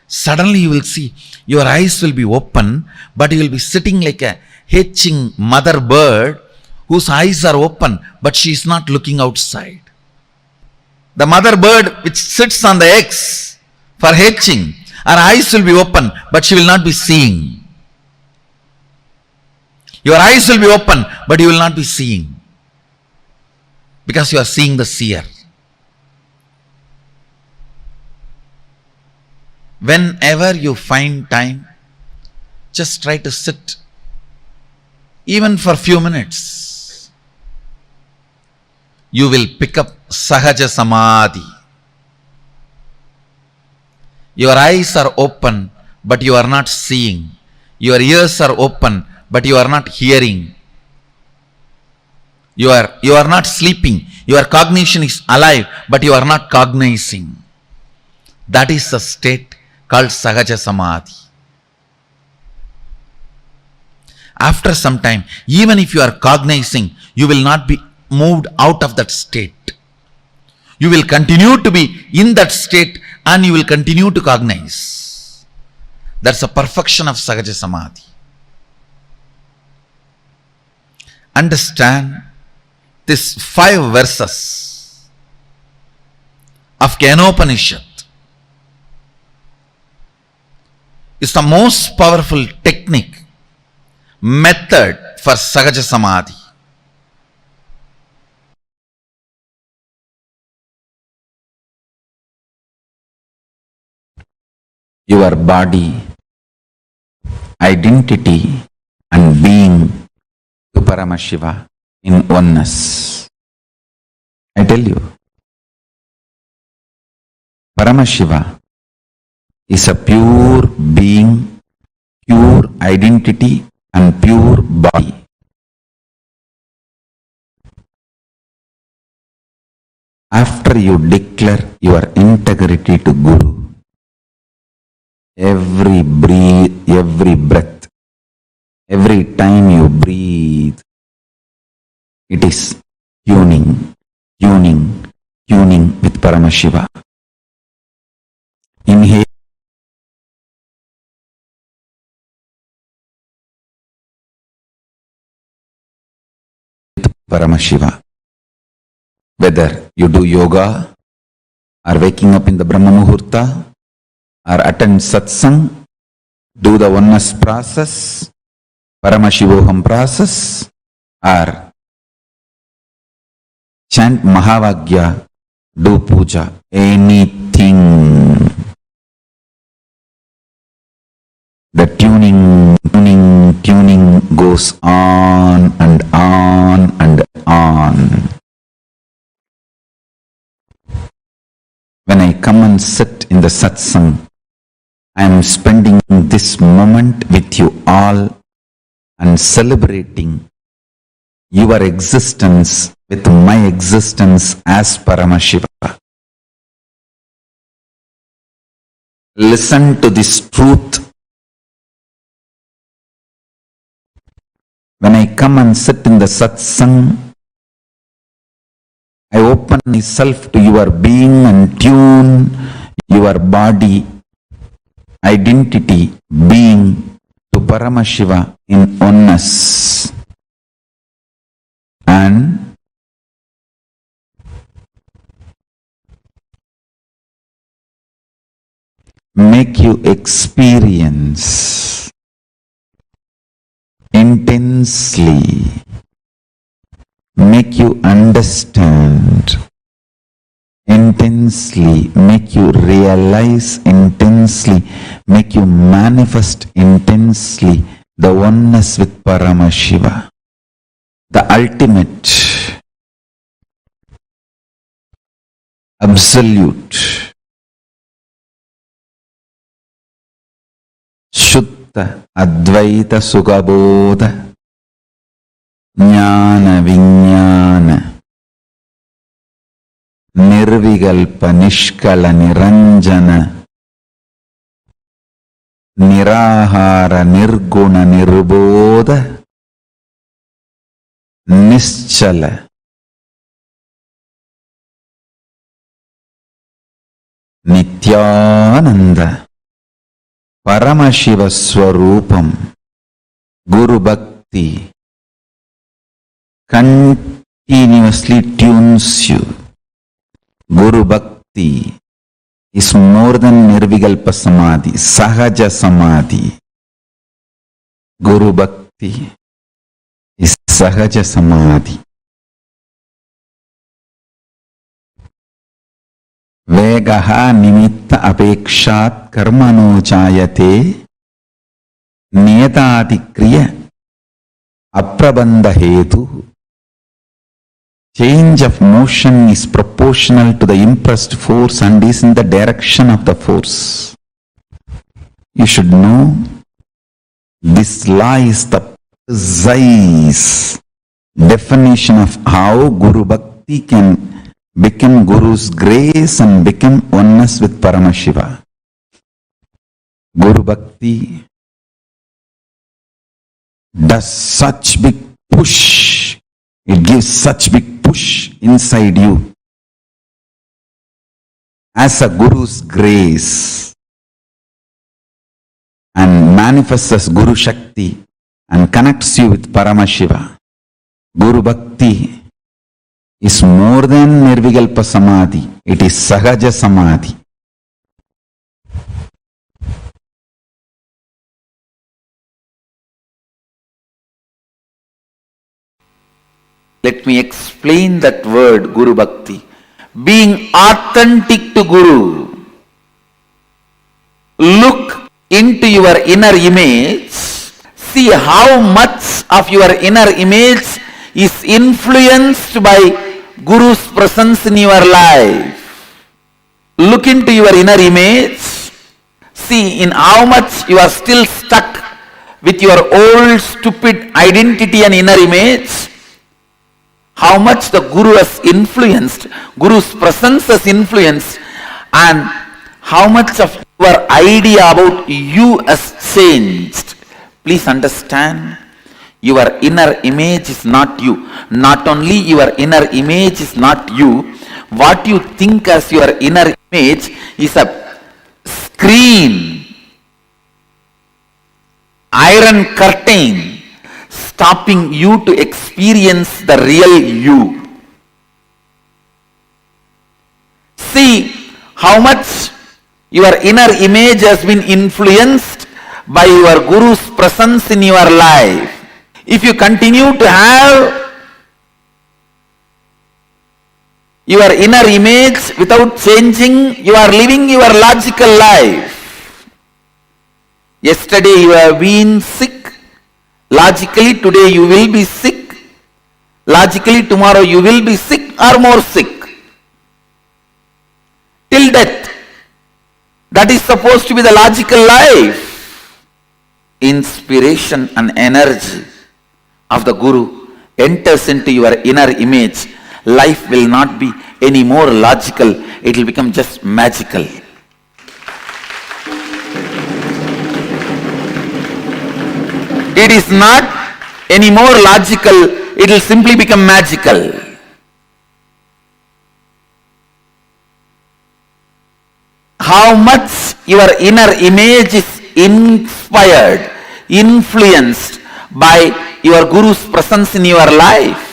Suddenly you will see, your eyes will be open, but you will be sitting like a hatching mother bird whose eyes are open, but she is not looking outside. The mother bird which sits on the eggs for hatching, her eyes will be open, but she will not be seeing. Your eyes will be open, but you will not be seeing, because you are seeing the seer. Whenever you find time, just try to sit, even for a few minutes. You will pick up Sahaja Samādhi. Your eyes are open, but you are not seeing. Your ears are open, but you are not hearing. You are not sleeping. Your cognition is alive, but you are not cognizing. That is the state called Sahaja Samādhi. After some time, even if you are cognizing, you will not be moved out of that state. You will continue to be in that state and you will continue to cognize. That's the perfection of Sahaja Samādhi. Understand these 5 verses of Kenopanishad is the most powerful technique, method for Sahaja Samādhi. Your body, identity and being to Paramashiva in oneness. I tell you, Paramashiva is a pure being, pure identity and pure body. After you declare your integrity to Guru, every breath, every time you breathe, it is tuning with Paramashiva. Inhale with Paramashiva. Whether you do yoga, or waking up in the Brahma Muhurta, or attend satsang, do the oneness process, Paramashivoham process, or chant Mahavagya, do puja, anything. The tuning goes on and on and on. When I come and sit in the satsang, I am spending this moment with you all and celebrating your existence with my existence as Paramashiva. Listen to this truth. When I come and sit in the satsang, I open myself to your being and tune your body, identity, being to Paramashiva in oneness. And make you experience intensely, make you understand intensely, make you realize intensely, make you manifest intensely the oneness with Paramashiva, the ultimate, absolute, Shuddha Advaita Sukhabodha Jnana Vijnana Nirvikalpa Nishkala Niranjana Nirahara Nirguna Nirbodha Nischala Nithyananda Paramashiva Swarupam Guru Bhakti continuously tunes you. Guru Bhakti is more than Nirvikalpa Samadhi, Sahaja Samādhi. Guru Bhakti is Sahaja Samādhi. Vegaha nimitta apekshat karmano jayate niyatati kriya aprabandha hetu. Change of motion is proportional to the impressed force and is in the direction of the force. You should know this law is the precise definition of how Guru Bhakti can become Guru's grace and become oneness with Paramashiva. Guru Bhakti does such big push, it gives such big push inside you as a Guru's grace and manifests as Guru Shakti and connects you with Paramashiva. Guru Bhakti is more than Nirvikalpa Samadhi, it is Sahaja Samādhi. Let me explain that word Guru Bhakti. Being authentic to Guru. Look into your inner image. See how much of your inner image is influenced by Guru's presence in your life. Look into your inner image. See in how much you are still stuck with your old stupid identity and inner image. How much the Guru has influenced, Guru's presence has influenced, and how much of your idea about you has changed. Please understand, your inner image is not you. Not only your inner image is not you, what you think as your inner image is a screen, iron curtain, stopping you to experience the real you. See how much your inner image has been influenced by your Guru's presence in your life. If you continue to have your inner image without changing, you are living your logical life. Yesterday you have been sick. Logically today you will be sick. Logically tomorrow you will be sick or more sick. Till death. That is supposed to be the logical life. Inspiration and energy of the Guru enters into your inner image. Life will not be any more logical. It will become just magical. It is not any more logical. It will simply become magical. How much your inner image is inspired, influenced by your Guru's presence in your life.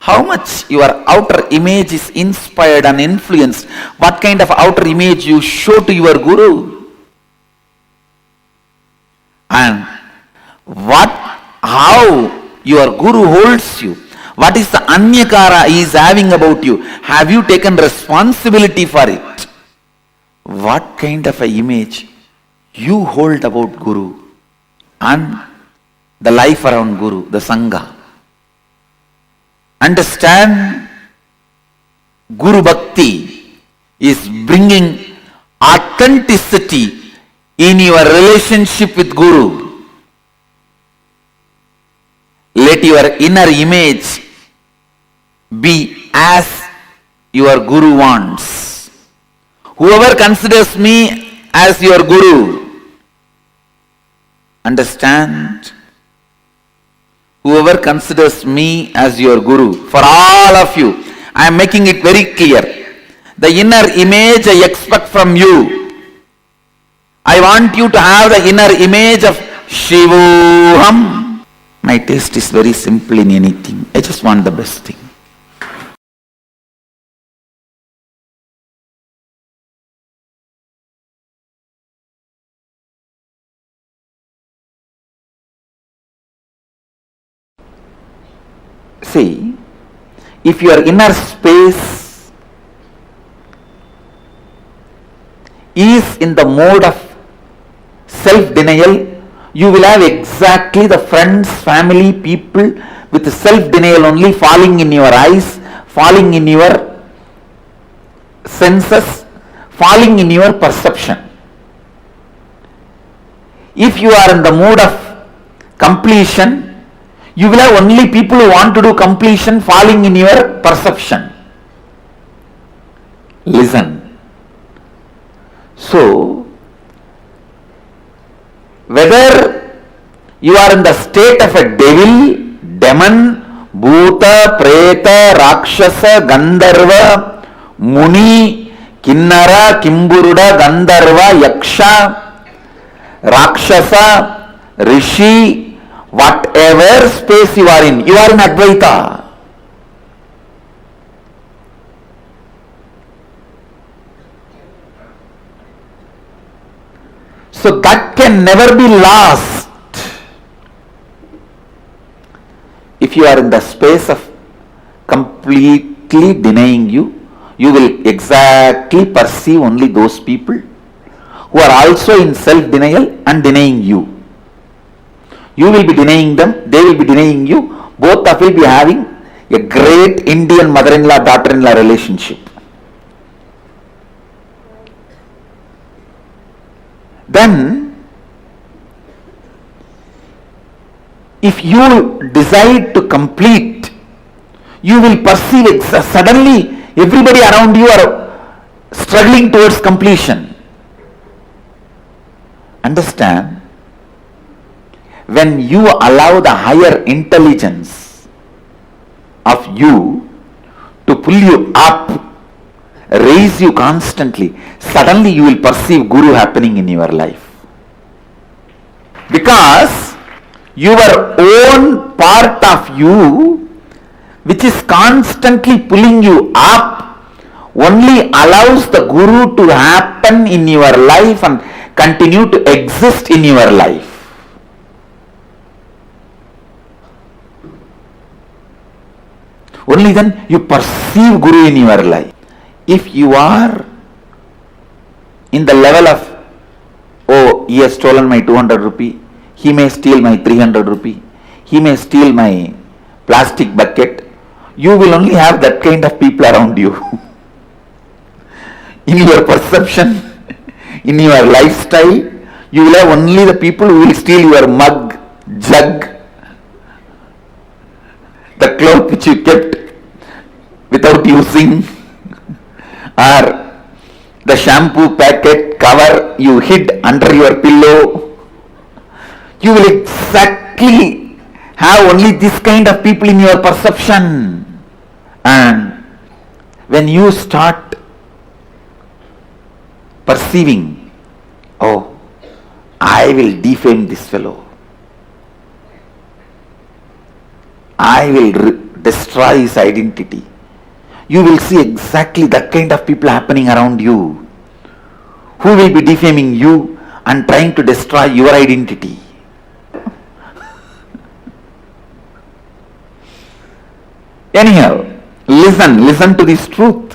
How much your outer image is inspired and influenced. What kind of outer image you show to your Guru. And how your Guru holds you. What is the anyakara he is having about you? Have you taken responsibility for it? What kind of an image you hold about Guru and the life around Guru, the Sangha. Understand, Guru Bhakti is bringing authenticity in your relationship with Guru. Let your inner image be as your Guru wants. Whoever considers me as your Guru, understand, whoever considers me as your Guru, for all of you, I am making it very clear. The inner image I expect from you. I want you to have the inner image of Shivoham. My taste is very simple in anything. I just want the best thing. See, if your inner space is in the mode of self-denial, you will have exactly the friends, family, people with self-denial only falling in your eyes, falling in your senses, falling in your perception. If you are in the mode of completion, you will have only people who want to do completion falling in your perception. Listen. So, whether you are in the state of a devil, demon, bhuta, preta, rakshasa, gandharva, muni, kinnara, kimburuda, gandharva, yaksha, rakshasa, rishi, whatever space you are in Advaita. So that can never be lost. If you are in the space of completely denying you, you will exactly perceive only those people who are also in self-denial and denying you. You will be denying them, they will be denying you, both of you will be having a great Indian mother-in-law, daughter-in-law relationship. Then, if you decide to complete, you will perceive suddenly everybody around you are struggling towards completion. Understand? When you allow the higher intelligence of you to pull you up, raise you constantly, suddenly you will perceive Guru happening in your life. Because your own part of you, which is constantly pulling you up, only allows the Guru to happen in your life and continue to exist in your life. Only then you perceive Guru in your life. If you are in the level of, oh, he has stolen my 200 rupee, he may steal my 300 rupee, he may steal my plastic bucket, you will only have that kind of people around you. In your perception, in your lifestyle, you will have only the people who will steal your mug, jug, the cloth which you kept without using, or the shampoo packet cover you hid under your pillow. You will exactly have only this kind of people in your perception. And when you start perceiving, oh, I will defame this fellow, I will destroy his identity, you will see exactly that kind of people happening around you, who will be defaming you and trying to destroy your identity. Anyhow, listen to this truth.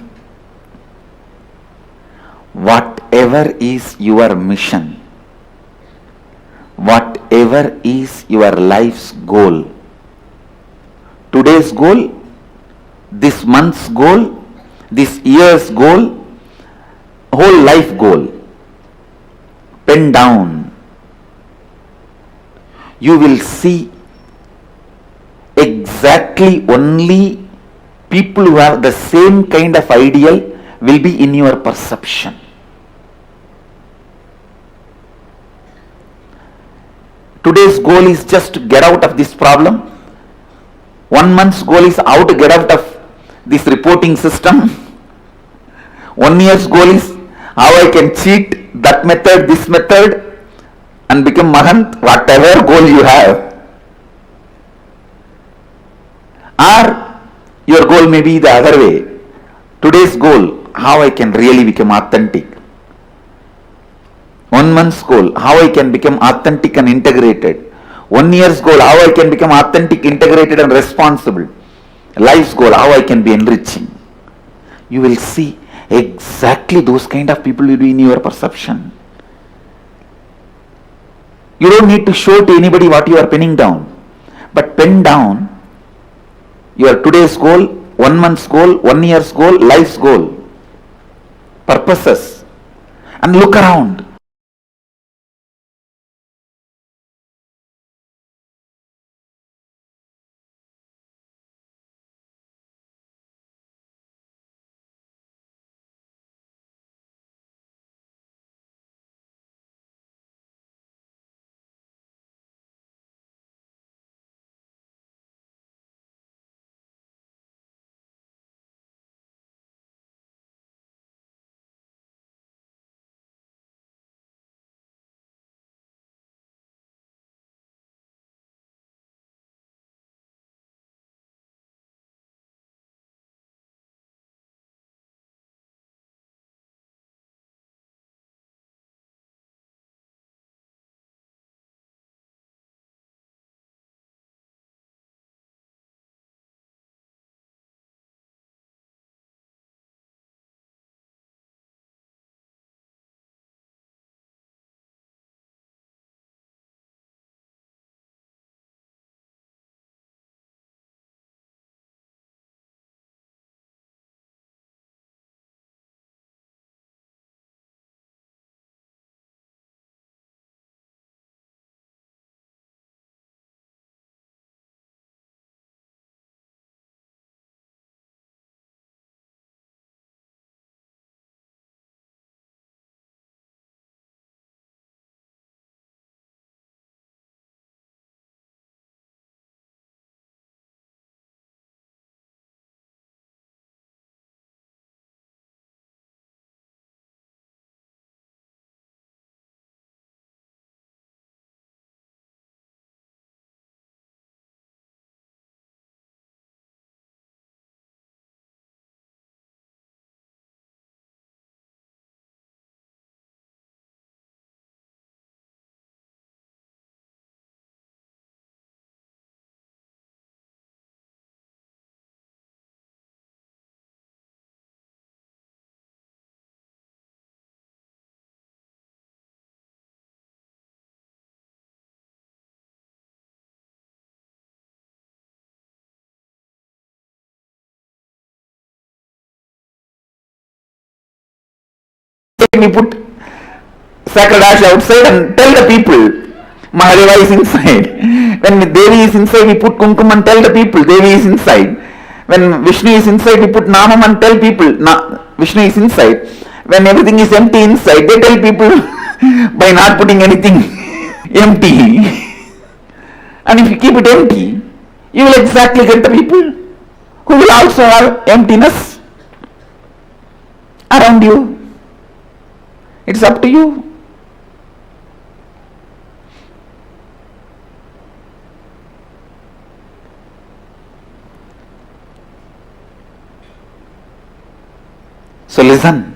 Whatever is your mission, whatever is your life's goal, today's goal, this month's goal, this year's goal, whole life goal, pen down. You will see exactly only people who have the same kind of ideal will be in your perception. Today's goal is just to get out of this problem. 1 month's goal is how to get out of this reporting system. 1 year's goal is how I can cheat that method, this method, and become Mahant, whatever goal you have. Or your goal may be the other way. Today's goal, how I can really become authentic. 1 month's goal, how I can become authentic and integrated. 1 year's goal, how I can become authentic, integrated and responsible. Life's goal, how I can be enriching. You will see exactly those kind of people will be in your perception. You don't need to show to anybody what you are penning down. But pen down your today's goal, 1 month's goal, 1 year's goal, life's goal, purposes, and look around. we put sacred ash outside and tell the people Mahadeva is inside. When Devi is inside, we put kumkum and tell the people Devi is inside. When Vishnu is inside, we put namam and tell people Vishnu is inside. When everything is empty inside, they tell people by not putting anything empty. And if you keep it empty, you will exactly get the people who will also have emptiness around you. It's up to you. So listen.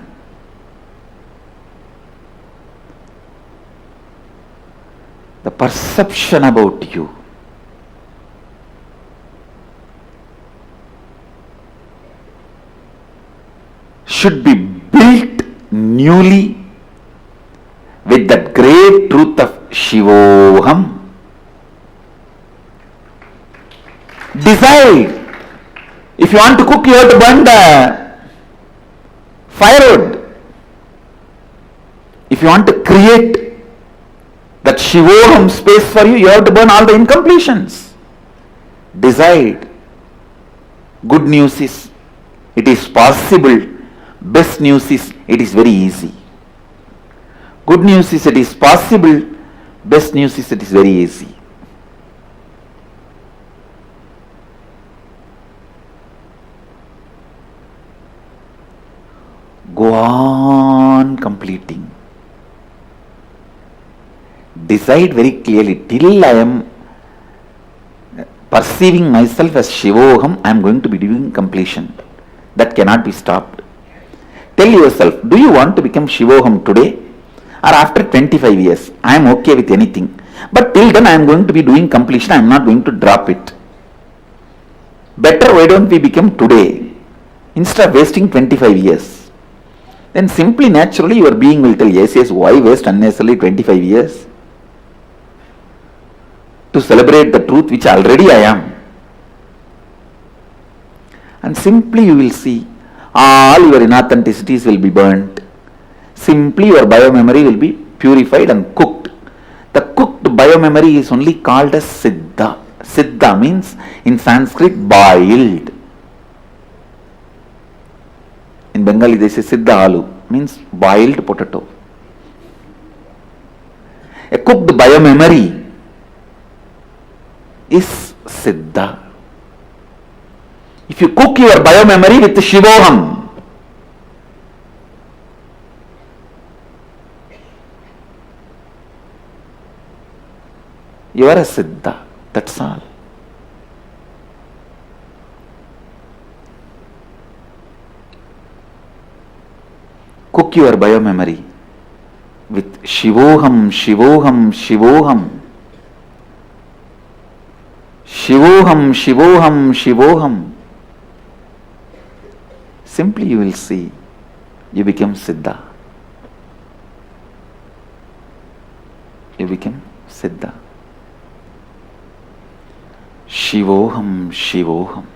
The perception about you should be built newly with that great truth of Shivoham. Decide. If you want to cook, you have to burn the firewood. If you want to create that Shivoham space for you, you have to burn all the incompletions. Decide. Good news is, it is possible. Best news is, it is very easy. Good news is, it is possible. Best news is, it is very easy. Go on completing. Decide very clearly, till I am perceiving myself as Shivoham, I am going to be doing completion. That cannot be stopped. Tell yourself, do you want to become Shivoham today or after 25 years? I am okay with anything. But till then I am going to be doing completion, I am not going to drop it. Better why don't we become today instead of wasting 25 years? Then simply, naturally, your being will tell, yes, why waste unnecessarily 25 years? To celebrate the truth which already I am. And simply you will see, all your inauthenticities will be burnt. Simply your biomemory will be purified and cooked. The cooked biomemory is only called as Siddha. Siddha means in Sanskrit boiled. In Bengali they say Siddha Alu, means boiled potato. A cooked biomemory is Siddha. If you cook your biomemory with Shivoham, you are a Siddha. That's all. Cook your biomemory with Shivoham, Shivoham, Shivoham. Shivoham, Shivoham, Shivoham. Simply you will see, you become Siddha. You become Siddha. Shivoham, Shivoham.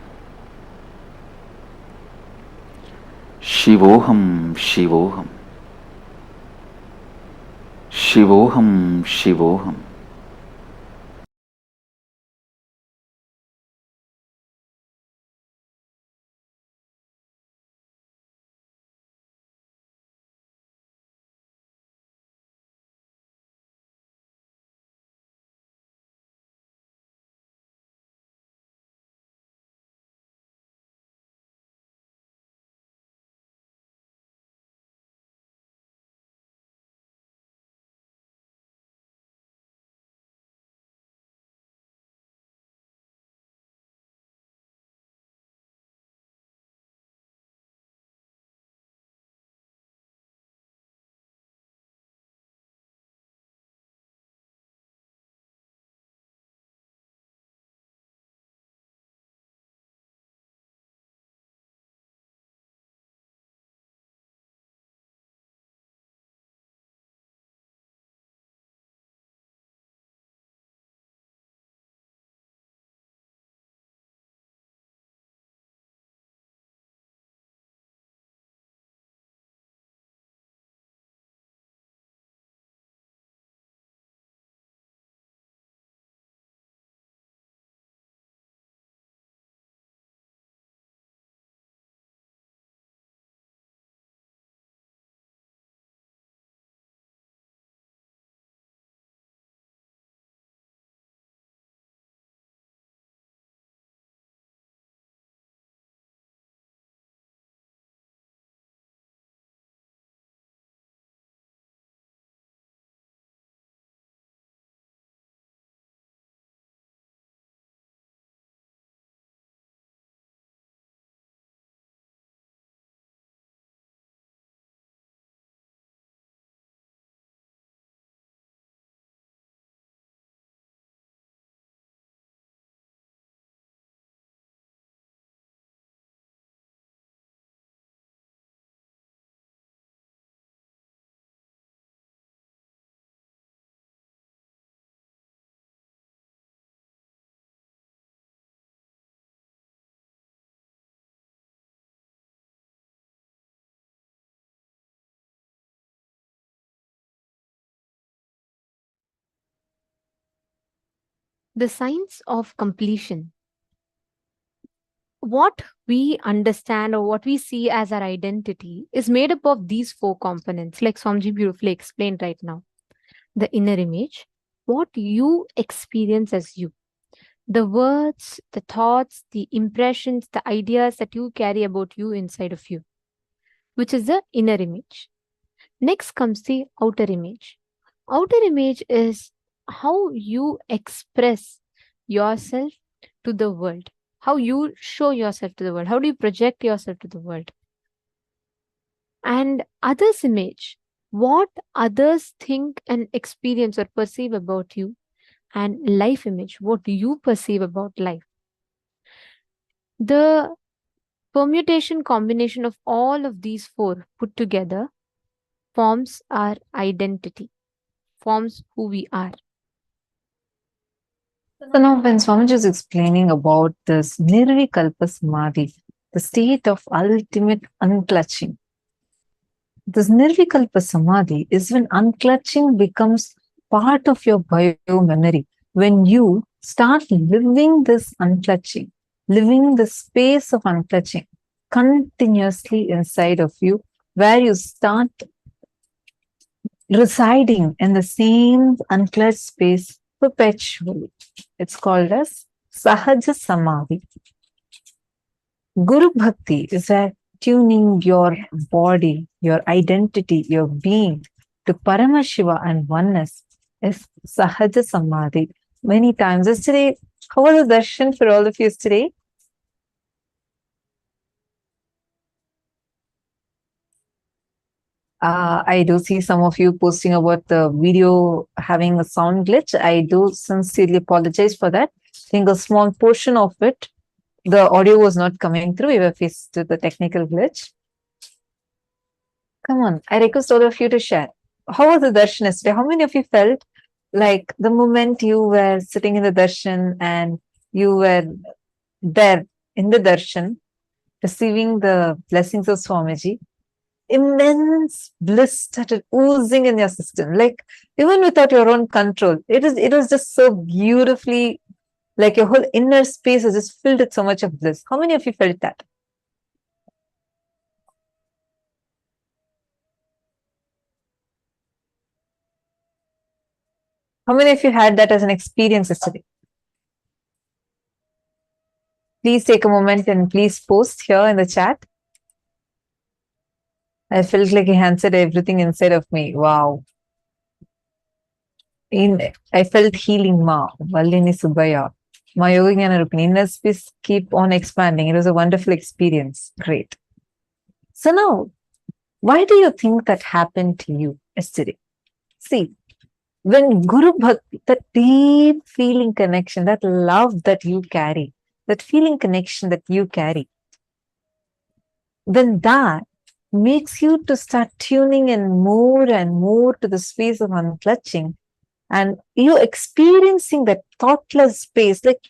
Shivoham, Shivoham. Shivoham, Shivoham. The science of completion. What we understand or what we see as our identity is made up of these four components, like Swamiji beautifully explained right now. The inner image, what you experience as you, the words, the thoughts, the impressions, the ideas that you carry about you inside of you, which is the inner image. Next comes the outer image. Outer image is how you express yourself to the world, how you show yourself to the world, how do you project yourself to the world. And others' image, what others think and experience or perceive about you. And life image, what you perceive about life. The permutation combination of all of these four put together forms our identity, forms who we are. So now when Swamiji is explaining about this Nirvikalpa Samadhi, the state of ultimate unclutching, this Nirvikalpa Samadhi is when unclutching becomes part of your bio-memory. When you start living this unclutching, living the space of unclutching continuously inside of you, where you start residing in the same unclutched space perpetually. It's called as Sahaja Samādhi. Guru Bhakti is where tuning your body, your identity, your being to Paramashiva and oneness is Sahaja Samādhi. Many times. Yesterday, how was the darshan for all of you yesterday? I do see some of you posting about the video having a sound glitch. I do sincerely apologize for that. I think a small portion of it, the audio was not coming through. We were faced with the technical glitch. Come on, I request all of you to share. How was the darshan yesterday? How many of you felt like the moment you were sitting in the darshan and you were there in the darshan, receiving the blessings of Swamiji, immense bliss started oozing in your system, like even without your own control. It was just so beautifully, like your whole inner space is just filled with so much of bliss. How many of you felt that? How many of you had that as an experience yesterday? Please take a moment and please post here in the chat. I felt like he answered everything inside of me. Wow. I felt healing, Ma. Vallini Subaya. My yoga inner space keep on expanding. It was a wonderful experience. Great. So now, why do you think that happened to you yesterday? See, when Guru Bhakti, that deep feeling connection, that love that you carry, that feeling connection that you carry, then that makes you to start tuning in more and more to the space of unclutching, and you experiencing that thoughtless space, like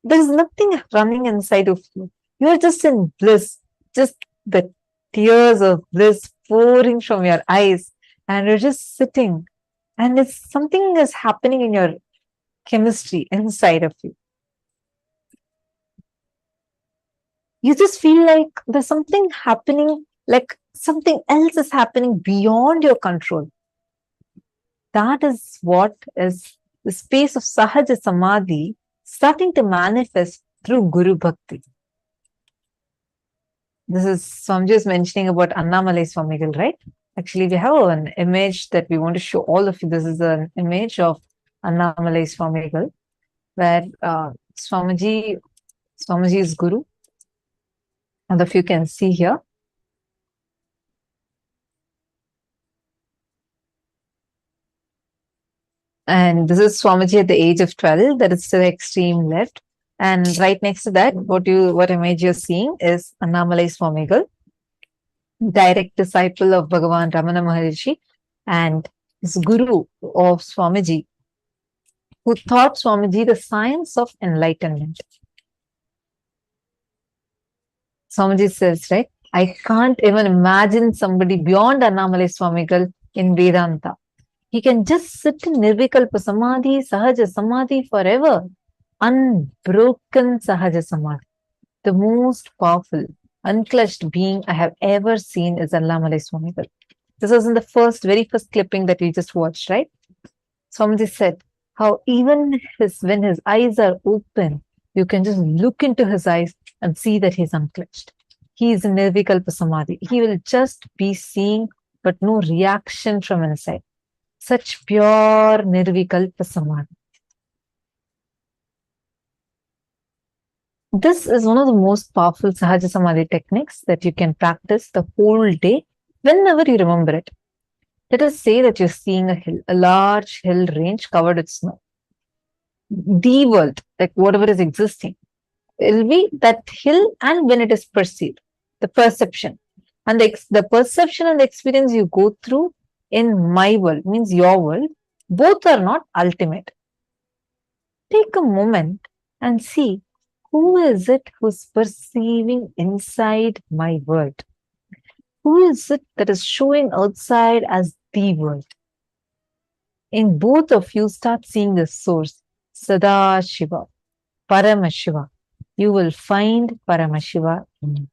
there's nothing running inside of you. You're just in bliss, just the tears of bliss pouring from your eyes, and you're just sitting, and it's something is happening in your chemistry inside of you. You just feel like there's something happening, like something else is happening beyond your control. That is what is the space of Sahaja Samādhi starting to manifest through Guru Bhakti. This is Swamiji is mentioning about Annamalai Swamigal, right? Actually, we have an image that we want to show all of you. This is an image of Annamalai Swamigal, where Swamiji is Guru. All of you can see here. And this is Swamiji at the age of 12, that is to the extreme left. And right next to that, what image you're seeing is Annamalai Swamigal, direct disciple of Bhagavan Ramana Maharishi, and his guru of Swamiji, who taught Swamiji the science of enlightenment. Swamiji says, right, I can't even imagine somebody beyond Annamalai Swamigal in Vedanta. He can just sit in Nirvikalpa Samadhi, Sahaja Samādhi forever. Unbroken Sahaja Samādhi. The most powerful, unclutched being I have ever seen is Allamalai Swamigal. This was in the very first clipping that we just watched, right? Swamiji said how even when his eyes are open, you can just look into his eyes and see that he's unclutched. He is in Nirvikalpa Samadhi. He will just be seeing, but no reaction from inside. Such pure Nirvikalpa Samadhi. This is one of the most powerful Sahaja Samadhi techniques that you can practice the whole day whenever you remember it. Let us say that you're seeing a hill, a large hill range covered with snow. The world, like whatever is existing, it will be that hill, and when it is perceived, the perception. And the perception and the experience you go through in my world, means your world, both are not ultimate. Take a moment and see who is it who's perceiving inside my world? Who is it that is showing outside as the world? In both of you, start seeing the source, Sadashiva, Paramashiva. You will find Paramashiva in you.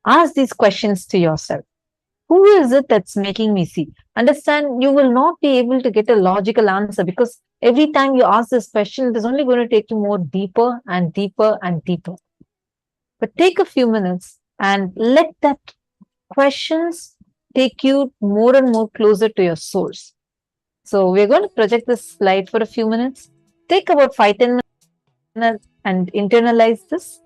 Ask these questions to yourself. Who is it that's making me see? Understand, you will not be able to get a logical answer, because every time you ask this question, it is only going to take you more deeper and deeper and deeper. But take a few minutes and let that questions take you more and more closer to your source. So we're going to project this slide for a few minutes. Take about 5-10 minutes and internalize this.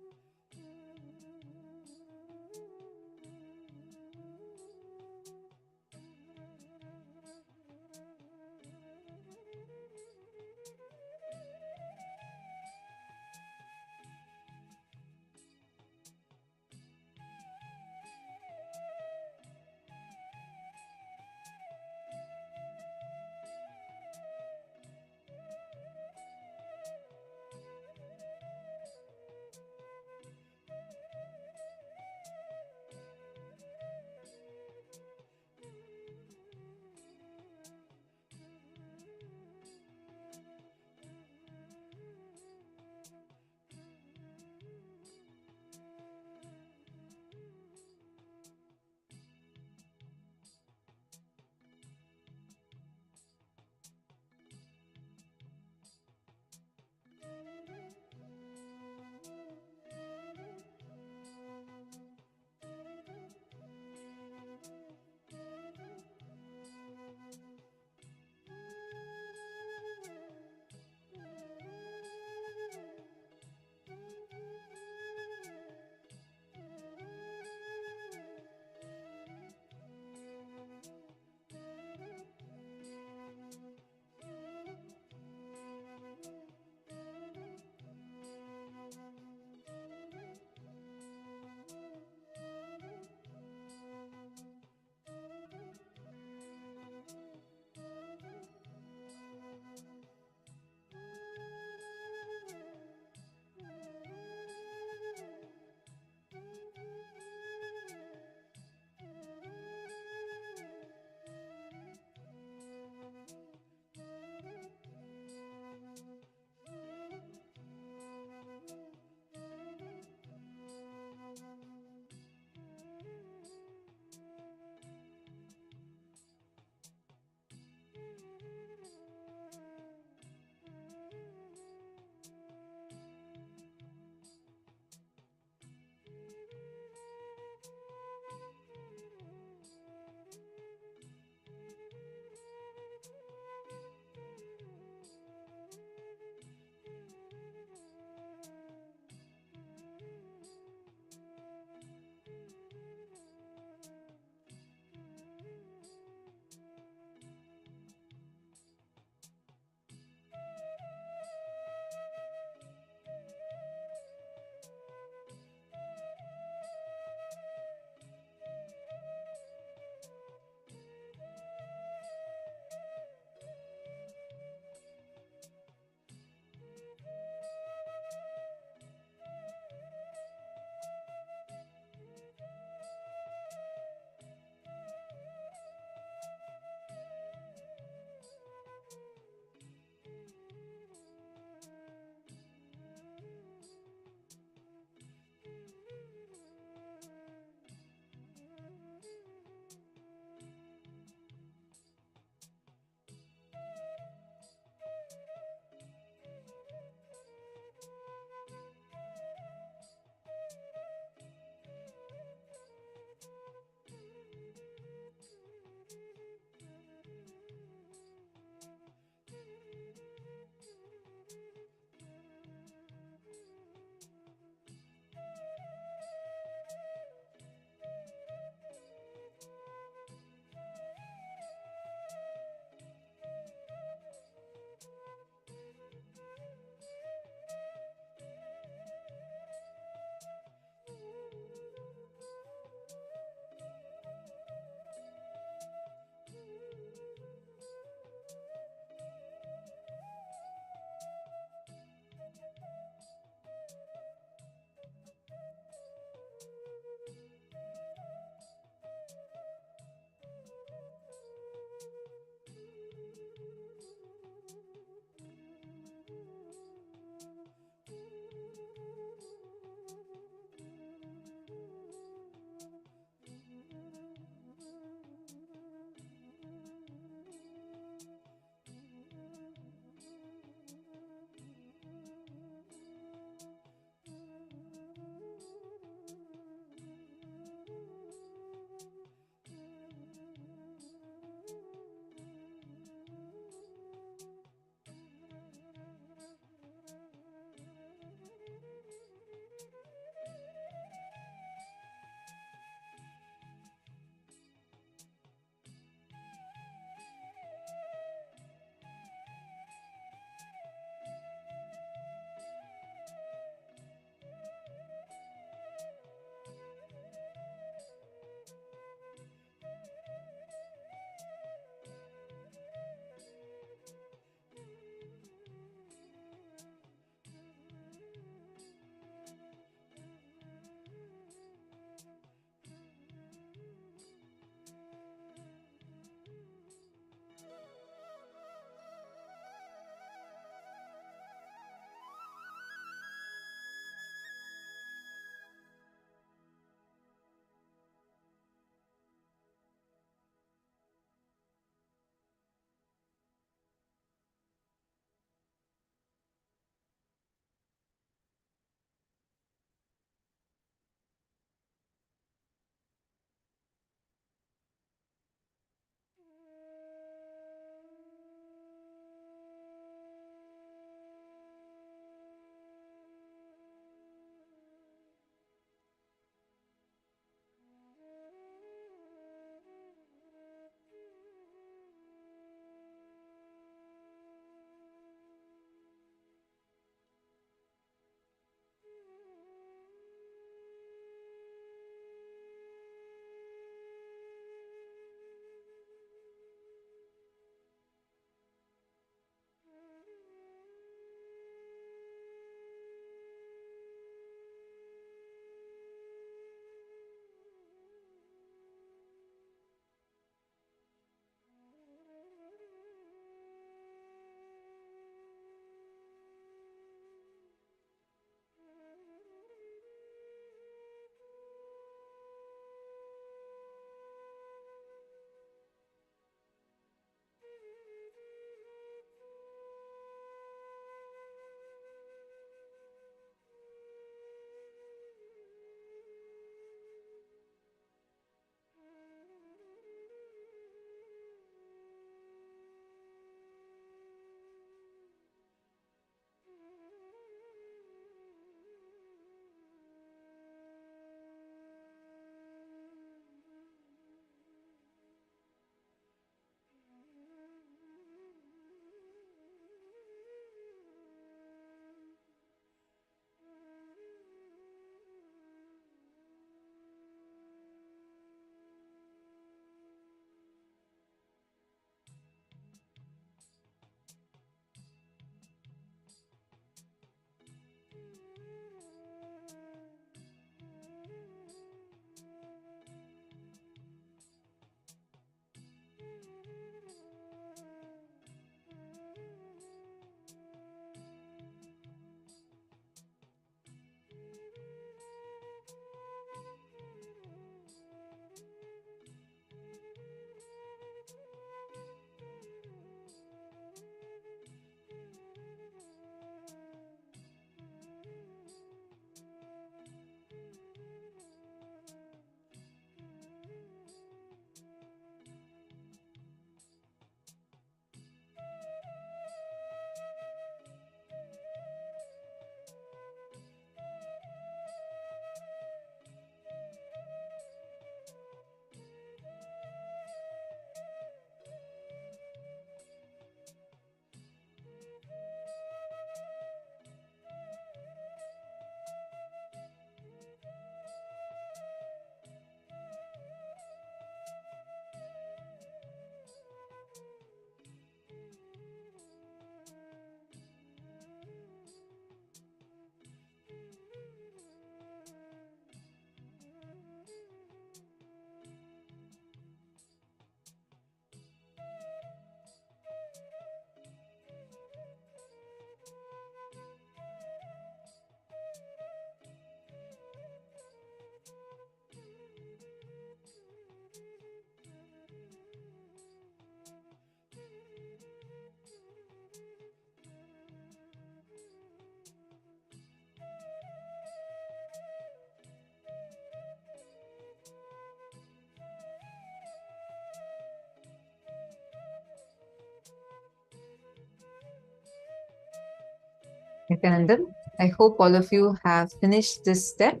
Nithyananda. I hope all of you have finished this step.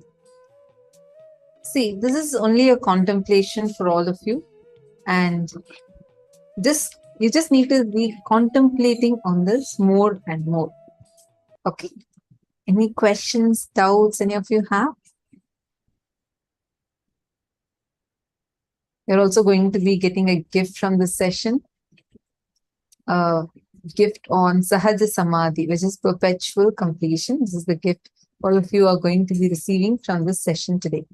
See, this is only a contemplation for all of you, and you just need to be contemplating on this more and more. Okay. Any questions, doubts any of you have? You're also going to be getting a gift from this session. A gift on Sahaja Samādhi, which is perpetual completion. This is the gift all of you are going to be receiving from this session today.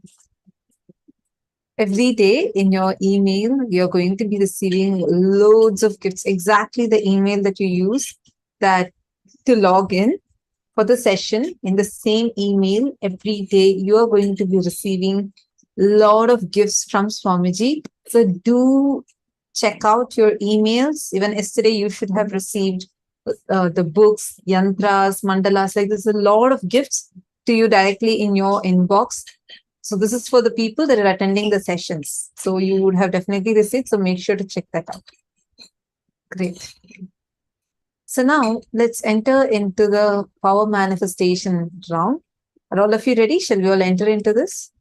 Every day in your email, you're going to be receiving loads of gifts, exactly the email that you use to log in for the session. In the same email, every day you are going to be receiving a lot of gifts from Swamiji. So do check out your emails. Even yesterday, you should have received the books, yantras, mandalas. Like there's a lot of gifts to you directly in your inbox. So this is for the people that are attending the sessions. So you would have definitely received. So make sure to check that out. Great. So now let's enter into the power manifestation round. Are all of you ready? Shall we all enter into this?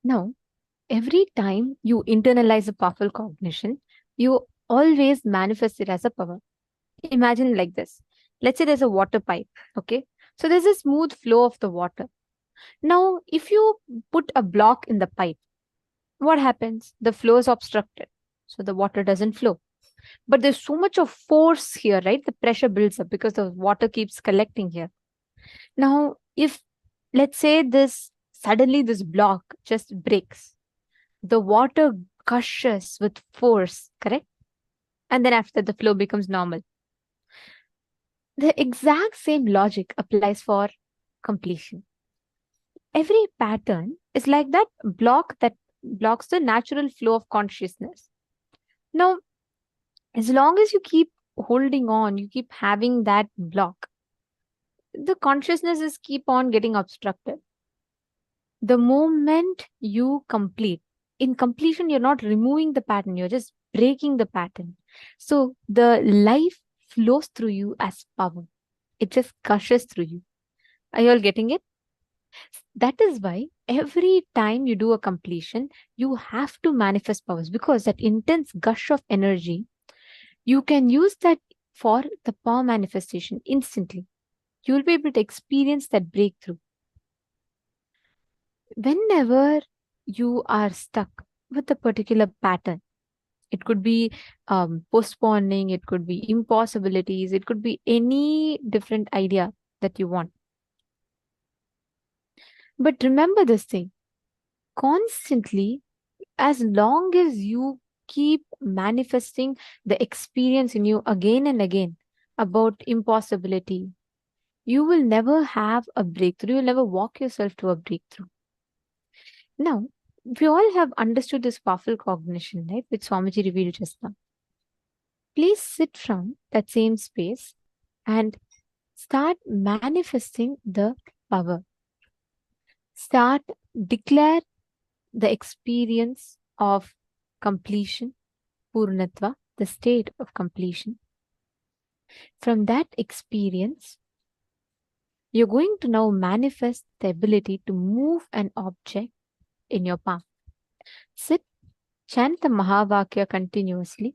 Now, every time you internalize a powerful cognition, you always manifest it as a power. Imagine like this. Let's say there's a water pipe, okay? So there's a smooth flow of the water. Now, if you put a block in the pipe, what happens? The flow is obstructed. So the water doesn't flow. But there's so much of force here, right? The pressure builds up because the water keeps collecting here. Now, if let's say suddenly this block just breaks, the water gushes with force, correct? And then after the flow becomes normal. The exact same logic applies for completion. Every pattern is like that blocks the natural flow of consciousness. Now, as long as you keep holding on, you keep having that block, the consciousness is keep on getting obstructed. The moment you complete, in completion, you're not removing the pattern, you're just breaking the pattern. So the life flows through you as power. It just gushes through you. Are you all getting it? That is why every time you do a completion, you have to manifest powers, because that intense gush of energy, you can use that for the power manifestation instantly. You will be able to experience that breakthrough. Whenever you are stuck with a particular pattern, it could be postponing, it could be impossibilities, it could be any different idea that you want. But remember this thing, constantly, as long as you keep manifesting the experience in you again and again about impossibility, you will never have a breakthrough. You will never walk yourself to a breakthrough. Now, we all have understood this powerful cognition, right, which Swamiji revealed just now. Please sit from that same space and start manifesting the power. Start declare the experience of completion, Purnatva, the state of completion. From that experience, you're going to now manifest the ability to move an object in your palm. Sit, chant the Mahavakya continuously.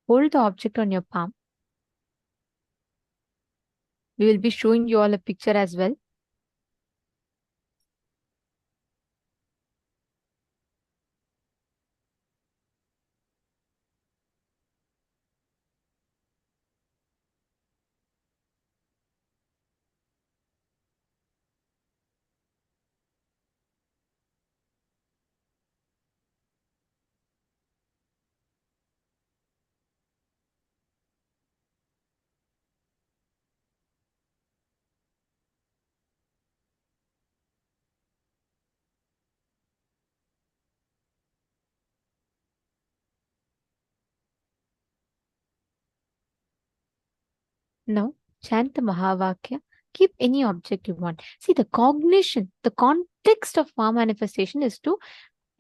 Hold the object on your palm. We will be showing you all a picture as well. Now, chant the Mahavakya. Keep any object you want. See, the cognition, the context of power manifestation is to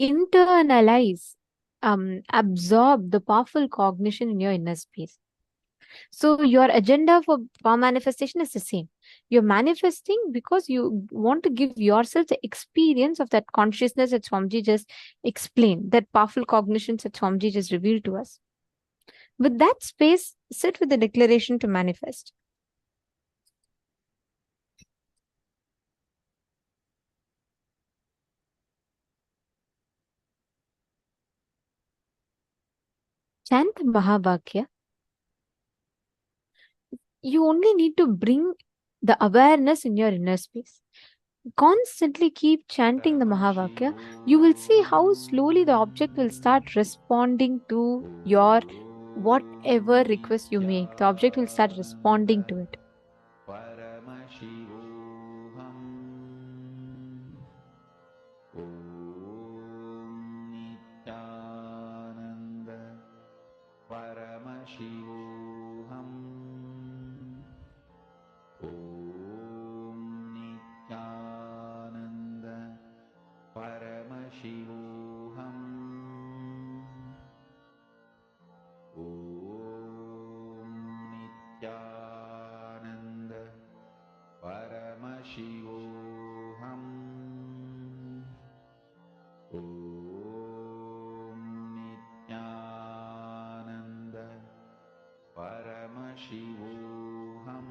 internalize, absorb the powerful cognition in your inner space. So your agenda for power manifestation is the same. You're manifesting because you want to give yourself the experience of that consciousness that Swamiji just explained, that powerful cognition that Swamiji just revealed to us. With that space, sit with the declaration to manifest. Chant the Mahavakya. You only need to bring the awareness in your inner space. Constantly keep chanting the Mahavakya. You will see how slowly the object will start responding to your whatever request you make. The object will start responding to it. Paramashivoham. Om Nithyananda. Paramashivoham. Om Nithyananda. Paramashivoham. Om Nithyananda. Paramashivoham. Om Nithyananda. Paramashivoham.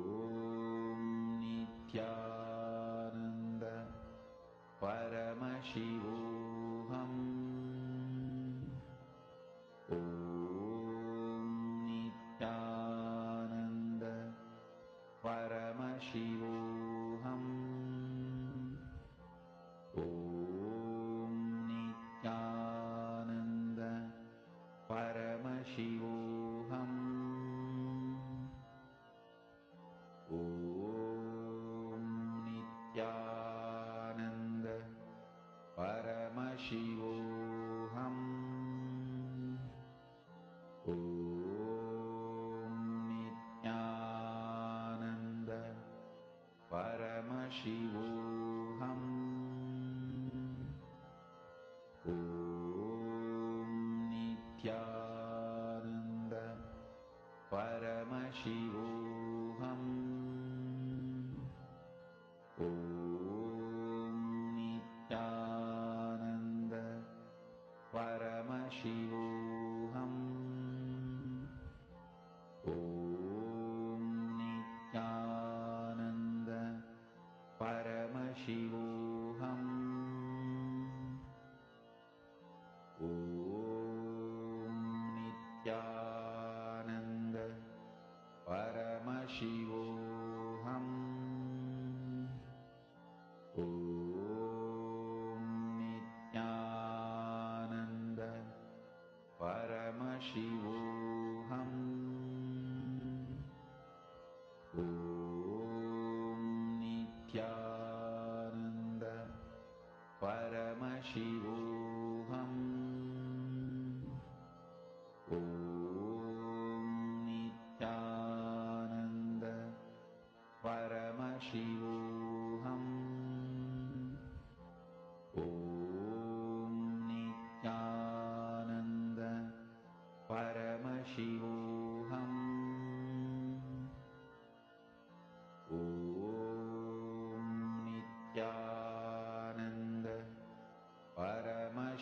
Om Nithyananda. Paramashivoham. Om Nithyananda. Paramashivoham. Om Nithyananda. Paramashivoham. Om Nithyananda. Paramashivoham. Om Nithyananda.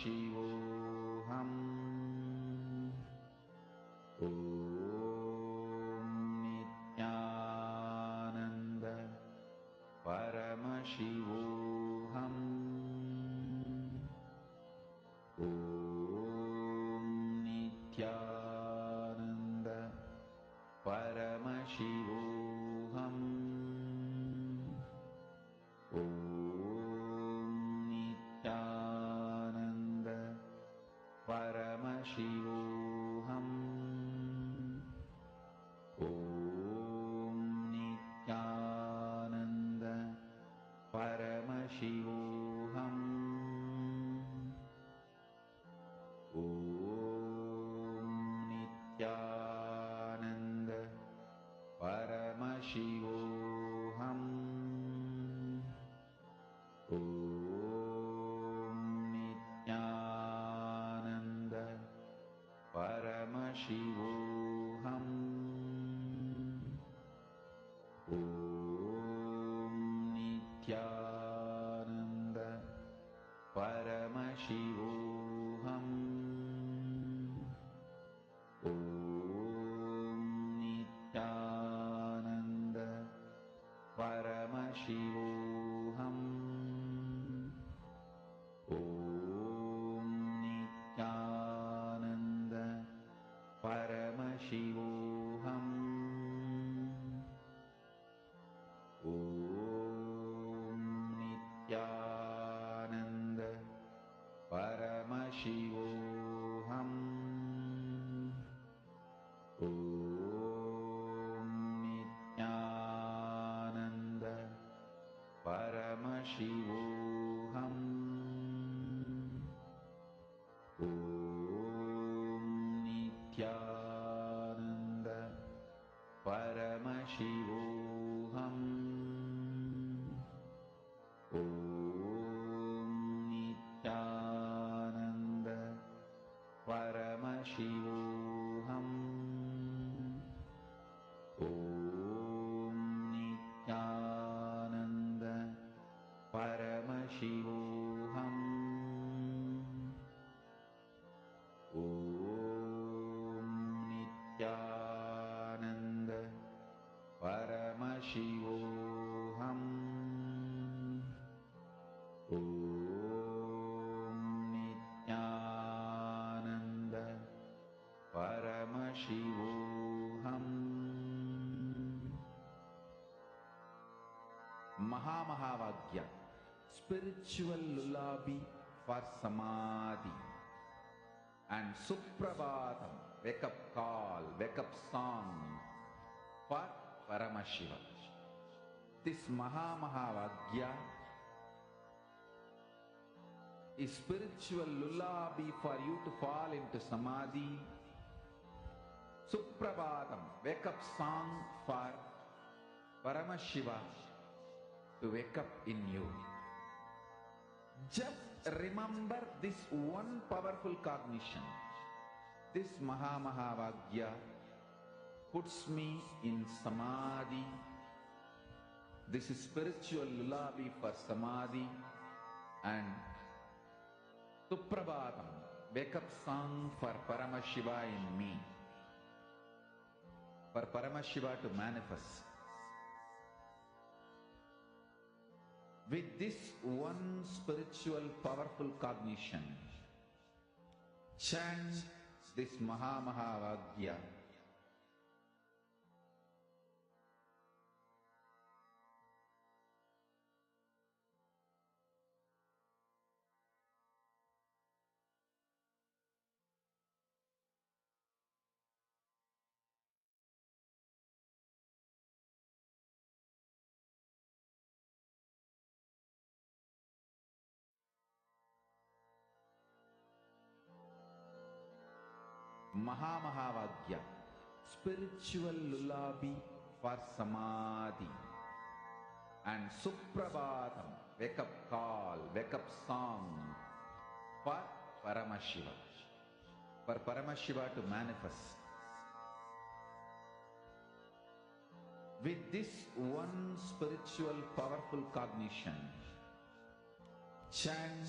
Paramashivoham. Om Nithyananda Paramashivoham. Om Nithyananda Paramashivoham. Om Nithyananda Paramashivoham. Om Nithyananda Paramashivoham. Om Nithyananda Paramashivoham. Om Nithyananda Paramashivoham. Om Nithyananda Paramashivoham. Om Nithyananda Paramashivoham. Om Nithyananda Paramashivoham. Om Nithyananda Paramashivoham. Om Nithyananda Paramashivoham. Om Nithyananda Paramashivoham. Om Nithyananda Paramashivoham. Om Nithyananda Paramashivoham. Om Nithyananda Paramashivoham. Om Nithyananda Paramashivoham. Mahamahavagya, spiritual lullaby for Samadhi, and Suprabhatam, wake up call, wake up song for Paramashiva. This Mahamahavagya is spiritual lullaby for you to fall into Samadhi. Suprabhatam, wake up song for Paramashiva to wake up in you. Just remember this one powerful cognition. This Mahamahavagya puts me in Samadhi. This is spiritual lullaby for Samadhi, and Suprabhatam, wake up song for Paramashiva in me. For Paramashiva to manifest. With this one spiritual powerful cognition, chant this Mahamahavagya. Mahamahavagya, spiritual lullaby for Samadhi, and Suprabhatam, wake up call, wake up song for Paramashiva. For Paramashiva to manifest. With this one spiritual powerful cognition, chant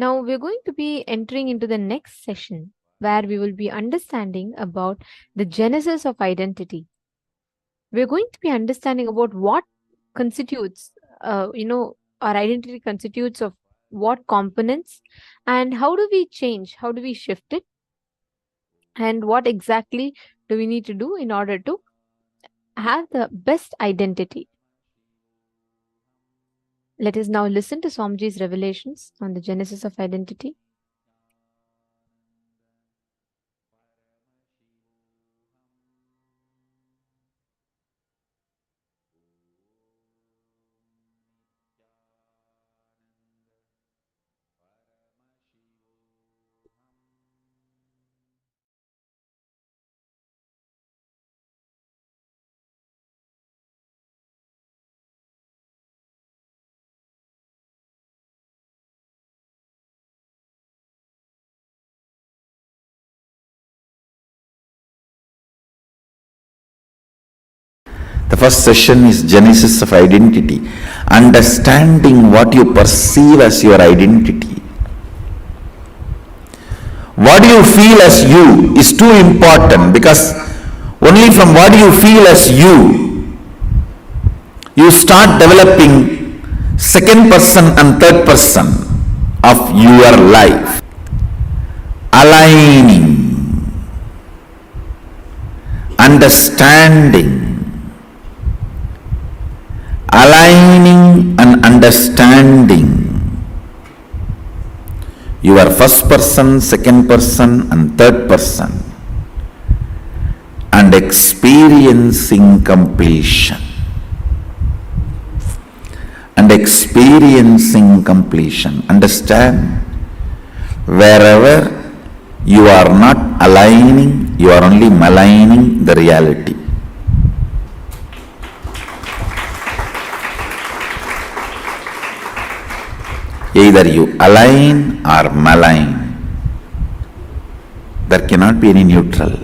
Now we're going to be entering into the next session where we will be understanding about the genesis of identity. We're going to be understanding about what constitutes, our identity constitutes of what components, and how do we change, how do we shift it, and what exactly do we need to do in order to have the best identity. Let us now listen to Swamiji's revelations on the genesis of identity. The first session is Genesis of Identity, understanding what you perceive as your identity. What you feel as you is too important, because only from what you feel as you start developing second person and third person of your life. Aligning, understanding, aligning and understanding your first person, second person and third person, and experiencing completion. And experiencing completion. Understand, wherever you are not aligning, you are only maligning the reality. Either you align or malign. There cannot be any neutral.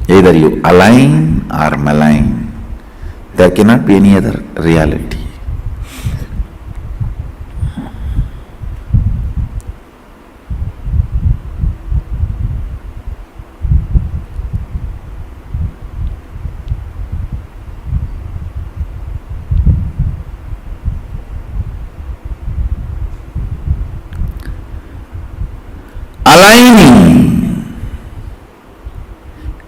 Either you align or malign. There cannot be any other reality. Aligning.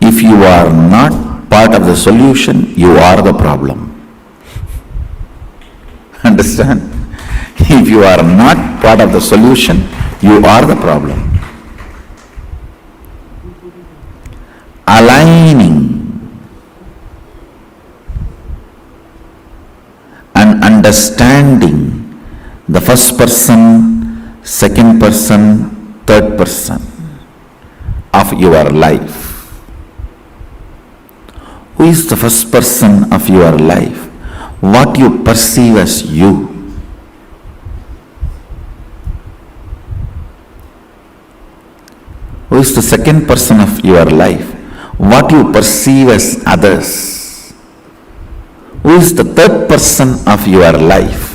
If you are not part of the solution, you are the problem. Understand? If you are not part of the solution, you are the problem. Aligning and understanding the first person, second person, third person of your life. Who is the first person of your life? What you perceive as you. Who is the second person of your life? What you perceive as others. Who is the third person of your life?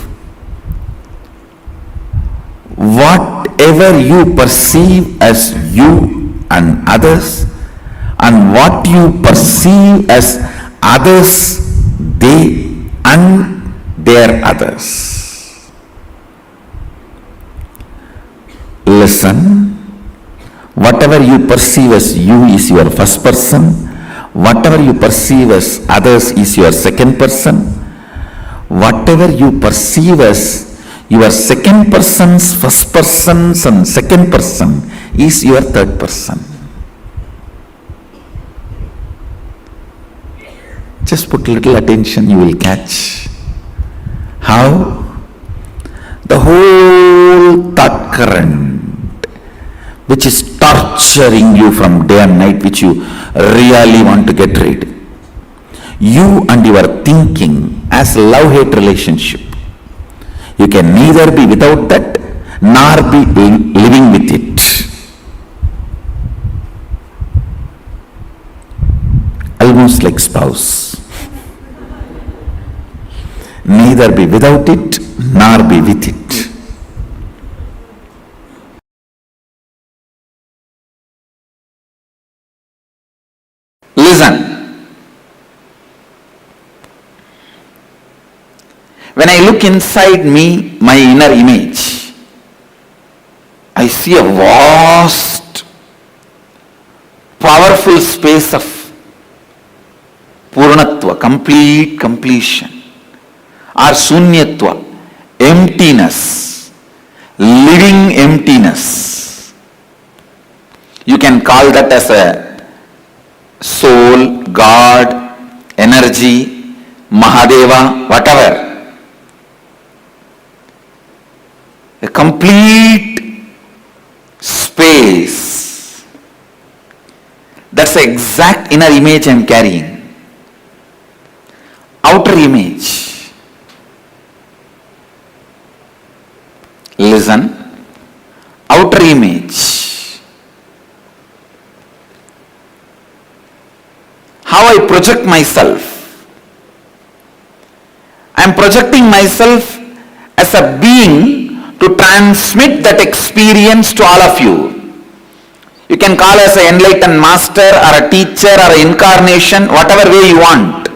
Whatever you perceive as you and others, and what you perceive as others, they and their others. Listen. Whatever you perceive as you is your first person. Whatever you perceive as others is your second person. Whatever you perceive as your second person's first person's and second person is your third person. Just put little attention, you will catch how the whole thought current which is torturing you from day and night, which you really want to get rid. You and your thinking as love-hate relationship. You can neither be without that nor be living with it. Almost like spouse. Neither be without it nor be with it. When I look inside me, my inner image, I see a vast, powerful space of Purnatva, complete completion, or Sunyatva, emptiness, living emptiness. You can call that as a soul, God, energy, Mahadeva, whatever. A complete space. That's the exact inner image I am carrying. Outer image. Listen. Outer image. How I project myself. I am projecting myself as a being to transmit that experience to all of you. You can call us an enlightened master or a teacher or an incarnation, whatever way you want.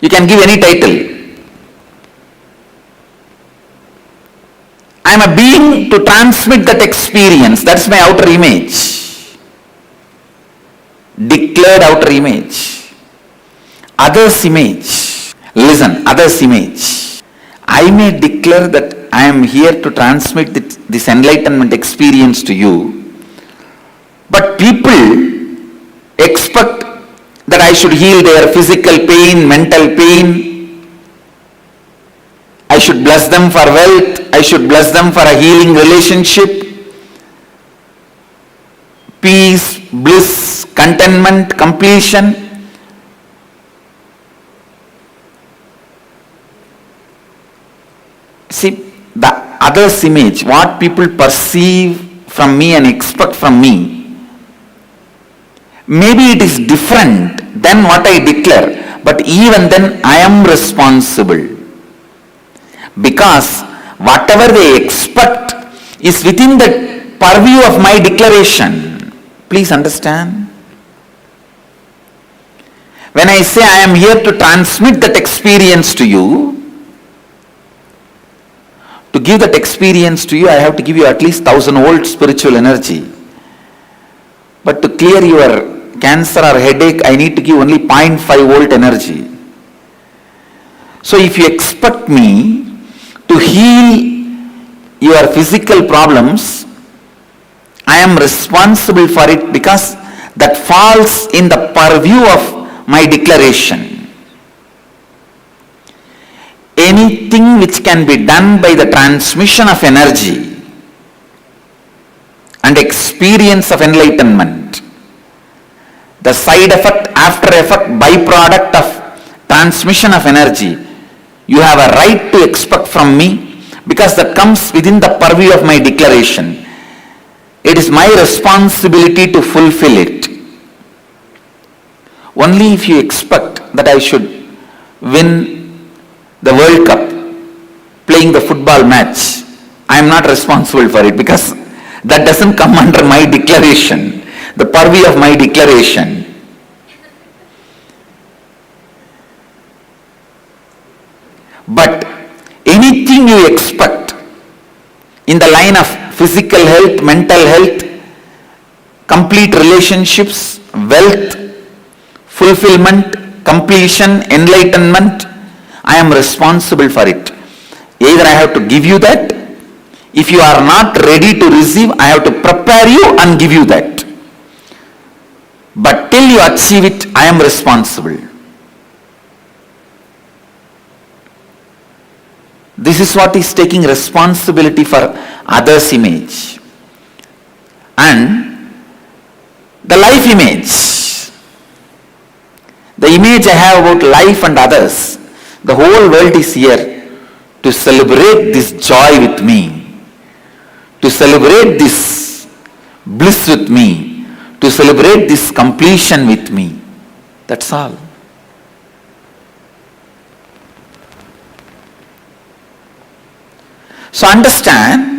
You can give any title. I am a being to transmit that experience. That's my outer image. Declared outer image. Others' image. Listen, others' image. I may declare that I am here to transmit this enlightenment experience to you, but people expect that I should heal their physical pain, mental pain. I should bless them for wealth. I should bless them for a healing relationship, peace, bliss, contentment, completion. See, the other's image, what people perceive from me and expect from me, maybe it is different than what I declare, but even then I am responsible. Because whatever they expect is within the purview of my declaration. Please understand. When I say I am here to transmit that experience to you, to give that experience to you, I have to give you at least 1000 volt spiritual energy. But to clear your cancer or headache, I need to give only 0.5 volt energy. So if you expect me to heal your physical problems, I am responsible for it because that falls in the purview of my declaration. Anything which can be done by the transmission of energy and experience of enlightenment, the side effect, after effect, byproduct of transmission of energy, you have a right to expect from me because that comes within the purview of my declaration. It is my responsibility to fulfill it. Only if you expect that I should win the World Cup, playing the football match, I am not responsible for it because that doesn't come under my declaration, the purview of my declaration. But anything you expect in the line of physical health, mental health, complete relationships, wealth, fulfillment, completion, enlightenment, I am responsible for it. Either I have to give you that. If you are not ready to receive, I have to prepare you and give you that. But till you achieve it, I am responsible. This is what is taking responsibility for others' image. And the life image, the image I have about life and others, the whole world is here to celebrate this joy with me, to celebrate this bliss with me, to celebrate this completion with me. That's all. So understand,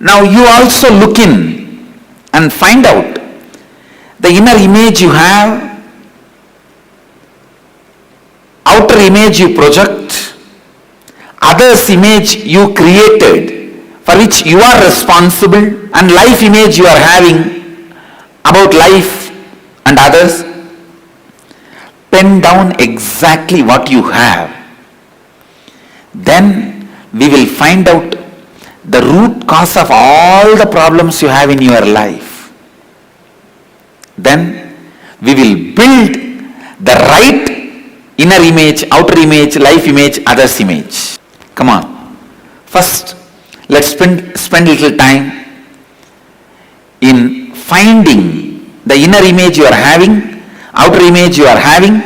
Now you also look in and find out the inner image you have, outer image you project, others image you created for which you are responsible, and life image you are having about life and others. Pen down exactly what you have. Then we will find out the root cause of all the problems you have in your life. Then we will build the right inner image, outer image, life image, others image. Come on. First, let's spend little time in finding the inner image you are having, outer image you are having,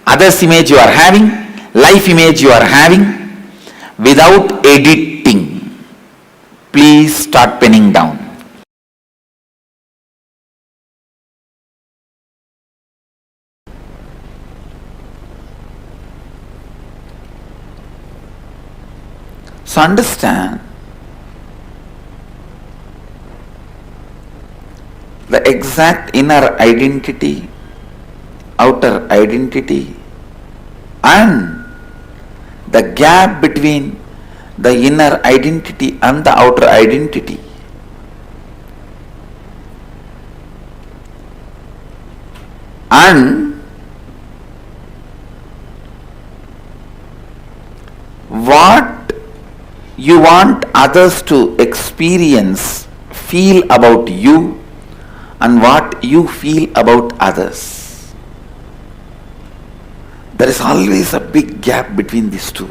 others image you are having, life image you are having, without editing. Please start penning down. So understand, the exact inner identity, outer identity, and the gap between the inner identity and the outer identity. And what you want others to experience, feel about you, and what you feel about others. There is always a big gap between these two.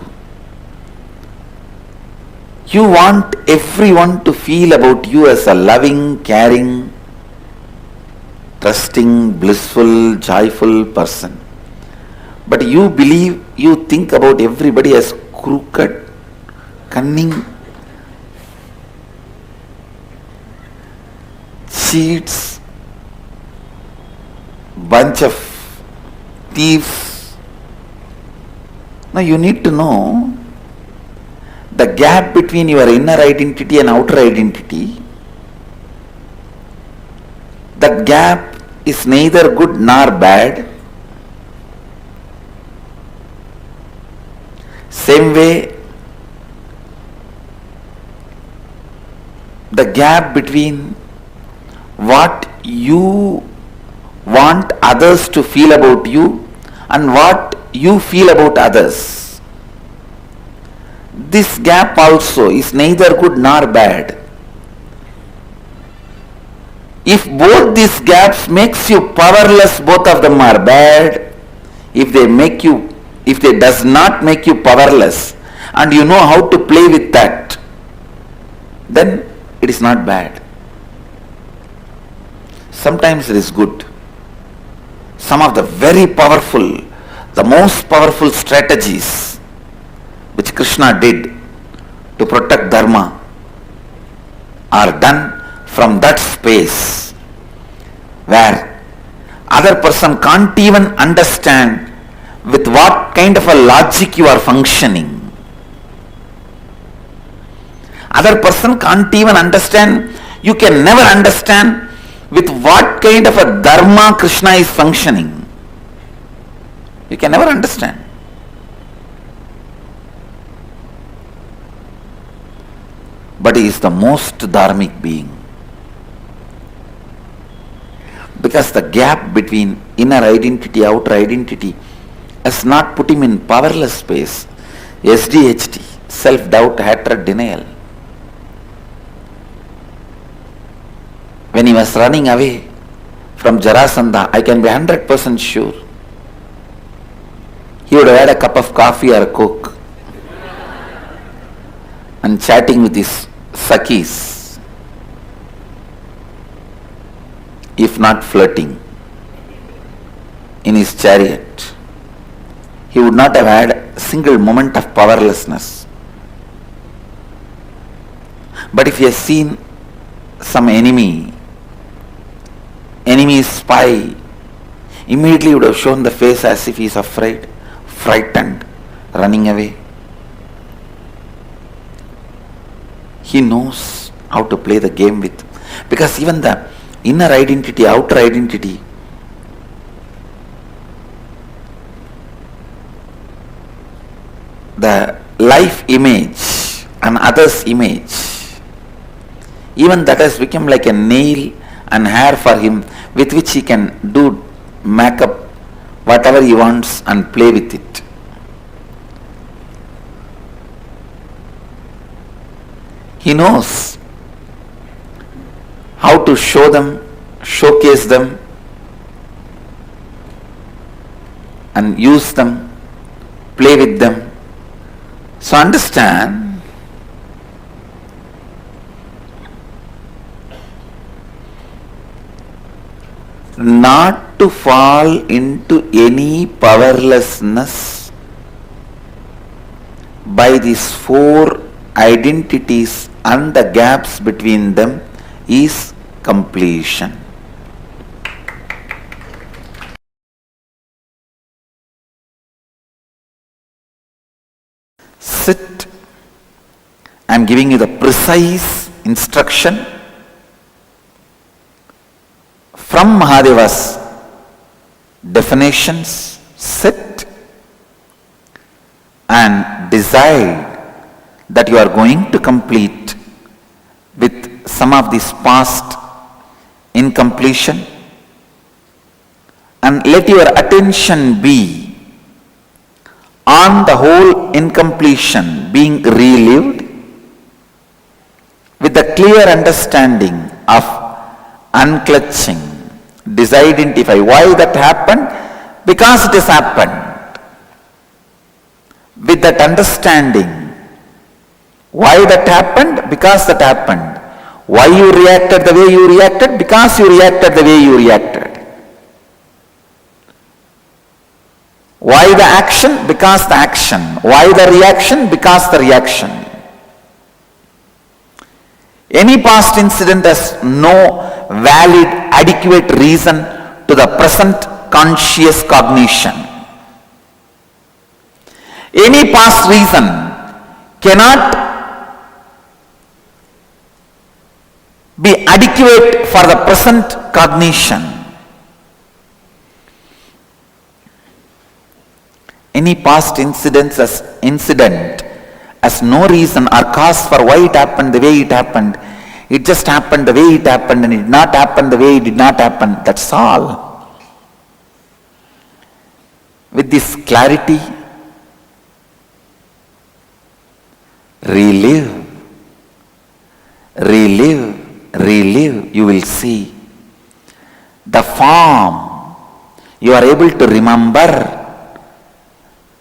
You want everyone to feel about you as a loving, caring, trusting, blissful, joyful person. But you believe, you think about everybody as crooked, cunning, cheats, bunch of thieves. Now you need to know the gap between your inner identity and outer identity. That gap is neither good nor bad. Same way, the gap between what you want others to feel about you and what you feel about others. This gap also is neither good nor bad. If both these gaps makes you powerless, both of them are bad. If they does not make you powerless and you know how to play with that, then it is not bad. Sometimes it is good. Some of the very powerful, the most powerful strategies which Krishna did to protect Dharma are done from that space where other person can't even understand with what kind of a logic you are functioning. Other person can't even understand, you can never understand with what kind of a dharma Krishna is functioning. You can never understand. But he is the most dharmic being. Because the gap between inner identity, outer identity has not put him in powerless space. SDHT, self-doubt, hatred, denial. When he was running away from Jarasandha, I can be 100% sure he would have had a cup of coffee or a coke and chatting with his Sakhis, if not flirting, in his chariot. He would not have had a single moment of powerlessness. But if he has seen some enemy spy, immediately he would have shown the face as if he is afraid, frightened, running away. He knows how to play the game with. Because even the inner identity, outer identity, the life image and others' image, even that has become like a nail and hair for him, with which he can do makeup, whatever he wants, and play with it. He knows how to show them, showcase them, and use them, play with them. So understand, not to fall into any powerlessness by these four identities and the gaps between them is completion. Sit. I am giving you the precise instruction from Mahadeva's definitions. Sit and decide that you are going to complete with some of this past incompletion, and let your attention be on the whole incompletion being relived with the clear understanding of unclutching. Identify why that happened, because it has happened. With that understanding, why that happened, because that happened. Why you reacted the way you reacted, because you reacted the way you reacted. Why the action, because the action. Why the reaction, because the reaction. Any past incident has no valid, adequate reason to the present conscious cognition. Any past reason cannot be adequate for the present cognition. Any past incident has no reason or cause for why it happened the way it happened. It just happened the way it happened, and it did not happen the way it did not happen. That's all. With this clarity, relive, you will see the form you are able to remember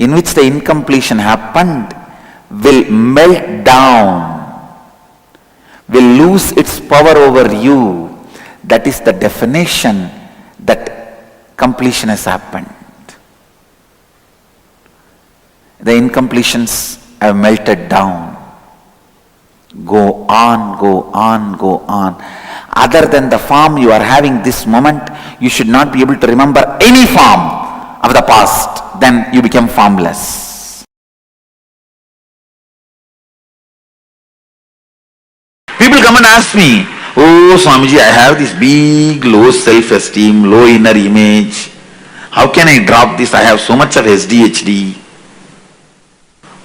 in which the incompletion happened will melt down, will lose its power over you. That is the definition that completion has happened. The incompletions have melted down. Go on, go on, go on. Other than the form you are having this moment, you should not be able to remember any form of the past. Then you become formless. People come and ask me, oh Swamiji, I have this big low self-esteem, low inner image. How can I drop this? I have so much of SDHD.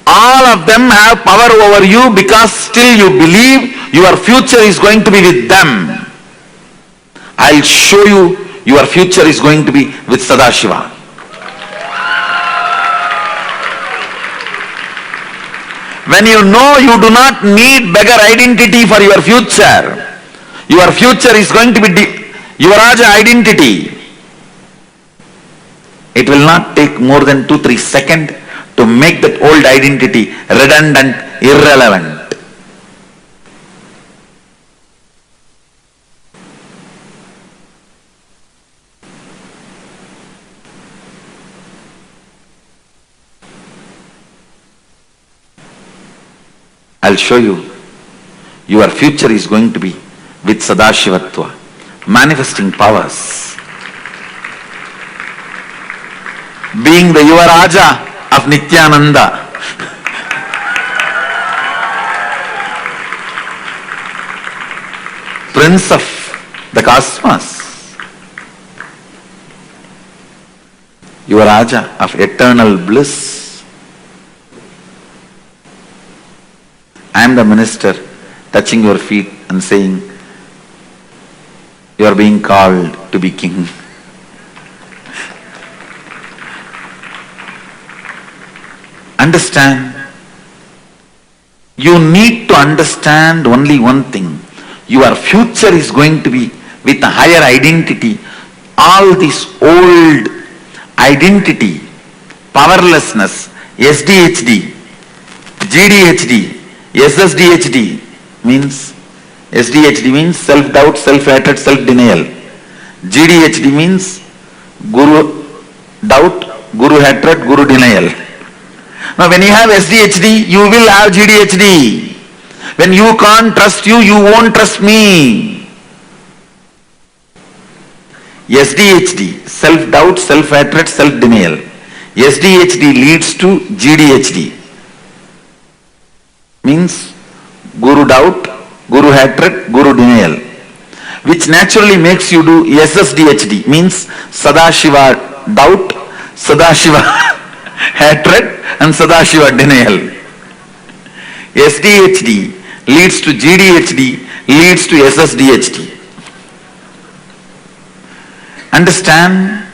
All of them have power over you because still you believe your future is going to be with them. I'll show you your future is going to be with Sadashiva. When you know you do not need beggar identity for your future is going to be your Raja identity. It will not take more than 2-3 seconds to make that old identity redundant, irrelevant. I'll show you. Your future is going to be with Sadashivatva, manifesting powers. Being the Yuvaraja of Nithyananda. Prince of the cosmos, you are Raja of eternal bliss. I am the minister touching your feet and saying, you are being called to be king. Understand. You need to understand only one thing. Your future is going to be with a higher identity. All this old identity, powerlessness, SDHD, GDHD, SSDHD means, SDHD means self-doubt, self-hatred, self-denial. GDHD means guru doubt, guru hatred, guru denial. Now when you have SDHD, you will have GDHD. When you can't trust you, you won't trust me. SDHD, self-doubt, self-hatred, self-denial. SDHD leads to GDHD. Means guru doubt, guru hatred, guru denial. Which naturally makes you do SSDHD. Means Sadashiva doubt, Sadashiva hatred and Sadashiva denial. SDHD leads to GDHD, leads to SSDHD. Understand?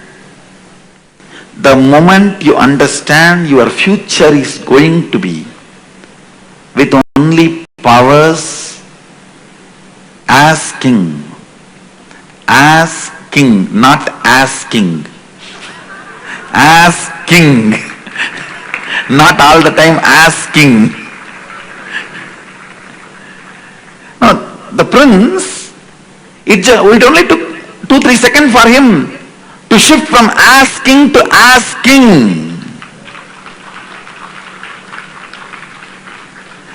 The moment you understand your future is going to be with only powers as king. As king, not as king. As king. Not all the time as king. Now, the prince, it only took 2-3 seconds for him to shift from as king to as king.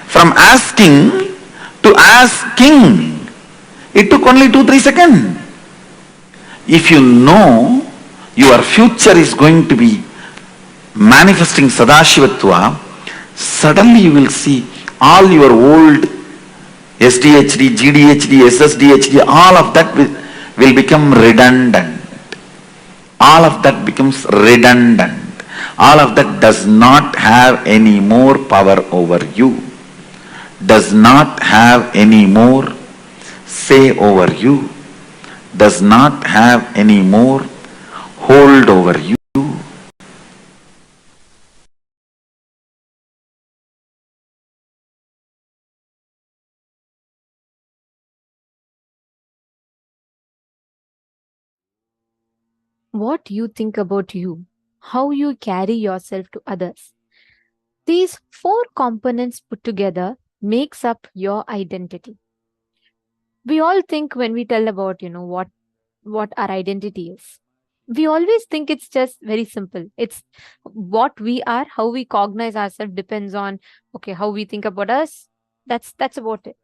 From as king to as king. It took only 2-3 seconds. If you know your future is going to be manifesting Sadashivatva, suddenly you will see all your old SDHD, GDHD, SSDHD, all of that will become redundant. All of that becomes redundant. All of that does not have any more power over you. Does not have any more say over you. Does not have any more hold over you. What you think about you, how you carry yourself to others. These 4 components put together makes up your identity. We all think when we tell about, what our identity is. We always think it's just very simple. It's what we are, how we cognize ourselves depends on, okay, how we think about us. That's about it.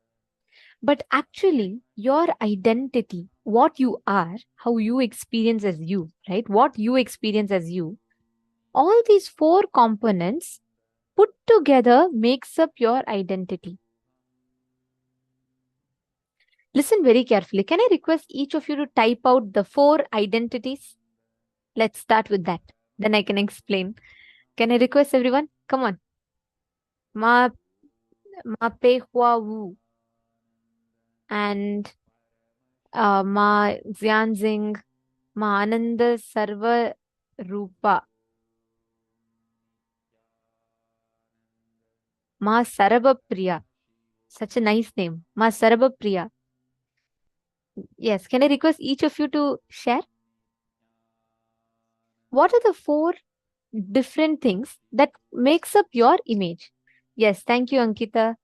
But actually, your identity, what you are, how you experience as you, right? What you experience as you, all these 4 components put together makes up your identity. Listen very carefully. Can I request each of you to type out the 4 identities? Let's start with that. Then I can explain. Can I request everyone? Come on. Ma pe hua wu. And ma Xianxing, ma Ananda Sarva Rupa, ma Sarabha Priya. Such a nice name. Ma Sarabha Priya. Yes. Can I request each of you to share? What are the 4 different things that makes up your image? Yes. Thank you, Ankita.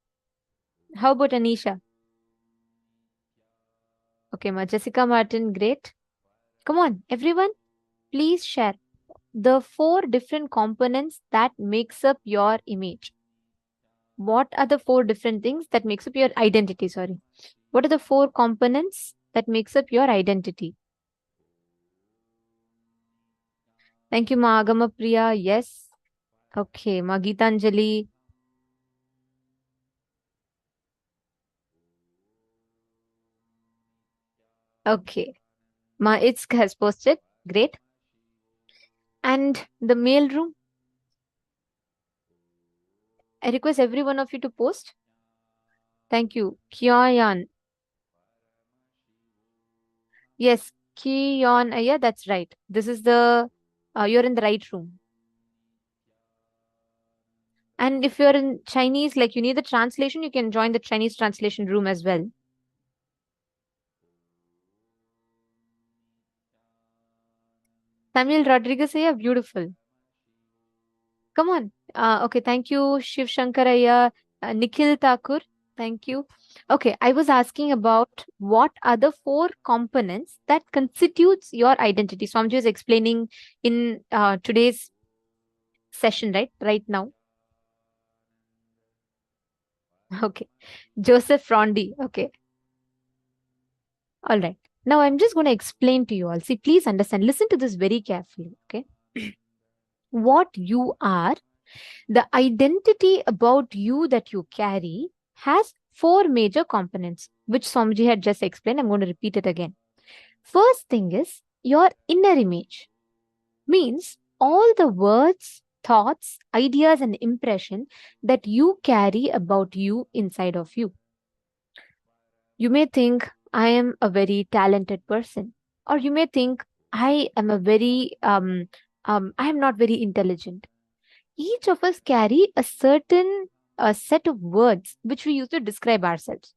How about Anisha? Okay, ma Jessica Martin, great. Come on, everyone, please share the 4 different components that makes up your image. What are the 4 different things that makes up your identity? Sorry. What are the 4 components that makes up your identity? Thank you, Ma Agama Priya. Yes. Okay, Ma Geetanjali. Okay. It's has posted. Great. And the mail room. I request every one of you to post. Thank you. Kyayan. Yes, Kyon. Yeah, that's right. This is the, you're in the right room. And if you're in Chinese, like you need the translation, you can join the Chinese translation room as well. Samuel Rodriguez, yeah, beautiful. Come on. Okay, thank you, Shiv Shankaraya, Nikhil Thakur. Thank you. Okay, I was asking about what are the 4 components that constitutes your identity. Swamiji is explaining in today's session, right now. Okay. Joseph Rondi. Okay. All right. Now I'm just going to explain to you all. See, please understand. Listen to this very carefully. Okay. What you are, the identity about you that you carry has 4 major components, which Swamiji had just explained. I'm going to repeat it again. First thing is your inner image. Means all the words, thoughts, ideas, and impression that you carry about you inside of you. You may think, I am a very talented person, or you may think, I am a very, I am not very intelligent. Each of us carry a certain set of words which we use to describe ourselves.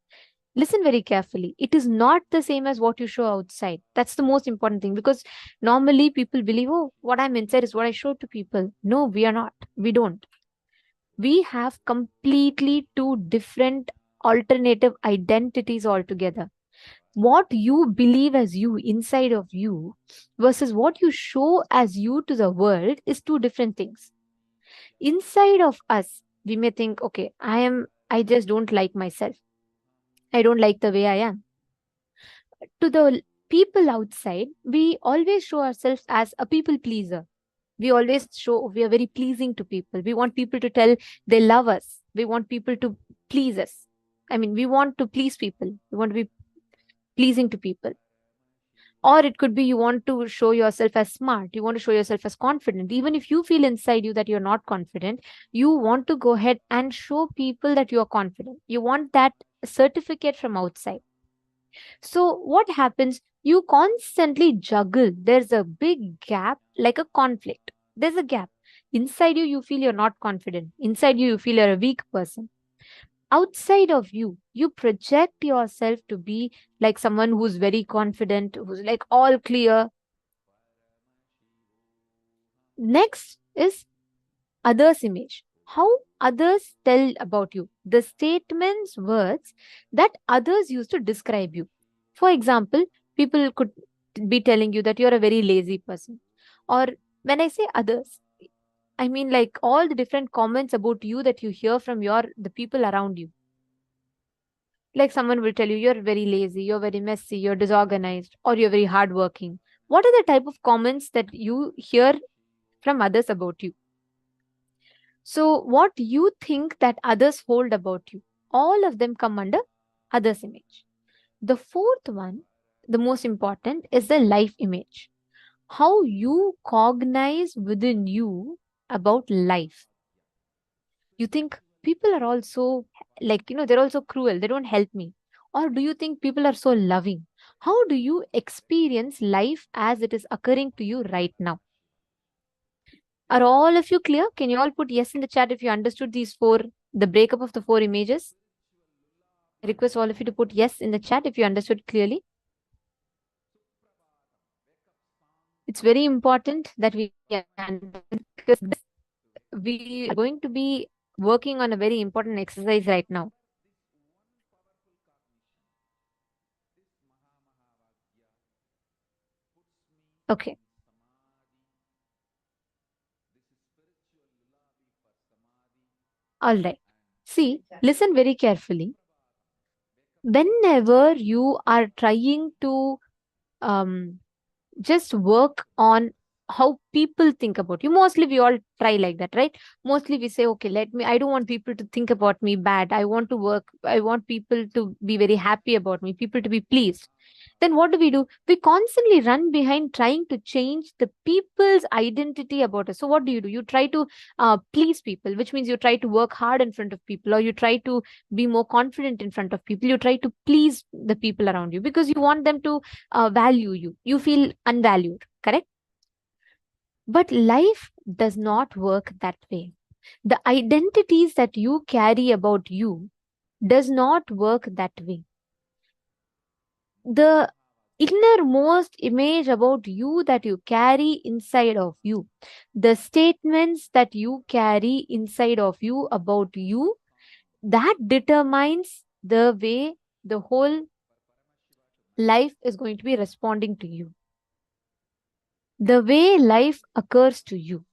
Listen very carefully. It is not the same as what you show outside. That's the most important thing, because normally people believe, oh, what I'm inside is what I show to people. No, we are not. We don't. We have completely 2 different alternative identities altogether. What you believe as you inside of you versus what you show as you to the world is 2 different things. Inside of us, we may think, okay, I just don't like myself. I don't like the way I am. To the people outside, we always show ourselves as a people pleaser. We always show we are very pleasing to people. We want people to tell they love us. We want people to please us. I mean, we want to please people. We want to be pleasing to people. Or it could be you want to show yourself as smart. You want to show yourself as confident. Even if you feel inside you that you're not confident, you want to go ahead and show people that you're confident. You want that certificate from outside. So what happens? You constantly juggle. There's a big gap, like a conflict. There's a gap. Inside you, you feel you're not confident. Inside you, you feel you're a weak person. Outside of you, you project yourself to be like someone who's very confident, who's like all clear. Next is others' image. How others tell about you. The statements, words that others use to describe you. For example, people could be telling you that you're a very lazy person. Or when I say others, I mean like all the different comments about you that you hear from the people around you. Like someone will tell you you're very lazy, you're very messy, you're disorganized, or you're very hardworking. What are the type of comments that you hear from others about you? So what you think that others hold about you, all of them come under others' image. The 4th one, the most important, is the life image. How you cognize within you about life. You think people are also like, they're also cruel. They don't help me. Or do you think people are so loving? How do you experience life as it is occurring to you right now? Are all of you clear? Can you all put yes in the chat if you understood these 4, the breakup of the 4 images? I request all of you to put yes in the chat if you understood clearly. It's very important that we understand, because we are going to be working on a very important exercise right now. Okay. All right. See, listen very carefully. Whenever you are trying to just work on how people think about you. Mostly we all try like that, right? Mostly we say, okay, I don't want people to think about me bad. I want to work. I want people to be very happy about me, people to be pleased. Then what do? We constantly run behind trying to change the people's identity about us. So what do? You try to please people, which means you try to work hard in front of people, or you try to be more confident in front of people. You try to please the people around you because you want them to value you. You feel unvalued, correct? But life does not work that way. The identities that you carry about you does not work that way. The innermost image about you that you carry inside of you, the statements that you carry inside of you about you, that determines the way the whole life is going to be responding to you, the way life occurs to you.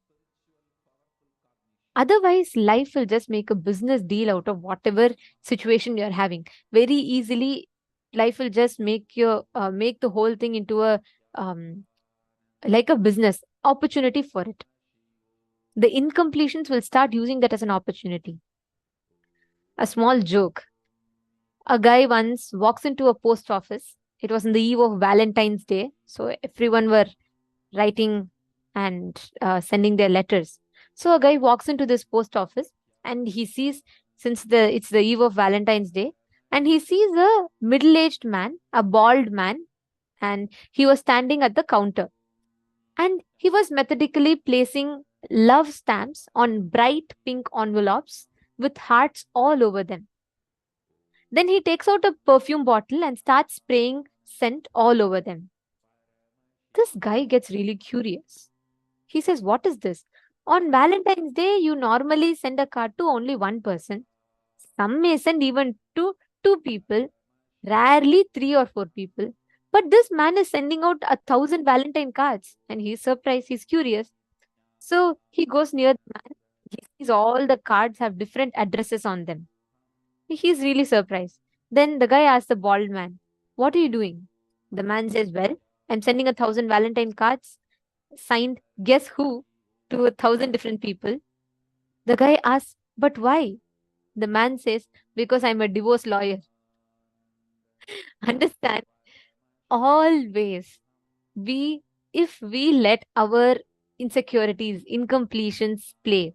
Otherwise, life will just make a business deal out of whatever situation you're having. Very easily, life will just make the whole thing into a like a business opportunity for it. The incompletions will start using that as an opportunity. A small joke. A guy once walks into a post office. It was on the eve of Valentine's Day, so everyone were writing and sending their letters. So a guy walks into this post office and he sees, since it's the eve of Valentine's Day, and he sees a middle-aged man, a bald man, and he was standing at the counter. And he was methodically placing love stamps on bright pink envelopes with hearts all over them. Then he takes out a perfume bottle and starts spraying scent all over them. This guy gets really curious. He says, what is this? On Valentine's Day, you normally send a card to only one person. Some may send even to 2 people, rarely 3 or 4 people. But this man is sending out 1,000 Valentine cards, and he's surprised, he's curious. So he goes near the man. He sees all the cards have different addresses on them. He's really surprised. Then the guy asks the bald man, what are you doing? The man says, well, I'm sending 1,000 Valentine cards signed guess who to 1,000 different people. The guy asks, but why? The man says, because I'm a divorce lawyer. Understand? Always, if we let our insecurities, incompletions play,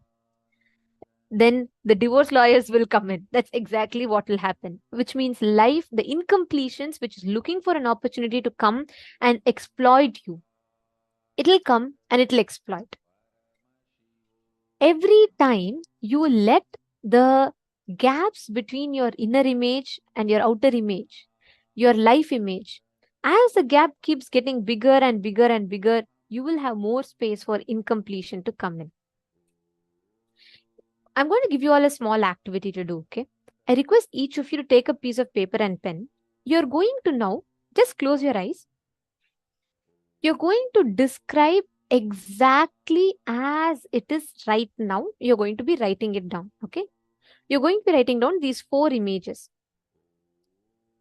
then the divorce lawyers will come in. That's exactly what will happen, which means life, the incompletions, which is looking for an opportunity to come and exploit you, it'll come and it'll exploit. Every time you let the gaps between your inner image and your outer image, your life image, as the gap keeps getting bigger and bigger and bigger, you will have more space for incompletion to come in. I'm going to give you all a small activity to do, okay? I request each of you to take a piece of paper and pen. You're going to now just close your eyes. You're going to describe exactly as it is right now. You're going to be writing it down, okay? You're going to be writing down these 4 images.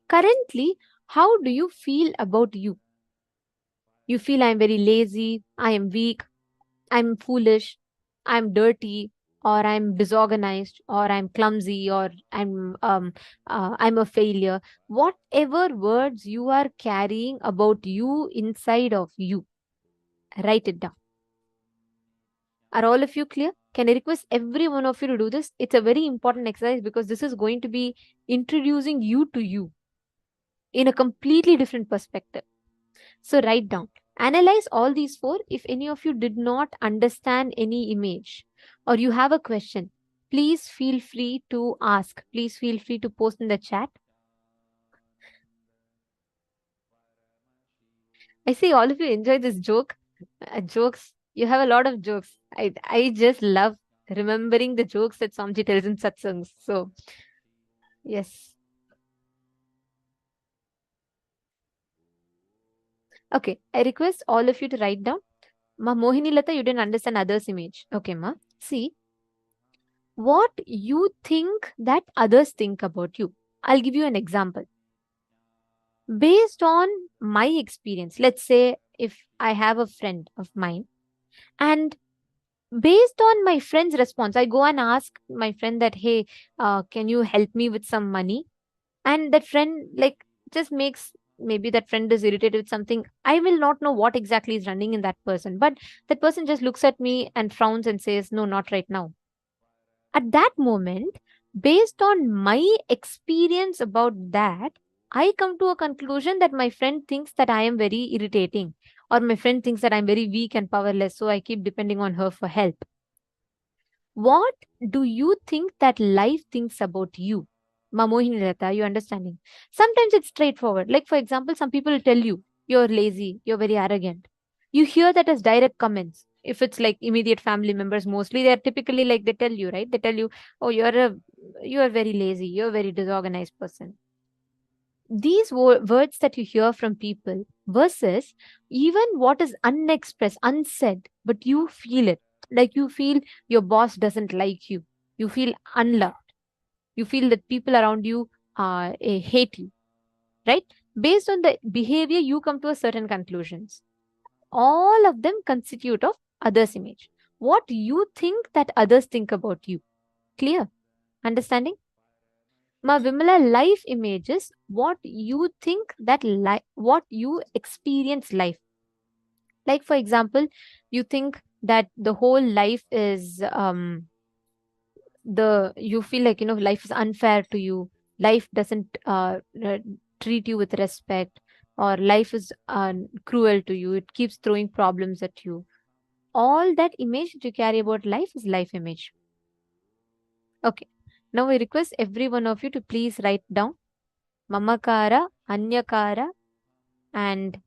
Currently, how do you feel about you? You feel I'm very lazy, I am weak, I'm foolish, I'm dirty, or I'm disorganized, or I'm clumsy, or I'm a failure. Whatever words you are carrying about you inside of you, write it down. Are all of you clear? Can I request every one of you to do this? It's a very important exercise because this is going to be introducing you to you in a completely different perspective. So write down. Analyze all these 4. If any of you did not understand any image or you have a question, please feel free to ask. Please feel free to post in the chat. I see all of you enjoy this joke. Jokes. You have a lot of jokes. I just love remembering the jokes that Swamiji tells in satsangs. So, yes. Okay, I request all of you to write down. Ma Mohini Lata, you didn't understand others' image. Okay, ma. See, what you think that others think about you. I'll give you an example. Based on my experience, let's say if I have a friend of mine And based on my friend's response, I go and ask my friend that, hey, can you help me with some money? And that friend like just makes, maybe that friend is irritated with something. I will not know what exactly is running in that person, but that person just looks at me and frowns and says, no, not right now. At that moment, based on my experience about that, I come to a conclusion that my friend thinks that I am very irritating, or my friend thinks that I'm very weak and powerless, so I keep depending on her for help. What do you think that life thinks about you? Mamohini Lata, you understanding? Sometimes it's straightforward. Like, for example, some people will tell you, you're lazy, you're very arrogant. You hear that as direct comments. If it's like immediate family members, mostly they're typically like they tell you, right? They tell you, oh, you're very lazy, you're a very disorganized person. These words that you hear from people versus even what is unexpressed, unsaid, but you feel it. Like you feel your boss doesn't like you. You feel unloved. You feel that people around you hate you, right? Based on the behavior, you come to a certain conclusions. All of them constitute of others' image. What you think that others think about you. Clear? Understanding? Ma Vimala, life images what you think that what you experience life. Like for example, you think that the whole life is you feel like life is unfair to you. Life doesn't treat you with respect, or life is cruel to you. It keeps throwing problems at you. All that image that you carry about life is life image. Okay. Now I request every one of you to please write down mamakara, anyakara, and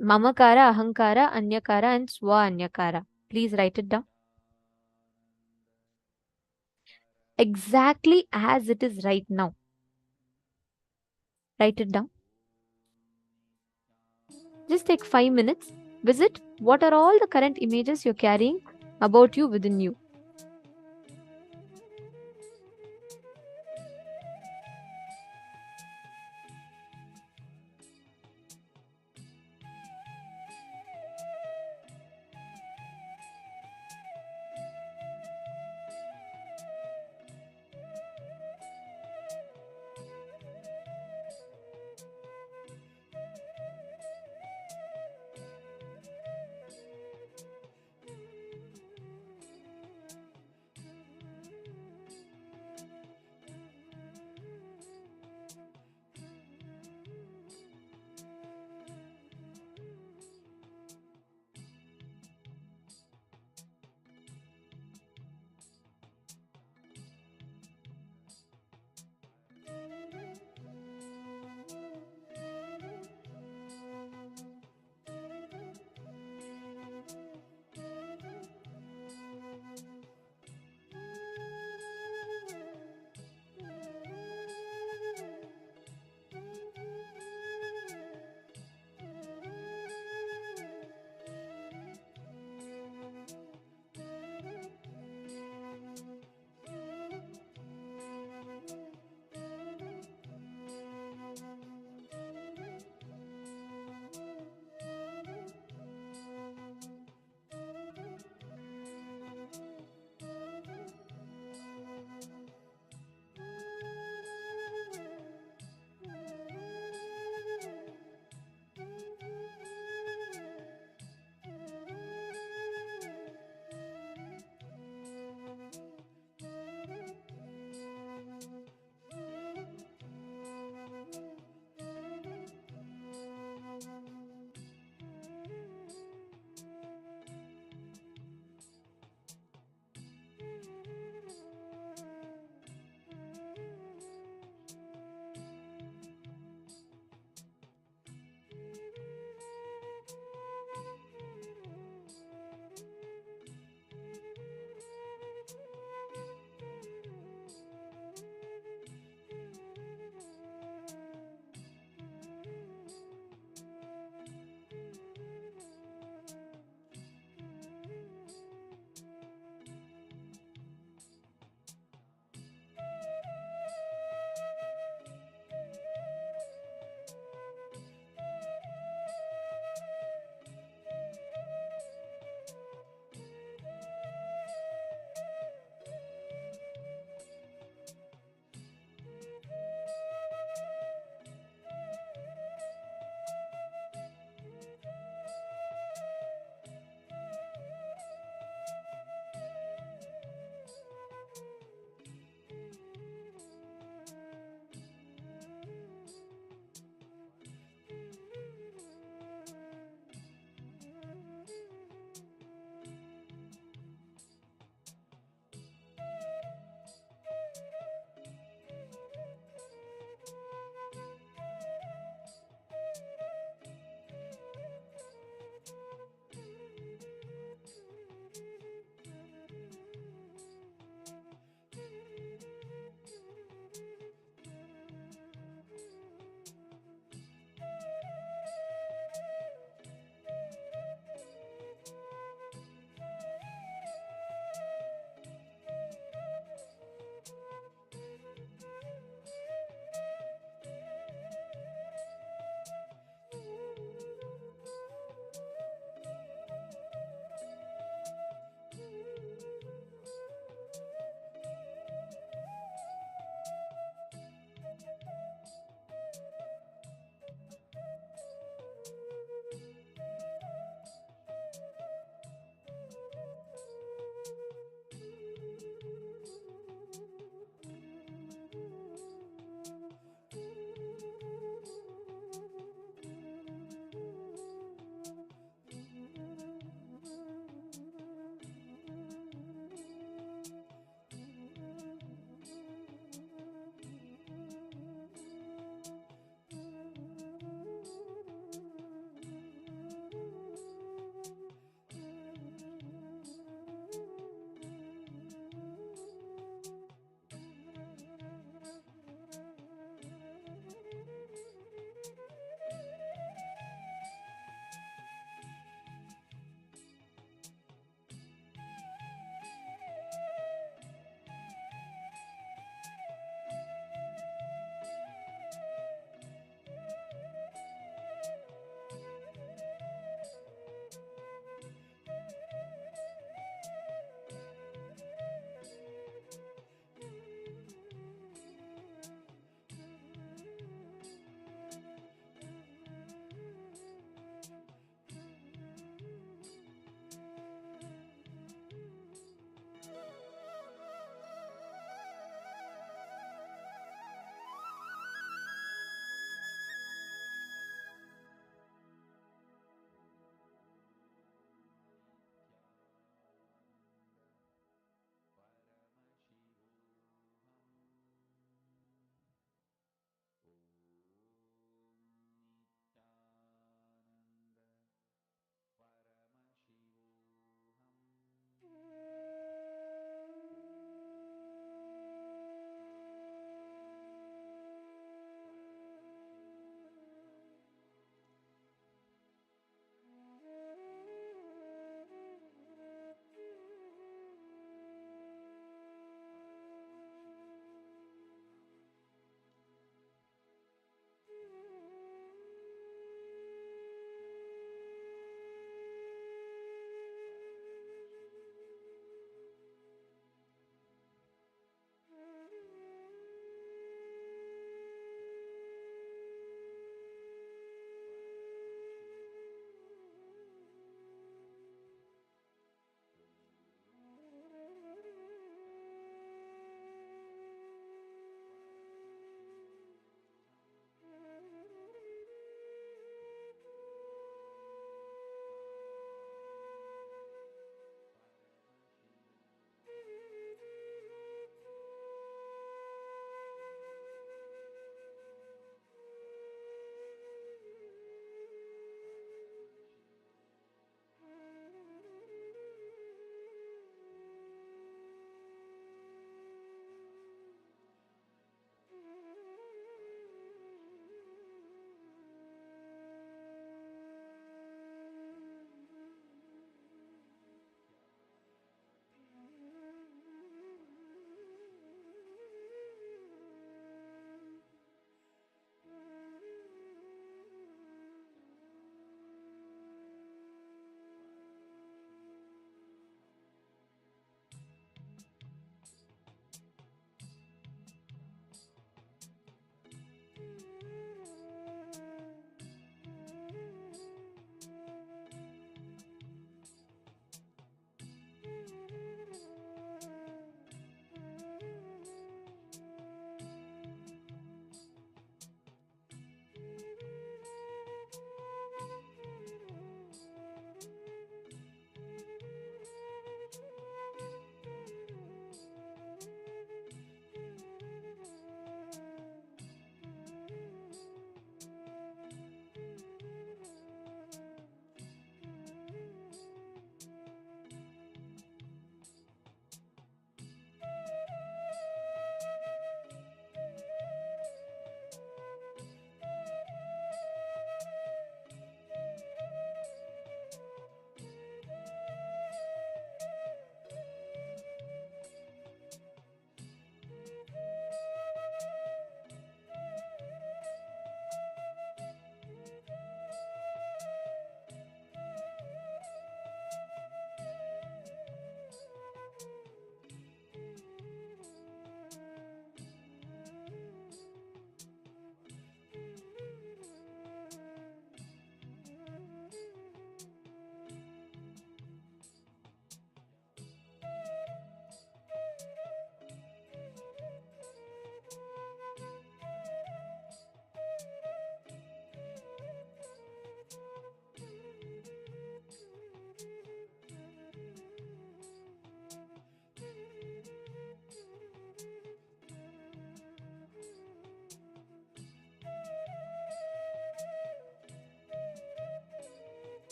mamakara, ahankara, anyakara, and swa anyakara. Please write it down. Exactly as it is right now. Write it down. Just take 5 minutes. Visit what are all the current images you're carrying about you within you.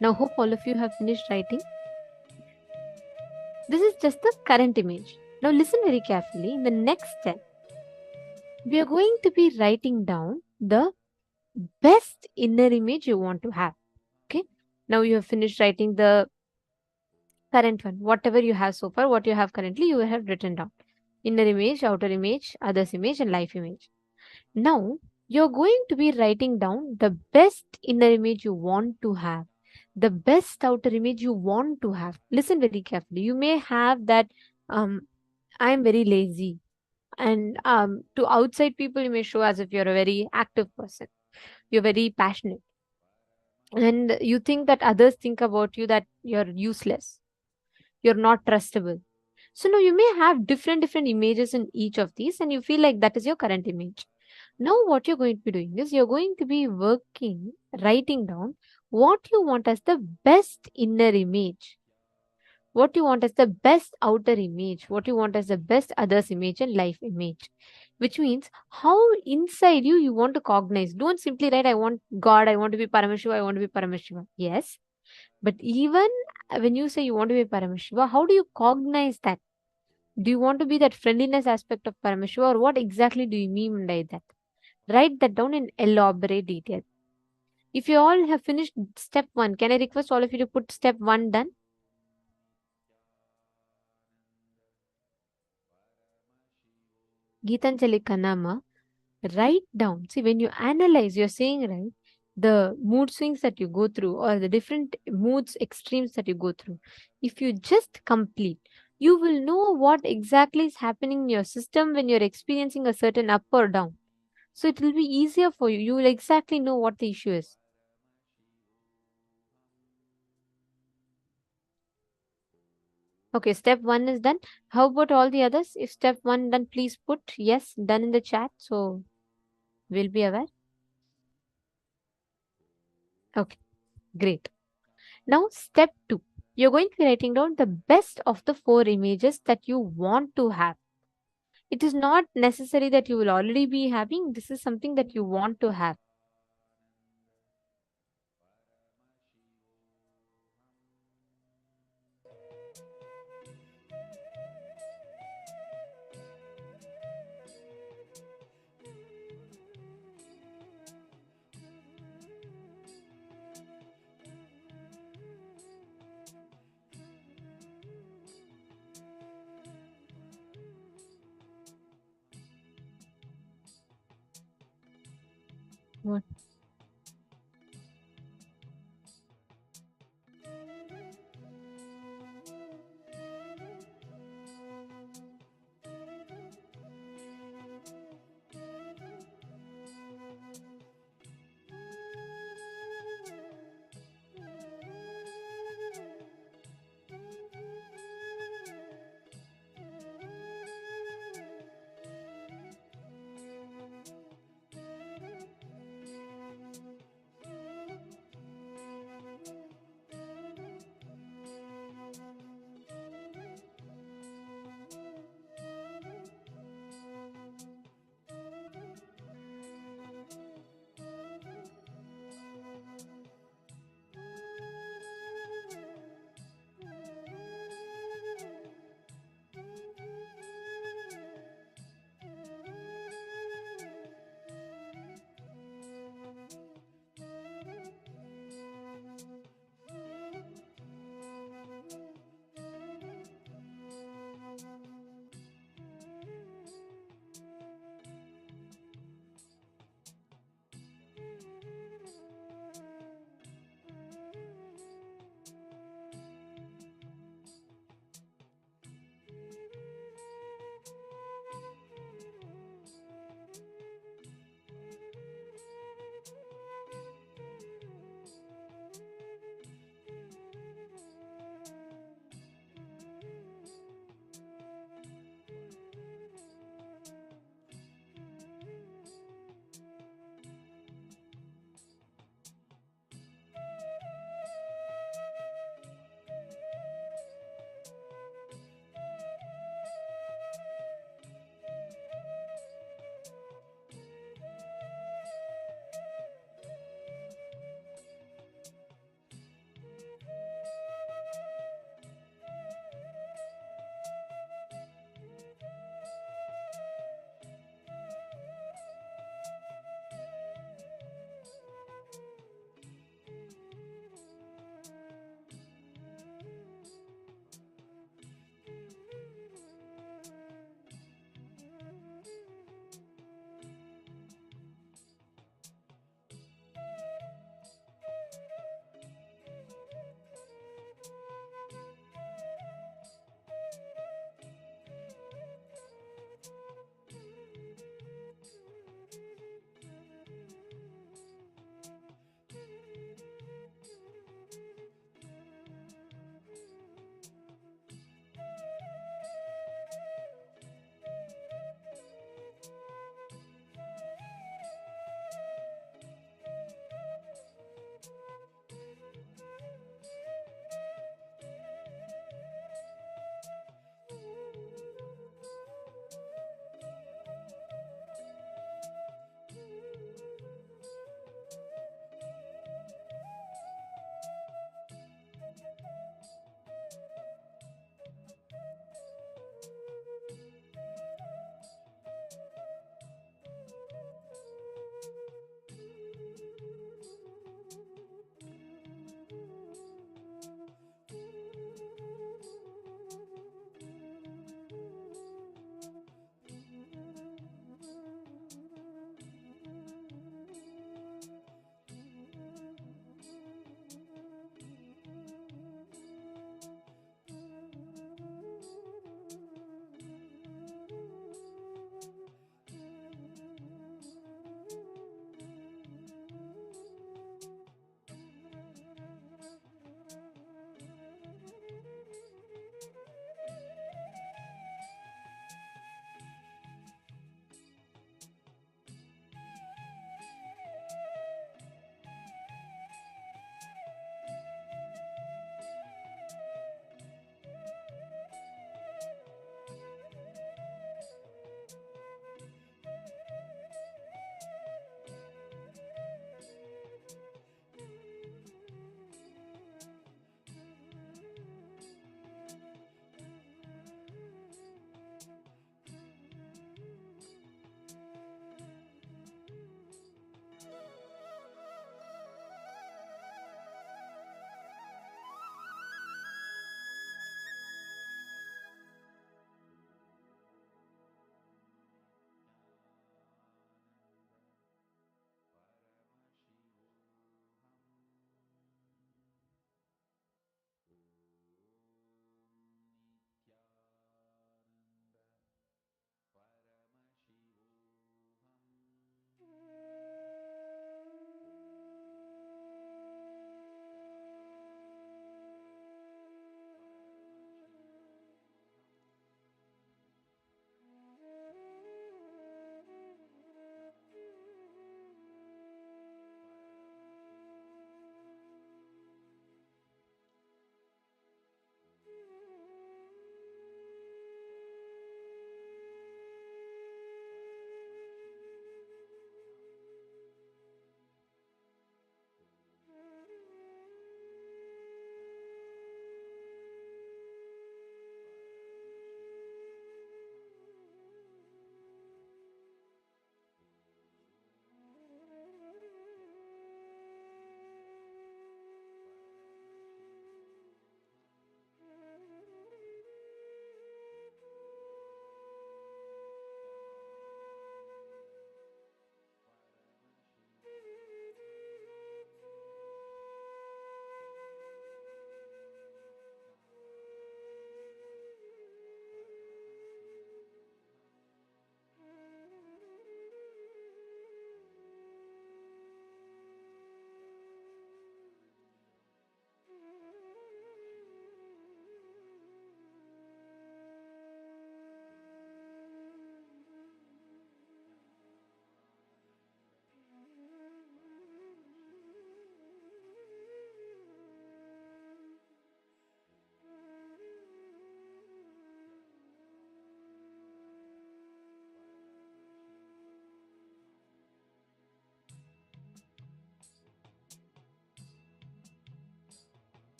Now, hope all of you have finished writing. This is just the current image. Now, listen very carefully. In the next step, we are going to be writing down the best inner image you want to have. Okay. Now, you have finished writing the current one. Whatever you have so far, what you have currently, you have written down. Inner image, outer image, others image, and life image. Now, you're going to be writing down the best inner image you want to have, the best outer image you want to have. Listen very carefully. You may have that, I am very lazy. And to outside people, you may show as if you're a very active person. You're very passionate. And you think that others think about you that you're useless. You're not trustable. So now you may have different images in each of these, and you feel like that is your current image. Now, what you're going to be doing is you're going to be writing down what you want as the best inner image, what you want as the best outer image, what you want as the best others image and life image, which means how inside you want to cognize. Don't simply write, I want God, I want to be Paramashiva, I want to be Paramashiva. Yes, but even when you say you want to be Paramashiva, how do you cognize that? Do you want to be that friendliness aspect of Paramashiva, or what exactly do you mean by that? Write that down in elaborate detail. If you all have finished step 1, can I request all of you to put step 1 done? Geetanjali Kanama, write down. See, when you analyze, you're saying, right, the mood swings that you go through or the different moods, extremes that you go through. If you just complete, you will know what exactly is happening in your system when you're experiencing a certain up or down. So it will be easier for you. You will exactly know what the issue is. Okay, step 1 is done. How about all the others? If step 1 done, please put yes done in the chat so we'll be aware. Okay, great. Now, step 2. You're going to be writing down the best of the 4 images that you want to have. It is not necessary that you will already be having. This is something that you want to have. What?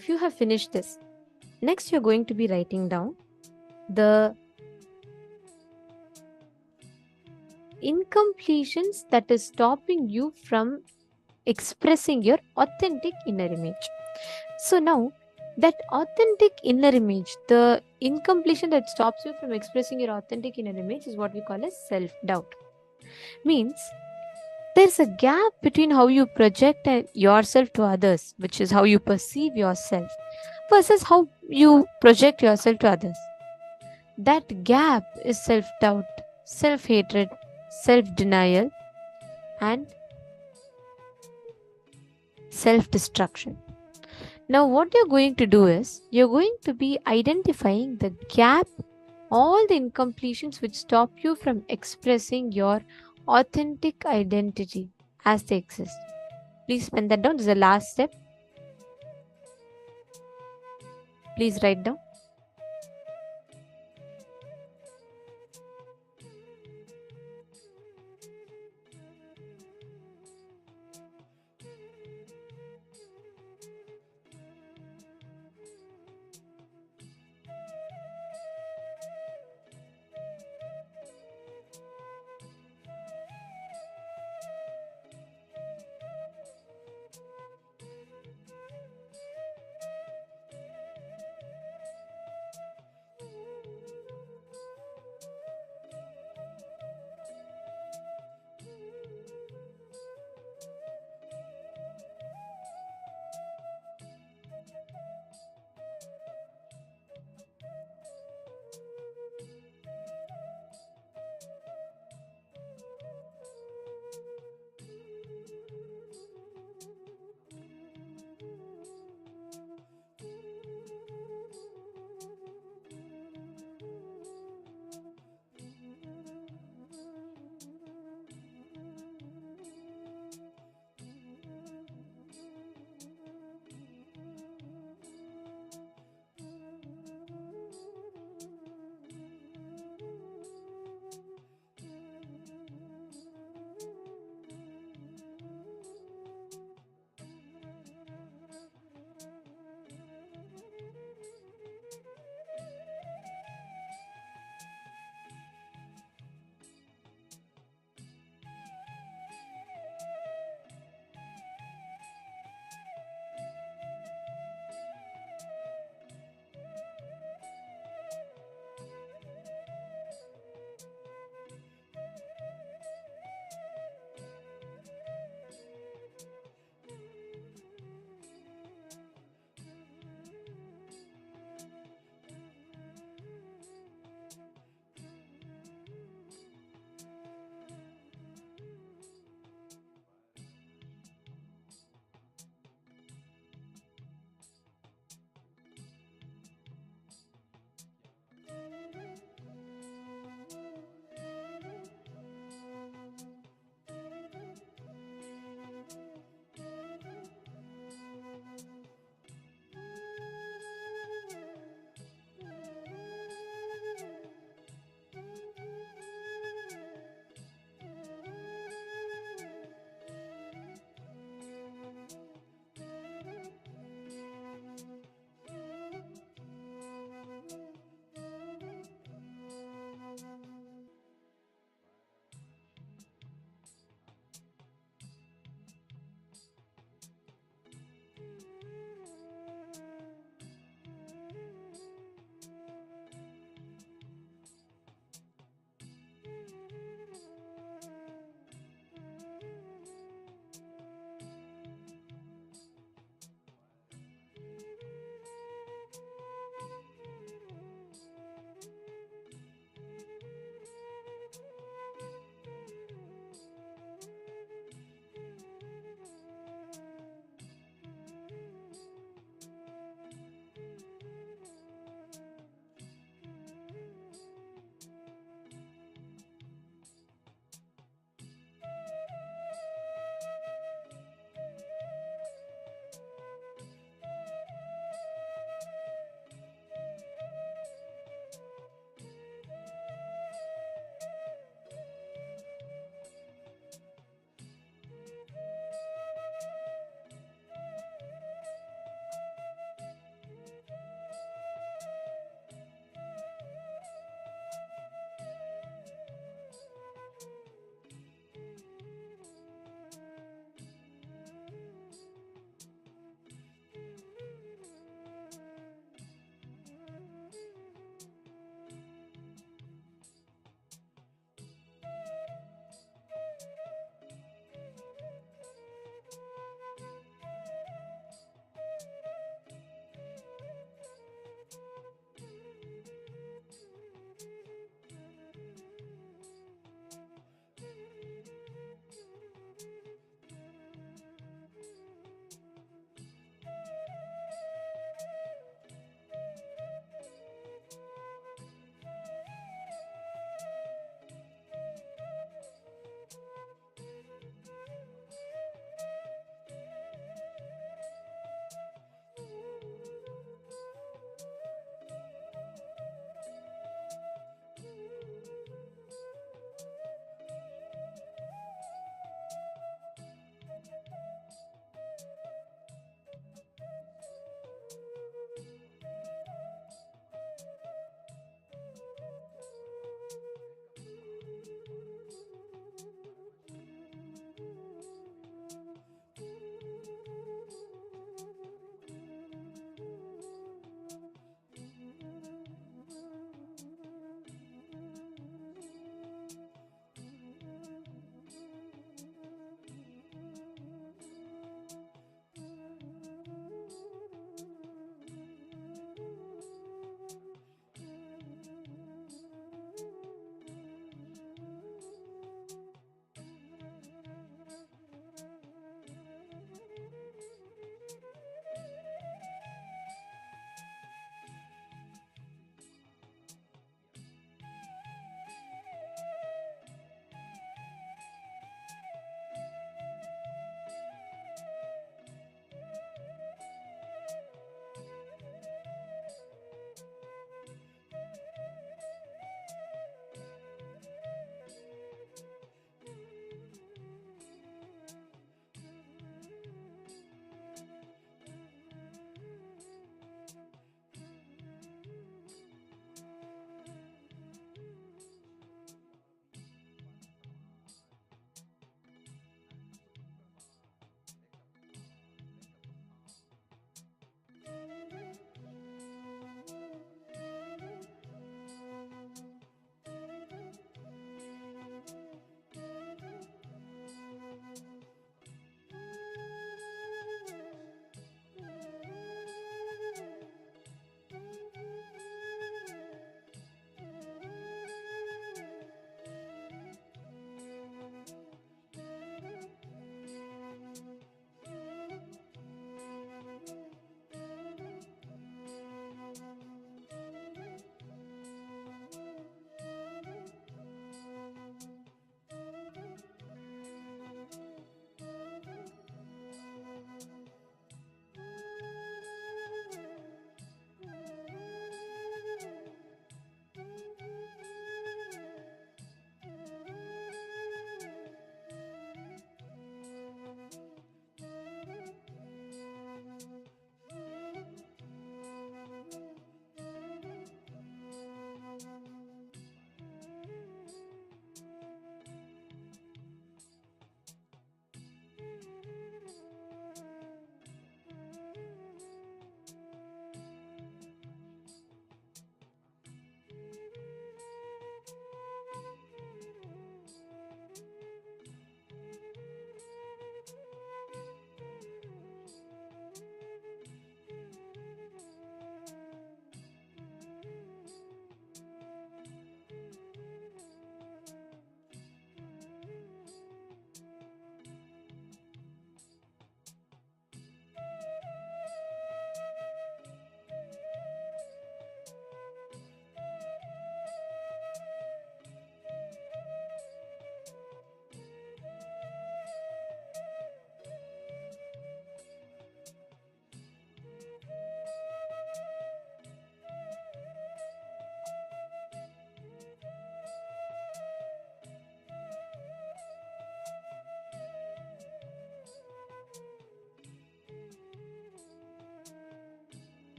if you have finished this, next you're going to be writing down the incompletions that is stopping you from expressing your authentic inner image. So now, that authentic inner image, the incompletion that stops you from expressing your authentic inner image, is what we call as self-doubt. Means there's a gap between how you project yourself to others, which is how you perceive yourself, versus how you project yourself to others. That gap is self-doubt, self-hatred, self-denial, and self-destruction. Now, what you're going to do is you're going to be identifying the gap, all the incompletions which stop you from expressing your authentic identity as they exist. Please pen that down. This is the last step. Please write down.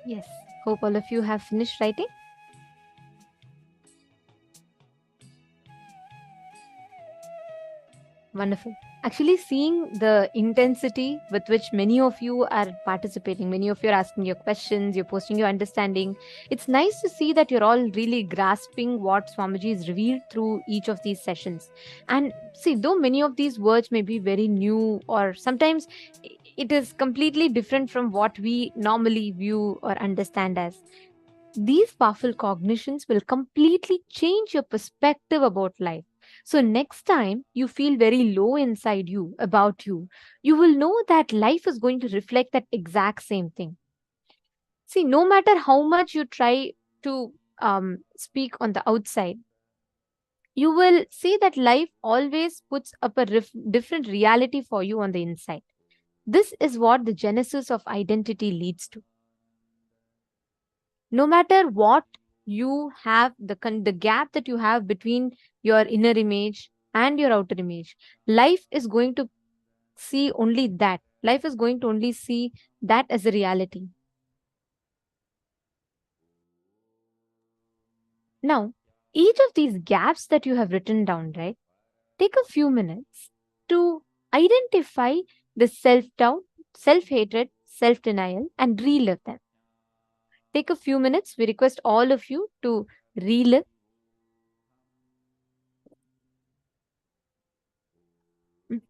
Yes. Hope all of you have finished writing. Wonderful. Actually, seeing the intensity with which many of you are participating, many of you are asking your questions, you're posting your understanding. It's nice to see that you're all really grasping what Swamiji is revealed through each of these sessions. And see, though many of these words may be very new, or sometimes it is completely different from what we normally view or understand as, these powerful cognitions will completely change your perspective about life. So, next time you feel very low inside you about you, you will know that life is going to reflect that exact same thing. See, no matter how much you try to speak on the outside, you will see that life always puts up a different reality for you on the inside. This is what the genesis of identity leads to. No matter what you have, the gap that you have between your inner image and your outer image, life is going to see only that. Life is going to only see that as a reality. Now, each of these gaps that you have written down, right, take a few minutes to identify the self doubt, self hatred, self denial, and relive them. Take a few minutes. We request all of you to relive. Mm.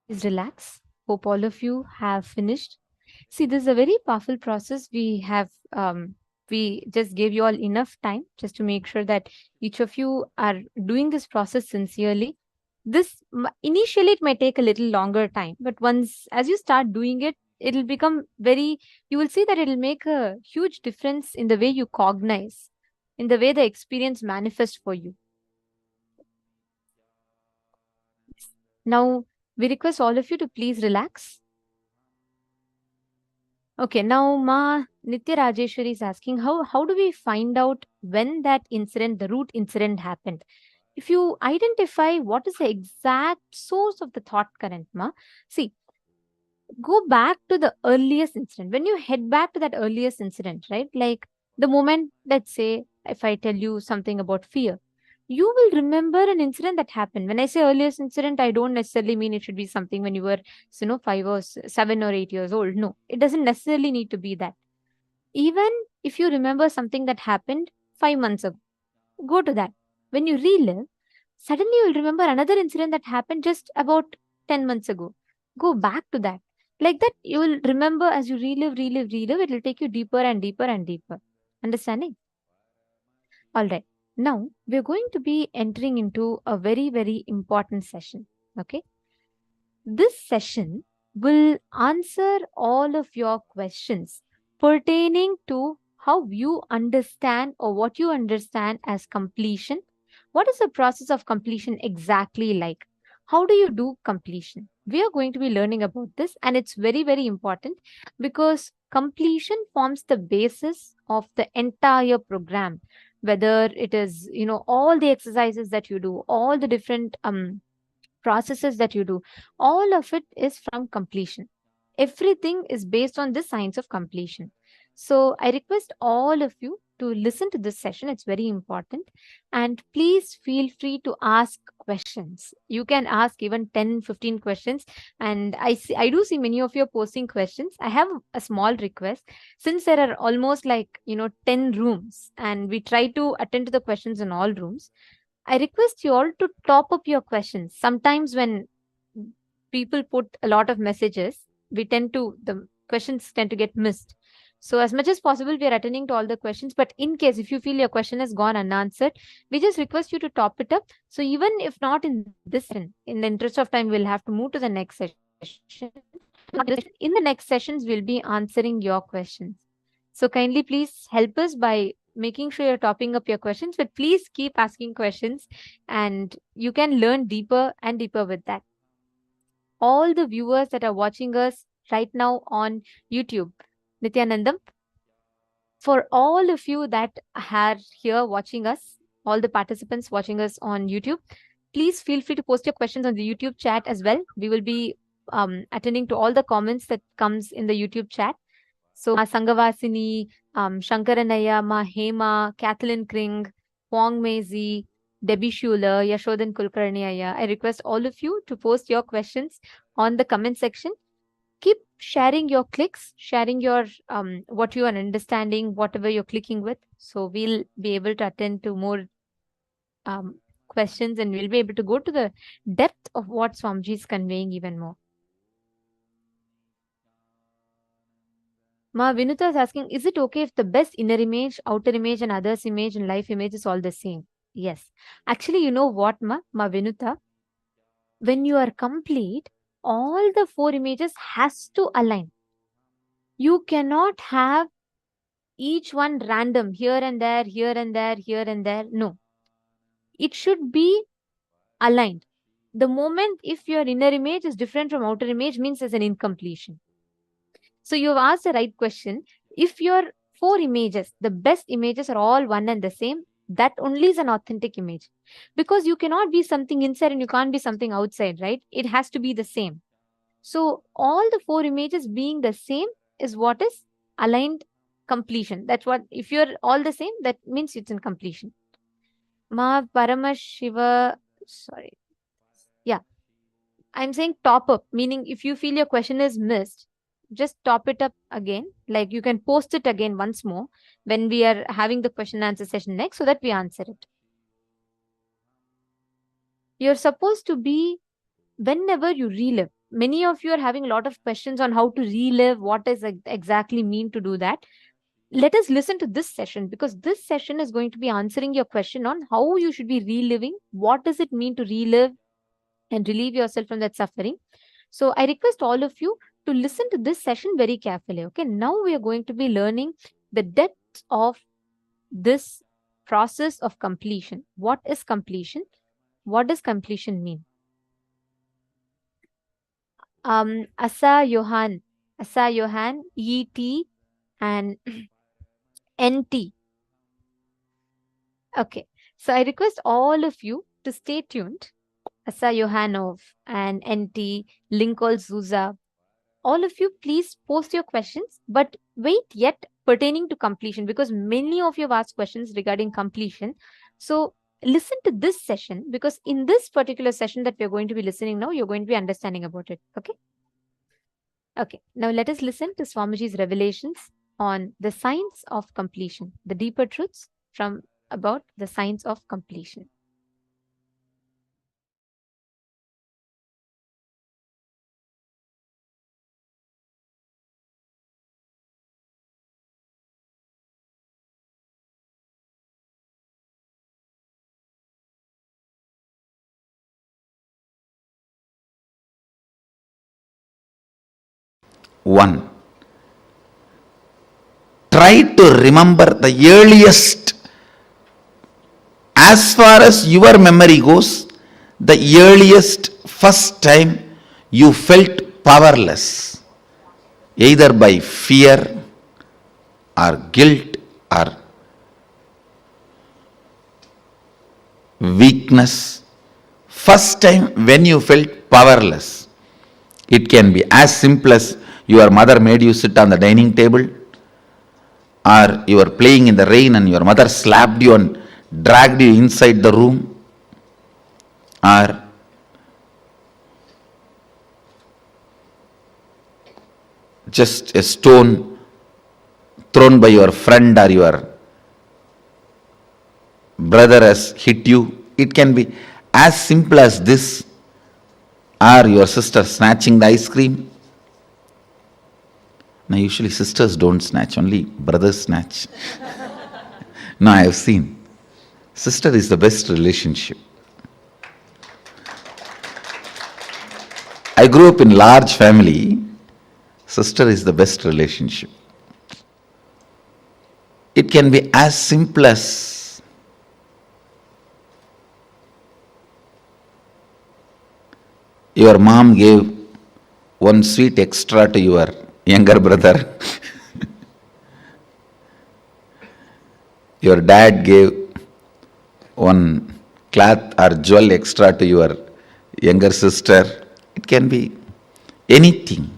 Please relax. Hope all of you have finished. See, this is a very powerful process. We just gave you all enough time just to make sure that each of you are doing this process sincerely. Initially it may take a little longer time, but once as you start doing it, it'll become very. You will see that it'll make a huge difference in the way you cognize, in the way the experience manifests for you. Now, we request all of you to please relax. Okay, now Ma Nitya Rajeshwari is asking, how do we find out when that incident, the root incident happened? If you identify what is the exact source of the thought current, Ma, see, go back to the earliest incident. When you head back to that earliest incident, right? Like the moment, let's say, if I tell you something about fear, you will remember an incident that happened. When I say earliest incident, I don't necessarily mean it should be something when you were, 7 or 8 years old. No, it doesn't necessarily need to be that. Even if you remember something that happened 5 months ago, go to that. When you relive, suddenly you'll remember another incident that happened just about 10 months ago. Go back to that. Like that, you will remember as you relive. It will take you deeper and deeper and deeper. Understanding? All right. Now, we're going to be entering into a very, very important session. Okay. This session will answer all of your questions pertaining to how you understand or what you understand as completion. What is the process of completion exactly like? How do you do completion? We are going to be learning about this, and it's very, very important because completion forms the basis of the entire program. Whether it is, all the exercises that you do, all the different processes that you do, all of it is from completion. Everything is based on this science of completion. So I request all of you to listen to this session. It's very important. And please feel free to ask questions. You can ask even 10, 15 questions. And I do see many of you are posting questions. I have a small request. Since there are almost 10 rooms and we try to attend to the questions in all rooms, I request you all to top up your questions. Sometimes when people put a lot of messages, the questions tend to get missed. So as much as possible, we are attending to all the questions. But in case if you feel your question has gone unanswered, we just request you to top it up. So even if not in this, in the interest of time, we'll have to move to the next session. In the next sessions, we'll be answering your questions. So kindly please help us by making sure you're topping up your questions, but please keep asking questions and you can learn deeper and deeper with that. All the viewers that are watching us right now on YouTube, Nithyanandam, for all of you that are here watching us, all the participants watching us on YouTube, please feel free to post your questions on the YouTube chat as well. We will be attending to all the comments that comes in the YouTube chat. So Sangavasini, Shankaranaya, Ma Hema, Kathleen Kring, Wong Maisie, Debbie Schuler, Yashodan Kulkarniaya. I request all of you to post your questions on the comment section. Keep sharing your clicks, sharing your what you are understanding, whatever you're clicking with. So we'll be able to attend to more questions and we'll be able to go to the depth of what Swamiji is conveying even more. Ma Vinuta is asking, is it okay if the best inner image, outer image, and others image and life image is all the same? Yes. Actually, you know what, Ma Vinuta? When you are complete, all the 4 images has to align. You cannot have each one random here and there, here and there, here and there. No. It should be aligned. The moment if your inner image is different from outer image means there's an incompletion. So you've asked the right question. If your 4 images, the best images are all one and the same, that only is an authentic image. Because you cannot be something inside and you can't be something outside, right? It has to be the same. So all the 4 images being the same is what is aligned completion. That's what, if you're all the same, that means it's in completion. Ma Paramashiva, sorry. Yeah. I'm saying top up, meaning if you feel your question is missed, just top it up again. Like you can post it again once more when we are having the question and answer session next so that we answer it. You're supposed to be, whenever you relive, many of you are having a lot of questions on how to relive, what does exactly mean to do that. Let us listen to this session, because this session is going to be answering your question on how you should be reliving, what does it mean to relive and relieve yourself from that suffering. So I request all of you to listen to this session very carefully. Okay, now we are going to be learning the depth of this process of completion. What is completion? What does completion mean? Asa Johan, ET and NT. Okay, so I request all of you to stay tuned. Asa Johanov and NT, Linkol Zuza, all of you, please post your questions, but wait yet pertaining to completion, because many of you have asked questions regarding completion. So listen to this session, because in this particular session that we're going to be listening now, you're going to be understanding about it. Okay. Okay. Now let us listen to Swamiji's revelations on the science of completion, the deeper truths from about the science of completion. One. Try to remember the earliest, as far as your memory goes, the earliest first time you felt powerless, either by fear or guilt or weakness. First time when you felt powerless. It can be as simple as your mother made you sit on the dining table, or you were playing in the rain and your mother slapped you and dragged you inside the room, or just a stone thrown by your friend or your brother has hit you. It can be as simple as this, or your sister snatching the ice cream. Now usually sisters don't snatch, only brothers snatch. No, I have seen. Sister is the best relationship. I grew up in large family. Sister is the best relationship. It can be as simple as your mom gave one sweet extra to your younger brother. Your dad gave one cloth or jewel extra to your younger sister. It can be anything.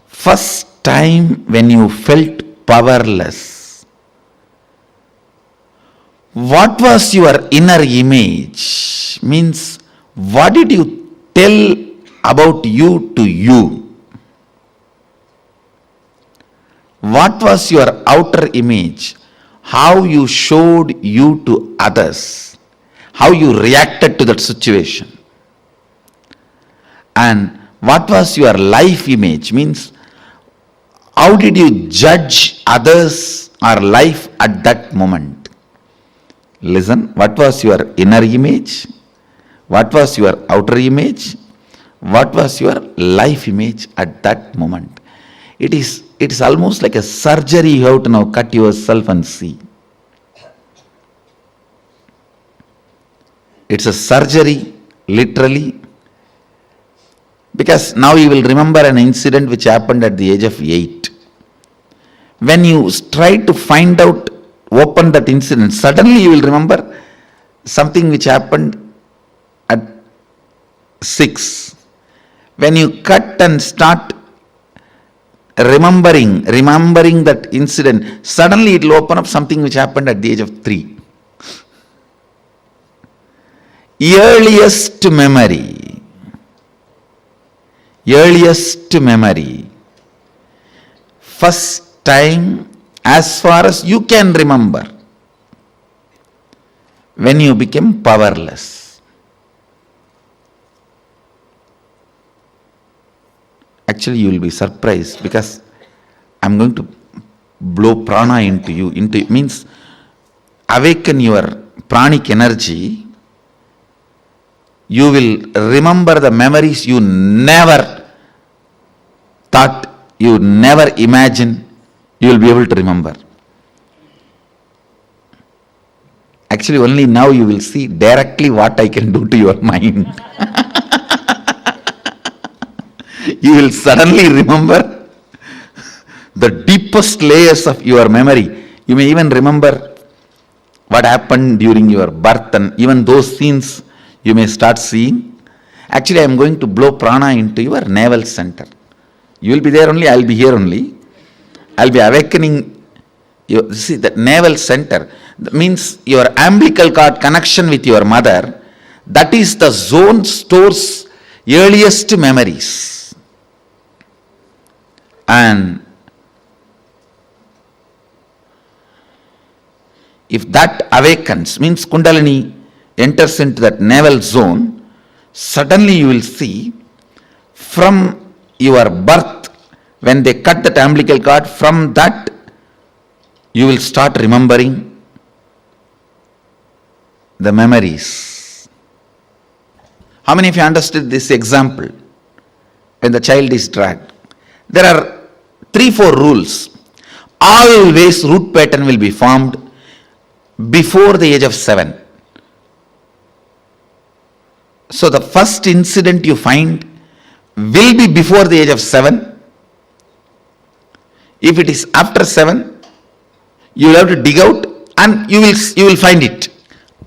First time when you felt powerless, what was your inner image? Means, what did you tell about you to you? What was your outer image? How you showed you to others? How you reacted to that situation? And what was your life image? Means, how did you judge others or life at that moment? Listen, what was your inner image? What was your outer image? What was your life image at that moment? It is almost like a surgery. You have to now cut yourself and see. It's a surgery, literally, because now you will remember an incident which happened at the age of 8. When you try to find out, open that incident, suddenly you will remember something which happened at 6. When you cut and start remembering that incident, suddenly it will open up something which happened at the age of 3. Earliest memory. First time, as far as you can remember, when you became powerless. Actually, you will be surprised because I'm going to blow prana into you. Means awaken your pranic energy. You will remember the memories you never thought, you never imagined you will be able to remember. Actually, only now you will see directly what I can do to your mind. You will suddenly remember the deepest layers of your memory. You may even remember what happened during your birth, and even those scenes you may start seeing. Actually, I am going to blow prana into your navel center. You will be there only, I will be here only. I will be awakening you. See, that navel center means your umbilical cord connection with your mother. That is the zone stores earliest memories. And if that awakens, means Kundalini enters into that navel zone, suddenly you will see from your birth, when they cut that umbilical cord, from that you will start remembering the memories. How many of you understood this example? When the child is dragged, there are 3-4 rules. Always root pattern will be formed before the age of 7. So the first incident you find will be before the age of 7. If it is after 7, you will have to dig out and you will find it.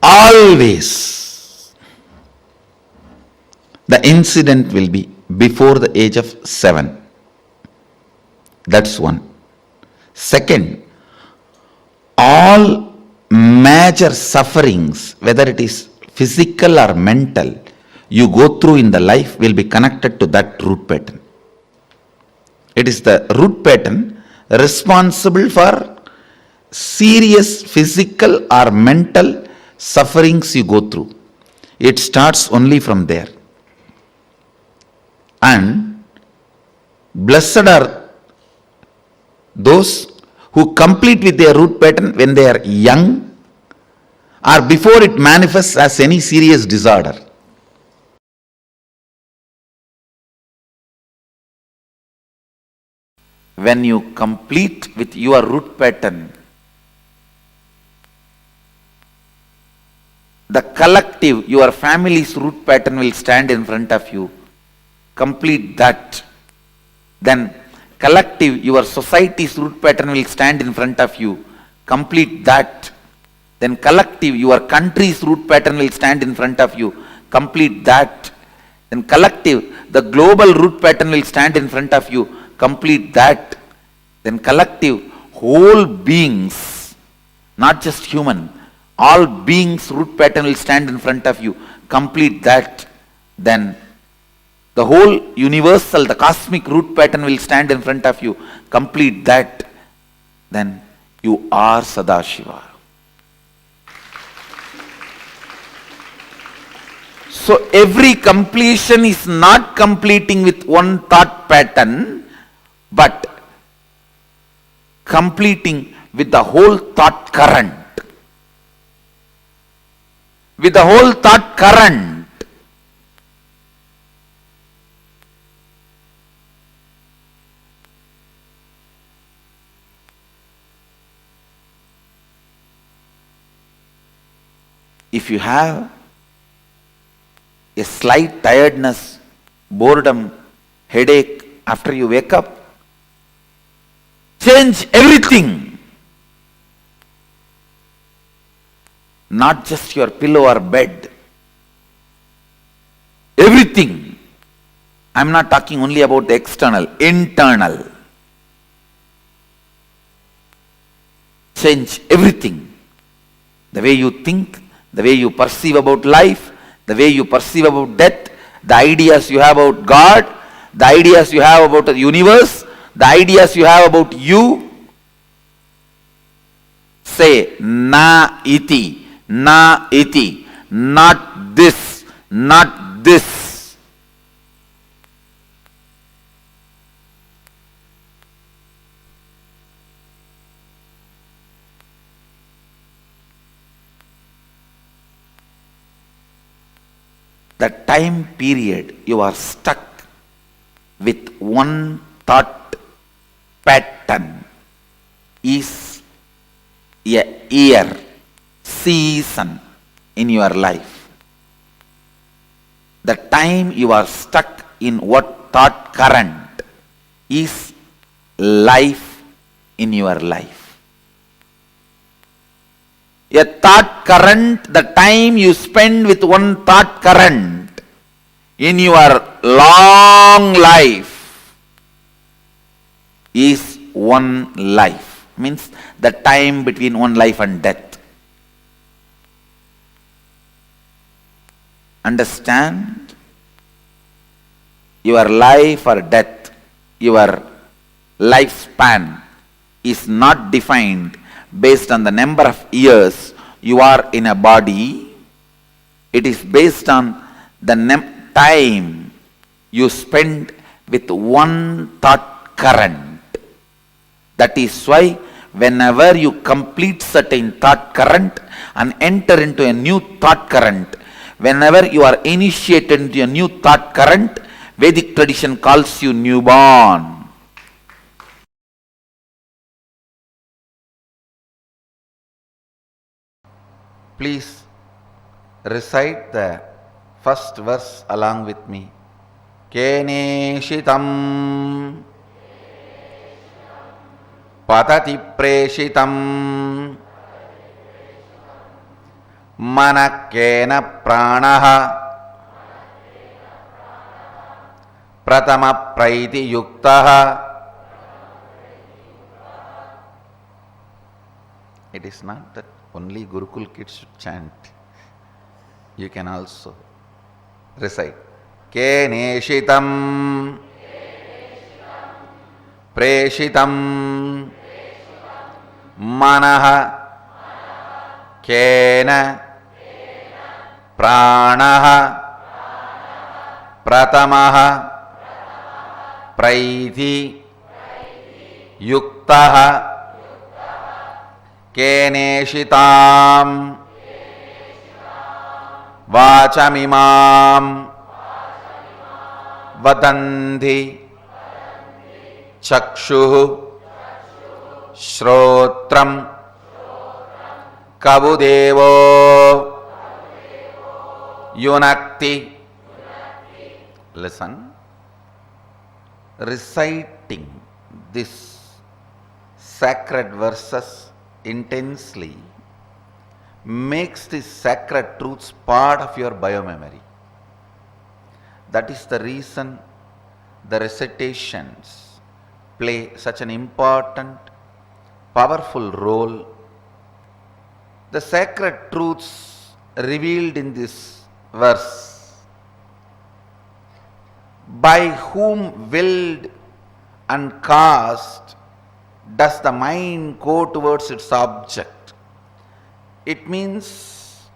Always the incident will be before the age of 7. That's one. Second, all major sufferings, whether it is physical or mental, you go through in the life will be connected to that root pattern. It is the root pattern responsible for serious physical or mental sufferings you go through. It starts only from there. And blessed are those who complete with their root pattern when they are young or before it manifests as any serious disorder. When you complete with your root pattern, the collective, your family's root pattern will stand in front of you. Complete that. Then collective, your society's root pattern will stand in front of you. Complete that. Then collective, your country's root pattern will stand in front of you. Complete that. Then collective, the global root pattern will stand in front of you. Complete that. Then collective, whole beings, not just human, all beings' root pattern will stand in front of you. Complete that. Then the whole universal, the cosmic root pattern will stand in front of you. Complete that. Then you are Sadashiva. So every completion is not completing with one thought pattern, but completing with the whole thought current. With the whole thought current. If you have a slight tiredness, boredom, headache after you wake up, change everything. Not just your pillow or bed. Everything. I am not talking only about the external, internal. Change everything. The way you think, the way you perceive about life, the way you perceive about death, the ideas you have about God, the ideas you have about the universe, the ideas you have about you. Say, na iti, not this, not this. the time period you are stuck with one thought pattern is a year, season in your life. The time you are stuck in what thought current is life in your life. A thought current, the time you spend with one thought current in your long life is one life. Means the time between one life and death. Understand? Your life or death, your lifespan is not defined based on the number of years you are in a body. It is based on the time you spend with one thought current. That is why whenever you complete certain thought current and enter into a new thought current, whenever you are initiated into a new thought current, Vedic tradition calls you newborn. Please recite the first verse along with me. Keneshitam patati preshitam manakena pranaha pratama praiti yuktaha. It is not that only Gurukul kids should chant. You can also recite. Keneshitam preshitam manaha kena pranaha pratamaha praiti yuktaha keneshitam vachamimam vadanti chakshuh shrotram kabudevo yunakti. Listen. Reciting this sacred verses intensely makes these sacred truths part of your biomemory. That is the reason the recitations play such an important, powerful role. The sacred truths revealed in this verse, by whom willed and caused does the mind go towards its object? It means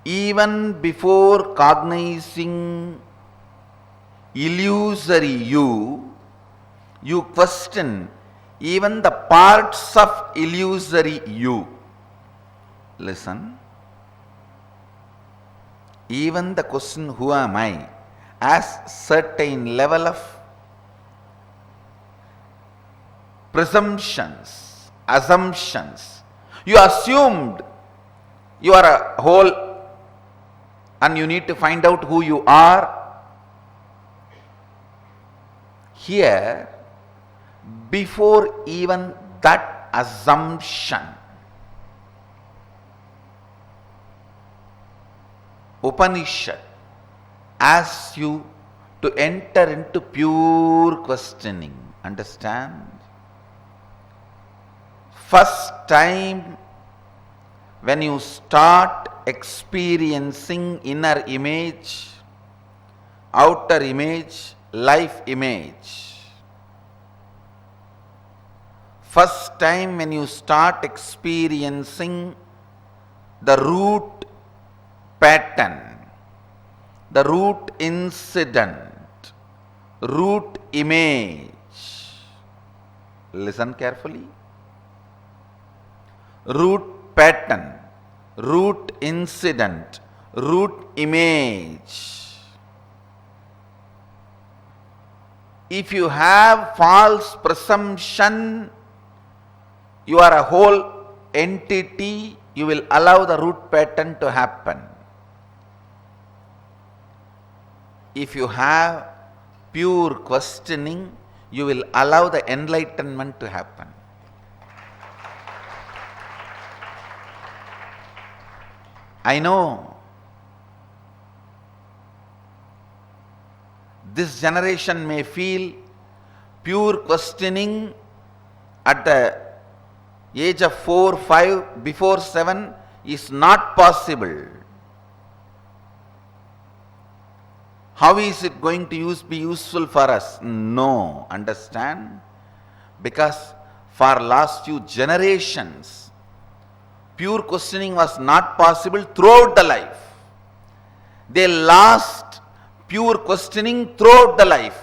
even before cognizing illusory you question even the parts of illusory you. Listen. Even the question, who am I, has certain level of presumptions, assumptions. You assumed you are a whole and you need to find out who you are. Here, before even that assumption, Upanishad asks you to enter into pure questioning. Understand? First time when you start experiencing inner image, outer image, life image, first time when you start experiencing the root pattern, the root incident, root image. Listen carefully. Root pattern, root incident, root image. If you have false presumption, you are a whole entity, you will allow the root pattern to happen. If you have pure questioning, you will allow the enlightenment to happen. I know this generation may feel pure questioning at the age of 4, 5, before 7 is not possible. How is it going to be useful for us? No, understand? Because for last few generations, pure questioning was not possible throughout the life. They lost pure questioning throughout the life.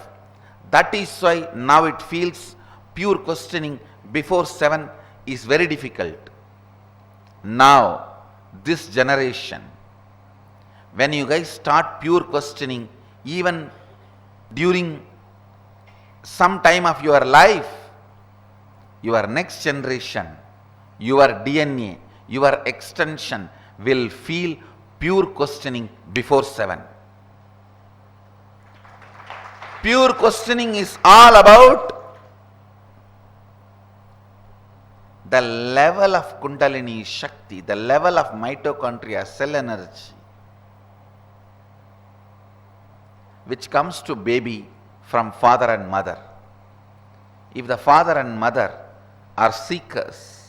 That is why now it feels pure questioning before 7 is very difficult. Now, this generation, when you guys start pure questioning, even during some time of your life, your next generation, your DNA, your extension will feel pure questioning before 7. Pure questioning is all about the level of Kundalini Shakti, the level of mitochondria, cell energy, which comes to baby from father and mother. If the father and mother are seekers,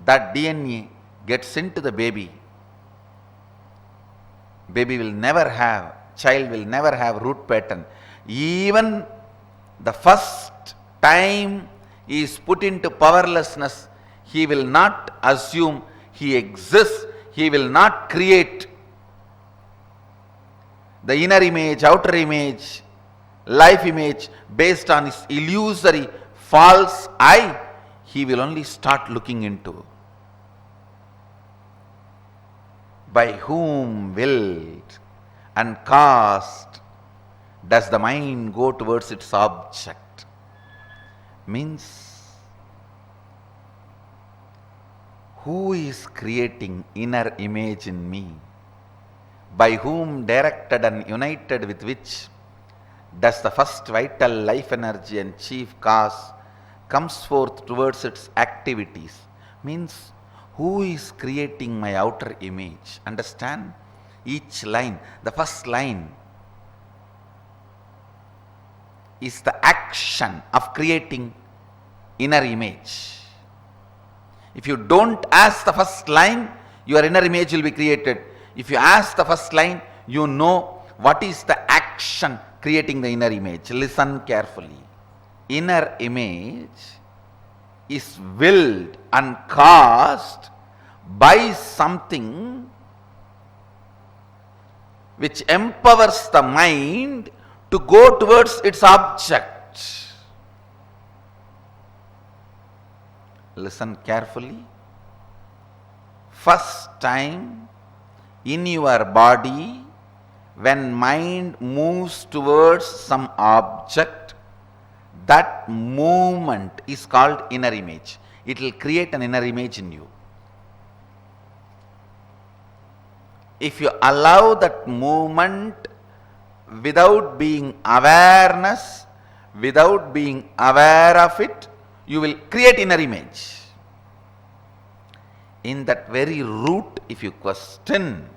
that DNA gets into the baby. Baby will never have, child will never have root pattern. Even the first time he is put into powerlessness, he will not assume he exists, he will not create the inner image, outer image, life image based on his illusory false I. He will only start looking into by whom willed and caused does the mind go towards its object. Means who is creating inner image in me? By whom directed and united with which does the first vital life energy and chief cause comes forth towards its activities? Means who is creating my outer image? Understand? Each line, the first line is the action of creating inner image. If you don't ask the first line, your inner image will be created. If you ask the first line, you know what is the action creating the inner image. Listen carefully. Inner image is willed and caused by something which empowers the mind to go towards its object. Listen carefully. First time in your body, when mind moves towards some object, that movement is called inner image. It will create an inner image in you. If you allow that movement without being awareness, without being aware of it, you will create inner image. In that very root, if you question,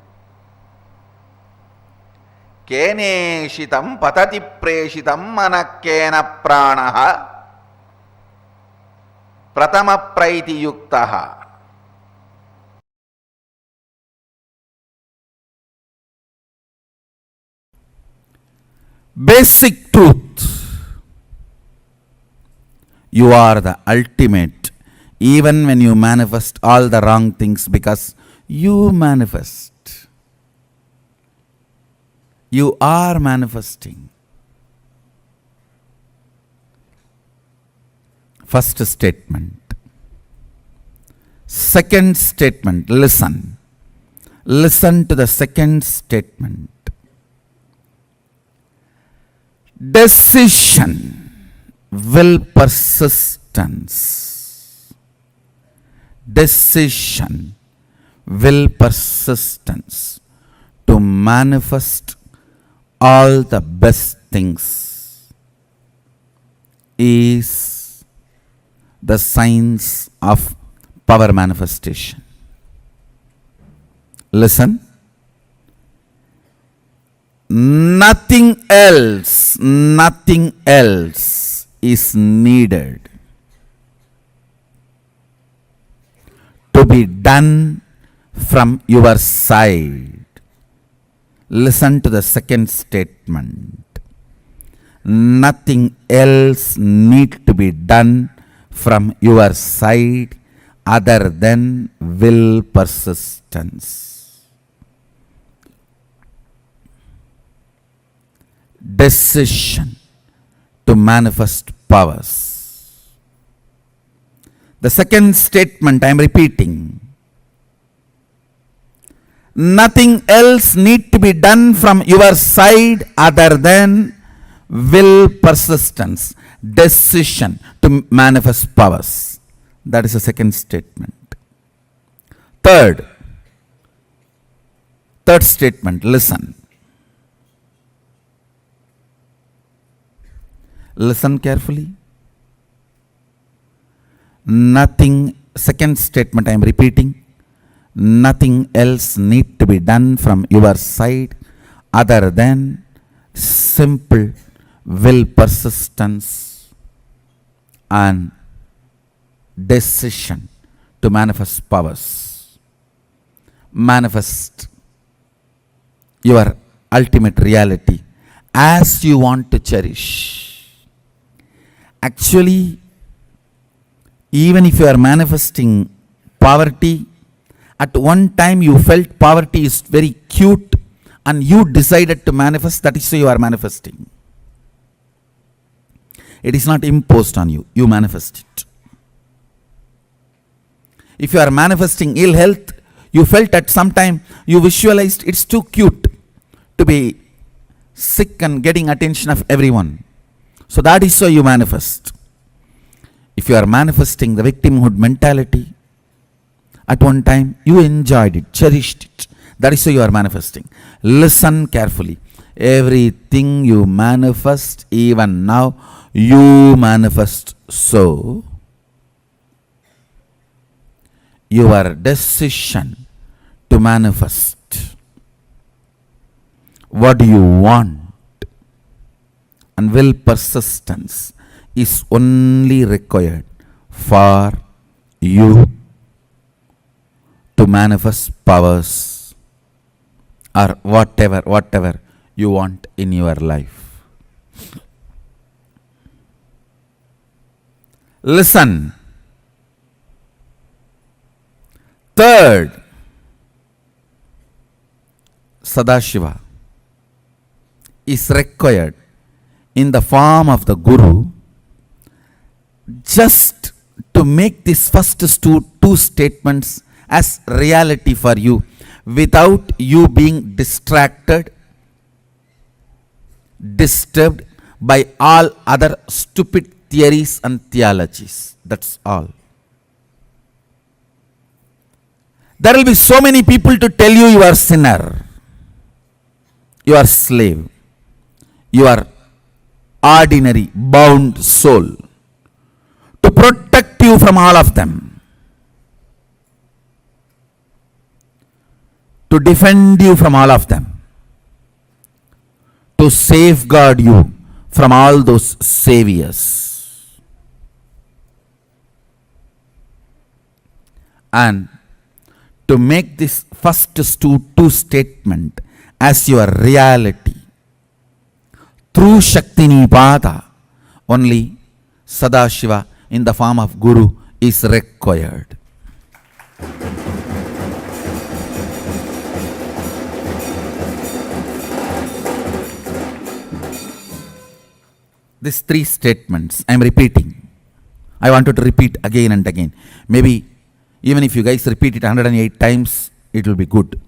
Keneshitam patati preshitam manakkena pranaha pratama praiti yuktaha. Basic truth. You are the ultimate, even when you manifest all the wrong things, because you manifest. You are manifesting. First statement. Second statement, listen. Listen to the second statement. Decision, will persistence. Decision, will persistence to manifest all the best things is the science of power manifestation. Listen. Nothing else is needed to be done from your side. Listen to the second statement. Nothing else need to be done from your side other than will persistence. Decision to manifest powers. The second statement I am repeating. Nothing else need to be done from your side other than will persistence. Decision to manifest powers. That is the second statement. Third statement, listen. Listen carefully. Second statement I am repeating. Nothing else need to be done from your side other than simple will persistence and decision to manifest powers. Manifest your ultimate reality as you want to cherish. Actually, even if you are manifesting poverty, at one time you felt poverty is very cute and you decided to manifest, that is why you are manifesting. It is not imposed on you, you manifest it. If you are manifesting ill health, you felt at some time, you visualized it's too cute to be sick and getting attention of everyone. So that is why you manifest. If you are manifesting the victimhood mentality, at one time you enjoyed it, cherished it. That is why you are manifesting. Listen carefully. Everything you manifest, even now, you manifest so. Your decision to manifest what do you want and will persistence is only required for you to manifest powers or whatever you want in your life. Listen. Third, Sadashiva is required in the form of the Guru just to make these first two statements as reality for you without you being distracted, disturbed by all other stupid theories and theologies. That's all. There will be so many people to tell you you are sinner, you are slave, you are ordinary bound soul. To protect you from all of them, to defend you from all of them, to safeguard you from all those saviors, and to make this first two statement as your reality through Shakti Nipada, only Sadashiva in the form of Guru is required. These three statements I am repeating. I wanted to repeat again and again. Maybe Even if you guys repeat it 108 times, it will be good.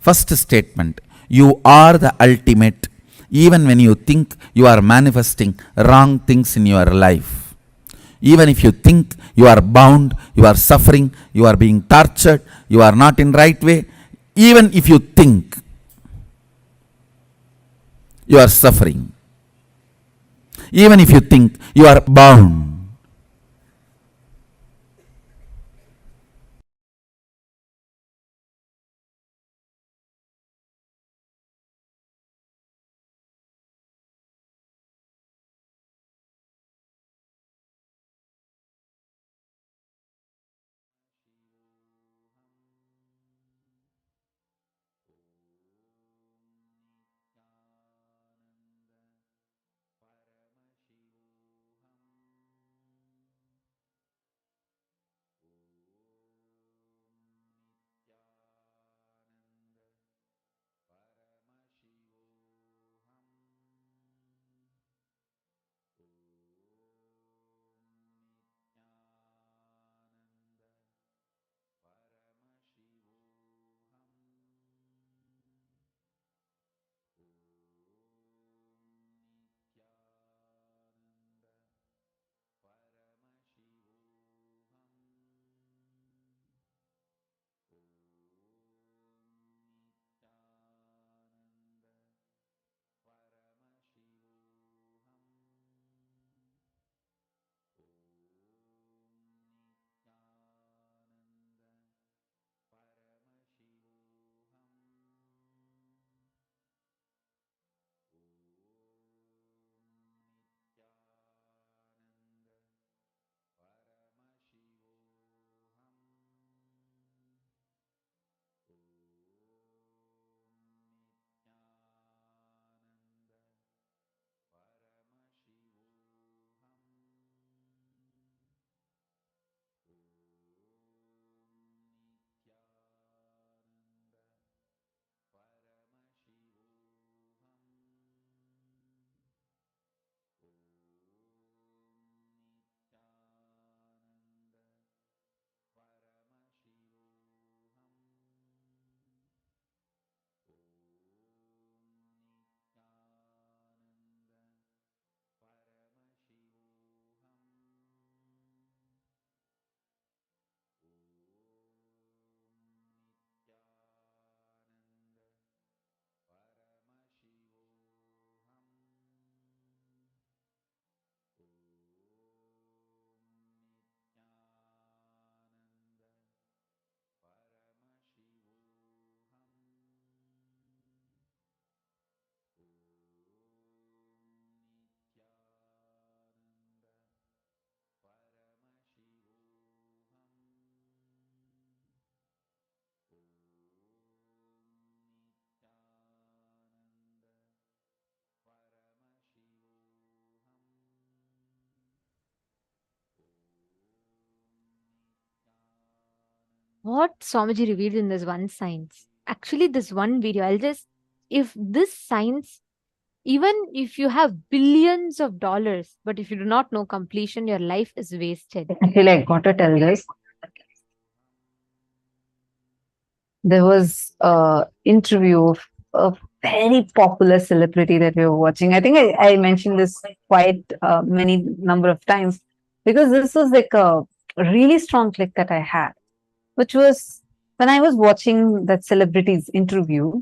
First statement, you are the ultimate, even when you think you are manifesting wrong things in your life. Even if you think you are bound, you are suffering, you are being tortured, you are not in right way, even if you think you are suffering, even if you think you are bound, What Swamiji revealed in this one science. Actually, this one video, if this science, even if you have billions of dollars, but if you do not know completion, your life is wasted. Actually, I got to tell this. There was a interview of a very popular celebrity that we were watching. I think I mentioned this quite many number of times because this was like a really strong click that I had, which was when I was watching that celebrity's interview.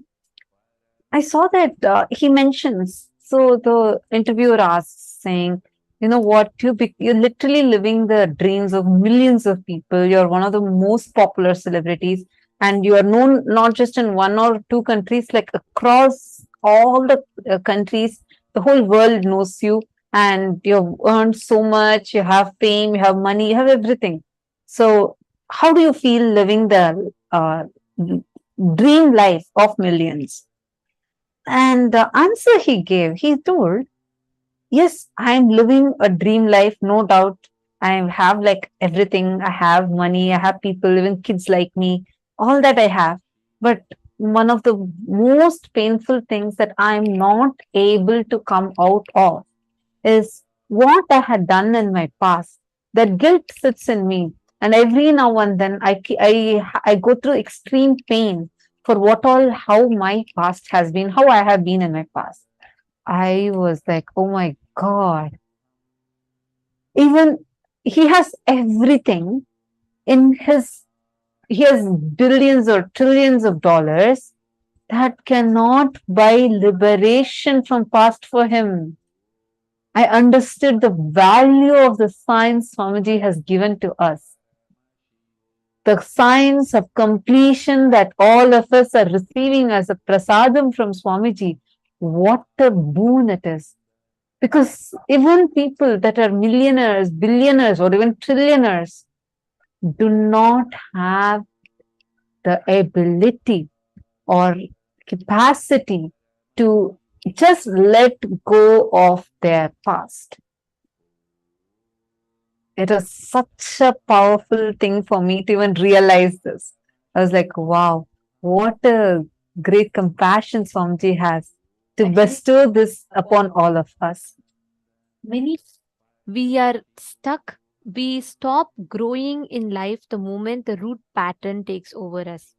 I saw that he mentions. So the interviewer asks, saying, "You know what? You're literally living the dreams of millions of people. You're one of the most popular celebrities, and you are known not just in one or two countries, like across all the countries. The whole world knows you, and you've earned so much. You have fame, you have money, you have everything. So, how do you feel living the dream life of millions?" And the answer he gave, he told, "Yes, I'm living a dream life, no doubt. I have like everything. I have money, I have people, even kids like me, all that I have. But one of the most painful things that I'm not able to come out of is what I had done in my past. that guilt sits in me. And every now and then I go through extreme pain for how my past has been, how I have been in my past. I was like, oh my God. Even he has everything he has billions or trillions of dollars that cannot buy liberation from past for him. I understood the value of the science Swamiji has given to us. The science of completion that all of us are receiving as a prasadam from Swamiji. What a boon it is. Because even people that are millionaires, billionaires, or even trillionaires do not have the ability or capacity to just let go of their past. It was such a powerful thing for me to even realize this. I was like, wow, what a great compassion Swamiji has to bestow this upon all of us. We are stuck. We stop growing in life the moment the root pattern takes over us.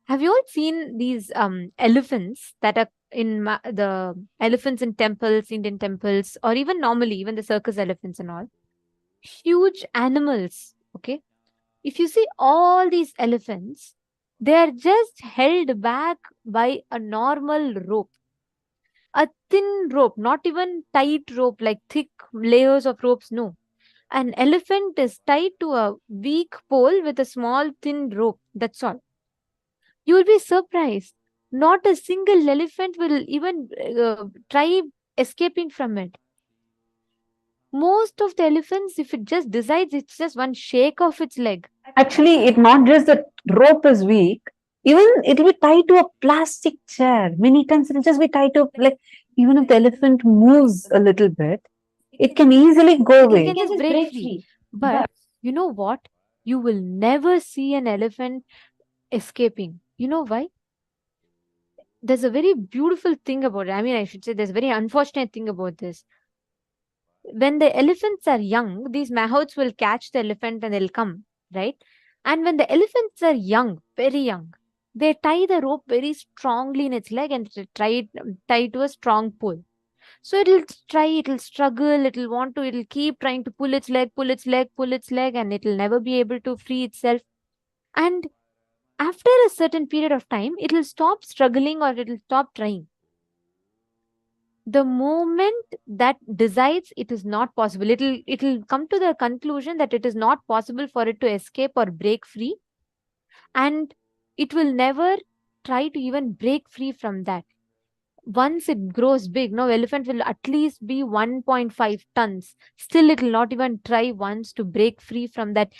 Have you all seen these elephants that are in the elephants in temples, Indian temples, or even normally, even the circus elephants and all? Huge animals, okay? If you see all these elephants, they are just held back by a normal rope. A thin rope, not even tight rope, like thick layers of ropes, no. An elephant is tied to a weak pole with a small thin rope. That's all. You will be surprised. Not a single elephant will even try escaping from it. Most of the elephants, if it just decides, it's just one shake of its leg. Actually, it's not just that rope is weak, even it will be tied to a plastic chair. Many times it will just be tied to, like, even if the elephant moves a little bit, it can easily go away. It can just break free. But you know what? You will never see an elephant escaping. You know why? There's a very beautiful thing about it. I mean, I should say there's a very unfortunate thing about this. When the elephants are young, these mahouts will catch the elephant and they'll come, right? And when the elephants are young, very young, they tie the rope very strongly in tie it to a strong pole. So it'll struggle, it'll keep trying to pull its leg, and it'll never be able to free itself. And after a certain period of time, it'll stop struggling or it'll stop trying. The moment that decides it is not possible, it'll come to the conclusion that it is not possible for it to escape or break free, and it will never try to even break free from that. Once it grows big, now elephant will at least be 1.5 tons. Still, it will not even try once to break free from that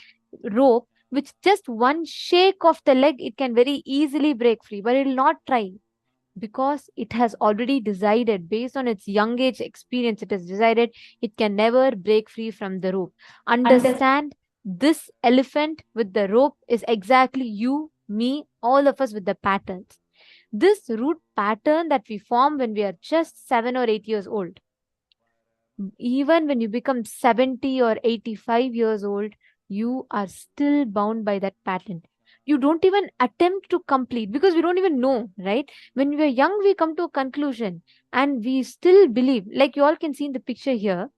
rope, which just one shake of the leg, it can very easily break free, but it will not try. Because it has already decided, based on its young age experience, it has decided it can never break free from the rope. Understand, this elephant with the rope is exactly you, me, all of us with the patterns. This root pattern that we form when we are just 7 or 8 years old. Even when you become 70 or 85 years old, you are still bound by that pattern. You don't even attempt to complete because we don't even know, right? When we are young, we come to a conclusion and we still believe, like you all can see in the picture here.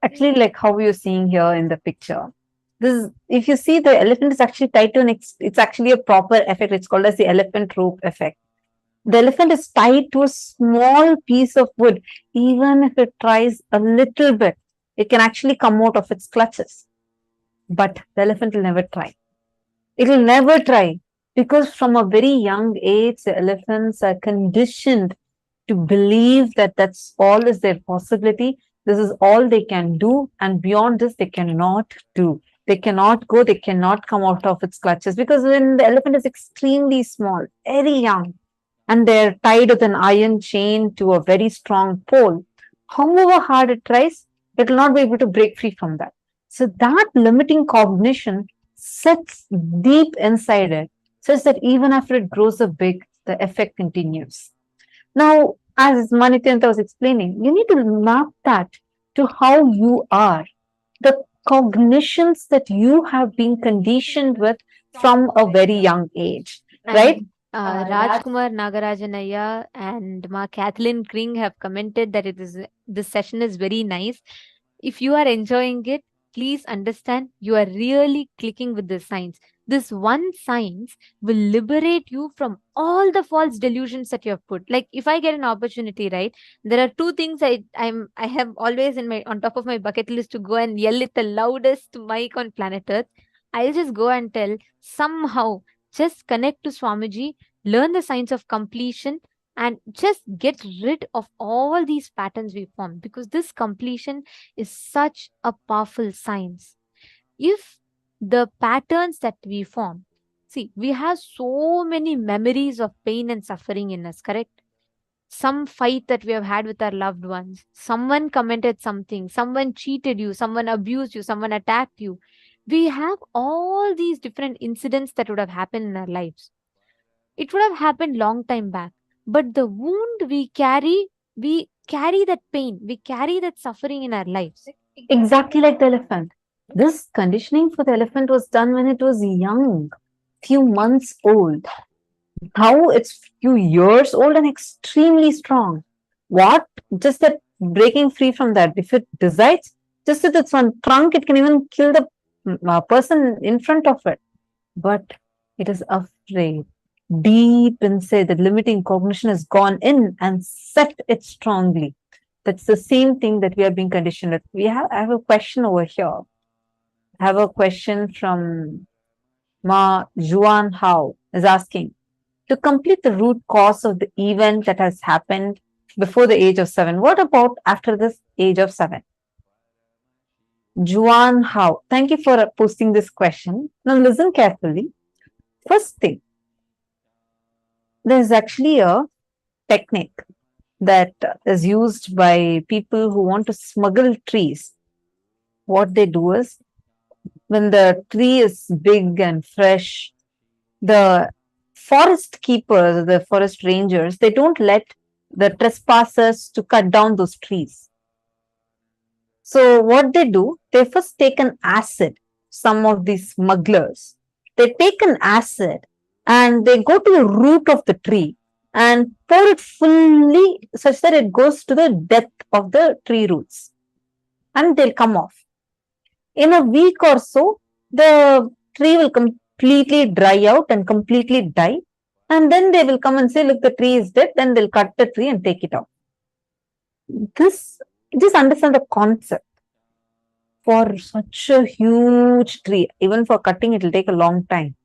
Actually, like how you're seeing here in the picture. If you see, the elephant is actually tied to it's actually a proper effect. It's called as the elephant rope effect. The elephant is tied to a small piece of wood. Even if it tries a little bit, it can actually come out of its clutches. But the elephant will never try. It will never try because from a very young age, the elephants are conditioned to believe that that's all is their possibility. This is all they can do. And beyond this, they cannot do. They cannot go. They cannot come out of its clutches because when the elephant is extremely small, very young, and they're tied with an iron chain to a very strong pole, however hard it tries, it will not be able to break free from that. So that limiting cognition sits deep inside it, such that even after it grows up big, the effect continues. Now, as Manithyanta was explaining, you need to map that to how you are, the cognitions that you have been conditioned with from a very young age, right? Rajkumar Nagarajanaya and Ma Kathleen Kring have commented that this session is very nice. If you are enjoying it, please understand you are really clicking with the science. This one science will liberate you from all the false delusions that you have put. Like if I get an opportunity, right? There are two things I have always in my on top of my bucket list to go and yell at the loudest mic on planet Earth. I'll just go and tell somehow just connect to Swamiji, learn the science of completion, and just get rid of all these patterns we form, because this completion is such a powerful science. If the patterns that we form, see, we have so many memories of pain and suffering in us, correct? Some fight that we have had with our loved ones, someone commented something, someone cheated you, someone abused you, someone attacked you. We have all these different incidents that would have happened in our lives. It would have happened long time back, but the wound we carry that pain, we carry that suffering in our lives. Exactly like the elephant. This conditioning for the elephant was done when it was young, few months old. Now it's few years old and extremely strong. What? Just that breaking free from that. If it decides, just with its one trunk, it can even kill the person in front of it. But it is afraid. Deep inside, the limiting cognition has gone in and set it strongly. That's the same thing that we are being conditioned with. I have a question over here. I have a question from Ma Juan Hao is asking, to complete the root cause of the event that has happened before the age of 7, what about after this age of 7? Juan Hao, thank you for posting this question. Now listen carefully. First thing, there's actually a technique that is used by people who want to smuggle trees. What they do is, when the tree is big and fresh, the forest keepers, the forest rangers, they don't let the trespassers to cut down those trees. So what they do, they first take an acid, some of these smugglers, they take an acid and they go to the root of the tree and pour it fully such that it goes to the depth of the tree roots and they'll come off. In a week or so, the tree will completely dry out and completely die. And then they will come and say, look, the tree is dead. Then they'll cut the tree and take it out. Just understand the concept. For such a huge tree, even for cutting, it will take a long time.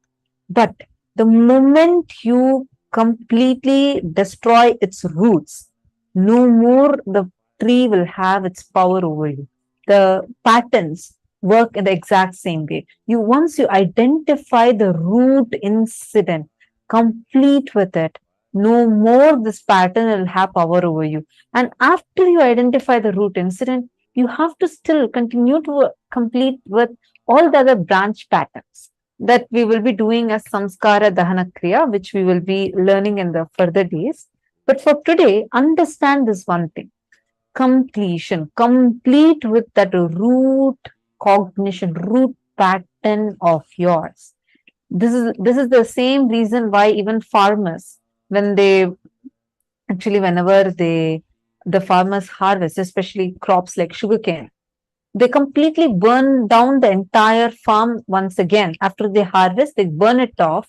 But the moment you completely destroy its roots, no more the tree will have its power over you. The patterns work in the exact same way. Once you identify the root incident, complete with it, no more this pattern will have power over you. And after you identify the root incident, you have to still continue to complete with all the other branch patterns that we will be doing as samskara dahana kriya, which we will be learning in the further days. But for today, understand this one thing. Completion, complete with that root cognition, root pattern of yours. This is the same reason why even farmers, whenever the farmers harvest, especially crops like sugarcane, they completely burn down the entire farm once again. After they harvest, they burn it off,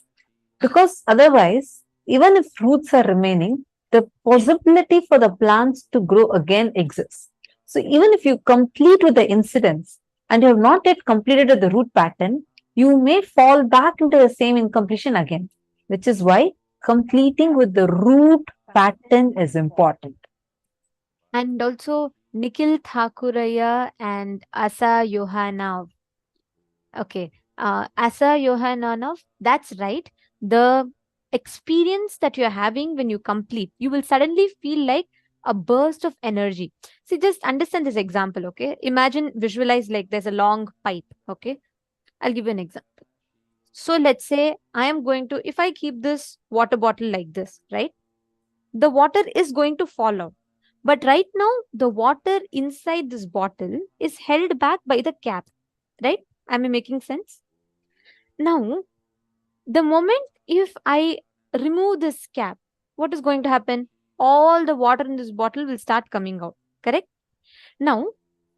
because otherwise, even if roots are remaining, the possibility for the plants to grow again exists. So even if you complete with the incidents and you have not yet completed with the root pattern, you may fall back into the same incompletion again, which is why completing with the root pattern is important. And also Nikhil Thakuraya and Asa Yohanov. Okay, Asa Yohanov, that's right. The experience that you're having when you complete, you will suddenly feel like a burst of energy. See, just understand this example, okay? Imagine, visualize like there's a long pipe, okay? I'll give you an example. So let's say I am going to, if I keep this water bottle like this, right? the water is going to fall out. But right now, the water inside this bottle is held back by the cap, right? Am I making sense? Now, the moment if I remove this cap, what is going to happen? All the water in this bottle will start coming out, correct? Now,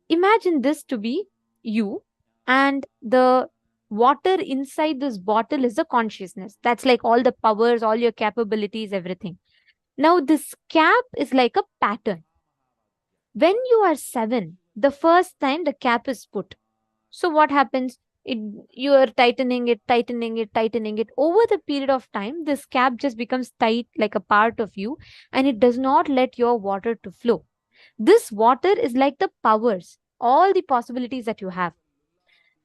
imagine this to be you, and the water inside this bottle is the consciousness. That's like all the powers, all your capabilities, everything. Now, this cap is like a pattern. When you are 7, the first time the cap is put. So what happens? You are tightening it, tightening it, tightening it. Over the period of time, this cap just becomes tight like a part of you, and it does not let your water to flow. This water is like the powers, all the possibilities that you have.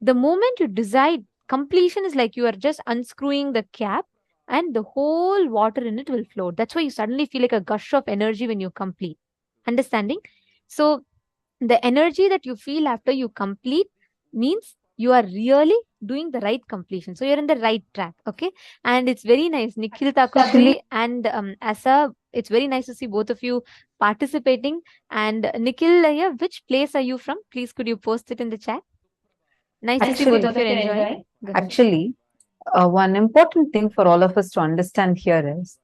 The moment you decide, completion is like you are just unscrewing the cap and the whole water in it will flow. That's why you suddenly feel like a gush of energy when you complete. Understanding? So the energy that you feel after you complete means you are really doing the right completion. So you're in the right track. Okay. And it's very nice. Nikhil Takushili and Asa, it's very nice to see both of you participating. And Nikhil, yeah, which place are you from? Please, could you post it in the chat? Nice to see both of you enjoying. Go ahead. Actually, one important thing for all of us to understand here is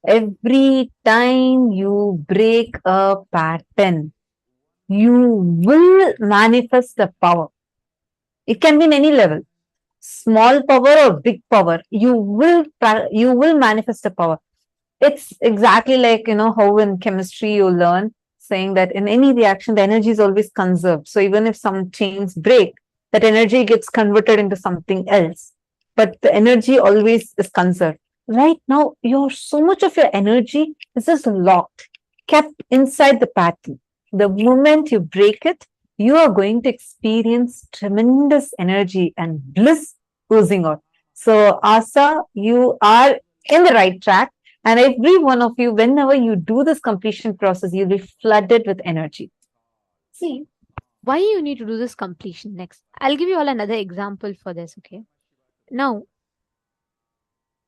every time you break a pattern, you will manifest the power. It can be in any level, small power or big power. You will manifest the power. It's exactly like, how in chemistry you learn saying that in any reaction, the energy is always conserved. So even if some chains break, that energy gets converted into something else. But the energy always is conserved. Right now, so much of your energy is just locked, kept inside the pattern. The moment you break it, you are going to experience tremendous energy and bliss oozing out. So, Asa, you are in the right track. And every one of you, whenever you do this completion process, you'll be flooded with energy. See, why you need to do this completion next? I'll give you all another example for this, okay? Now,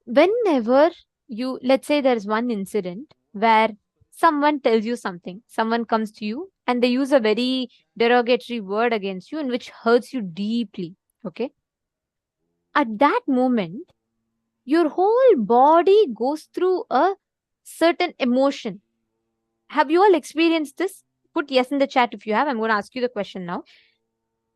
whenever you, let's say there's one incident where someone tells you something, someone comes to you and they use a very derogatory word against you and which hurts you deeply, okay? At that moment, your whole body goes through a certain emotion. Have you all experienced this? Put yes in the chat if you have. I'm going to ask you the question now.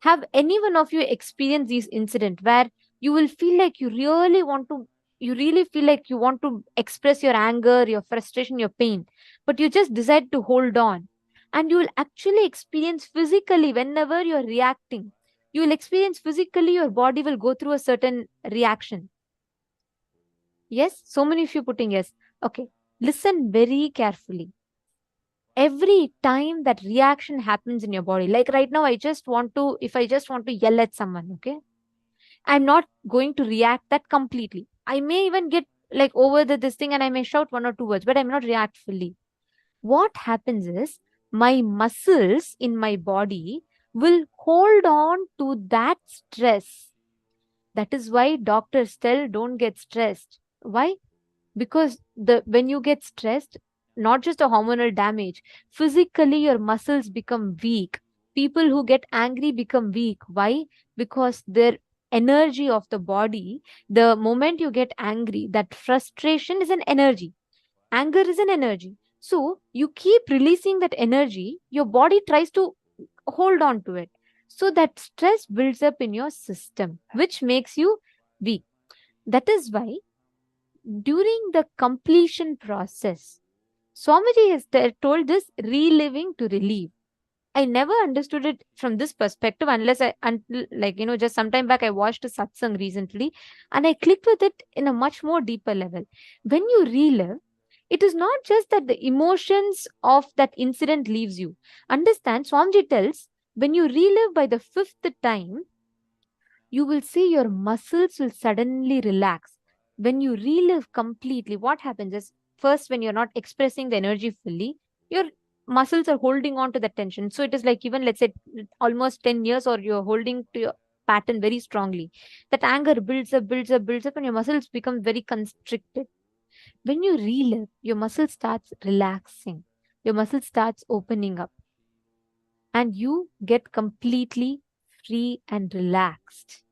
Have any one of you experienced this incident where you will feel like you really feel like you want to express your anger, your frustration, your pain, but you just decide to hold on, and you will actually experience physically whenever you're reacting, you will experience physically your body will go through a certain reaction. Yes, so many of you putting yes. Okay, listen very carefully. Every time that reaction happens in your body, like right now, if I just want to yell at someone, okay, I'm not going to react that completely. I may even get like over this thing and I may shout 1 or 2 words, but I'm not react fully. What happens is my muscles in my body will hold on to that stress. That is why doctors tell don't get stressed. Why? Because when you get stressed, not just a hormonal damage, physically your muscles become weak. People who get angry become weak. Why? Because their energy of the body, the moment you get angry, that frustration is an energy. Anger is an energy. So you keep releasing that energy, your body tries to hold on to it. So that stress builds up in your system, which makes you weak. That is why during the completion process, Swamiji has told this reliving to relieve. I never understood it from this perspective until just some time back I watched a satsang recently and I clicked with it in a much more deeper level. When you relive, it is not just that the emotions of that incident leaves you. Understand, Swamiji tells, when you relive by the 5th time, you will see your muscles will suddenly relax. When you relive completely, what happens is first, when you're not expressing the energy fully, your muscles are holding on to the tension. So it is like even let's say almost 10 years, or you're holding to your pattern very strongly. That anger builds up, builds up, builds up, and your muscles become very constricted. When you relive, your muscle starts relaxing, your muscle starts opening up, and you get completely free and relaxed.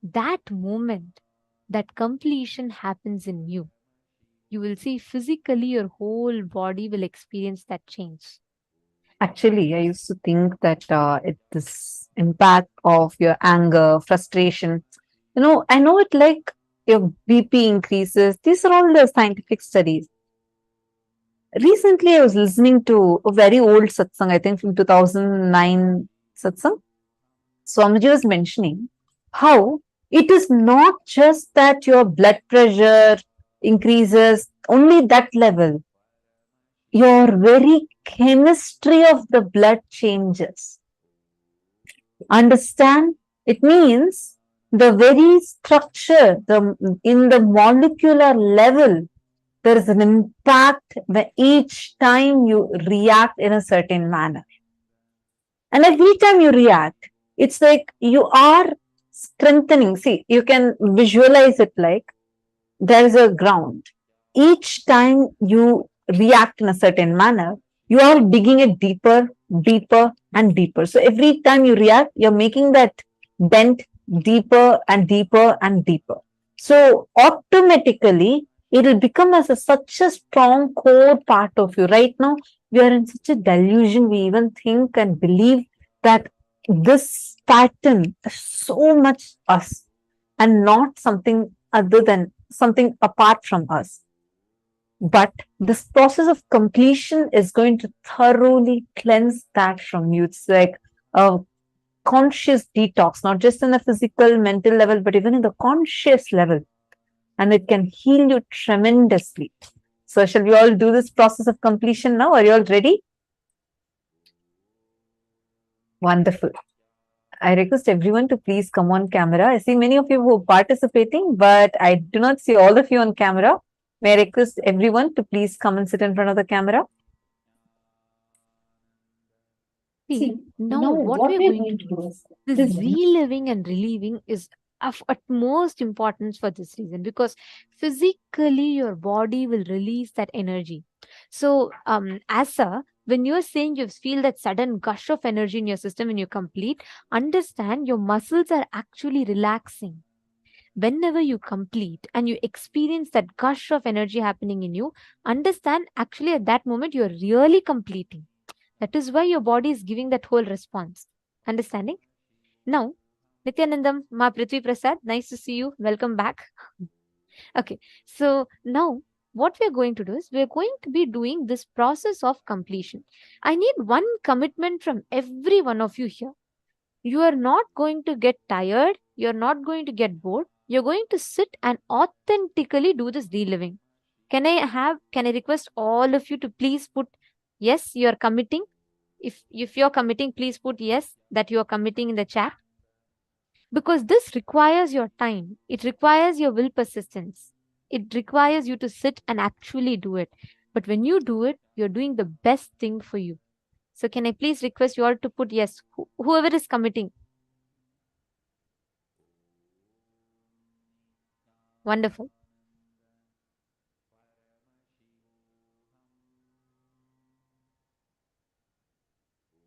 That moment, that completion happens in you. You will see physically your whole body will experience that change. Actually, I used to think that this impact of your anger, frustration, I know it like your BP increases. These are all the scientific studies. Recently, I was listening to a very old satsang, I think from 2009 satsang. Swamiji was mentioning how it is not just that your blood pressure increases, only that level. Your very chemistry of the blood changes. Understand? It means the very structure, in the molecular level, there is an impact each time you react in a certain manner. And every time you react, it's like you are strengthening. See, you can visualize it like there is a ground. Each time you react in a certain manner, you are digging it deeper, deeper, and deeper. So every time you react, you're making that dent deeper and deeper and deeper. So automatically, it'll become such a strong core part of you. Right now, we are in such a delusion. We even think and believe that this pattern is so much us and not something other than something apart from us. But this process of completion is going to thoroughly cleanse that from you. It's like a conscious detox, not just in the physical, mental level, but even in the conscious level. And it can heal you tremendously. So, shall we all do this process of completion now? Are you all ready? Wonderful. I request everyone to please come on camera. I see many of you who are participating, but I do not see all of you on camera. May I request everyone to please come and sit in front of the camera? See, now what we're going to do is this reliving and relieving is of utmost importance for this reason, because physically your body will release that energy. So, Asa, when you're saying you feel that sudden gush of energy in your system when you complete, understand your muscles are actually relaxing. Whenever you complete and you experience that gush of energy happening in you, understand actually at that moment you're really completing. That is why your body is giving that whole response. Understanding? Now, Nithyanandam, Ma Prithvi Prasad, nice to see you. Welcome back. Okay, so now what we're going to do is we're going to be doing this process of completion. I need one commitment from every one of you here. You are not going to get tired. You're not going to get bored. You're going to sit and authentically do this reliving. Can I request all of you to please put yes, you're committing. If you're committing, please put yes that you're committing in the chat. Because this requires your time. It requires your will persistence. It requires you to sit and actually do it. But when you do it, you're doing the best thing for you. So can I please request you all to put yes, whoever is committing. Wonderful.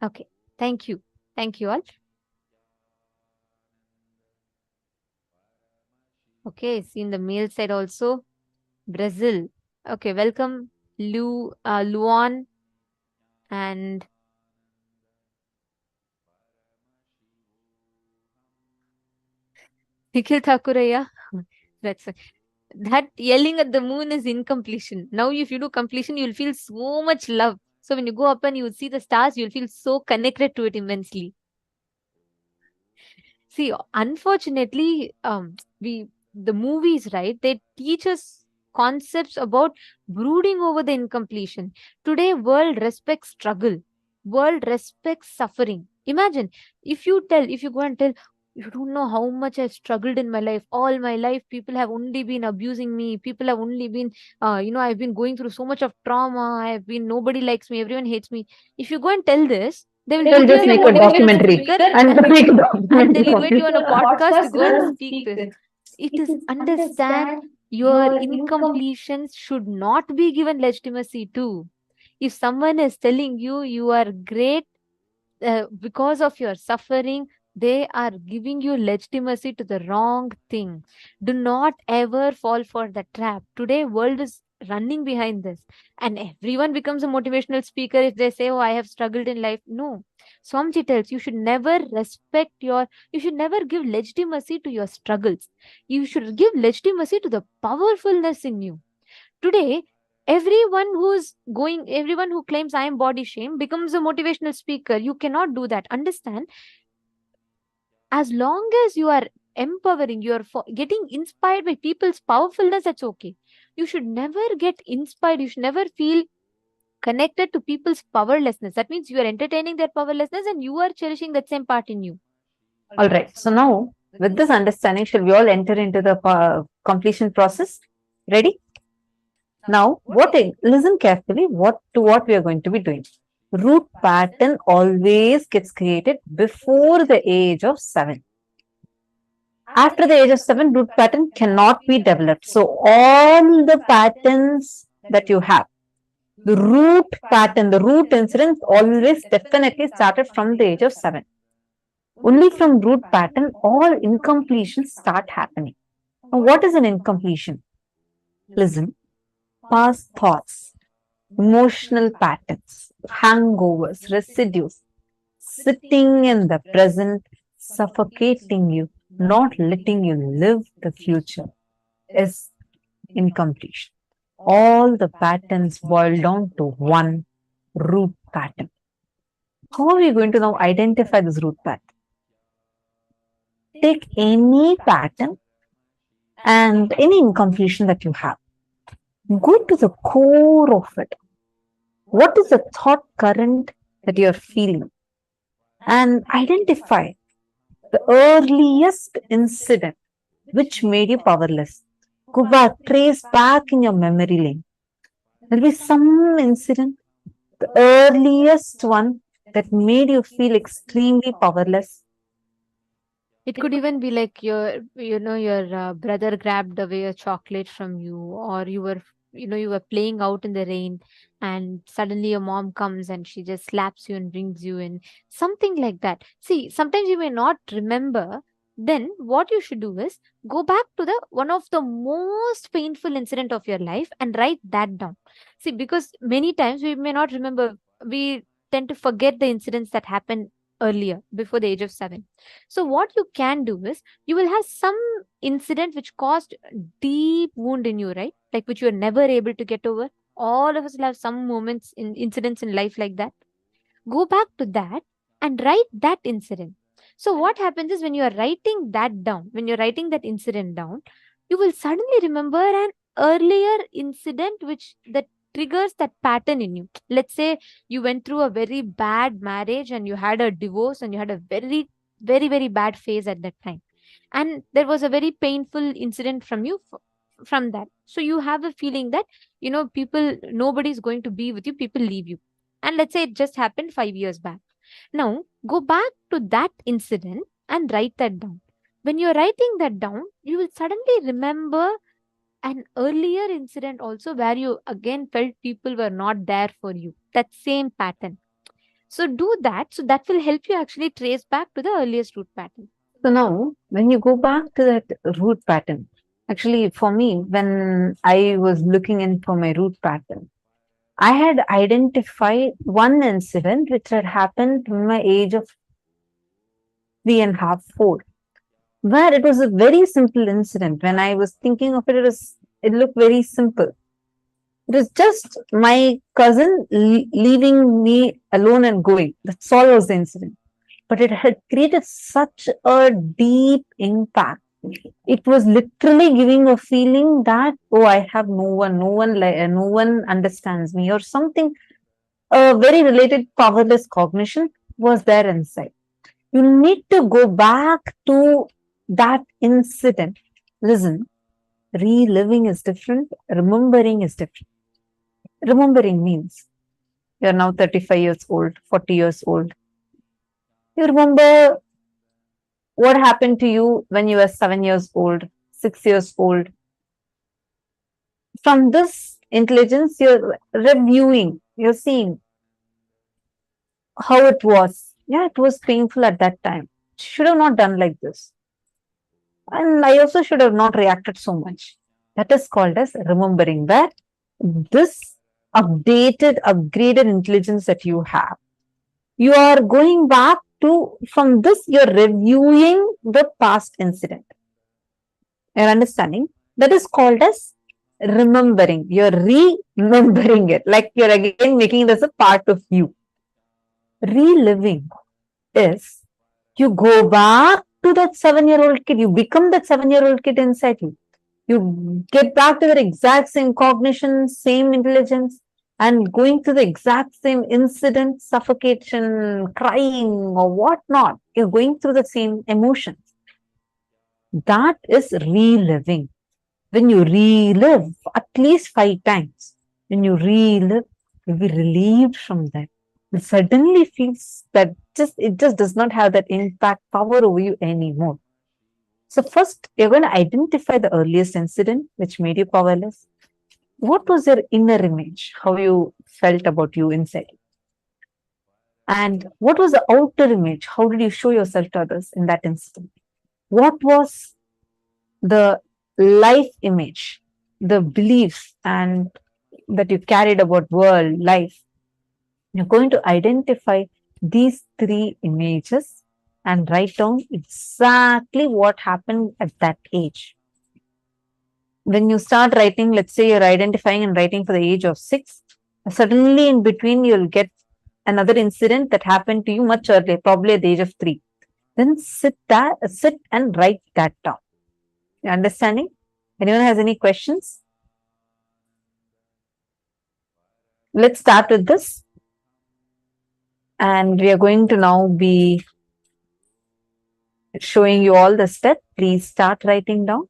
Okay. Thank you. Thank you all. Okay. See in the male side also. Brazil. Okay. Welcome, Luan and Nikhil Thakuraya. That's that yelling at the moon is incompletion. Now, if you do completion, you'll feel so much love. So when you go up and you see the stars, you'll feel so connected to it immensely. See, unfortunately, the movies, right? They teach us concepts about brooding over the incompletion. Today, world respects struggle. World respects suffering. Imagine if you go and tell, you don't know how much I've struggled in my life. All my life, people have only been abusing me. People have only been, I've been going through so much of trauma. Nobody likes me. Everyone hates me. If you go and tell this, they will They'll put you just as a make a motivational documentary speaker and make a and they'll documentary. invite you on a podcast to go and speak this. It is understand Your incompletions should not be given legitimacy too. If someone is telling you you are great because of your suffering, they are giving you legitimacy to the wrong thing. Do not ever fall for the trap. Today world is running behind this, and everyone becomes a motivational speaker if they say, oh, I have struggled in life. No, Swamiji tells you should never you should never give legitimacy to your struggles. You should give legitimacy to the powerfulness in you. Today, everyone who claims I am body shame becomes a motivational speaker. You cannot do that. Understand? As long as you are empowering, you are getting inspired by people's powerfulness, that's okay. You should never get inspired. You should never feel connected to people's powerlessness. That means you are entertaining their powerlessness and you are cherishing that same part in you. All right. So now, with this understanding, shall we all enter into the completion process? Ready? Now, listen carefully what we are going to be doing. Root pattern always gets created before the age of 7. After the age of 7, root pattern cannot be developed. So, all the patterns that you have, the root pattern, the root incidents always definitely started from the age of 7. Only from root pattern, all incompletions start happening. Now, what is an incompletion? Listen. Past thoughts, emotional patterns, hangovers, residues, sitting in the present, suffocating you, not letting you live the future is incompletion. All the patterns boil down to one root pattern. How are we going to now identify this root pattern? Take any pattern and any incompletion that you have. Go to the core of it. What is the thought current that you are feeling? And identify the earliest incident which made you powerless. Go back, trace back in your memory lane. There will be some incident, the earliest one that made you feel extremely powerless. It could even be like your brother grabbed away a chocolate from you, or you were playing out in the rain, and suddenly your mom comes and she just slaps you and brings you in. Something like that. See, sometimes you may not remember. Then what you should do is go back to the one of the most painful incident of your life and write that down. See, because many times we may not remember. We tend to forget the incidents that happened earlier, before the age of 7. So what you can do is you will have some incident which caused deep wound in you, right? Like which you are never able to get over. All of us will have some moments in incidents in life like that. Go back to that and write that incident. So what happens is when you are writing that down, when you're writing that incident down, you will suddenly remember an earlier incident that triggers that pattern in you. Let's say you went through a very bad marriage and you had a divorce and you had a very, very, very bad phase at that time. And there was a very painful incident from you from that. So you have a feeling that, nobody's going to be with you, people leave you. And let's say it just happened 5 years back. Now, go back to that incident and write that down. When you're writing that down, you will suddenly remember an earlier incident also where you again felt people were not there for you. That same pattern. So do that. So that will help you actually trace back to the earliest root pattern. So now, when you go back to that root pattern, actually for me, when I was looking in for my root pattern, I had identified one incident which had happened in my age of 3.5, 4, where it was a very simple incident. When I was thinking of it, it looked very simple. It was just my cousin leaving me alone and going. That's all was the incident. But it had created such a deep impact. It was literally giving a feeling that, oh, I have no one understands me, or something. A very related powerless cognition was there inside. You need to go back to that incident. Listen, reliving is different. Remembering is different. Remembering means you're now 35 years old, 40 years old. You remember what happened to you when you were 7 years old, 6 years old. From this intelligence, you're reviewing, you're seeing how it was. Yeah, it was painful at that time. Should have not done like this. And I also should have not reacted so much. That is called as remembering, where this updated, upgraded intelligence that you have, you are going back to, from this, you're reviewing the past incident. You're understanding? That is called as remembering. You're remembering it, like you're again making it as a part of you. Reliving is you go back to that 7-year-old kid, you become that 7-year-old kid inside you. You get back to the exact same cognition, same intelligence, and going through the exact same incident, suffocation, crying, or whatnot. You're going through the same emotions. That is reliving. When you relive at least 5 times, when you relive, you'll be relieved from that. It suddenly feels that it just does not have that impact power over you anymore. So first, you're going to identify the earliest incident which made you powerless. What was your inner image? How you felt about you inside? And what was the outer image? How did you show yourself to others in that incident? What was the life image, the beliefs and that you carried about world, life? You're going to identify these 3 images and write down exactly what happened at that age. When you start writing, let's say you're identifying and writing for the age of 6, suddenly in between you'll get another incident that happened to you much earlier, probably at the age of 3. Then sit and write that down. You understanding? Anyone has any questions? Let's start with this. And we are going to now be showing you all the steps. Please start writing down.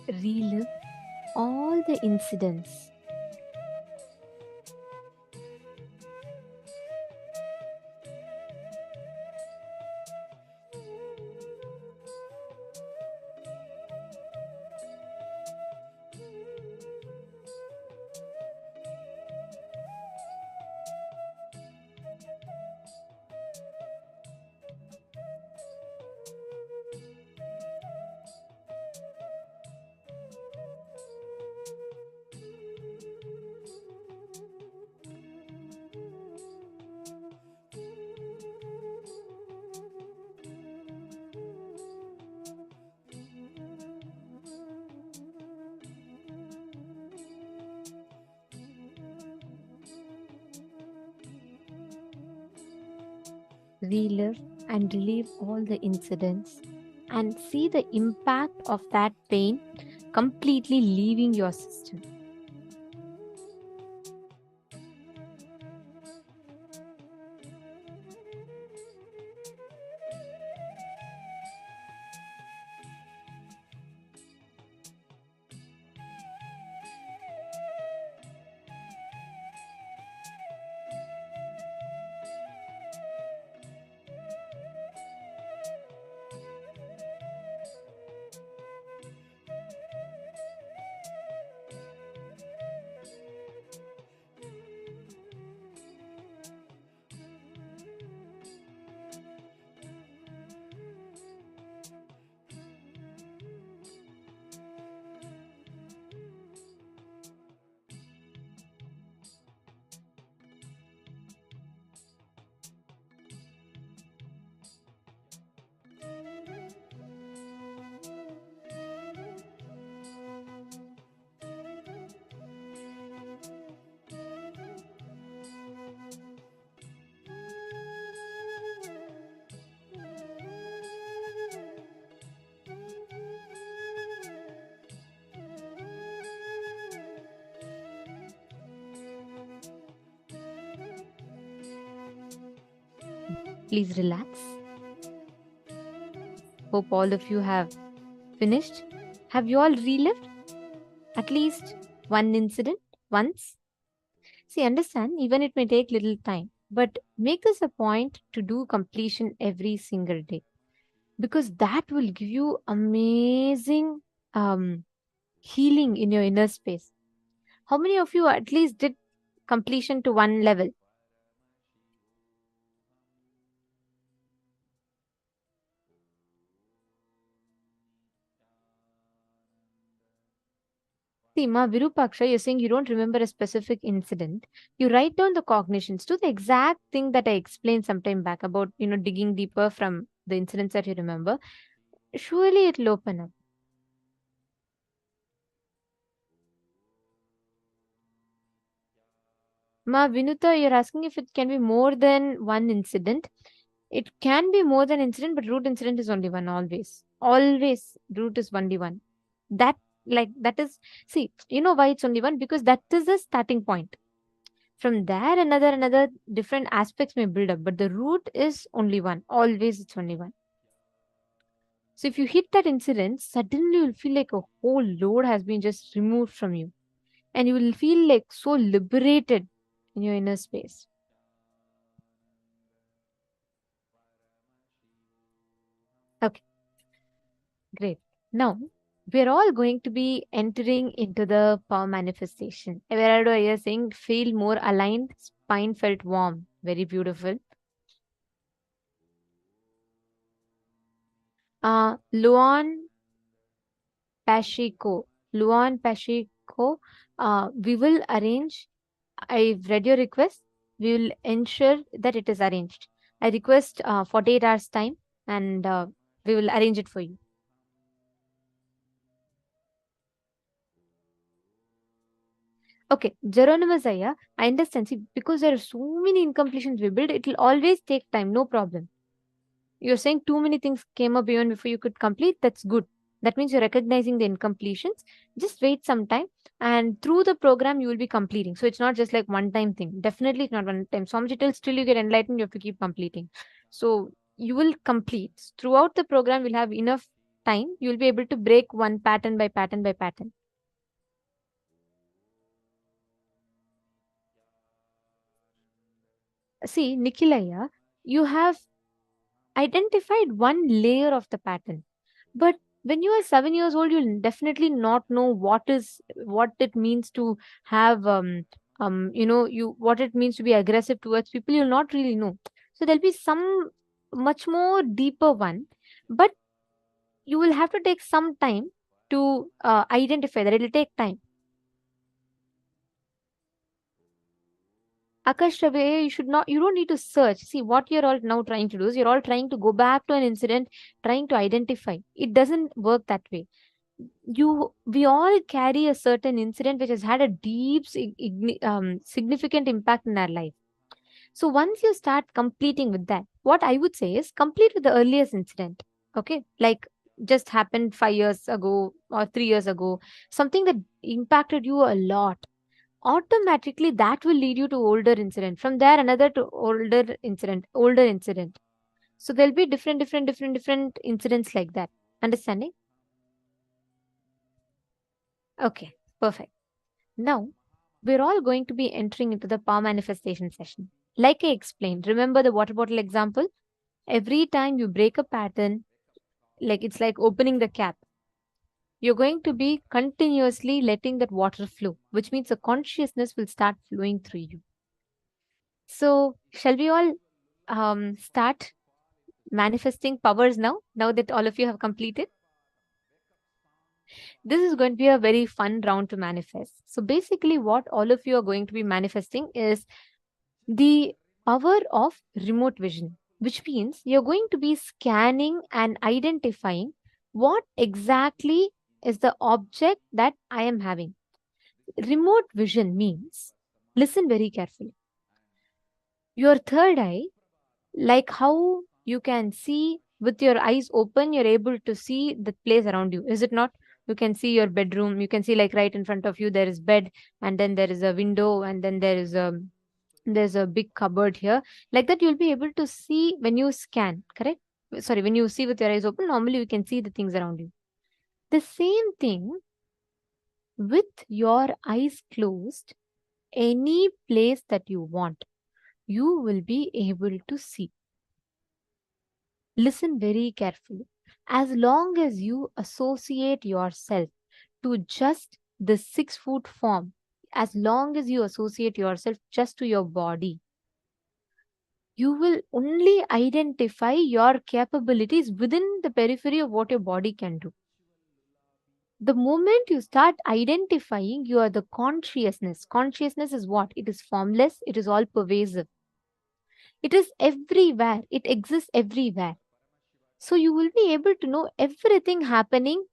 relive all the incidents. Relive and relive all the incidents and see the impact of that pain completely leaving your system. Please relax. Hope all of you have finished. Have you all relived at least one incident once? See, understand, even it may take little time, but make this a point to do completion every single day, because that will give you amazing healing in your inner space. How many of you at least did completion to one level? See, Ma Virupaksha, you're saying you don't remember a specific incident. You write down the cognitions. Do the exact thing that I explained sometime back about, digging deeper from the incidents that you remember. Surely it'll open up. Ma Vinuta, you're asking if it can be more than one incident. It can be more than incident, but root incident is only one always. Always root is only one. That is, see, you know why it's only one? Because that is the starting point. From there, another different aspects may build up, but the root is only one. Always it's only one. So if you hit that incident, suddenly you'll feel like a whole load has been just removed from you. And you will feel like so liberated in your inner space. Okay, great. Now, we're all going to be entering into the power manifestation. Everardo is saying, feel more aligned, spine felt warm. Very beautiful. Luan Pacheco. We will arrange. I've read your request. We will ensure that it is arranged. I request 48 hours time, and we will arrange it for you. Okay, Geronimo Zaya, I understand. See, because there are so many incompletions we build, it will always take time, no problem. You're saying too many things came up beyond before you could complete. That's good. That means you're recognizing the incompletions. Just wait some time, and through the program, you will be completing. So it's not just like one-time thing. Definitely not one-time. Swamiji till still you get enlightened, you have to keep completing. So you will complete. Throughout the program, we'll have enough time, you'll be able to break one pattern by pattern by pattern. See, Nikhilaya, you have identified one layer of the pattern, but when you are 7 years old, you'll definitely not know what it means to have what it means to be aggressive towards people. You'll not really know. So there'll be some much more deeper one, but you will have to take some time to identify that. It'll take time. Akash Rabe, you don't need to search. See, what you're all now trying to do is you're all trying to go back to an incident, trying to identify. It doesn't work that way. We all carry a certain incident which has had a deep, significant impact in our life. So once you start completing with that, what I would say is complete with the earliest incident. Okay. Like just happened 5 years ago or 3 years ago, something that impacted you a lot. Automatically that will lead you to older incident. From there, another to older incident. So there'll be different incidents like that. Understanding? Okay, perfect. Now, we're all going to be entering into the power manifestation session. Like I explained, remember the water bottle example? Every time you break a pattern, like it's like opening the cap, you're going to be continuously letting that water flow, which means the consciousness will start flowing through you. So, shall we all start manifesting powers now that all of you have completed? This is going to be a very fun round to manifest. So basically what all of you are going to be manifesting is the power of remote vision, which means you're going to be scanning and identifying what exactly is the object that I am having. Remote vision means, listen very carefully. Your third eye, like how you can see with your eyes open, you're able to see the place around you, is it not? You can see your bedroom, you can see like right in front of you there is bed, and then there is a window, and then there's a big cupboard here. Like that you'll be able to see when you scan, correct? Sorry, when you see with your eyes open, normally you can see the things around you. The same thing with your eyes closed, any place that you want, you will be able to see. Listen very carefully. As long as you associate yourself to just the 6 foot form, as long as you associate yourself just to your body, you will only identify your capabilities within the periphery of what your body can do. The moment you start identifying, you are the consciousness. Consciousness is what? It is formless, it is all pervasive. It is everywhere, it exists everywhere. So you will be able to know everything happening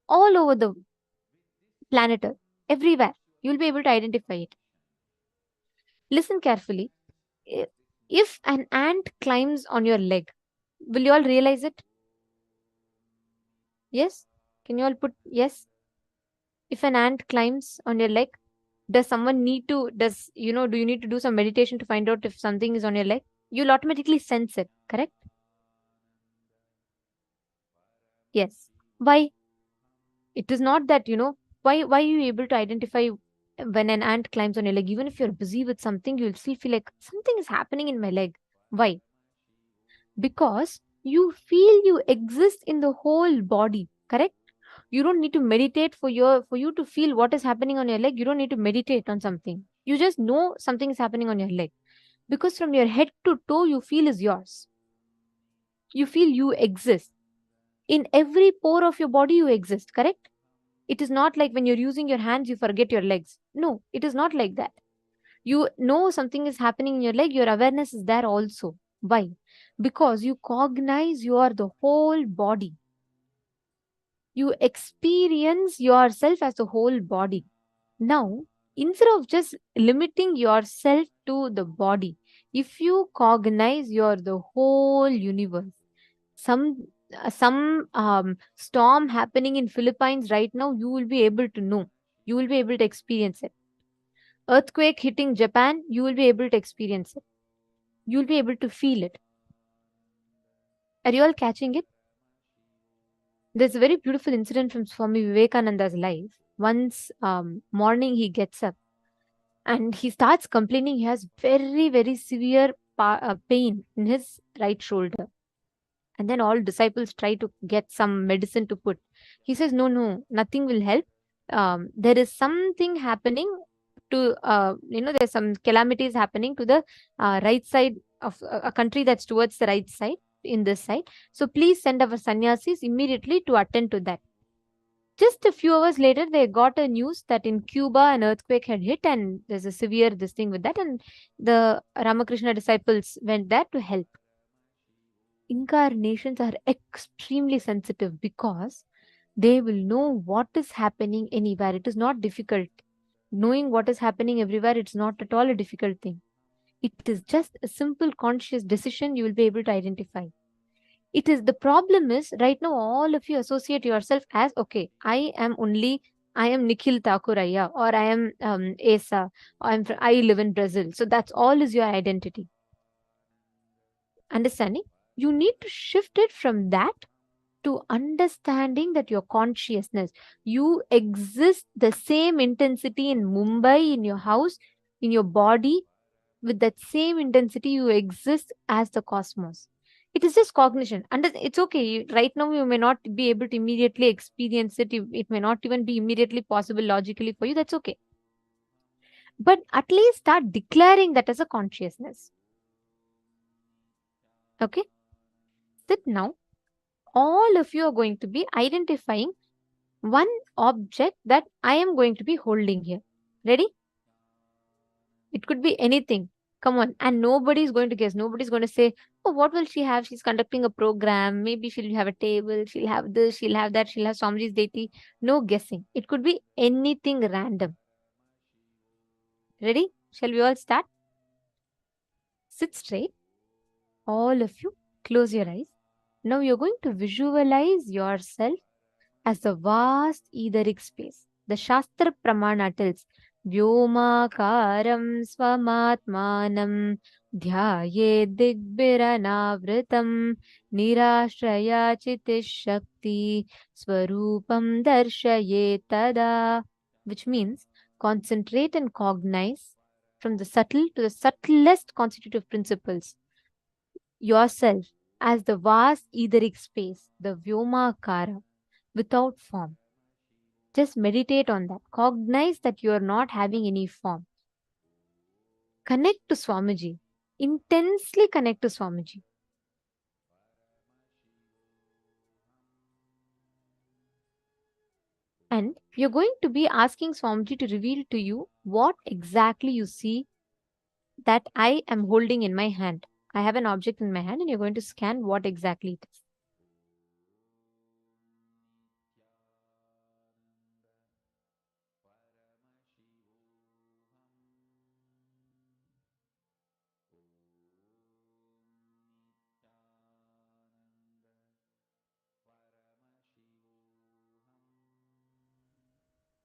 all over the planet Earth, everywhere. You will be able to identify it. Listen carefully. If an ant climbs on your leg, will you all realize it? Yes? Can you all put yes? If an ant climbs on your leg, does someone need to, do you need to do some meditation to find out if something is on your leg? You'll automatically sense it, correct? Yes. Why? It is not that, why are you able to identify when an ant climbs on your leg? Even if you're busy with something, you'll still feel like something is happening in my leg. Why? Because you feel you exist in the whole body, correct? You don't need to meditate for you to feel what is happening on your leg. You don't need to meditate on something. You just know something is happening on your leg. Because from your head to toe, you feel is yours. You feel you exist. In every pore of your body, you exist, correct? It is not like when you're using your hands, you forget your legs. No, it is not like that. You know something is happening in your leg, your awareness is there also. Why? Because you cognize you are the whole body. You experience yourself as the whole body. Now, instead of just limiting yourself to the body, if you cognize you're the whole universe, some storm happening in Philippines right now, you will be able to know. You will be able to experience it. Earthquake hitting Japan, you will be able to experience it. You will be able to feel it. Are you all catching it? There's a very beautiful incident from Swami Vivekananda's life. Once morning he gets up and he starts complaining he has very, very severe pain in his right shoulder. And then all disciples try to get some medicine to put. He says, no, no, nothing will help. There is something happening to, there's some calamities happening to the right side of a country that's towards the right side, in this side. So please send our sannyasis immediately to attend to that. Just a few hours later, they got a news that in Cuba an earthquake had hit and there's a severe this thing with that. And the Ramakrishna disciples went there to help. Incarnations are extremely sensitive because they will know what is happening anywhere. It is not difficult. Knowing what is happening everywhere, it's not at all a difficult thing. It is just a simple conscious decision you will be able to identify. It is the problem is right now all of you associate yourself as okay, I am Nikhil Thakuraya or I am Asa, or I live in Brazil. So that's all is your identity. Understanding? You need to shift it from that to understanding that your consciousness, you exist the same intensity in Mumbai, in your house, in your body, with that same intensity you exist as the cosmos. It is just cognition. And it's okay. Right now, you may not be able to immediately experience it. It may not even be immediately possible logically for you. That's okay. But at least start declaring that as a consciousness. Okay? That now, all of you are going to be identifying one object that I am going to be holding here. Ready? It could be anything. Come on. And nobody's going to guess. Nobody's going to say, oh, what will she have? She's conducting a program. Maybe she'll have a table. She'll have this. She'll have that. She'll have Swamiji's deity. No guessing. It could be anything random. Ready? Shall we all start? Sit straight. All of you, close your eyes. Now you're going to visualize yourself as the vast etheric space. The Shastra Pramana tells, Vyomakaram swamatmanam dhyaye digbhiranavritam nirashraya chitish shakti swarupam darshaye tada, which means concentrate and cognize from the subtle to the subtlest constitutive principles yourself as the vast etheric space, the Vyomakara, without form. Just meditate on that. Cognize that you are not having any form. Connect to Swamiji. Intensely connect to Swamiji. And you're going to be asking Swamiji to reveal to you what exactly you see that I am holding in my hand. I have an object in my hand and you're going to scan what exactly it is.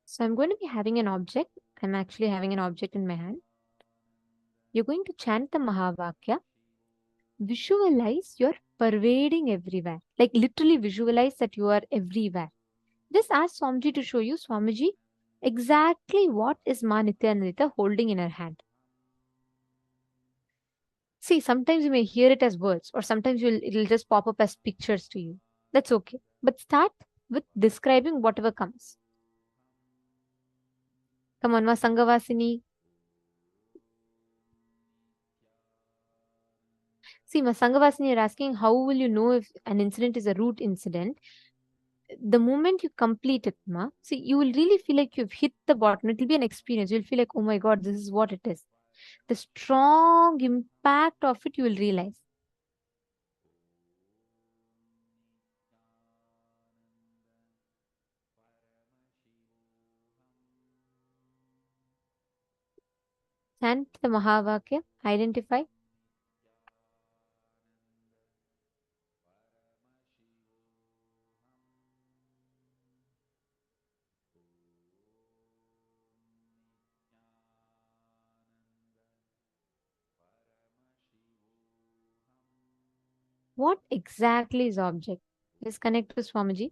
So I'm going to be having an object. I'm actually having an object in my hand. You're going to chant the Mahavakya. Visualize you're pervading everywhere. Like literally visualize that you are everywhere. Just ask Swamiji to show you, Swamiji, exactly what is Ma Nithyananda holding in her hand. See, sometimes you may hear it as words or sometimes it'll just pop up as pictures to you. That's okay. But start with describing whatever comes. Come on, Ma Sanghavasini. See, Ma Sanghavasini, you're asking how will you know if an incident is a root incident? The moment you complete it, Ma, see, you will really feel like you've hit the bottom. It will be an experience. You'll feel like, oh my God, this is what it is. The strong impact of it, you will realize. Chant the Mahavakya, identify. What exactly is object? Just connect to Swamiji.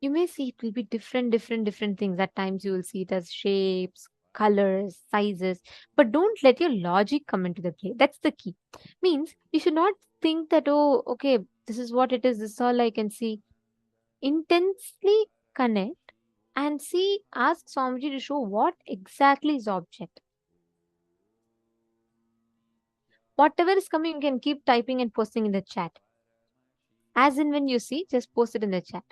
you may see it will be different things. At times you will see it as shapes, colors, sizes, but don't let your logic come into the play. That's the key. Means you should not think that, oh, okay, this is what it is, this is all I can see. Intensely connect and see, ask Swamiji to show what exactly is object. Whatever is coming, you can keep typing and posting in the chat. As in when you see, just post it in the chat.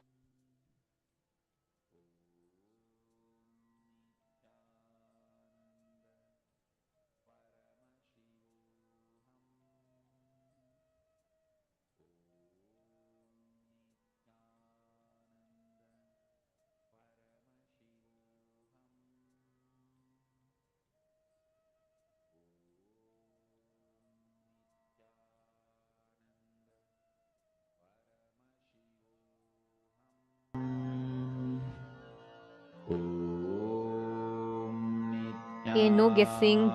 Okay, no guessing.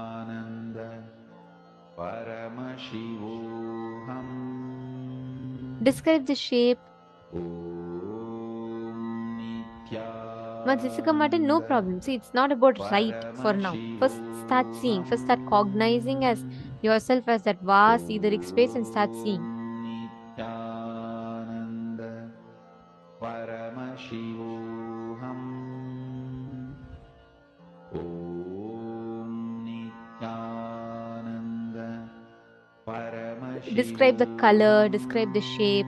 Describe the shape. No problem. See, it's not about right for now. First start seeing. First start cognizing as yourself as that vast etheric space and start seeing. Describe the color, describe the shape.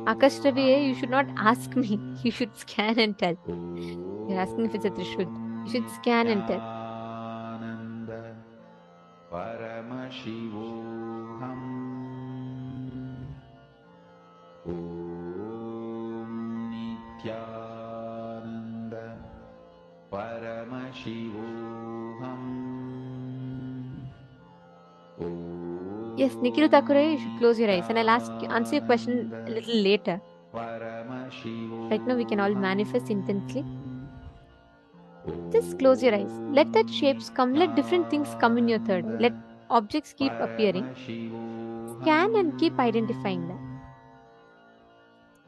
Akash Ravi, you should not ask me. You should scan and tell. You're asking if it's a Trishul. You should scan and tell. Yes, Nikhil Thakure, you should close your eyes and I'll answer your question a little later. Right now, we can all manifest intensely. Just close your eyes. Let that shapes come. Let different things come in your third eye. Let objects keep appearing. Scan and keep identifying that.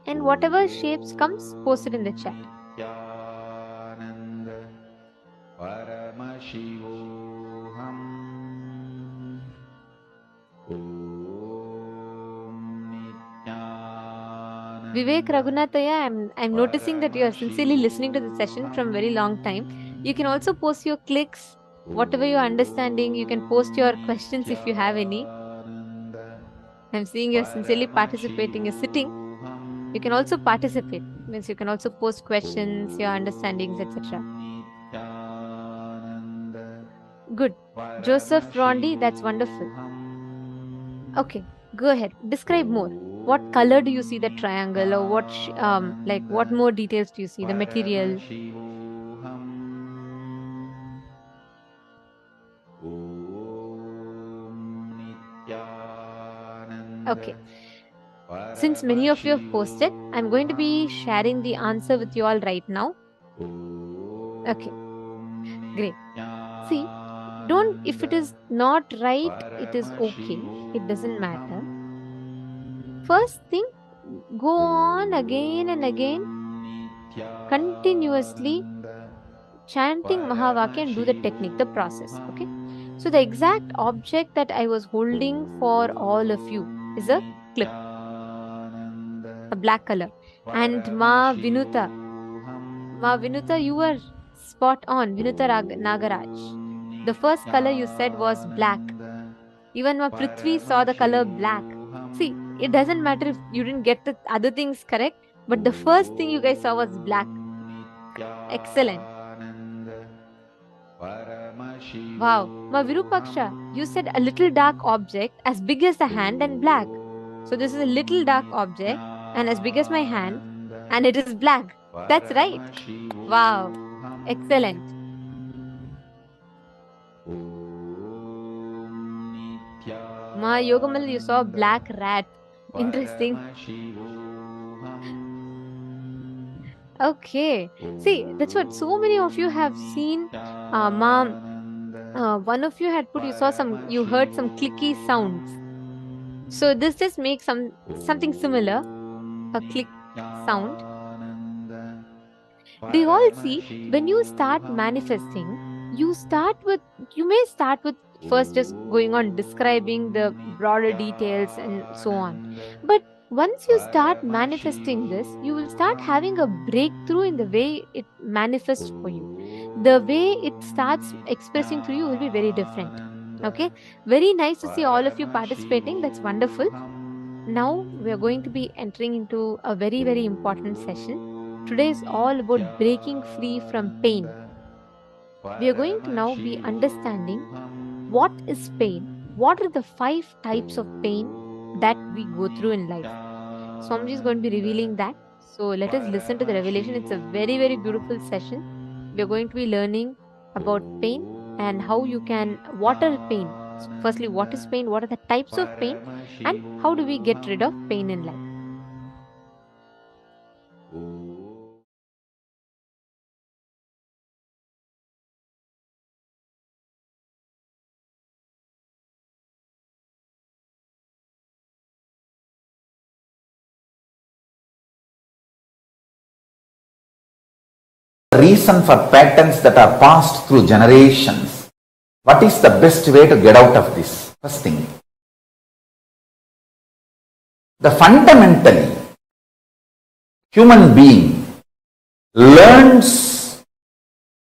And whatever shapes comes, post it in the chat. Vivek Raghunathaya, I'm noticing that you are sincerely listening to the session from very long time. You can also post your clicks, whatever you're understanding. You can post your questions if you have any. I'm seeing you're sincerely participating. You're sitting. You can also participate. Means you can also post questions, your understandings, etc. Good. Joseph Rondi, that's wonderful. Okay, go ahead. Describe more. What color do you see the triangle, or what what more details do you see? The material. Okay. Since many of you have posted, I'm going to be sharing the answer with you all right now. Okay. Great. See, if it is not right, it is okay. It doesn't matter. First thing, go on again and again, continuously chanting Mahavakya and do the technique, the process. Okay. So the exact object that I was holding for all of you is a clip, a black color. And Ma Vinuta, you were spot on. Vinuta Nagaraj. The first color you said was black. Even Ma Prithvi saw the color black. See, it doesn't matter if you didn't get the other things correct, but the first thing you guys saw was black. Excellent. Wow. Ma Virupaksha, you said a little dark object as big as the hand and black. So this is a little dark object and as big as my hand and it is black. That's right. Wow. Excellent. Ma Yogamal, you saw a black rat. Interesting. Okay. See, that's what so many of you have seen. Ma one of you had put, you heard some clicky sounds. So this just makes something similar, a click sound. Do you all see, when you start manifesting, you may start with first just going on describing the broader details and so on. But once you start manifesting this, you will start having a breakthrough in the way it manifests for you. The way it starts expressing through you will be very different. Okay, very nice to see all of you participating. That's wonderful. Now we are going to be entering into a very, very important session. Today is all about breaking free from pain. We are going to now be understanding what is pain, what are the 5 types of pain that we go through in life. Swamiji is going to be revealing that. So let us listen to the revelation. It's a very, very beautiful session. We are going to be learning about pain and how you can, what are pain. So firstly, what is pain? What are the types of pain? And how do we get rid of pain in life? Reason for patterns that are passed through generations. What is the best way to get out of this? First thing. The fundamentally human being learns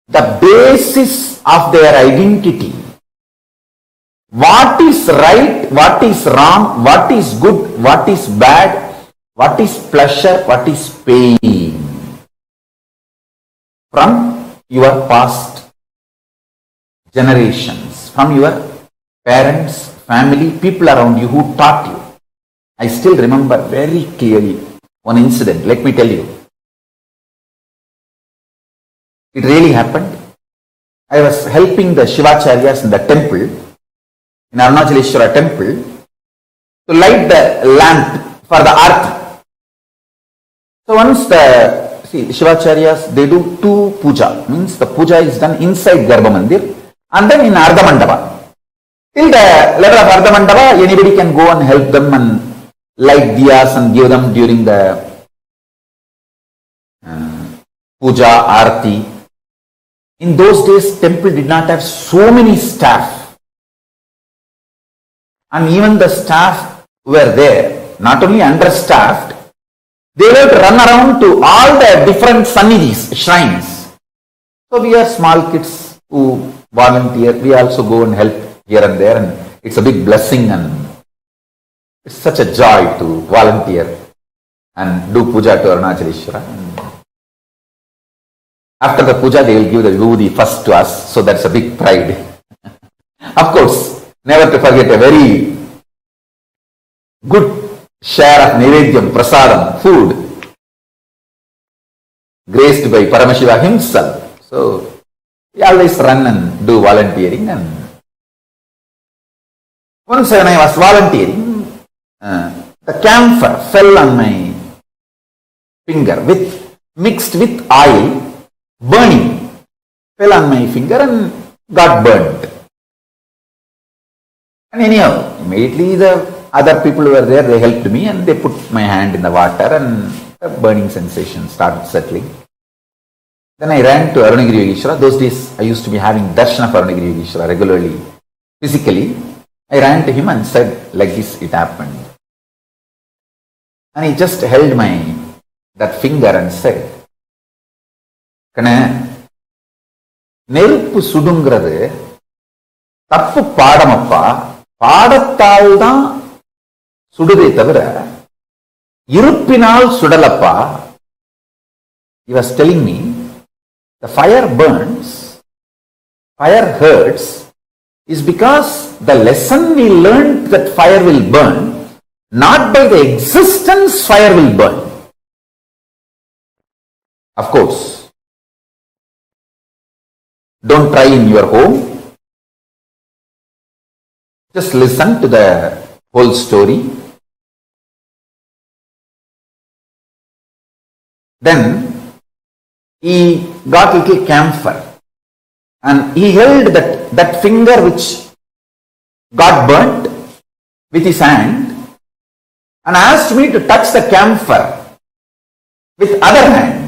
the basis of their identity. What is right, what is wrong, what is good, what is bad, what is pleasure, what is pain. From your past generations, from your parents, family, people around you who taught you. I still remember very clearly one incident. Let me tell you. It really happened. I was helping the Shivacharyas in the temple, in Arunachaleshwara temple, to light the lamp for the arti. So once the Shivacharyas, they do 2 puja, means the puja is done inside Garbha Mandir and then in Ardha Mandapa. Till the level of Ardha Mandapa, anybody can go and help them and light diyas and give them during the puja, arti. In those days, temple did not have so many staff. And even the staff were there, not only understaffed, they were to run around to all the different sannidhis, shrines. So we are small kids who volunteer. We also go and help here and there, and it's a big blessing and it's such a joy to volunteer and do puja to Arunachaleshwara. After the puja, they will give the vibhuti first to us, so that's a big pride. Of course, never to forget a very good share of Naivedyam, Prasadam, food, graced by Paramashivam himself. So, we always run and do volunteering. And once when I was volunteering, the camphor fell on my finger mixed with oil, burning, fell on my finger and got burnt. And anyhow, immediately the other people who were there, they helped me and they put my hand in the water and the burning sensation started settling. Then I ran to Arunagiri Yogeshwara. Those days I used to be having darshan of Arunagiri Yogeshwara regularly, physically. I ran to him and said, like this, it happened. And he just held that finger and said, Kana, நெருப்பு சுடுங்கிறது தப்பு பாடமப்பா, பாடத்தால் தான் சுடுதே தவிர இருப்பினால் சுடலப்பா. He was telling me, the fire burns, fire hurts, is because the lesson we learned that fire will burn, not by the existence fire will burn. Of course, don't try in your home. Just listen to the whole story. Then he got little camphor And he held that finger which got burnt with his hand and asked me to touch the camphor with other hand.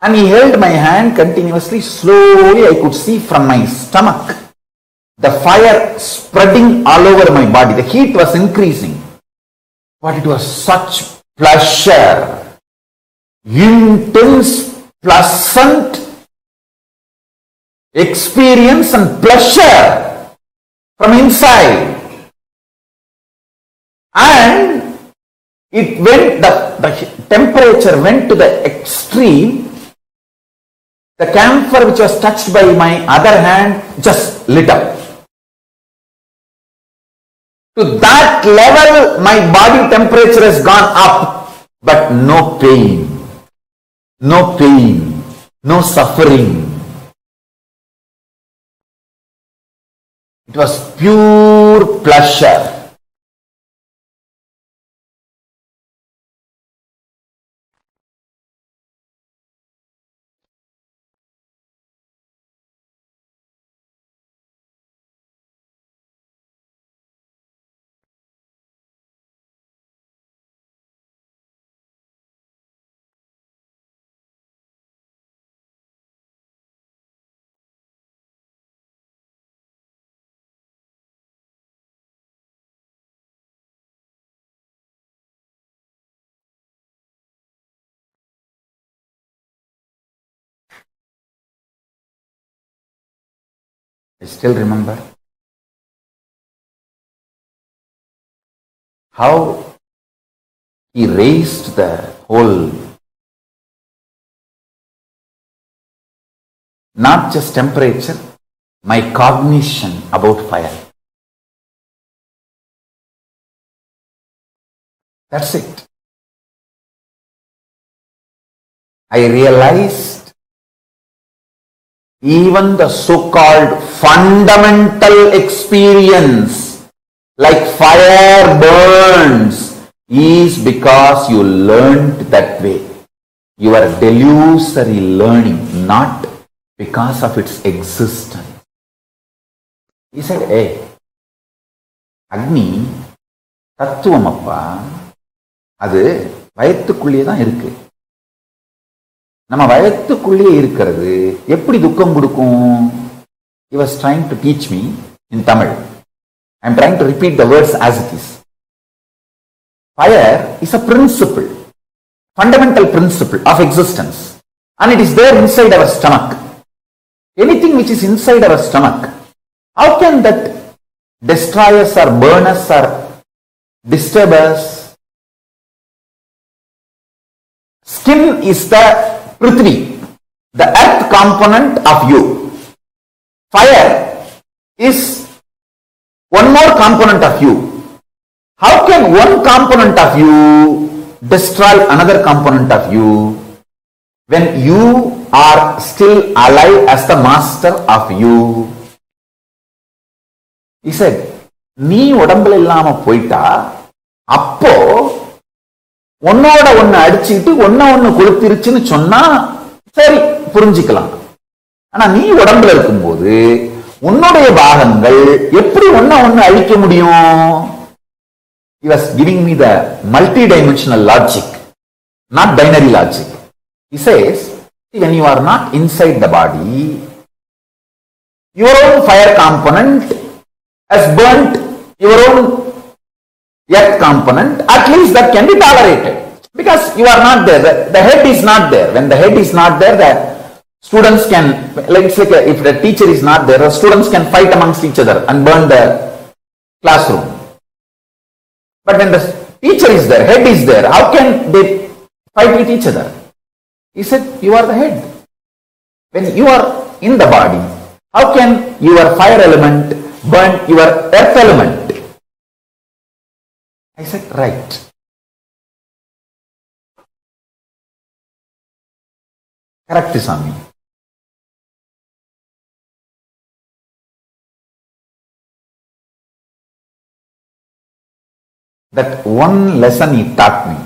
And he held my hand continuously. Slowly I could see from my stomach the fire spreading all over my body. The heat was increasing. But it was such pleasure, intense, pleasant experience and pleasure from inside. And it went, the temperature went to the extreme. The camphor which was touched by my other hand just lit up. To that level, my body temperature has gone up, but no pain, no suffering. It was pure pleasure. I still remember how he raised the whole, not just temperature, my cognition about fire. That's it. I realized even the so-called fundamental experience, like fire burns, is because you learned that way. You are delusory learning, not because of its existence. He said, hey, Agni, தத்துவமப்பா, அது வயத்துக்குள்ளே தான் இருக்கு. நம்ம வயத்துக்குள்ளே இருக்கிறது எப்படி துக்கம் கொடுக்கும்? He was trying to teach me in Tamil. I am trying to repeat the words as it is. Fire is a principle, fundamental principle of existence, and it is there inside our stomach. Anything which is inside our stomach, how can that destroy us or burn us or disturb us? Skin is the Prithvi, the earth component of you. Fire is one more component of you. How can one component of you destroy another component of you when you are still alive as the master of you? He said, நீ உடம்புல இல்லாம போயிட்டா அப்போ ஒன்னோட ஒன்னு அடிச்சுட்டு ஒன்னு கொளுத்திருச்சுன்னு சொன்னா சரி புரிஞ்சுக்கலாம். ஆனா நீ உடம்புல இருக்கும்போது உன்னுடைய பாகங்கள் எப்படி ஒன்னு அழிக்க முடியும்? He was giving me the multi-dimensional logic, not binary logic. He says, when you are not inside the body, your own fire component has burnt your own earth component. At least that can be tolerated because you are not there. The head is not there. When the head is not there, the students can, like it's like if the teacher is not there, the students can fight amongst each other and burn the classroom. But when the teacher is there, head is there, how can they fight with each other? He said, you are the head. When you are in the body, how can your fire element burn your earth element? I said, right. Correct, Swami. That one lesson he taught me,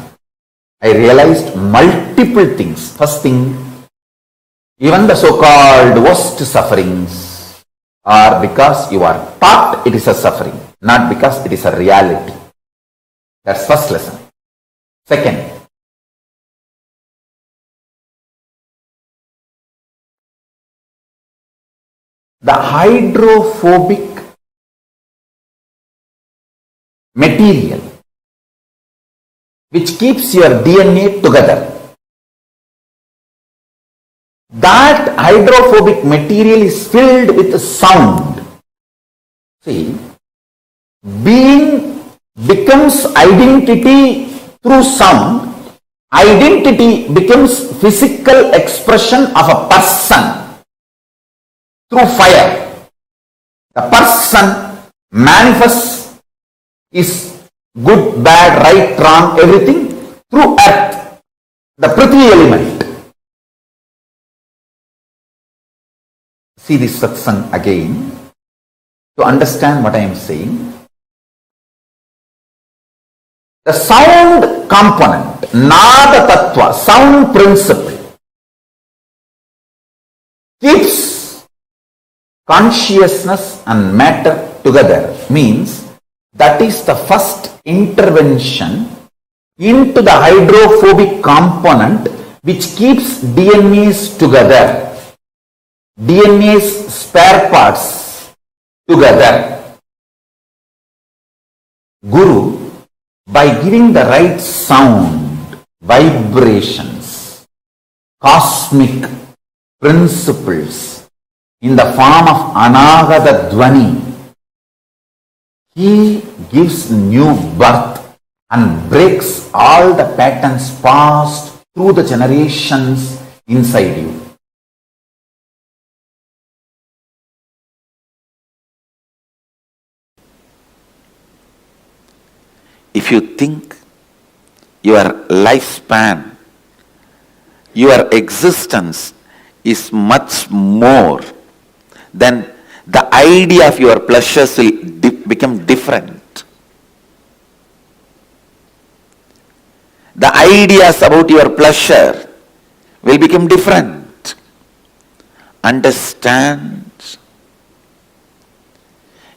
I realized multiple things. First thing, Even the so-called worst sufferings are because you are taught it is a suffering, not because it is a reality. That's first lesson. Second, the hydrophobic material which keeps your DNA together, that hydrophobic material is filled with sound. See, being becomes identity through sound. Identity becomes physical expression of a person through fire. The person manifests is good, bad, right, wrong, everything through earth, the Prithvi element. See this satsang again to understand what I am saying. The sound component, nada tattva, sound principle, keeps consciousness and matter together, means that is the first intervention into the hydrophobic component which keeps DNAs together, DNA's spare parts together. Guru, by giving the right sound, vibrations, cosmic principles in the form of Anagata Dvani, he gives new birth and breaks all the patterns passed through the generations inside you. If you think your lifespan, your existence is much more, then the idea of your pleasures will become different. The ideas about your pleasure will become different. Understand?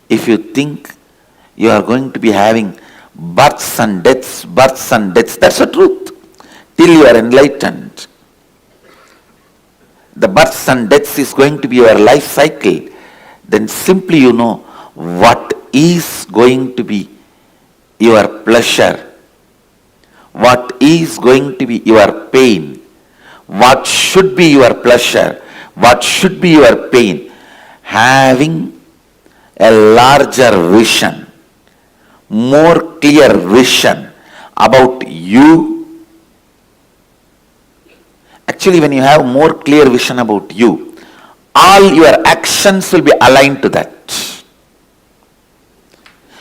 If you think you are going to be having births and deaths, that's the truth. Till you are enlightened, the births and deaths is going to be your life cycle. Then simply you know what is going to be your pleasure, what is going to be your pain, what should be your pleasure, what should be your pain. Having a larger vision, more clear vision about you. Actually, when you have more clear vision about you, all your actions will be aligned to that.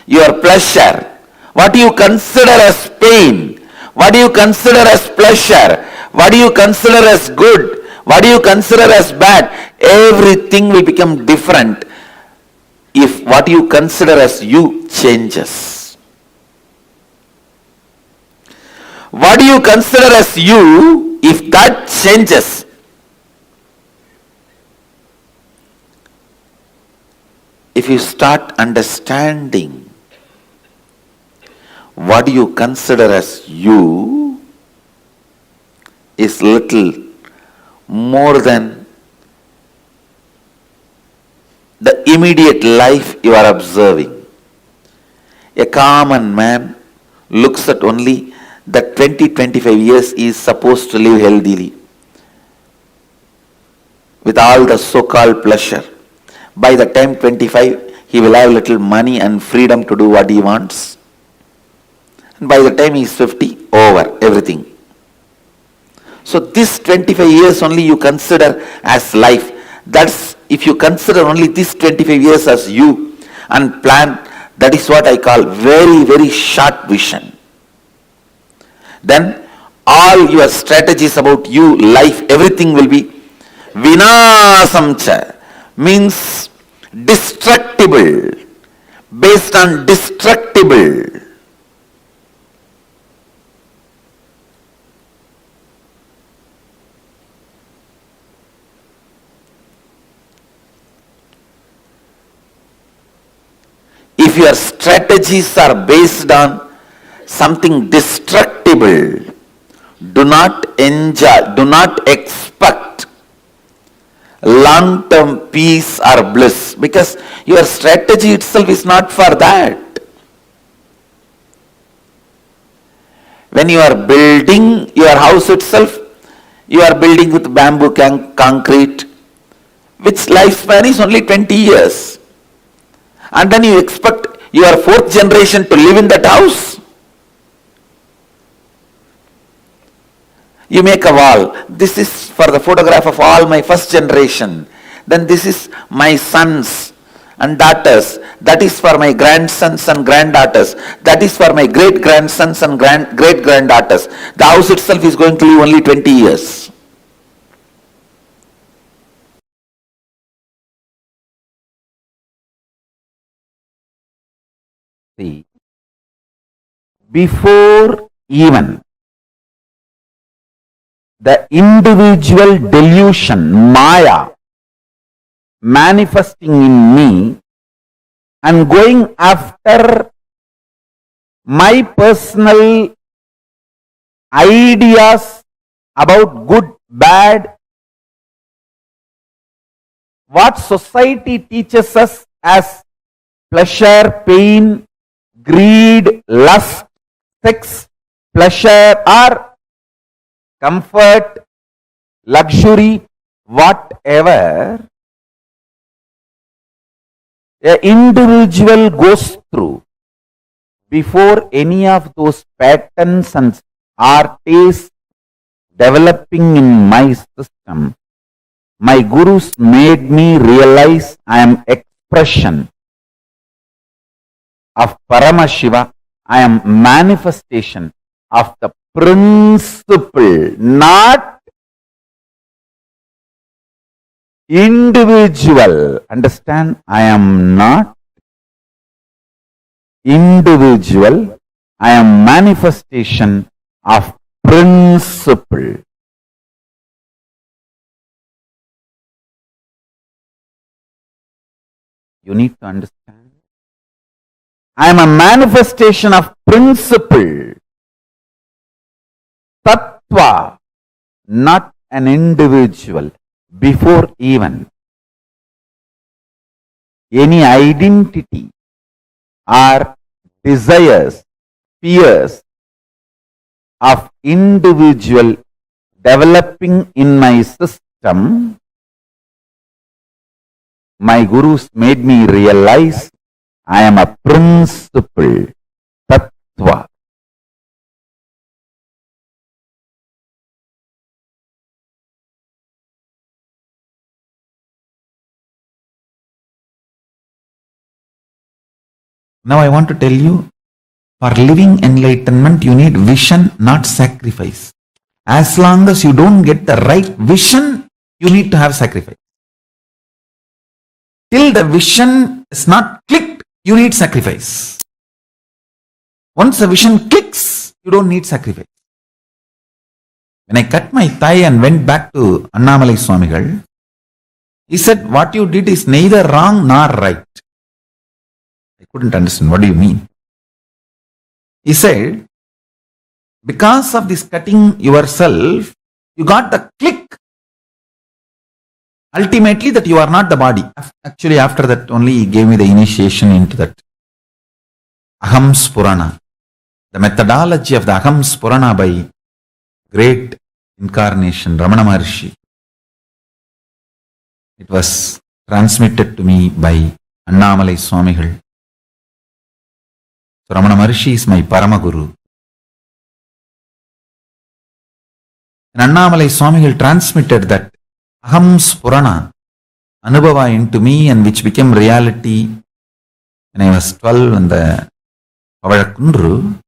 Your pleasure, what do you consider as pain, what do you consider as pleasure, what do you consider as good, what do you consider as bad, everything will become different if what you consider as you changes. What do you consider as you, if that changes, if you start understanding what you consider as you is little more than the immediate life you are observing. A common man looks at only the 20-25 years he is supposed to live healthily with all the so-called pleasure. By the time 25, he will have little money and freedom to do what he wants. And by the time he is 50, over everything. So this 25 years only you consider as life. That's if you consider only this 25 years as you and plan, that is what I call very, very short vision. Then all your strategies about you, life, everything will be vinasamcha, means destructible, based on destructible. if your strategies are based on something destructible, do not enjoy, do not expect long-term peace or bliss, because your strategy itself is not for that. When you are building your house itself, you are building with bamboo concrete, which lifespan is only 20 years. And then you expect your fourth generation to live in that house. You make a wall. This is for the photograph of all my first generation. Then this is my sons and daughters. That is for my grandsons and granddaughters. That is for my great-grandsons and great-granddaughters. The house itself is going to live only 20 years. See, before even the individual delusion, Maya, manifesting in me and going after my personal ideas about good, bad, what society teaches us as pleasure, pain, greed, lust, sex, pleasure or comfort, luxury, whatever an individual goes through, before any of those patterns and artes developing in my system, my gurus made me realize I am expression of Paramashiva. I am manifestation of the principle, not individual. Understand? I am not individual. I am manifestation of principle. You need to understand. I am a manifestation of principle. Tattva, not an individual. Before even any identity or desires, fears of individual developing in my system, my gurus made me realize I am a principle, tattva. Now I want to tell you, for living enlightenment, you need vision, not sacrifice. As long as you don't get the right vision, you need to have sacrifice. Till the vision is not clicked, you need sacrifice. Once the vision clicks, you don't need sacrifice. When I cut my thigh and went back to Annamalai Swamigal, he said, what you did is neither wrong nor right. I couldn't understand. What do you mean? He said, because of this cutting yourself, you got the click. Ultimately, that you are not the body. Actually, after that only he gave me the initiation into that Aham Spurana. The methodology of the Aham Spurana by great incarnation, Ramana Maharshi. It was transmitted to me by Annamalai Swamigal. So Ramana Maharshi is my Paramaguru. And Annamalai Swamigal transmitted that Aham Spurana, Anubhava into me, and which became reality when I was 12 in the Pavadakundru.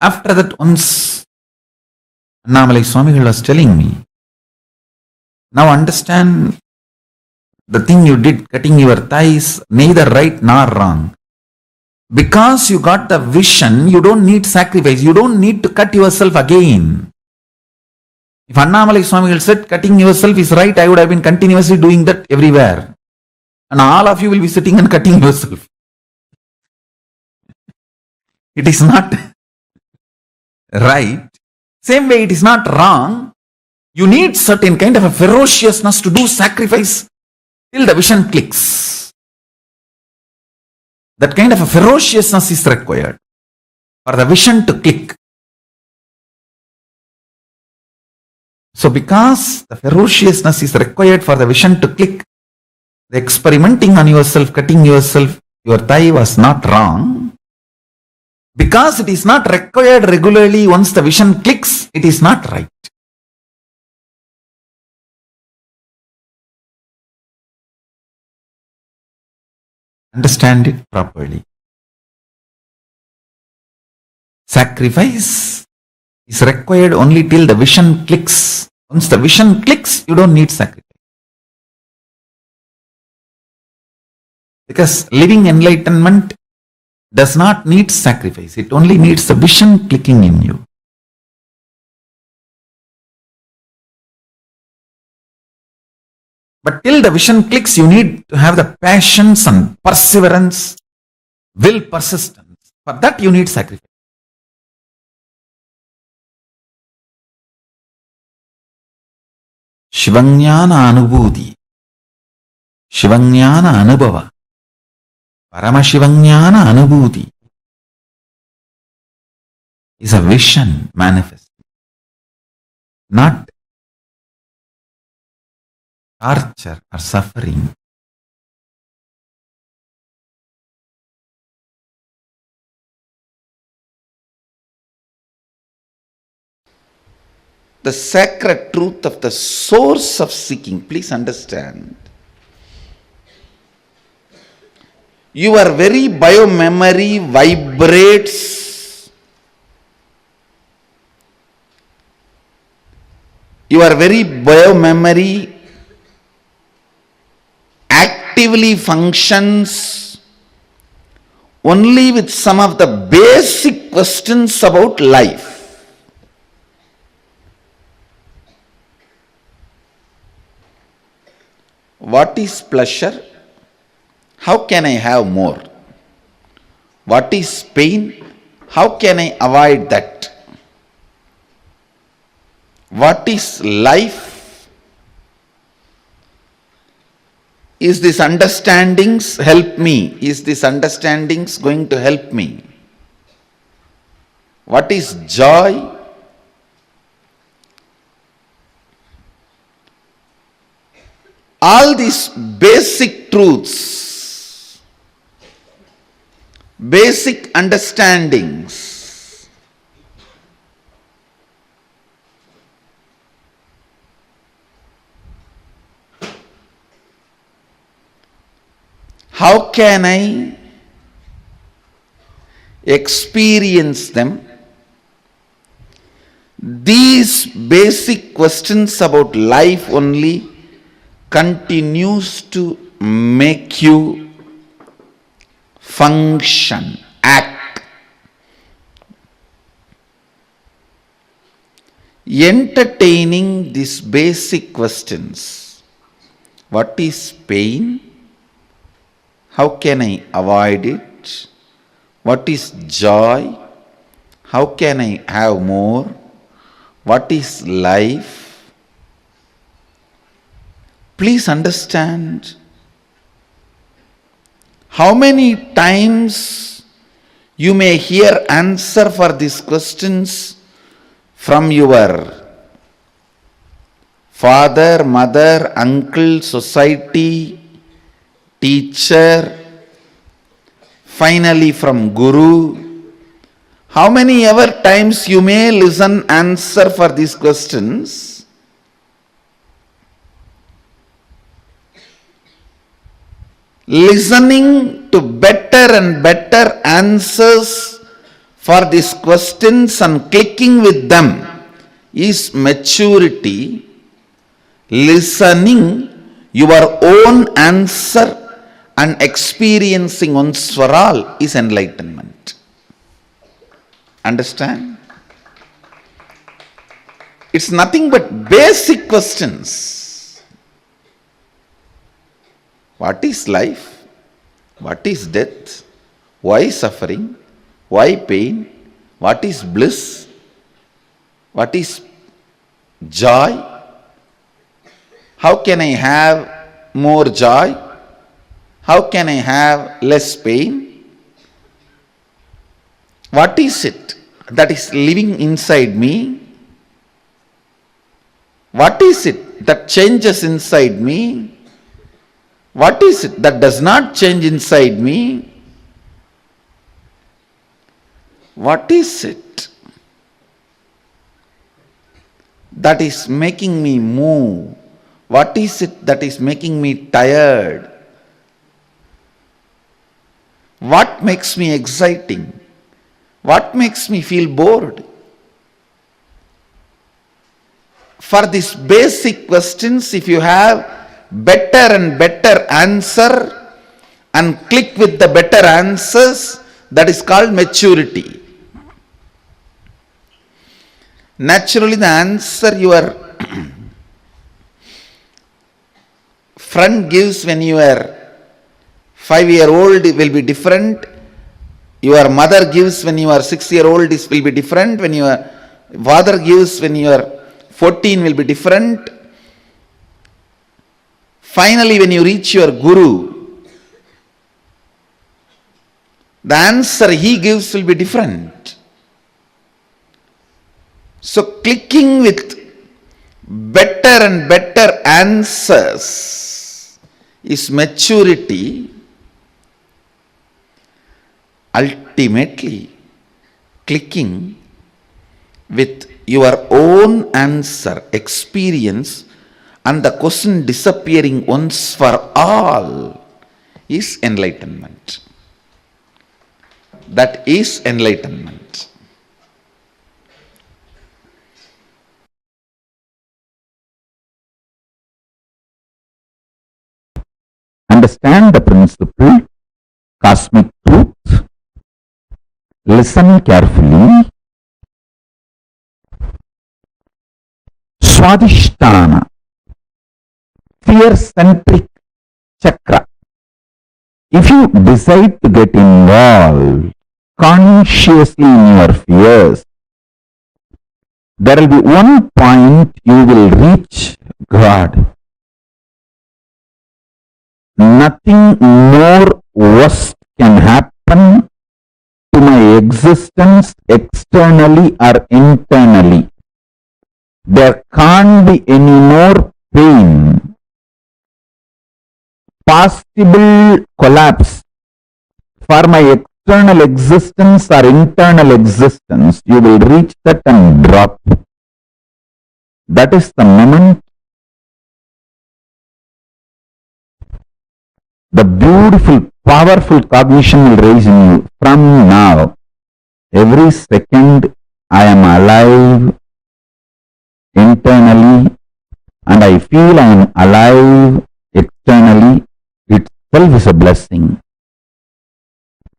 After that, once Annamalai Swamigal was telling me, now understand the thing you did, cutting your thighs, neither right nor wrong. Because you got the vision, you don't need sacrifice. You don't need to cut yourself again. If Annamalai Swamigal said cutting yourself is right, I would have been continuously doing that everywhere. and all of you will be sitting and cutting yourself. It is not right. Same way, it is not wrong. You need certain kind of a ferociousness to do sacrifice till the vision clicks. That kind of a ferociousness is required for the vision to click. So because the ferociousness is required for the vision to click, the experimenting on yourself, cutting yourself, your thigh was not wrong. Because it is not required regularly, once the vision clicks, it is not right. Understand it properly. Sacrifice is required only till the vision clicks. Once the vision clicks, you don't need sacrifice. Because living enlightenment does not need sacrifice. It only needs the vision clicking in you. But till the vision clicks, you need to have the passions and perseverance, will, persistence. For that you need sacrifice. Shivanyana anubhuti, Shivanyana anubhava, Paramashivanyana anubhuti is a vision manifest, not torture or suffering. The sacred truth of the source of seeking, please understand. Your very biomemory vibrates. Your very biomemory actively functions only with some of the basic questions about life. What is pleasure? How can I have more? What is pain? How can I avoid that? What is life? Is this understandings help me? Is this understandings going to help me? What is joy? All these basic truths, basic understandings, how can I experience them? These basic questions about life only continues to make you function, act. Entertaining these basic questions. What is pain? How can I avoid it? What is joy? How can I have more? What is life? Please understand, how many times you may hear answer for these questions from your father, mother, uncle, society, teacher, finally from Guru. How many ever times you may listen answer for these questions? Listening to better and better answers for these questions and clicking with them is maturity. Listening your own answer and experiencing once for all is enlightenment. Understand? It's nothing but basic questions. What is life? What is death? Why suffering? Why pain? What is bliss? What is joy? How can I have more joy? How can I have less pain? What is it that is living inside me? What is it that changes inside me? What is it that does not change inside me? What is it that is making me move? What is it that is making me tired? What makes me exciting? What makes me feel bored? For these basic questions, if you have better and better answer and click with the better answers, that is called maturity. Naturally, the answer your friend gives when you are 5-year-old will be different. Your mother gives when you are 6-year-old will be different. When your father gives when you are 14 will be different. Finally, when you reach your guru, the answer he gives will be different. So clicking with better and better answers is maturity. Ultimately, clicking with your own answer, experience, and the question disappearing once for all is enlightenment. That is enlightenment. Understand the principle, cosmic truth, listen carefully. Swadhisthana, fear-centric chakra. If you decide to get involved consciously in your fears, there will be one point you will reach God. Nothing more worse can happen to my existence externally or internally. There can't be any more pain. Possible collapse for my external existence or internal existence, you will reach that and drop. That is the moment the beautiful, powerful cognition will rise in you. From now, every second I am alive internally and I feel I am alive externally. Itself is a blessing.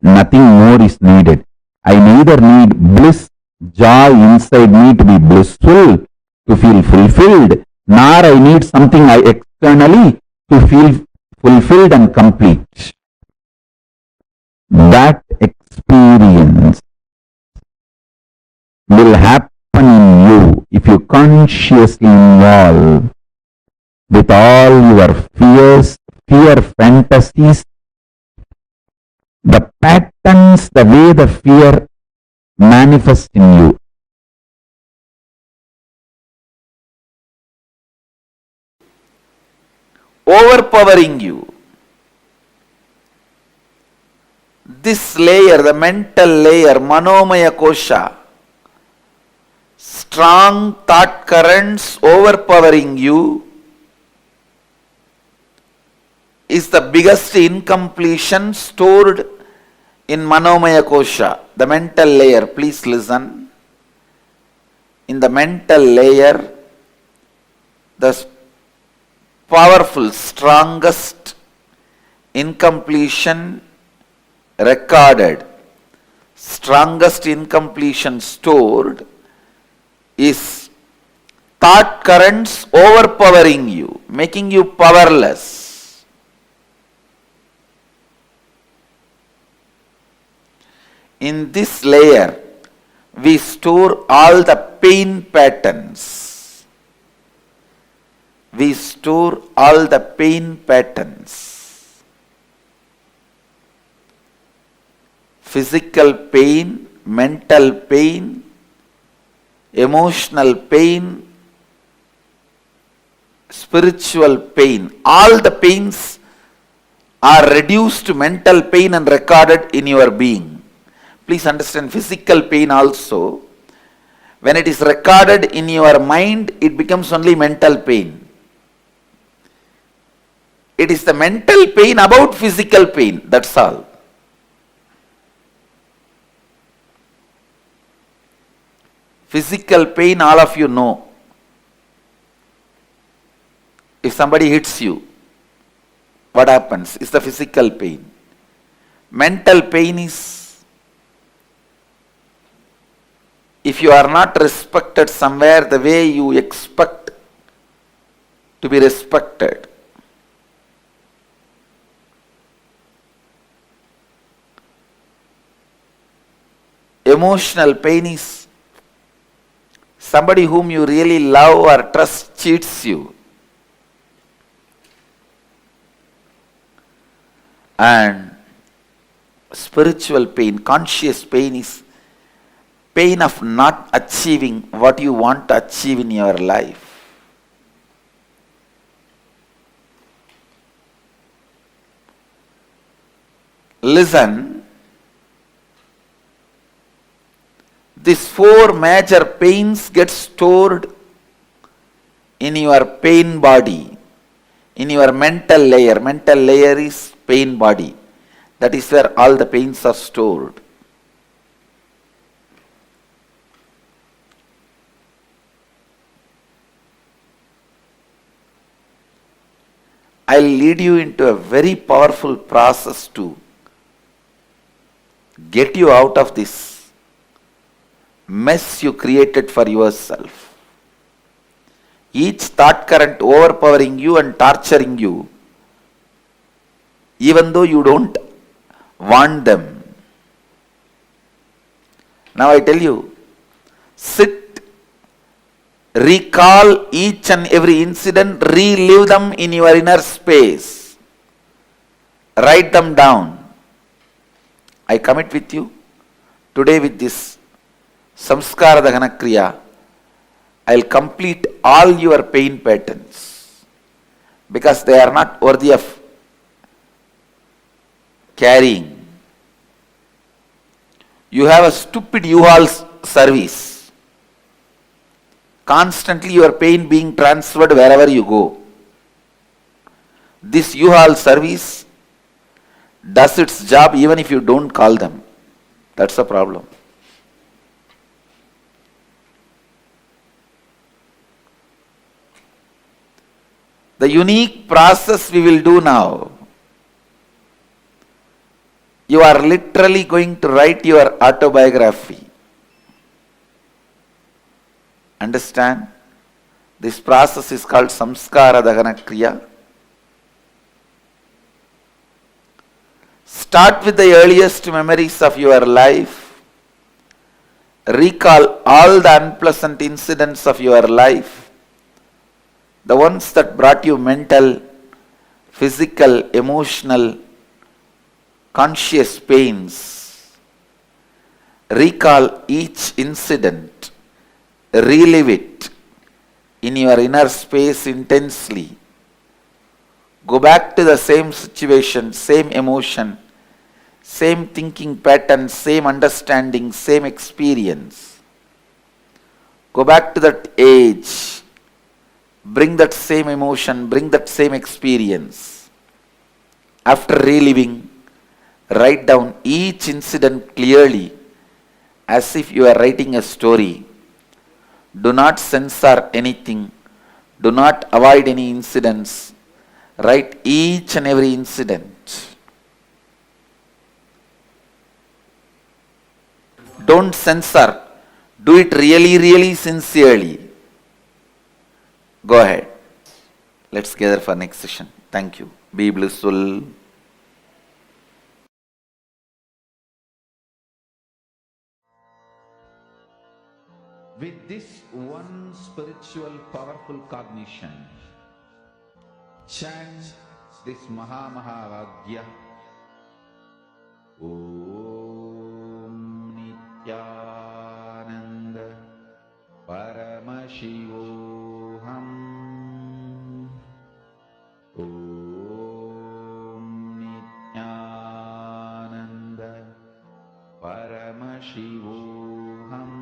Nothing more is needed. I neither need bliss, joy inside me to be blissful, to feel fulfilled, nor I need something externally to feel fulfilled and complete. That experience will happen in you if you consciously involve with all your fears, fear fantasies, the patterns, the way the fear manifests in you. Overpowering you. This layer, the mental layer, Manomaya Kosha, strong thought currents overpowering you is the biggest incompletion stored in Manomaya Kosha, the mental layer. Please listen. In the mental layer, the powerful, strongest incompletion recorded, strongest incompletion stored is thought currents overpowering you, making you powerless. in this layer, we store all the pain patterns. We store all the pain patterns. Physical pain, mental pain, emotional pain, spiritual pain. All the pains are reduced to mental pain and recorded in your being. Please understand, physical pain also, when it is recorded in your mind, it becomes only mental pain. It is the mental pain about physical pain, that's all. Physical pain, all of you know. If somebody hits you, what happens? It's the physical pain. Mental pain is, if you are not respected somewhere the way you expect to be respected. Emotional pain is somebody whom you really love or trust cheats you. And spiritual pain, conscious pain is pain of not achieving what you want to achieve in your life. Listen, these four major pains get stored in your pain body, in your mental layer. Mental layer is pain body. That is where all the pains are stored. I'll lead you into a very powerful process to get you out of this mess you created for yourself. Each thought current overpowering you and torturing you, even though you don't want them. Now I tell you, sit, recall each and every incident, relive them in your inner space. Write them down. I commit with you, today with this Samskara Dahana Kriya, I will complete all your pain patterns because they are not worthy of carrying. You have a stupid U-Haul service. Constantly your pain being transferred wherever you go. This U-Haul service does its job even if you don't call them. That's the problem. The unique process we will do now, you are literally going to write your autobiography. Understand? This process is called Samskara Dahana Kriya. Start with the earliest memories of your life. Recall all the unpleasant incidents of your life. The ones that brought you mental, physical, emotional, conscious pains. Recall each incident. Relive it in your inner space intensely. Go back to the same situation, same emotion, same thinking pattern, same understanding, same experience. Go back to that age. Bring that same emotion, bring that same experience. After reliving, write down each incident clearly as if you are writing a story. Do not censor anything. Do not avoid any incidents. Write each and every incident. Don't censor. Do it really, really sincerely. Go ahead. Let's gather for next session. Thank you. Be blissful. With this one spiritual powerful cognition, chant this Mahavagya. Om Nithyananda Paramashivoham. Om Nithyananda Paramashivoham.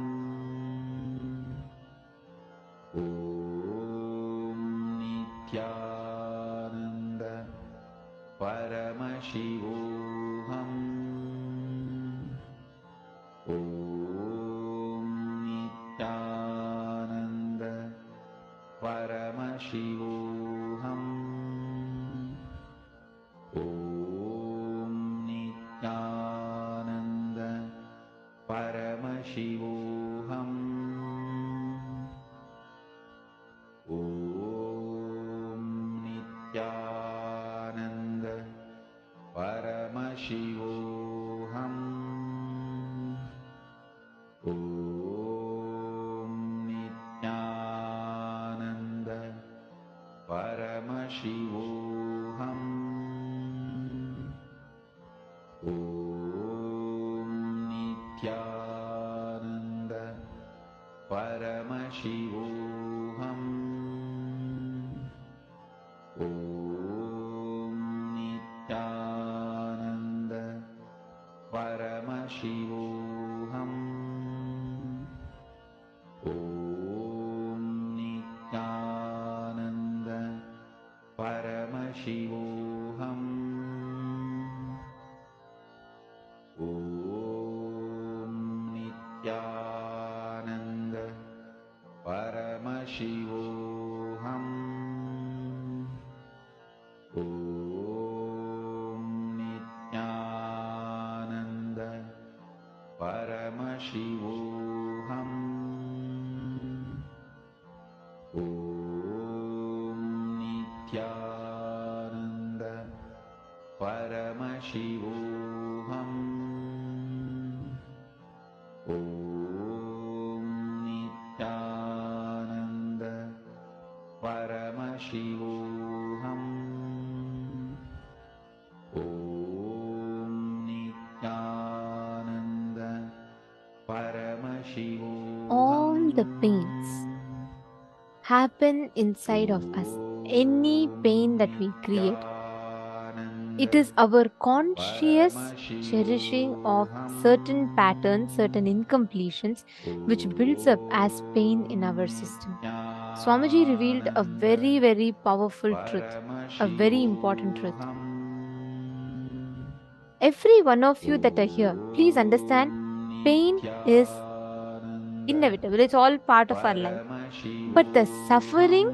Om Nithyananda Paramashivoham. Om Nithyananda Paramashivoham. Om Nithyananda Paramashivoham. Om Nithyananda Paramashivoham. Om Nithyananda Paramashivoham. Om Nithyananda Paramashivoham. Om Nithyananda Paramashivoham. Om Nithyananda Paramashivoham. Om Nithyananda Paramashivoham. Om Nithyananda Paramashivoham. Om Nithyananda Paramashivoham. Om Nithyananda Paramashivoham. Om Nithyananda Paramashivoham. All the pains happen inside of us. Any pain that we create, it is our conscious cherishing of certain patterns, certain incompletions, which builds up as pain in our system. Swamiji revealed a very, very powerful truth, a very important truth. Every one of you that are here, please understand, pain is inevitable. It's all part of our life. But the suffering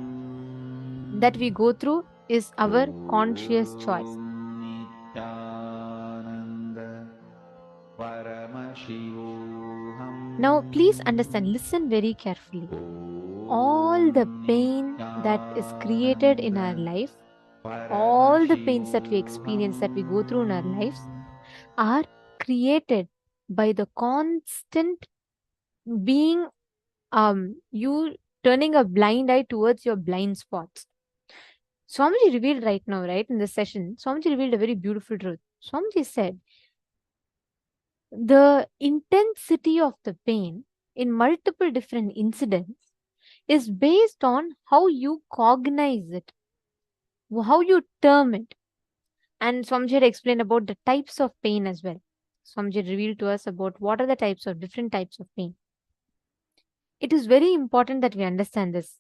that we go through is our conscious choice. Now, please understand, listen very carefully. All the pain that is created in our life, all the pains that we experience, that we go through in our lives, are created by the constant being, you turning a blind eye towards your blind spots. Swamiji revealed right now, right, in this session, Swamiji revealed a very beautiful truth. Swamiji said, the intensity of the pain in multiple different incidents is based on how you cognize it, how you term it. And Swamiji had explained about the types of pain as well. Swamiji revealed to us about what are the different types of pain. It is very important that we understand this,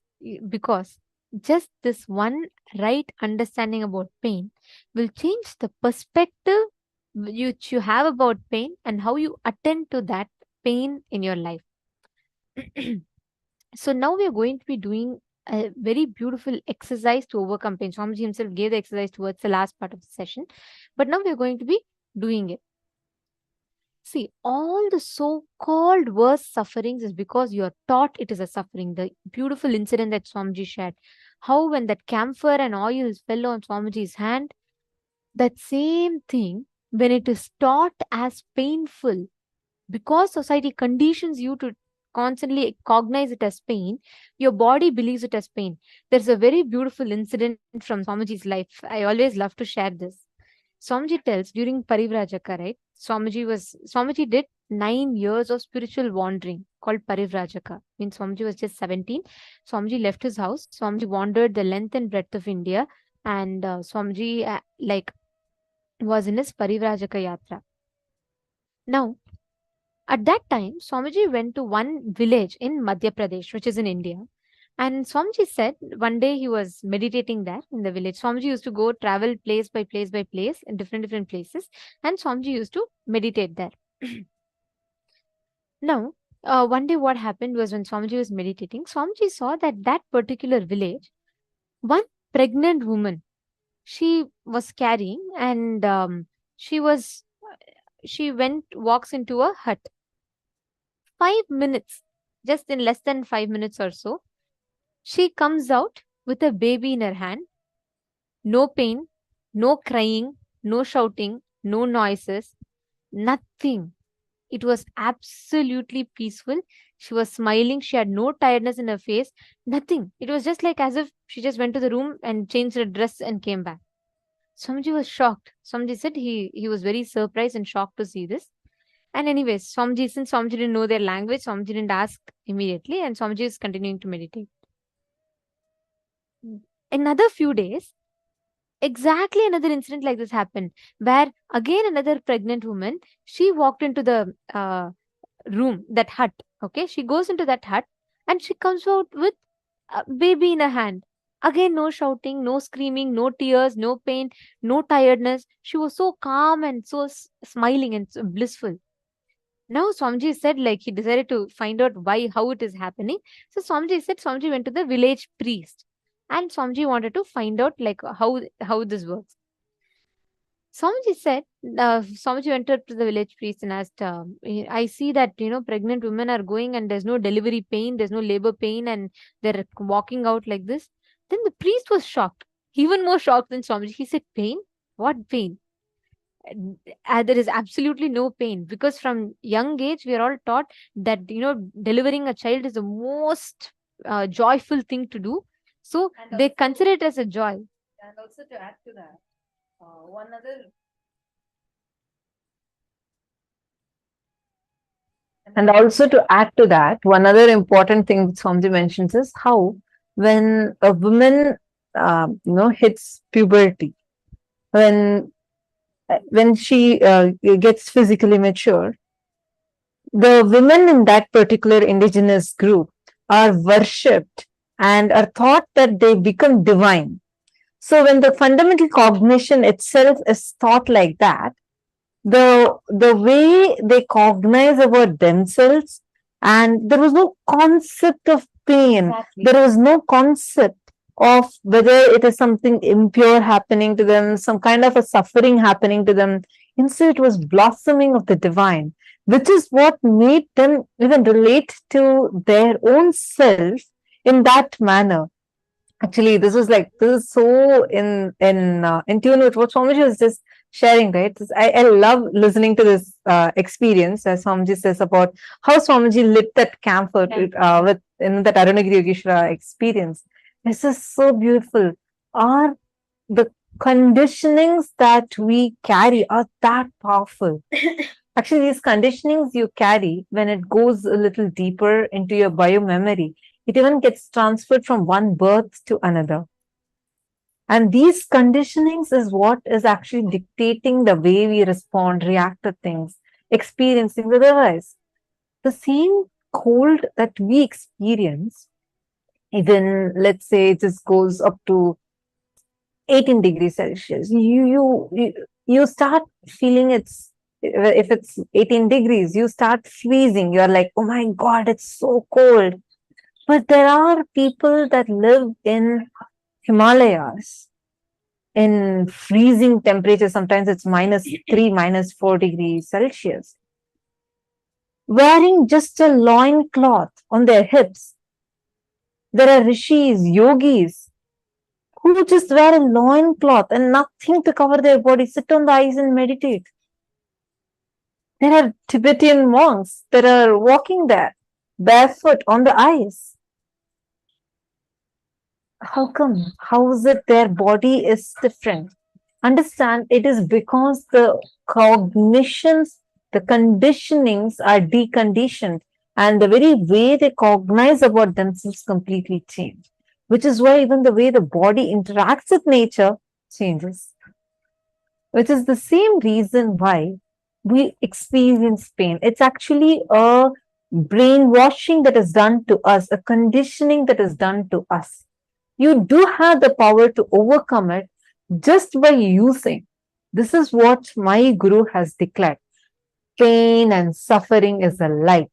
because just this one right understanding about pain will change the perspective which you have about pain and how you attend to that pain in your life. So now we are going to be doing a very beautiful exercise to overcome pain. Swamiji himself gave the exercise towards the last part of the session, but now we are going to be doing it. See, all the so-called worst sufferings is because you are taught it is a suffering. The beautiful incident that Swamiji shared, how when that camphor and oil fell on Swamiji's hand, that same thing, when it is taught as painful, because society conditions you to constantly cognize it as pain, your body believes it as pain. There's a very beautiful incident from Swamiji's life. I always love to share this. Swamiji tells during Parivrajaka, right? Swamiji did 9 years of spiritual wandering called Parivrajaka. Means Swamiji was just 17. Swamiji left his house. Swamiji wandered the length and breadth of India, and Swamiji was in his Parivrajaka Yatra. Now, at that time, Swamiji went to one village in Madhya Pradesh, which is in India. And Swamiji said one day he was meditating there in the village. Swamiji used to go travel place by place by place in different places, and Swamiji used to meditate there. Now, one day what happened was when Swamiji was meditating, Swamiji saw that particular village, one pregnant woman, she was carrying, and walks into a hut. 5 minutes, just in less than 5 minutes or so, she comes out with a baby in her hand. No pain, no crying, no shouting, no noises, nothing. It was absolutely peaceful. She was smiling. She had no tiredness in her face. Nothing. It was just like as if she just went to the room and changed her dress and came back. Swamiji was shocked. Swamiji said he was very surprised and shocked to see this. And anyways, since Swamiji didn't know their language, Swamiji didn't ask immediately, and Swamiji is continuing to meditate. Another few days, exactly another incident like this happened, where again another pregnant woman, she walked into the room, that hut. Okay, she goes into that hut and she comes out with a baby in her hand. Again, no shouting, no screaming, no tears, no pain, no tiredness. She was so calm and so smiling and so blissful. Now Swamiji said, like, he decided to find out how it is happening. So Swamiji said Swamiji went to the village priest, and Swamiji wanted to find out like how this works. Swamiji said, Swamiji went up to the village priest and asked, I see that, pregnant women are going and there's no delivery pain, there's no labor pain, and they're walking out like this. Then the priest was shocked, even more shocked than Swamiji. He said, pain? What pain? There is absolutely no pain, because from young age we are all taught that delivering a child is the most joyful thing to do, so they consider it as a joy. And also to add to that, one other important thing Swamiji mentions is how when a woman hits puberty, when she gets physically mature, the women in that particular indigenous group are worshipped and are thought that they become divine. So when the fundamental cognition itself is thought like that, the way they cognize about themselves, and there was no concept of pain, there was no concept of whether it is something impure happening to them, some kind of a suffering happening to them. Instead, it was blossoming of the divine, which is what made them even relate to their own self in that manner. Actually, this is so in tune with what Swamiji was just sharing, right? I love listening to this experience, as Swamiji says, about how Swamiji lit that camphor in that Arunagiri Yogeshwara experience. This is so beautiful. The conditionings that we carry are that powerful. Actually, these conditionings you carry, when it goes a little deeper into your biomemory, it even gets transferred from one birth to another. And these conditionings is what is actually dictating the way we respond, react to things, experience things. Otherwise, the same cold that we experience, even let's say it just goes up to 18 degrees Celsius, you start feeling if it's 18 degrees, you start freezing. You're like, oh my God, it's so cold. But there are people that live in Himalayas in freezing temperatures. Sometimes it's -3, -4 degrees Celsius, wearing just a loincloth on their hips. There are rishis, yogis, who just wear a loincloth and nothing to cover their body, sit on the ice and meditate. There are Tibetan monks that are walking there. barefoot on the ice. How come? How is it their body is different? Understand, it is because the cognitions, the conditionings are deconditioned, and the very way they cognize about themselves completely change. Which is why even the way the body interacts with nature changes. Which is the same reason why we experience pain. It's actually a brainwashing that is done to us, a conditioning that is done to us. You do have the power to overcome it just by using. This is what my guru has declared. Pain and suffering is a lie.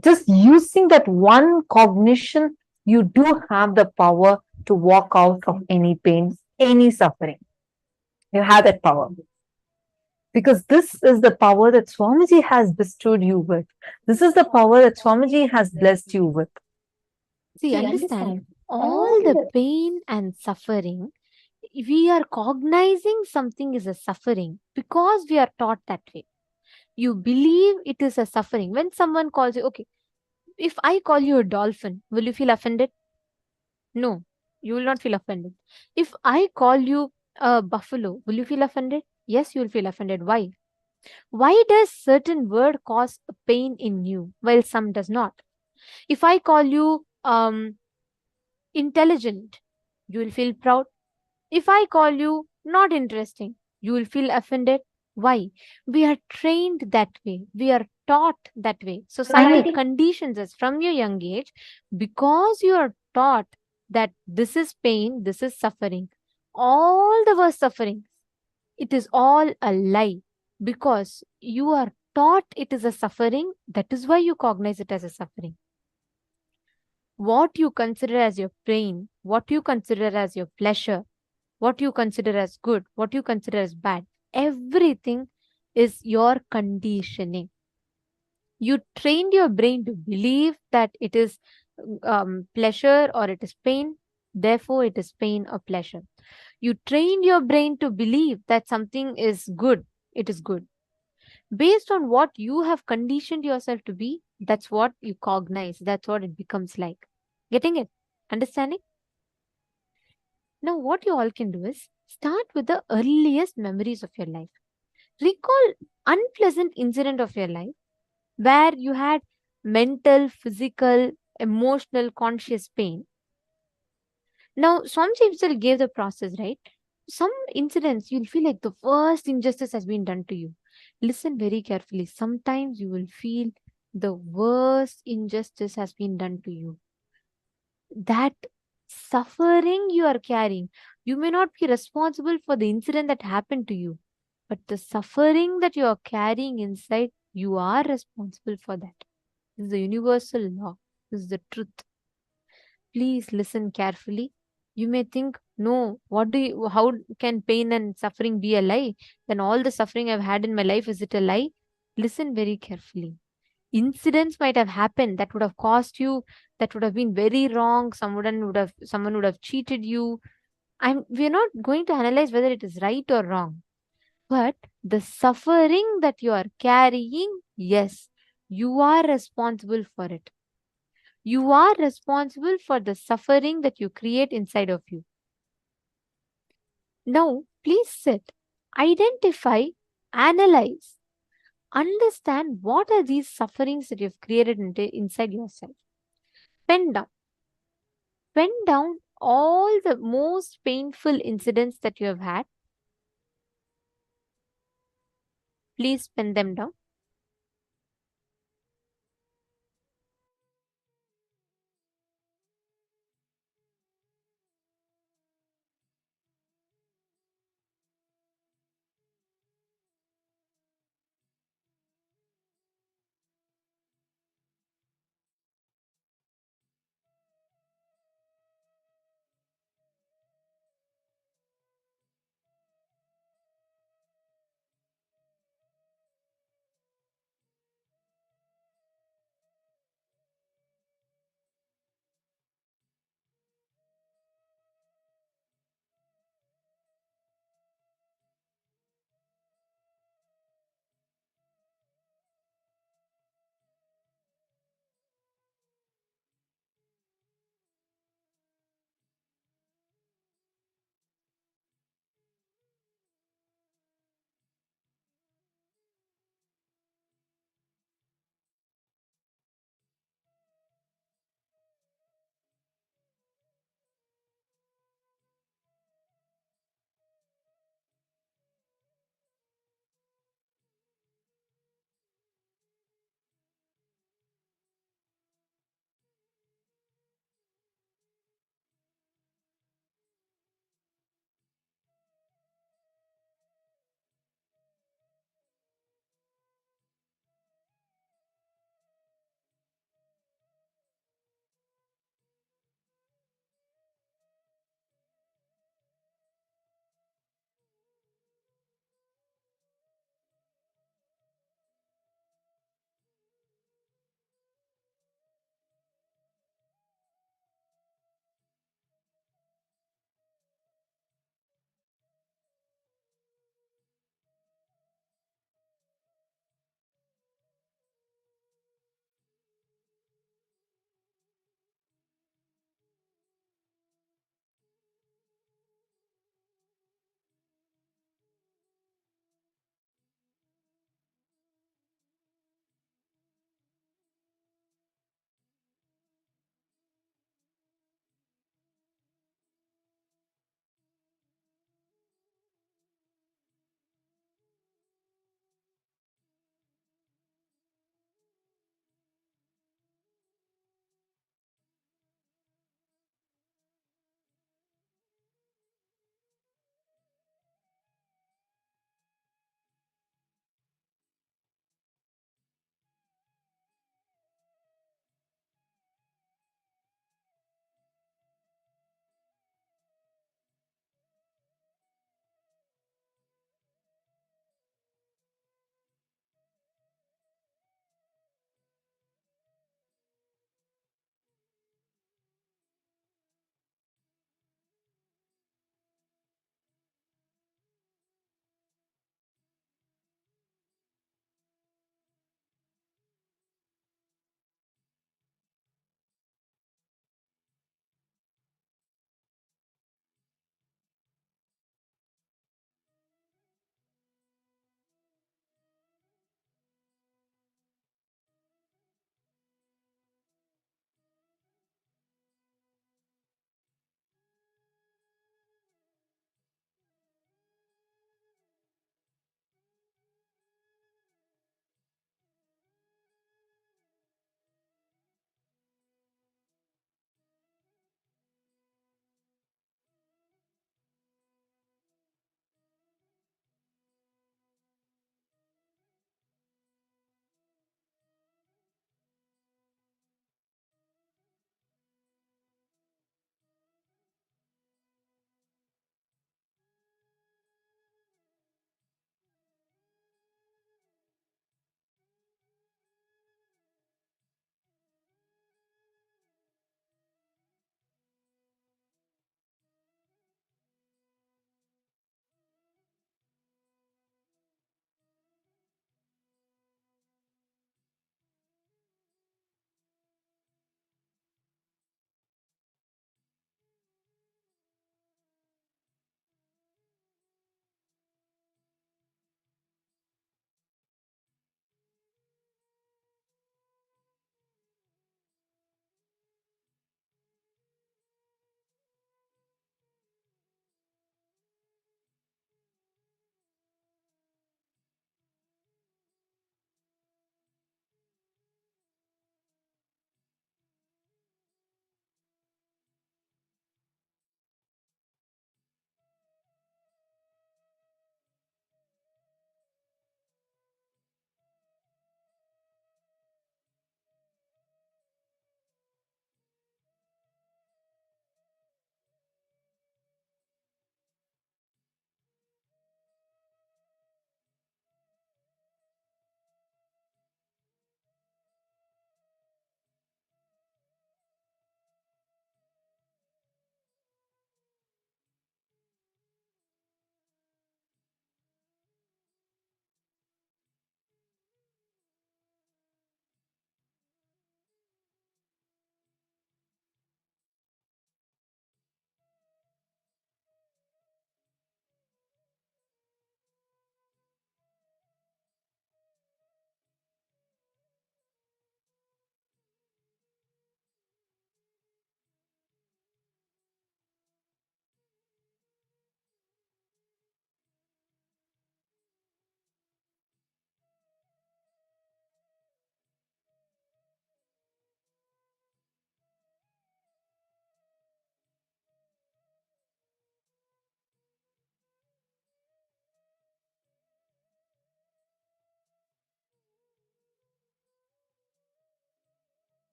Just using that one cognition, you do have the power to walk out of any pain, any suffering. You have that power. Because this is the power that Swamiji has bestowed you with. This is the power that Swamiji has blessed you with. See, understand, all the pain and suffering, we are cognizing something is a suffering because we are taught that way. You believe it is a suffering. When someone calls you, okay, if I call you a dolphin, will you feel offended? No, you will not feel offended. If I call you a buffalo, will you feel offended? Yes, you will feel offended. Why? Why does certain word cause a pain in you while some does not? If I call you intelligent, you will feel proud. If I call you not interesting, you will feel offended. Why? We are trained that way. We are taught that way. Society conditions us from your young age because you are taught that this is pain, this is suffering. All the worst suffering, it is all a lie because you are taught it is a suffering. That is why you cognize it as a suffering. What you consider as your pain, what you consider as your pleasure, what you consider as good, what you consider as bad, everything is your conditioning. You trained your brain to believe that it is pleasure or it is pain, therefore, it is pain or pleasure. You trained your brain to believe that something is good, it is good. Based on what you have conditioned yourself to be, that's what you cognize, that's what it becomes like. Getting it? Understanding? Now, what you all can do is start with the earliest memories of your life. Recall unpleasant incident of your life where you had mental, physical, emotional, conscious pain. Now, Swamiji himself gave the process, right? Some incidents you'll feel like the worst injustice has been done to you. Listen very carefully. Sometimes you will feel the worst injustice has been done to you. That suffering you are carrying, you may not be responsible for the incident that happened to you, but the suffering that you are carrying inside, you are responsible for that. This is the universal law. This is the truth. Please listen carefully. You may think, no, how can pain and suffering be a lie? Then all the suffering I've had in my life, is it a lie? Listen very carefully. Incidents might have happened that would have cost you, that would have been very wrong. Someone would have cheated you. We're not going to analyze whether it is right or wrong. But the suffering that you are carrying, yes, you are responsible for it. You are responsible for the suffering that you create inside of you. Now, please sit, identify, analyze, understand what are these sufferings that you've created inside yourself. Pen down. Pen down all the most painful incidents that you have had. Please pen them down.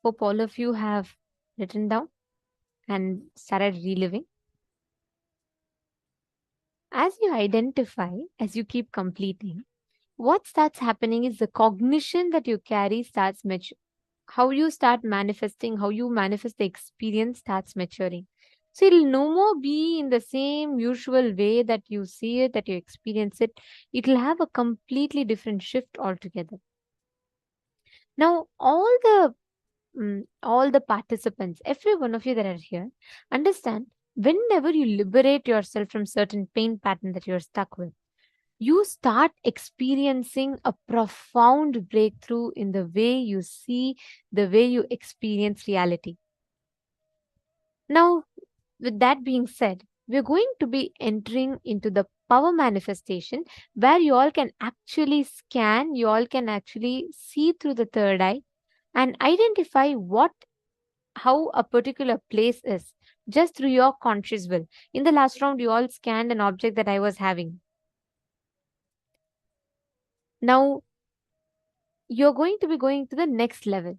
Hope all of you have written down and started reliving. As you identify, as you keep completing, what starts happening is the cognition that you carry starts maturing. How you start manifesting, how you manifest the experience starts maturing. So it'll no more be in the same usual way that you see it, that you experience it. It'll have a completely different shift altogether. Now, all the participants, every one of you that are here, understand whenever you liberate yourself from certain pain pattern that you're stuck with, you start experiencing a profound breakthrough in the way you see, the way you experience reality. Now, with that being said, we're going to be entering into the power manifestation where you all can actually scan, you all can actually see through the third eye and identify how a particular place is just through your conscious will. In the last round, you all scanned an object that I was having. Now, you're going to be going to the next level.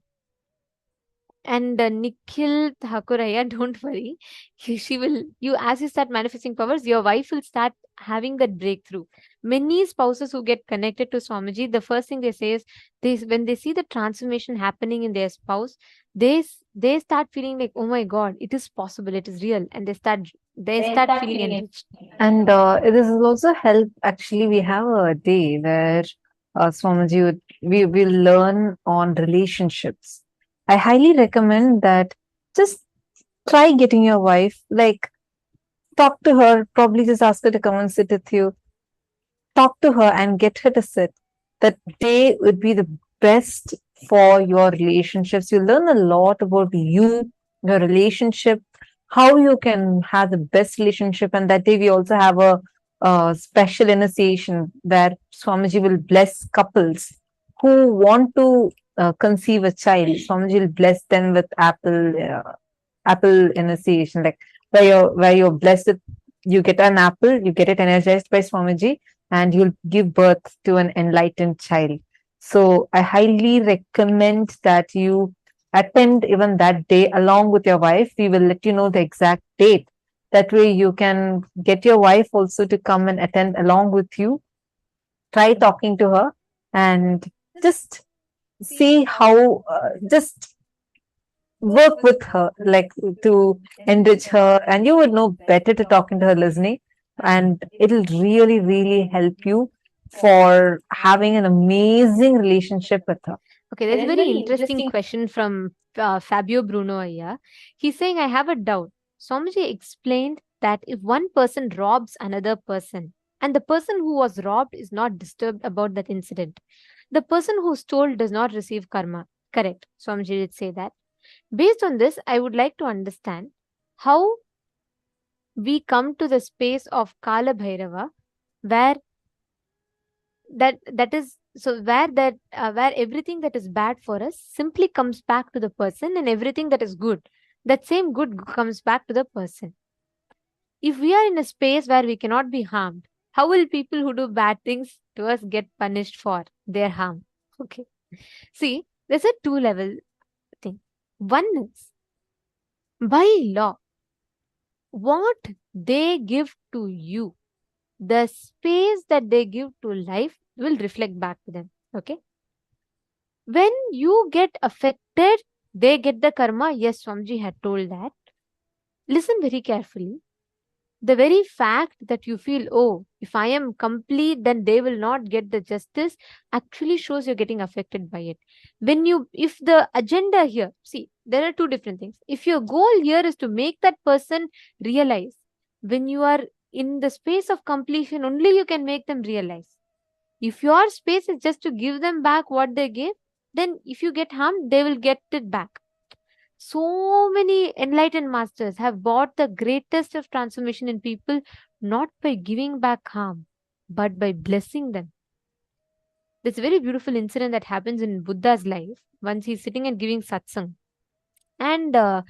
And Nikhil Thakuraya, don't worry. She will, as you start manifesting powers, your wife will start having that breakthrough. Many spouses who get connected to Swamiji, the first thing they say is, when they see the transformation happening in their spouse, they start feeling like, oh my God, it is possible, it is real. And they start feeling enriched. And this will also help. Actually, we have a day where Swamiji, we will learn on relationships. I highly recommend that just try getting your wife, like talk to her, probably just ask her to come and sit with you. Talk to her and get her to sit. That day would be the best for your relationships. You learn a lot about you, your relationship, how you can have the best relationship. And that day we also have a special initiation where Swamiji will bless couples who want to conceive a child. Swamiji will bless them with apple initiation, like where you're blessed with, you get an apple, you get it energized by Swamiji, and you'll give birth to an enlightened child. So I highly recommend that you attend even that day along with your wife. We will let you know the exact date. That way you can get your wife also to come and attend along with you. Try talking to her and just see how, just work with her, like to enrich her, and you would know better to talking to her, listening, and it'll really, really help you for having an amazing relationship with her. Okay, there's a very interesting question from Fabio Bruno Aya. He's saying, I have a doubt. Swamiji explained that if one person robs another person and the person who was robbed is not disturbed about that incident, the person who stole does not receive karma. Correct. Swamiji did say that. Based on this, I would like to understand how we come to the space of Kala Bhairava, where where everything that is bad for us simply comes back to the person, and everything that is good, that same good comes back to the person. If we are in a space where we cannot be harmed, how will people who do bad things to us get punished for their harm? Okay. See, there's a two-level thing. One is, by law, what they give to you, the space that they give to life will reflect back to them. Okay. When you get affected, they get the karma. Yes, Swamiji had told that. Listen very carefully. The very fact that you feel, oh, if I am complete, then they will not get the justice, actually shows you're getting affected by it. If the agenda here, see, there are two different things. If your goal here is to make that person realize, when you are in the space of completion, only you can make them realize. If your space is just to give them back what they gave, then if you get harmed, they will get it back. So many enlightened masters have brought the greatest of transformation in people, not by giving back harm, but by blessing them. There's a very beautiful incident that happens in Buddha's life. Once he's sitting and giving satsang, and a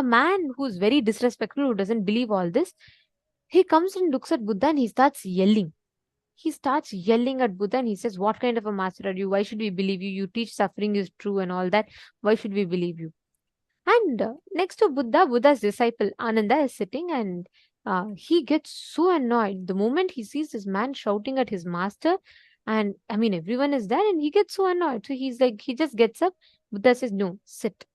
man who's very disrespectful, who doesn't believe all this, he comes and looks at Buddha and he starts yelling. he starts yelling at Buddha and he says, what kind of a master are you? Why should we believe you? You teach suffering is true and all that. Why should we believe you? And next to Buddha, Buddha's disciple Ananda is sitting, and he gets so annoyed the moment he sees this man shouting at his master. And I mean, everyone is there and he gets so annoyed. So he's like, he just gets up. Buddha says, no, sit.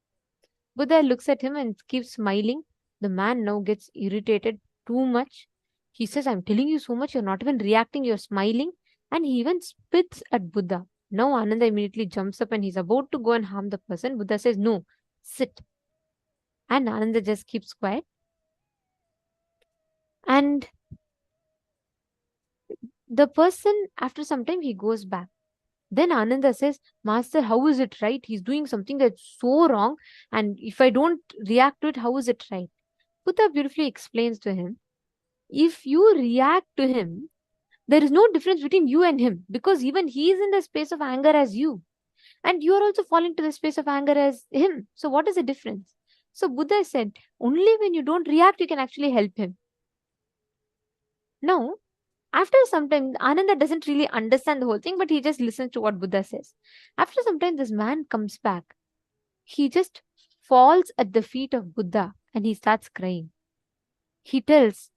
Buddha looks at him and keeps smiling. The man now gets irritated too much. He says, I'm telling you so much, you're not even reacting, you're smiling. And he even spits at Buddha. Now Ananda immediately jumps up and he's about to go and harm the person. Buddha says, no, sit. And Ananda just keeps quiet. And the person, after some time, he goes back. Then Ananda says, Master, how is it right? He's doing something that's so wrong. And if I don't react to it, how is it right? Buddha beautifully explains to him, if you react to him, there is no difference between you and him, because even he is in the space of anger as you. And you are also falling to the space of anger as him. So what is the difference? So Buddha said, only when you don't react, you can actually help him. Now, after some time, Ananda doesn't really understand the whole thing, but he just listens to what Buddha says. After some time, this man comes back. He just falls at the feet of Buddha and he starts crying. He tells,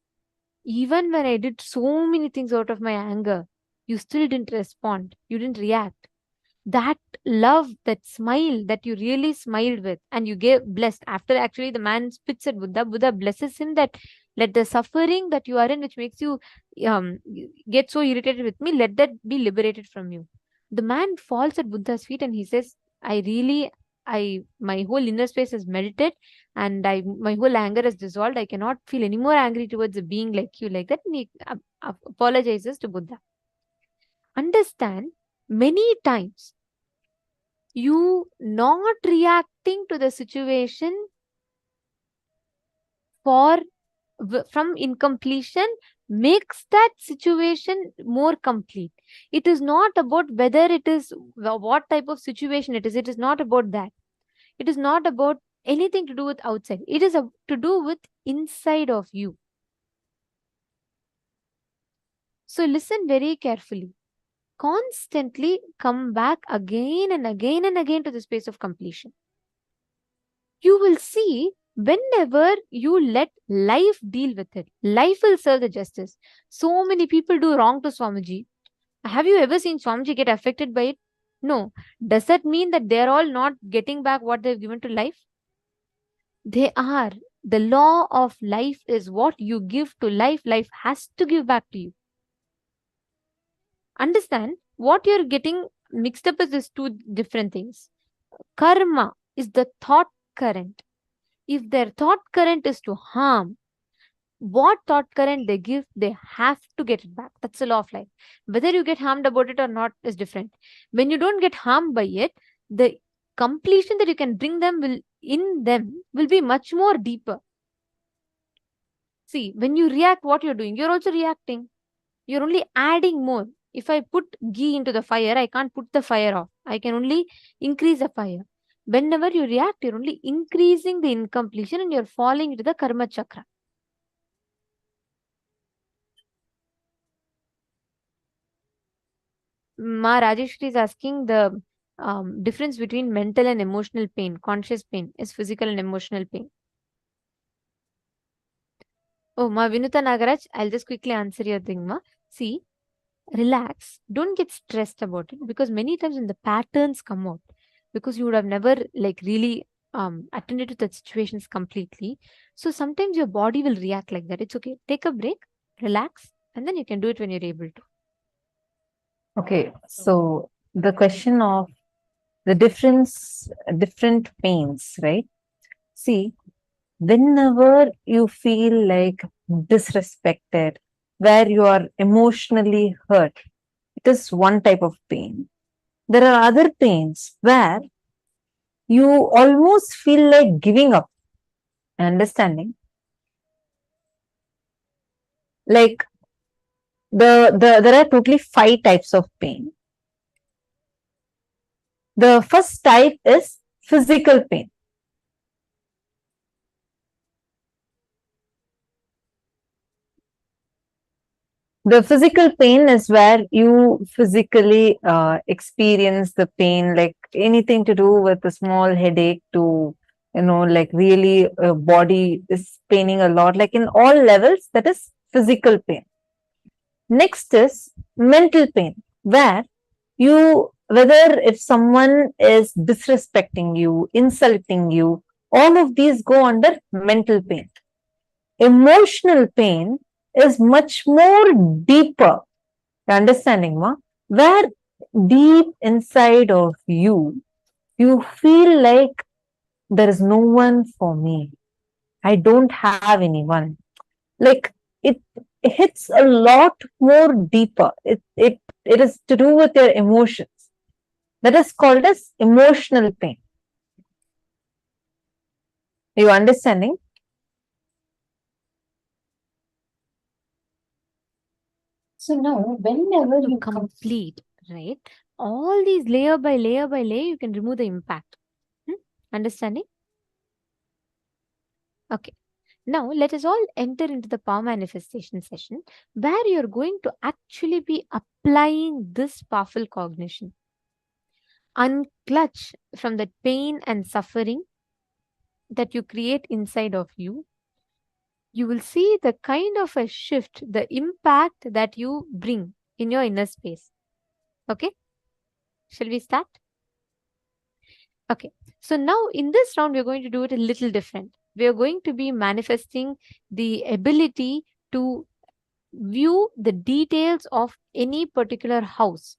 even when I did so many things out of my anger, you still didn't respond. You didn't react. That love, that smile that you really smiled with, and you gave blessed. After actually the man spits at Buddha, Buddha blesses him that let the suffering that you are in, which makes you get so irritated with me, let that be liberated from you. The man falls at Buddha's feet and he says, my whole inner space is melted and my whole anger is dissolved. I cannot feel any more angry towards a being like you, like that. And he apologizes to Buddha. Understand, many times you not reacting to the situation from incompletion makes that situation more complete. It is not about whether it is what type of situation it is. It is not about that. It is not about anything to do with outside. It is to do with inside of you. So listen very carefully. Constantly come back again and again and again to the space of completion. You will see, whenever you let life deal with it, life will serve the justice. So many people do wrong to Swamiji. Have you ever seen Swamiji get affected by it? No. Does that mean that they're all not getting back what they've given to life? They are. The law of life is what you give to life, life has to give back to you. Understand, what you're getting mixed up is these two different things. Karma is the thought current. If their thought current is to harm, what thought current they give, they have to get it back. That's the law of life. Whether you get harmed about it or not is different. When you don't get harmed by it, the completion that you can bring them will be much more deeper. See, when you react, what you're doing, you're also reacting. You're only adding more. If I put ghee into the fire, I can't put the fire off. I can only increase the fire. Whenever you react, you're only increasing the incompletion and you're falling into the karma chakra. Ma Rajeshri is asking the difference between mental and emotional pain. Conscious pain is physical and emotional pain. Oh, Ma Vinuta Nagaraj, I'll just quickly answer your thing, Ma. See, relax. Don't get stressed about it, because many times when the patterns come out, because you would have never really attended to the situations completely. So sometimes your body will react like that. It's okay. Take a break, relax, and then you can do it when you're able to. Okay, so the question of the different pains, right? See, whenever you feel like disrespected, where you are emotionally hurt, it is one type of pain. There are other pains where you almost feel like giving up. Understanding? Like there are totally 5 types of pain. The first type is physical pain. The physical pain is where you physically experience the pain, like anything to do with a small headache to, like really body is paining a lot, like in all levels, that is physical pain. Next is mental pain, where whether if someone is disrespecting you, insulting you, all of these go under mental pain. Emotional pain is much more deeper, understanding, ma? Where deep inside of you, you feel like there is no one for me. I don't have anyone. Like it hits a lot more deeper. It is to do with your emotions. That is called as emotional pain. Are you understanding? So now, whenever To you complete, right? All these layer by layer by layer, you can remove the impact. Understanding? Okay. Now, let us all enter into the power manifestation session where you're going to actually be applying this powerful cognition. Unclutch from that pain and suffering that you create inside of you. You will see the kind of a shift, the impact that you bring in your inner space. Okay? Shall we start? Okay. So now in this round, we're going to do it a little different. We are going to be manifesting the ability to view the details of any particular house.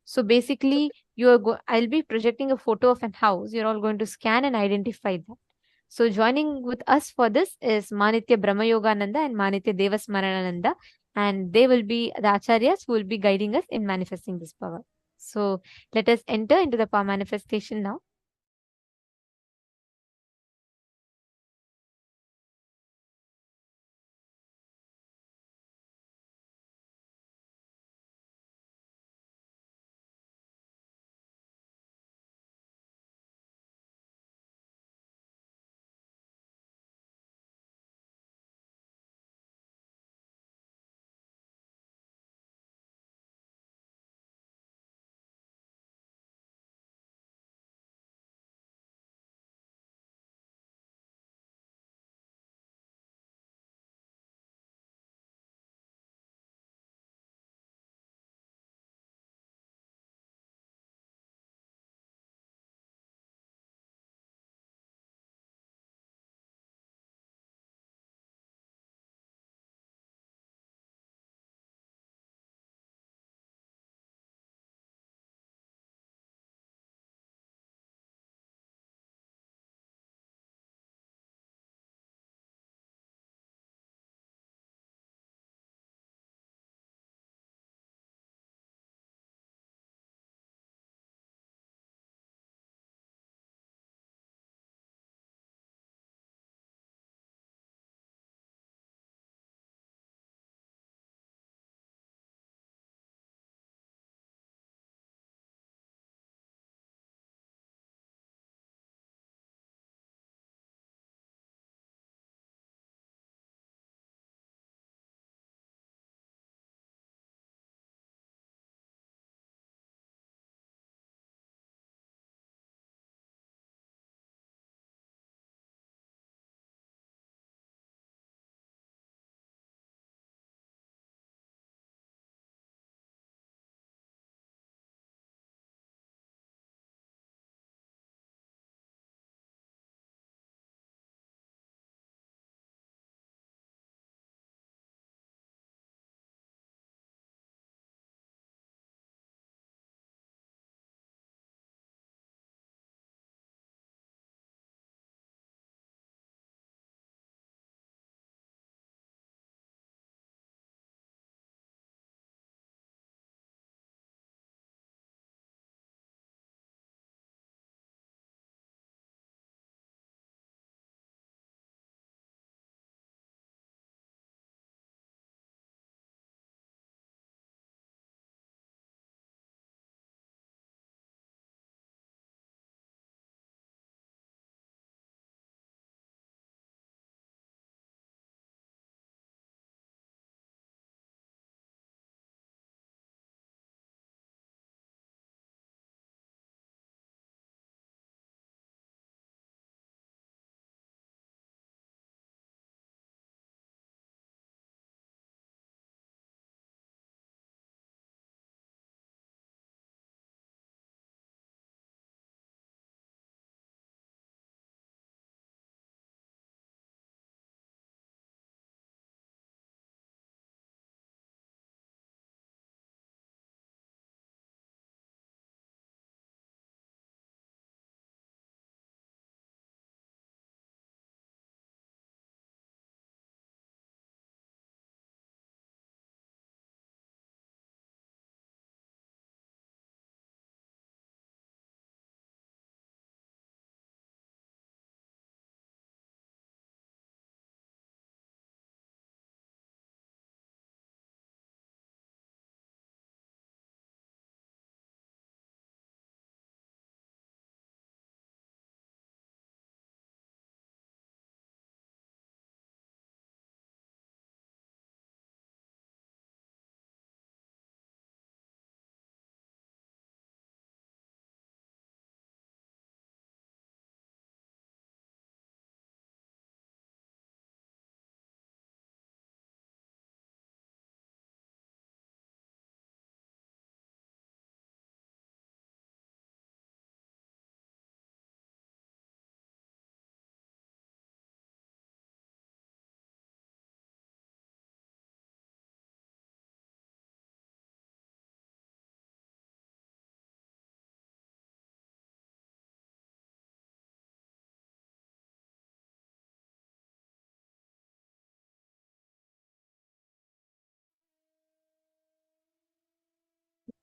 So basically, I'll be projecting a photo of an house. You're all going to scan and identify that. So joining with us for this is Manitya Brahma Yogananda and Manitya Devasmarananda, and they will be the acharyas who will be guiding us in manifesting this power. So let us enter into the power manifestation now.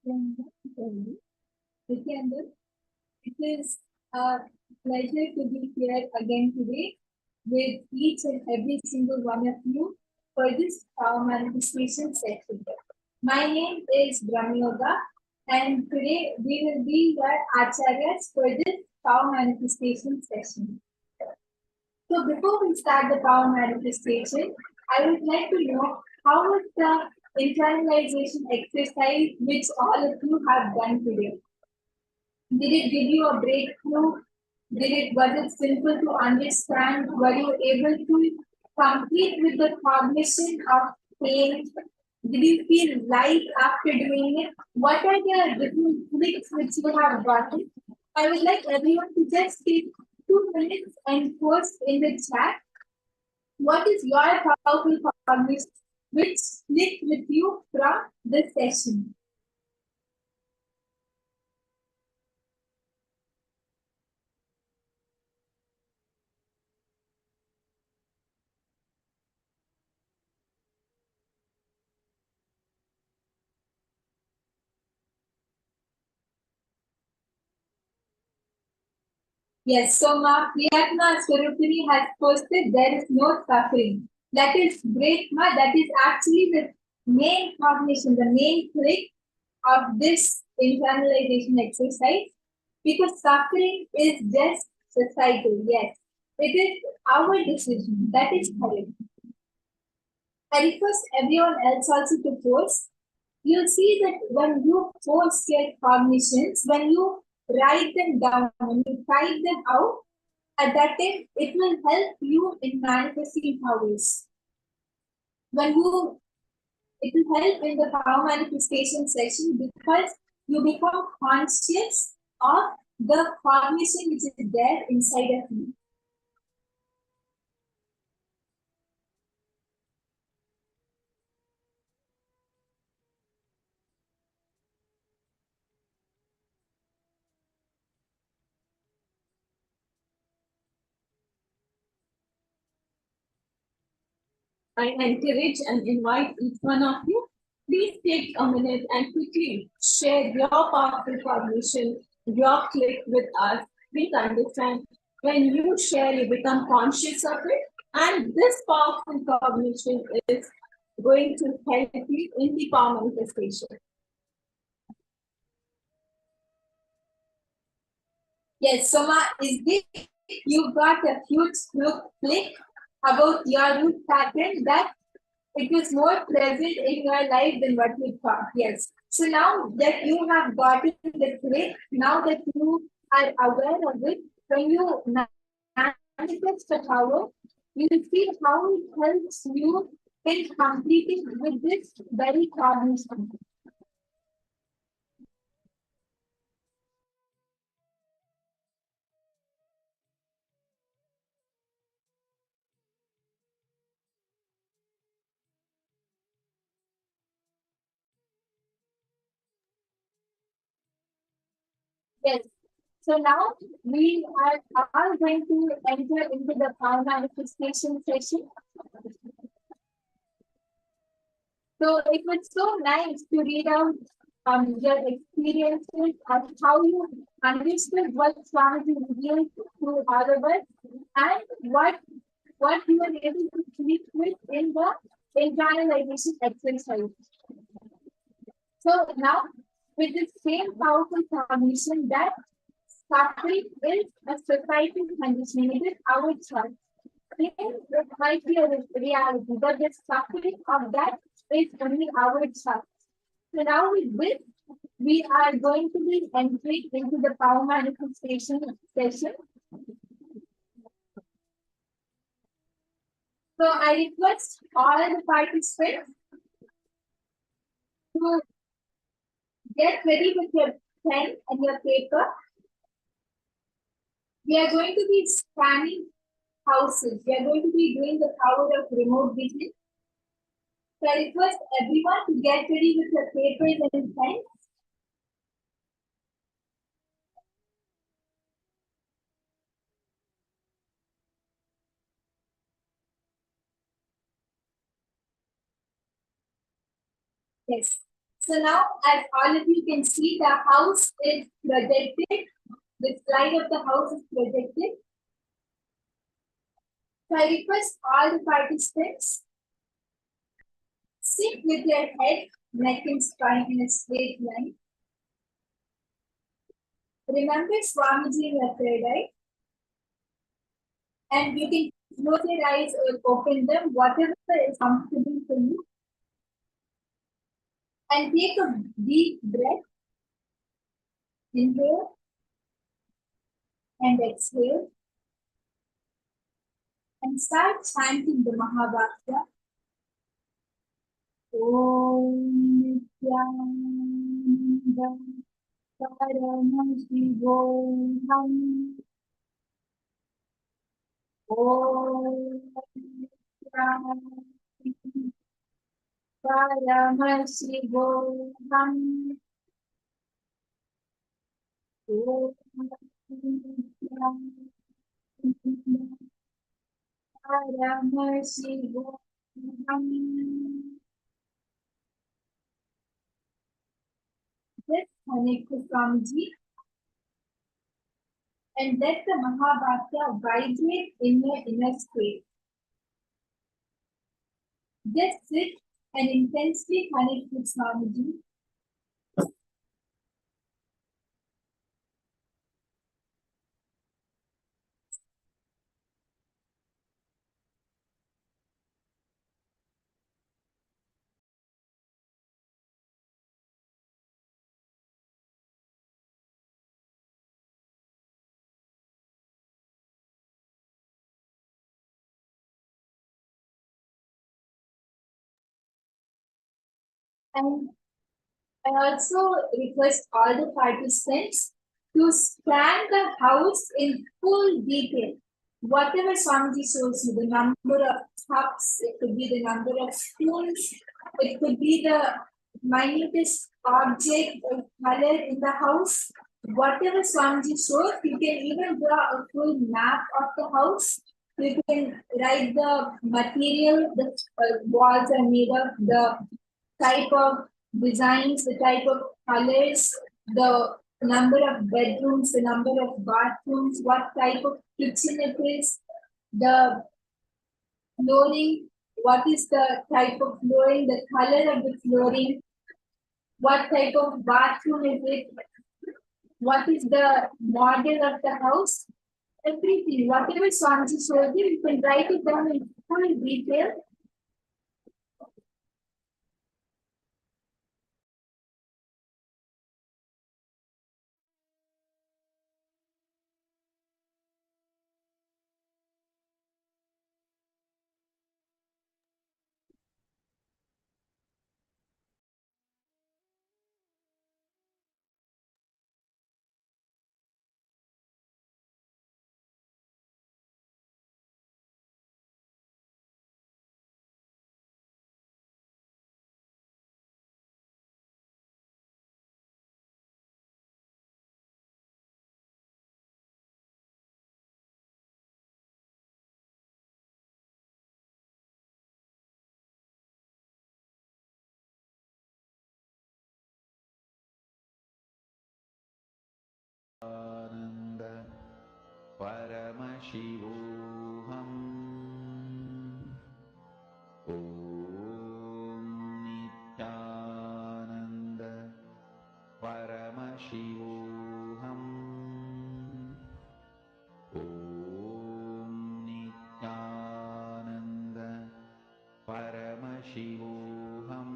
Nithyananda, it is a pleasure to be here again today with each and every single one of you for this power manifestation session. My name is Brahmayoga, and today we will be your acharyas for this power manifestation session. So before we start the power manifestation, I would like to know how was the internalization exercise which all of you have done today? Did it give you a breakthrough? Was it simple to understand? Were you able to complete with the cognition of pain? Did you feel light after doing it? What are the different clicks which you have gotten? I would like everyone to just take 2 minutes and post in the chat what is your powerful cognition which clicked with you from this session. Yes, so Ma Priyatma Swarupini has posted there is no suffering. That is great, Ma. That is actually the main cognition, the main click of this internalization exercise, because suffering is just societal. Yes, it is our decision. That is correct. I request everyone else also to post. You'll see that when you post your cognitions, when you write them down, when you type them out, at that time, it will help you in manifesting powers. It will help in the power manifestation session because you become conscious of the cognition which is there inside of you. I encourage and invite each one of you, please take a minute and quickly share your powerful cognition, your click with us. Please understand, when you share, you become conscious of it, and this powerful cognition is going to help you in the power manifestation. Yes, Soma, is this you got a huge click about your root pattern that it is more present in your life than what you thought. Yes. So now that you have gotten the click, now that you are aware of it, when you manifest the power, you will see how it helps you in completing with this very cognition. Yes. So now we are all going to enter into the power manifestation session. So it was so nice to read out your experiences of how you understood what Swamiji revealed to all of us and what you were able to speak with in the internalization exercise. So now, with the same powerful cognition that suffering is a societal conditioning, it is our choice. It might be a reality, but the suffering of that is only our choice. So now with this, we are going to be entering into the power manifestation session. So I request all the participants to get ready with your pen and your paper. We are going to be scanning houses. We are going to be doing the power of remote vision. So I request everyone to get ready with your papers and pens. Yes. So now, as all of you can see, the house is projected. The slide of the house is projected. So I request all the participants, sit with your head, neck and spine in a straight line. Remember Swamiji in your third eye. And you can close your eyes or open them, whatever is comfortable for you. And take a deep breath. Inhale and exhale. And start chanting the Mahavakya. Om Nithyananda Paramashivoham. Om Nithyananda Paramashivoham. Om Nithyananda Paramashivoham. Just connect to Swamiji and let the Mahavakya vibrate in your inner space. Just sit and intensely connect with Swamiji. And I also request all the participants to scan the house in full detail. Whatever Swamiji shows you, the number of cups, it could be the number of spoons, it could be the minutest object or color in the house. Whatever Swamiji shows, you can even draw a full map of the house. You can write the material the walls are made of, the type of designs, the type of colors, the number of bedrooms, the number of bathrooms, what type of kitchen it is, the flooring, what is the type of flooring, the color of the flooring, what type of bathroom is it, what is the model of the house, everything, whatever Swamiji showed you can write it down in full detail. Nanda Paramashivoham. Om Nithyananda Paramashivoham. Om Nithyananda Paramashivoham.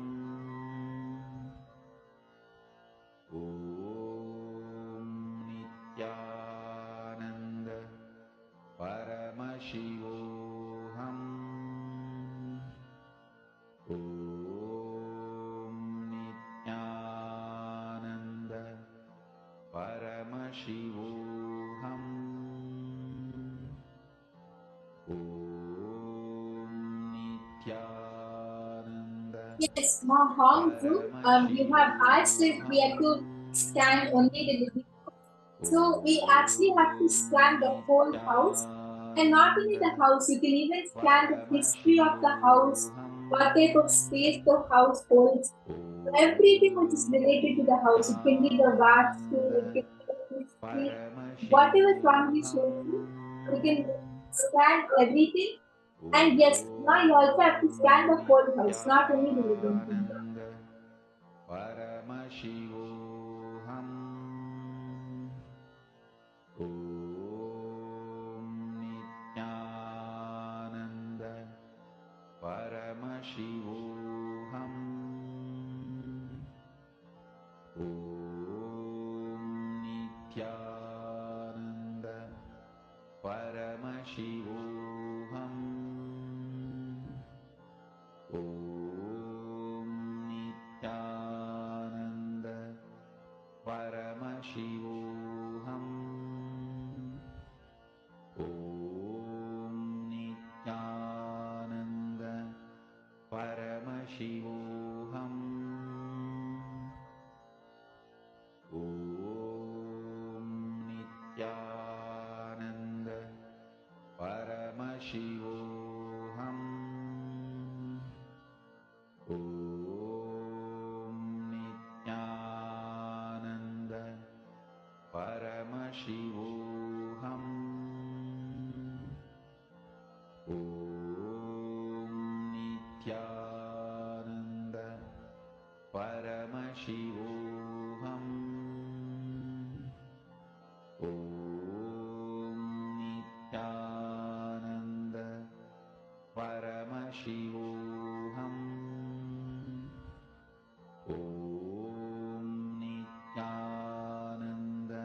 Om Nithyananda Paramashivoham. Om Nithyananda Paramashivoham. Om Nithyananda. Yes, Maham too. You have asked if we have to scan only the living room. So we actually have to scan the whole house. And not only the house, you can even scan the history of the house, what type of space the house holds, everything which is related to the house. It can be the vastu, it can be the history, whatever Swamiji shows you, you can scan everything. And yes, now you also have to scan the whole house, not only the living room. Paramashivoham. Om Nithyananda. Paramashivoham. Om Nithyananda. Paramashivoham. Om Nithyananda. Paramashivoham. Om Nithyananda. Paramashivoham. Om Nithyananda. Paramashivoham. Om Nithyananda. Paramashivoham. Om Nithyananda. Paramashivoham. Om Nithyananda. Paramashivoham. Om Nithyananda.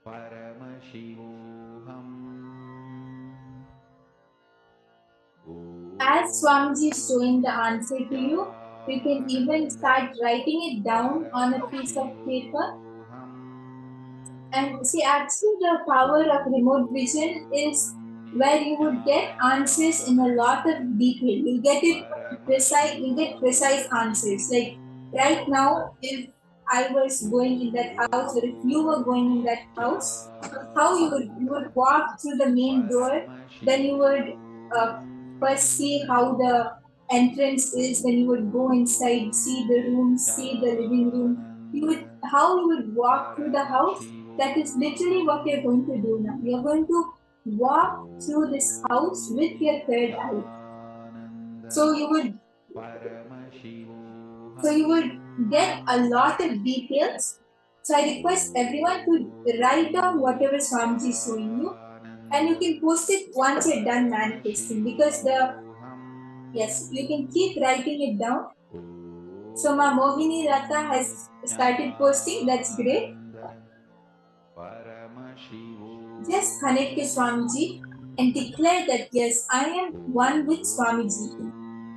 Paramashivoham. As Swamiji is showing the answer to you, you can even start writing it down on a piece of paper. And see, actually, the power of remote vision is where you would get answers in a lot of detail. You get it precise. You get precise answers. Like right now, if I was going in that house, or if you were going in that house, how you would walk through the main door, then you would first see how the entrance is, then you would go inside, see the room, see the living room. How you would walk through the house. That is literally what you're going to do now. You're going to walk through this house with your third eye. So you would get a lot of details. So I request everyone to write down whatever Swamiji is showing you, and you can post it once you're done manifesting, because you can keep writing it down. So my Mohini Rata has started posting. That's great. Just connect to Swamiji and declare that yes, I am one with Swamiji.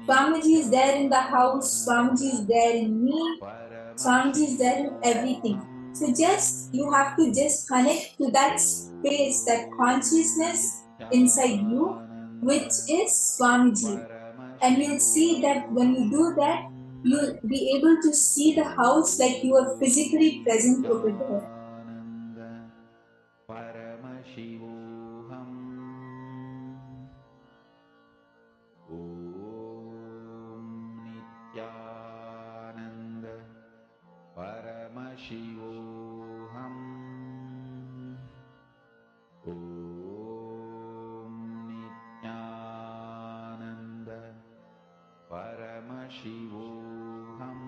Swamiji is there in the house, Swamiji is there in me, Swamiji is there in everything. So you have to just connect to that space, that consciousness inside you, which is Swamiji. And you'll see that when you do that, you'll be able to see the house like you are physically present over there. Paramashivoham. Om Nithyananda. Paramashivoham. Om Nithyananda. Paramashivoham.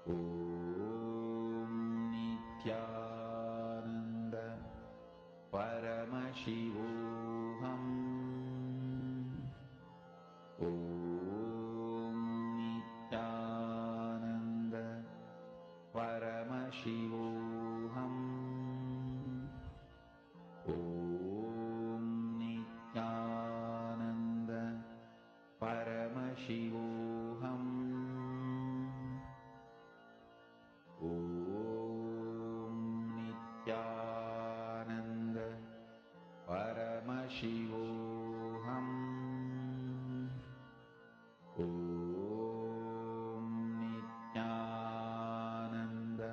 Om Nithyananda. Paramashivoham. Om Nithyananda. Paramashivoham. Om Nithyananda. Paramashivoham. Om Nithyananda. Paramashivoham. Om Nithyananda.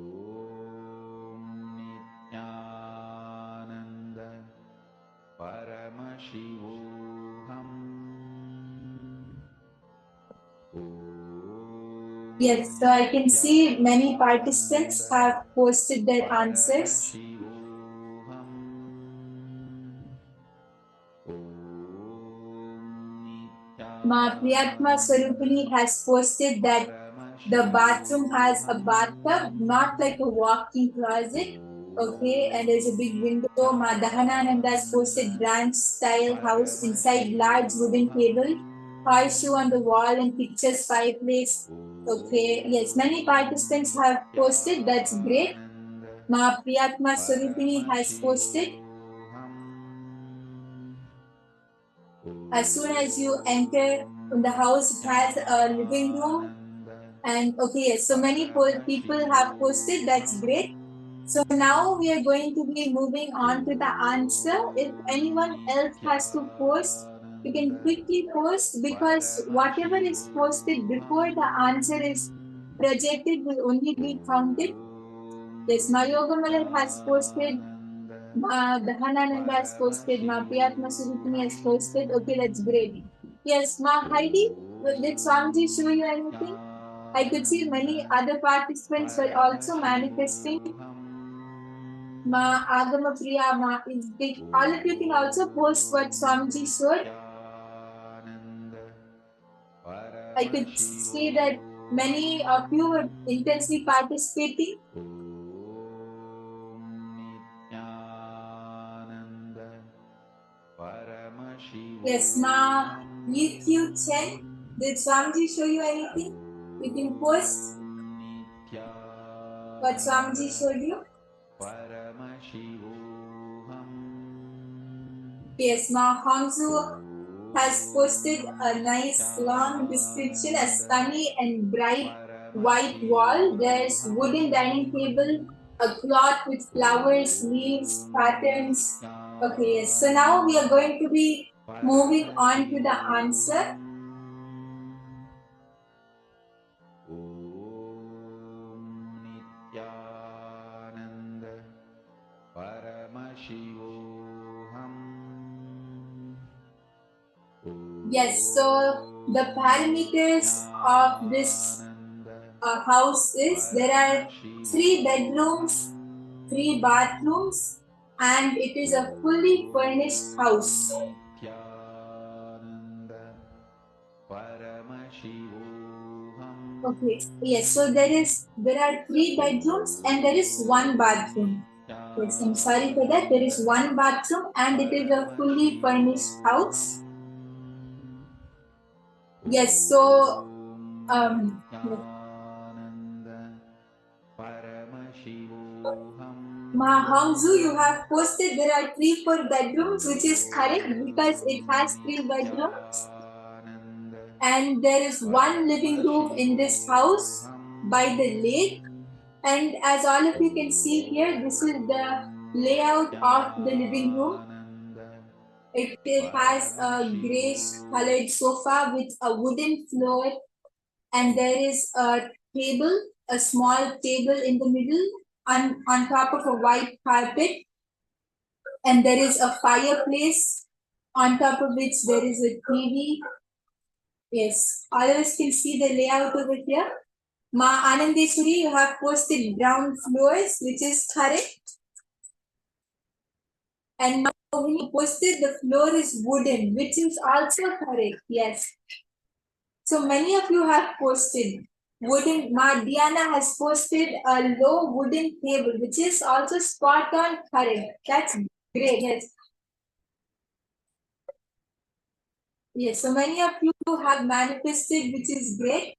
Yes, so I can see many participants have posted their answers. Ma Priyatma Swarupini has posted that the bathroom has a bathtub, not like a walk-in closet. Okay, and there's a big window. Ma Dahanananda has posted ranch style house inside large wooden table, horseshoe on the wall, and pictures fireplace. Okay, yes, many participants have posted. That's great. Ma Priyatma Swarupini has posted. As soon as you enter in the house, it has a living room. And okay, yes, so many people have posted. That's great. So now we are going to be moving on to the answer. If anyone else has to post, you can quickly post, because whatever is posted before the answer is projected will only be counted. Yes, Mayogamalar has posted. Dahanananda has posted. Ma Priyatma Surupini has posted. Okay, that's great. Yes, Ma Heidi, did Swamiji show you anything? I could see many other participants were also manifesting. Ma Agama Priya, Ma is big. All of you can also post what Swamiji showed. I could see that many of you were intensely participating. Yes, Ma UQ 10. Did Swamiji show you anything? You can post what Swamiji showed you. Yes, Ma Hongzu has posted a nice long description, a sunny and bright white wall. There's wooden dining table, a cloth with flowers, leaves, patterns. Okay, yes. So now we are going to be moving on to the answer. Yes, so the parameters of this house is there are 3 bedrooms, 3 bathrooms, and it is a fully furnished house. Okay, yes, so there are 3 bedrooms and there is 1 bathroom. Yes, I'm sorry for that. There is 1 bathroom and it is a fully furnished house. Yes, so Mahangzu, you have posted there are 3 4 bedrooms, which is correct because it has 3 bedrooms. And there is 1 living room in this house by the lake. And as all of you can see here, this is the layout of the living room. It has a grayish colored sofa with a wooden floor, and there is a table, a small table in the middle on top of a white carpet, and there is a fireplace on top of which there is a TV. Yes, all of us can see the layout over here. Ma Anandeshwari, you have posted ground floors, which is correct. And Ma Mohini posted the floor is wooden, which is also correct. Yes. So many of you have posted wooden. Ma Diana has posted a low wooden table, which is also spot on correct. That's great. Yes. Yes, so many of you have manifested, which is great.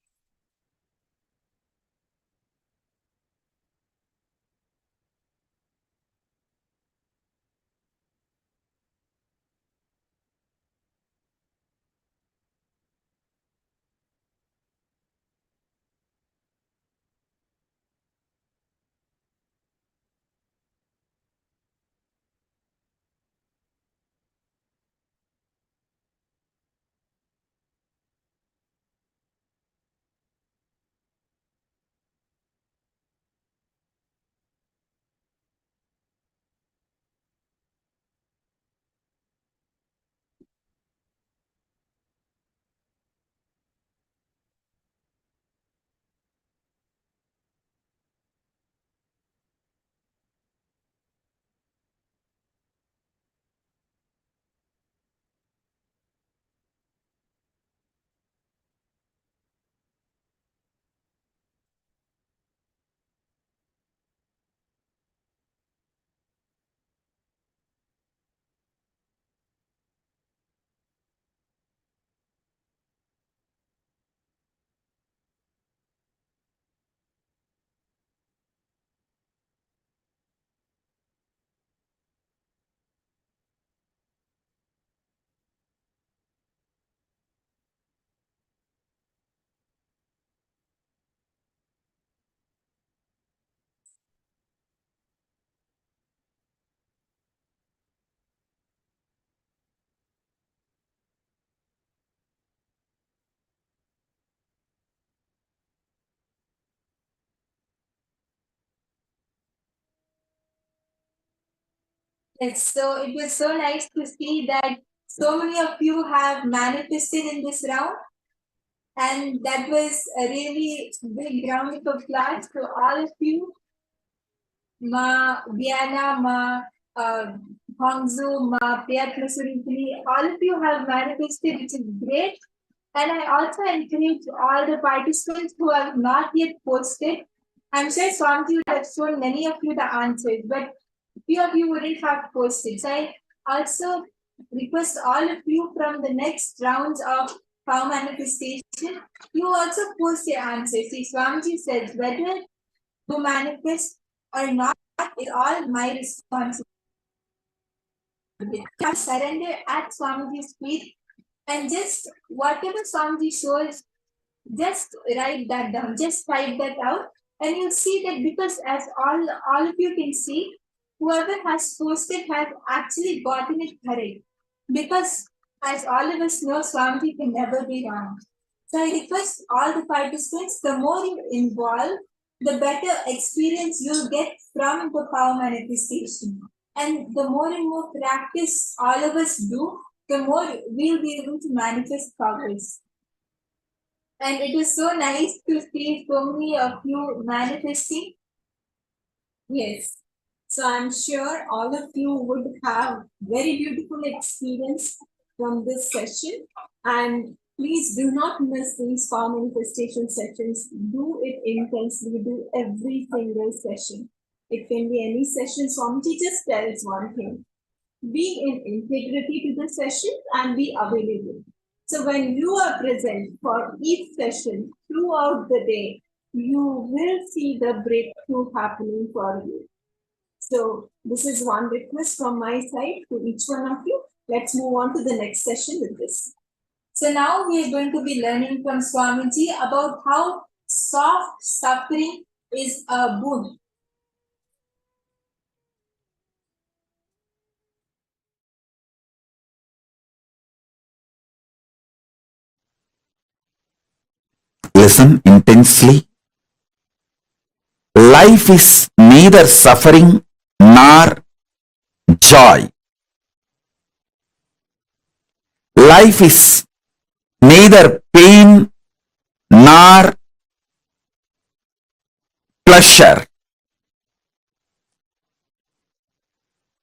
Yes, so it was so nice to see that so many of you have manifested in this round. And that was a really big round of applause to all of you. Ma Diana, Ma Hongzu, Ma Priyatma Surintini, all of you have manifested, which is great. And I also encourage all the participants who have not yet posted. I'm sure Swamiji would have shown many of you the answers, but few of you wouldn't have posted. So I also request all of you from the next rounds of power manifestation, you also post your answers. See, Swamiji says whether to manifest or not is all my responsibility. Surrender at Swamiji's feet and just whatever Swamiji shows, just write that down, just type that out, and you'll see that because as all of you can see, whoever has posted has actually gotten it correct. Because as all of us know, Swamiji can never be wrong. So I request all the participants, the more you involve, the better experience you'll get from the power manifestation. And the more and more practice all of us do, the more we'll be able to manifest powers. And it is so nice to see so many of you manifesting. Yes. So I'm sure all of you would have very beautiful experience from this session. And please do not miss these power manifestation sessions. Do it intensely. Do every single session. It can be any session. Swamiji just tells one thing. Be in integrity to the session and be available. So when you are present for each session throughout the day, you will see the breakthrough happening for you. So this is one request from my side to each one of you. Let's move on to the next session with this. So now we are going to be learning from Swamiji about how soft suffering is a boon. Listen intensely. Life is neither suffering nor joy. Life is neither pain nor pleasure.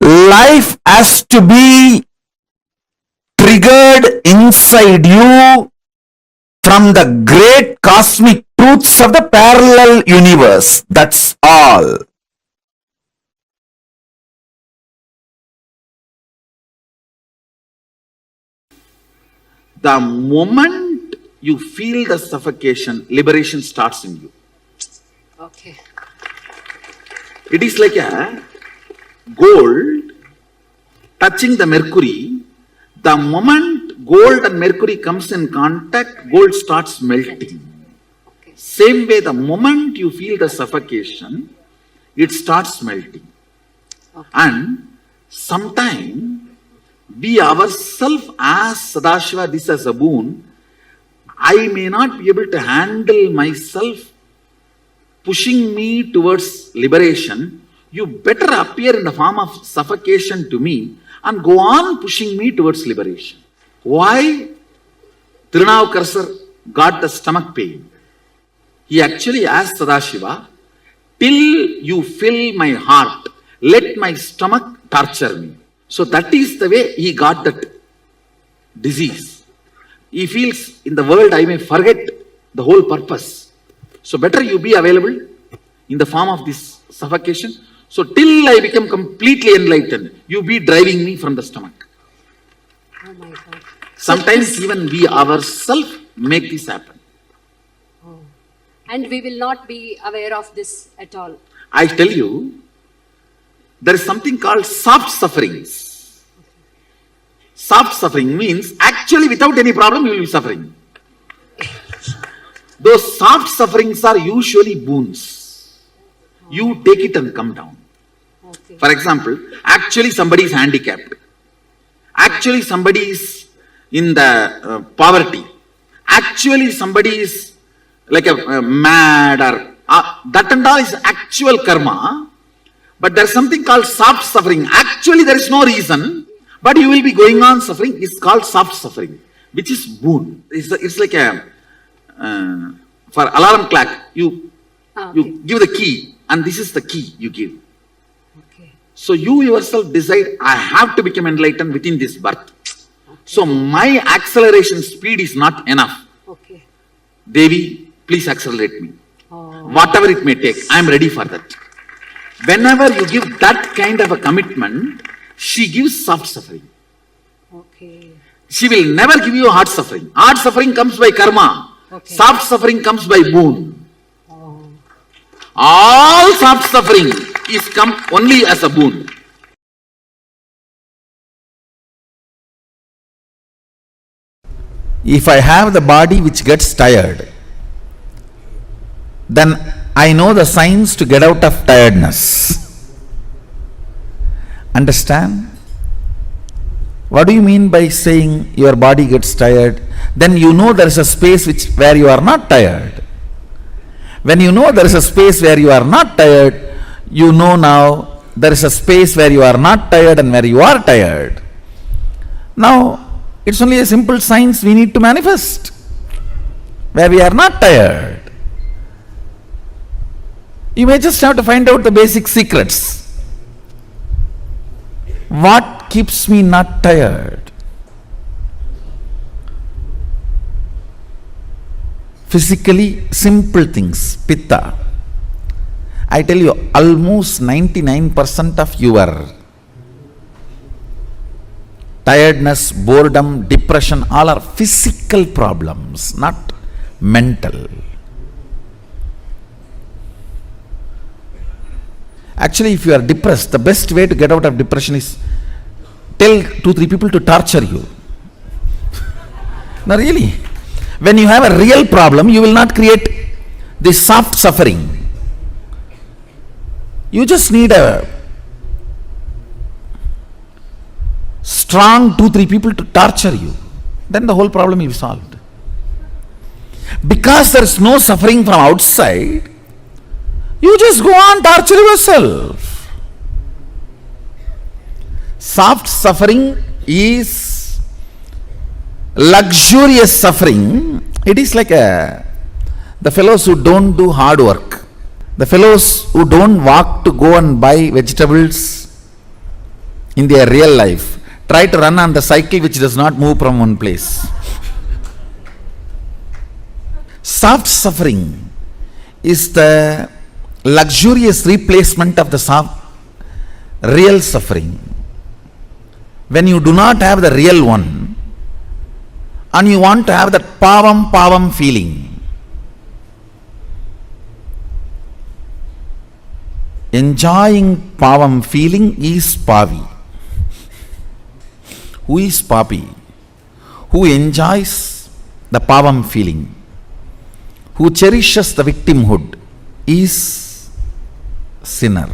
Life has to be triggered inside you from the great cosmic truths of the parallel universe. That's all. The moment you feel the suffocation, liberation starts in you. Okay. It is like a gold touching the mercury. The moment gold and mercury comes in contact, gold starts melting. Okay. Same way, the moment you feel the suffocation, it starts melting. Okay. And sometime we ourselves ask Sadashiva this as a boon. I may not be able to handle myself pushing me towards liberation. You better appear in the form of suffocation to me and go on pushing me towards liberation. Why Tirunavukarasar got the stomach pain? He actually asked Sadashiva, till you fill my heart, let my stomach torture me. So that is the way he got that disease. He feels in the world I may forget the whole purpose. So better you be available in the form of this suffocation. So till I become completely enlightened, you be driving me from the stomach. Oh my God. Sometimes even we ourselves make this happen. Oh. And we will not be aware of this at all. I tell you, there is something called soft sufferings. Soft suffering means actually without any problem you will be suffering. Those soft sufferings are usually boons. You take it and come down. Okay. For example, actually somebody is handicapped. Actually somebody is in the poverty. Actually somebody is like a mad or that and all is actual karma. But there's something called soft suffering. Actually, there is no reason, but you will be going on suffering. It's called soft suffering, which is boon. It's like a for alarm clock. You give the key, and this is the key you give. Okay. So you yourself decide, I have to become enlightened within this birth. So my acceleration speed is not enough. Okay. Devi, please accelerate me. Oh. Whatever it may take, I am ready for that. Whenever you give that kind of a commitment, she gives soft suffering. Okay. She will never give you hard suffering. Hard suffering comes by karma. Okay. Soft suffering comes by boon. Oh. All soft suffering is come only as a boon. If I have the body which gets tired, then I know the signs to get out of tiredness. Understand? What do you mean by saying your body gets tired? Then you know there is a space where you are not tired. When you know there is a space where you are not tired, you know now there is a space where you are not tired and where you are tired. Now, it's only a simple science we need to manifest, where we are not tired. You may just have to find out the basic secrets. What keeps me not tired? Physically simple things, pitta. I tell you, almost 99% of your tiredness, boredom, depression, all are physical problems, not mental. Actually, if you are depressed, the best way to get out of depression is tell 2-3 people to torture you. No, really. When you have a real problem, you will not create this soft suffering. You just need a strong 2-3 people to torture you. Then the whole problem is solved. Because there is no suffering from outside, you just go on torture yourself. Soft suffering is luxurious suffering. It is like the fellows who don't do hard work. The fellows who don't walk to go and buy vegetables in their real life try to run on the cycle which does not move from one place. Soft suffering is the luxurious replacement of the real suffering. When you do not have the real one and you want to have that pavam feeling, enjoying pavam feeling is pavi. Who is papi? Who enjoys the pavam feeling, who cherishes the victimhood, is sinner.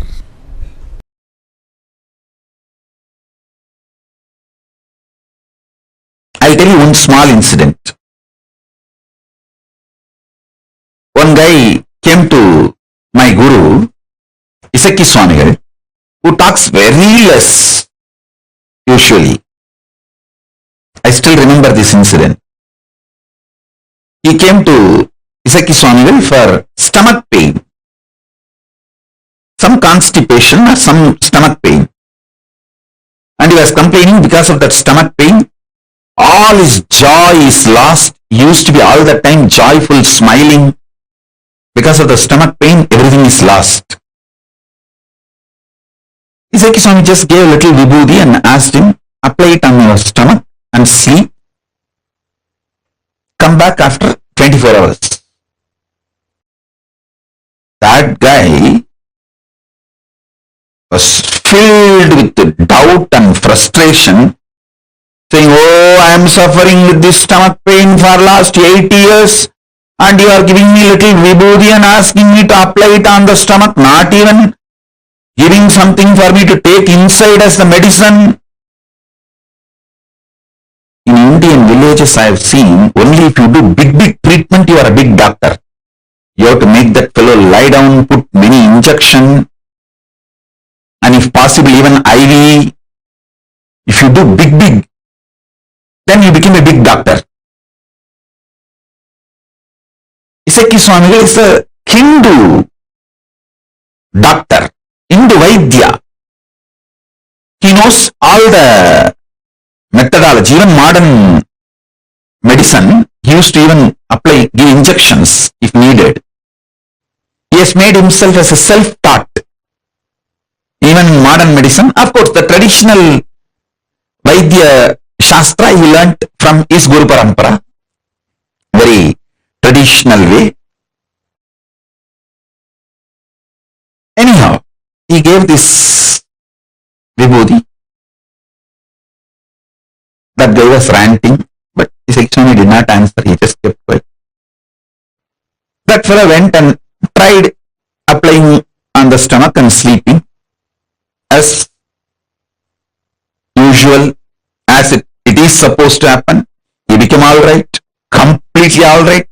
I'll tell you one small incident. One guy came to my guru, Isaki Swamigal, who talks very less usually. I still remember this incident. He came to Isaki Swamigal for stomach pain, some constipation or some stomach pain. And he was complaining because of that stomach pain. All his joy is lost. He used to be all the time joyful, smiling. Because of the stomach pain, everything is lost. Isaki Swami just gave a little vibhuti and asked him, apply it on your stomach and sleep. Come back after 24 hours. That guy was filled with doubt and frustration, saying, oh, I am suffering with this stomach pain for last 8 years and you are giving me little vibhuti and asking me to apply it on the stomach, not even giving something for me to take inside as the medicine. In Indian villages I have seen, only if you do big treatment, you are a big doctor. You have to make that fellow lie down, put many injection. possible, even IV, if you do big, then you become a big doctor. Iseki Swamigal is a Hindu doctor, Hindu Vaidya. He knows all the methodology, even modern medicine. He used to even give injections if needed. He has made himself as a self-taught. Even in modern medicine, of course, the traditional Vaidya Shastra he learnt from his Guru Parampara, very traditional way. Anyhow, he gave this vibhuti. That guy was ranting, but his Swami did not answer, he just kept quiet. That fellow went and tried applying on the stomach and sleeping as usual, as it is supposed to happen. He became alright, completely alright.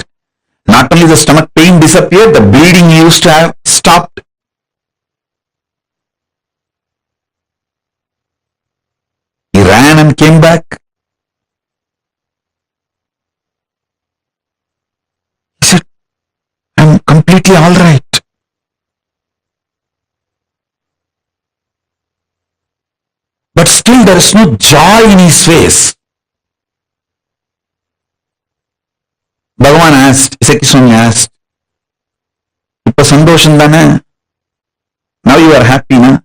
Not only the stomach pain disappeared, the bleeding he used to have stopped. He ran and came back. He said, I'm completely alright. But still there is no joy in his face. Bhagavan asked, Iseki Swami asked, Ippa sandosham dana? Now you are happy, na?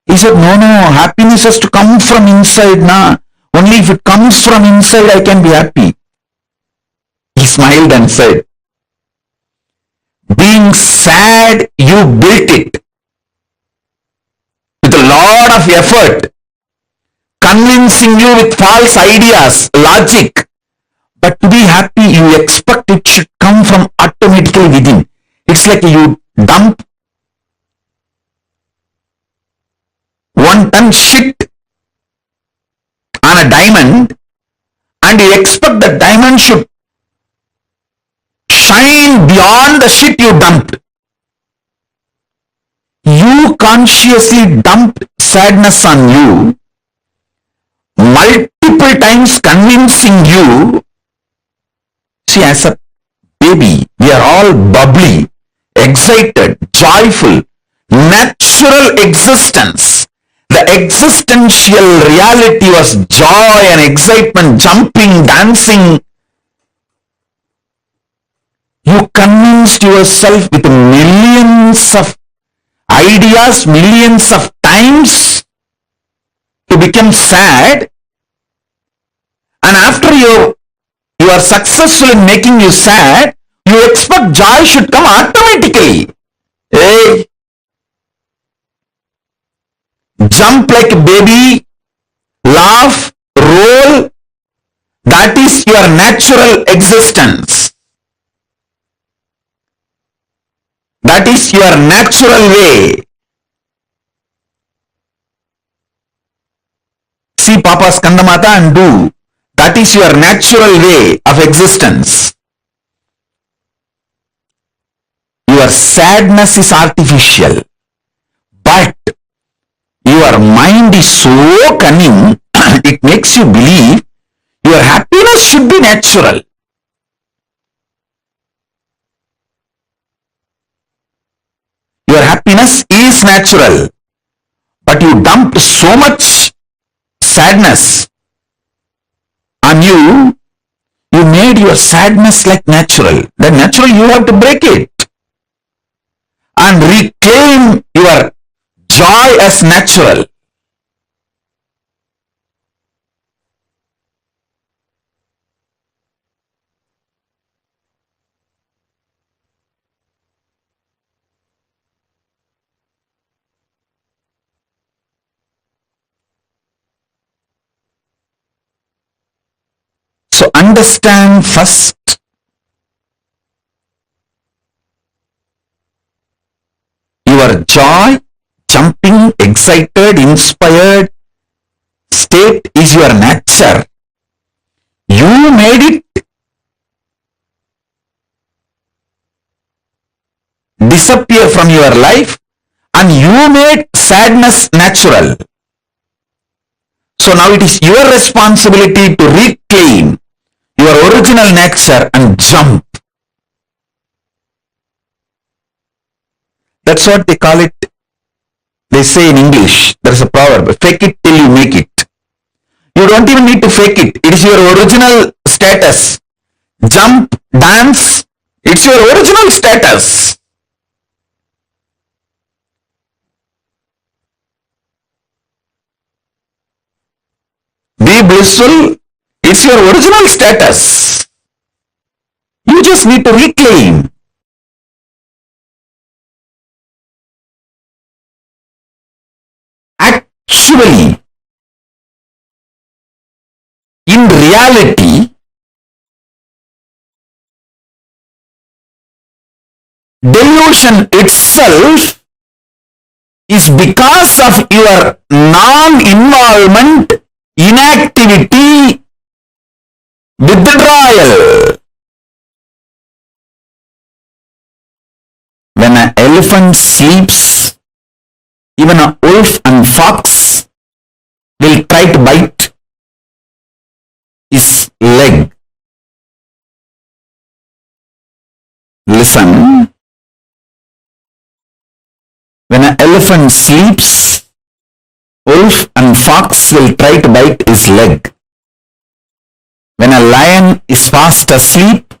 He said, no, happiness has to come from inside, na. Only if it comes from inside, I can be happy. He smiled and said, being sad, you built it with a lot of effort, convincing you with false ideas, logic. But to be happy, you expect it should come from automatically within. It's like you dump 1 ton shit on a diamond and you expect the diamond should shine beyond the shit you dumped. You consciously dumped sadness on you, multiple times convincing you. See, as a baby, we are all bubbly, excited, joyful, natural existence. The existential reality was joy and excitement, jumping, dancing. You convinced yourself with millions of ideas, millions of times to become sad, and after you are successful in making you sad, you expect joy should come automatically. Hey, jump like a baby, laugh, roll, that is your natural existence. That is your natural way. See Papa's Kandamata and do. That is your natural way of existence. Your sadness is artificial, but your mind is so cunning, it makes you believe your happiness should be natural. Your happiness is natural, but you dumped so much sadness on you, you made your sadness like natural. That natural, you have to break it and reclaim your joy as natural. So understand first your joy, jumping, excited, inspired state is your nature. You made it disappear from your life and you made sadness natural. So now it is your responsibility to reclaim your original nature and jump. That's what they call it. They say in English, there is a proverb, fake it till you make it. You don't even need to fake it. It is your original status. Jump, dance, it's your original status. Be blissful, it's your original status. You just need to reclaim. Actually, in reality, delusion itself is because of your non-involvement, inactivity, withdrawal. When an elephant sleeps, even a wolf and fox will try to bite his leg. Listen. When an elephant sleeps, wolf and fox will try to bite his leg. When a lion is fast asleep,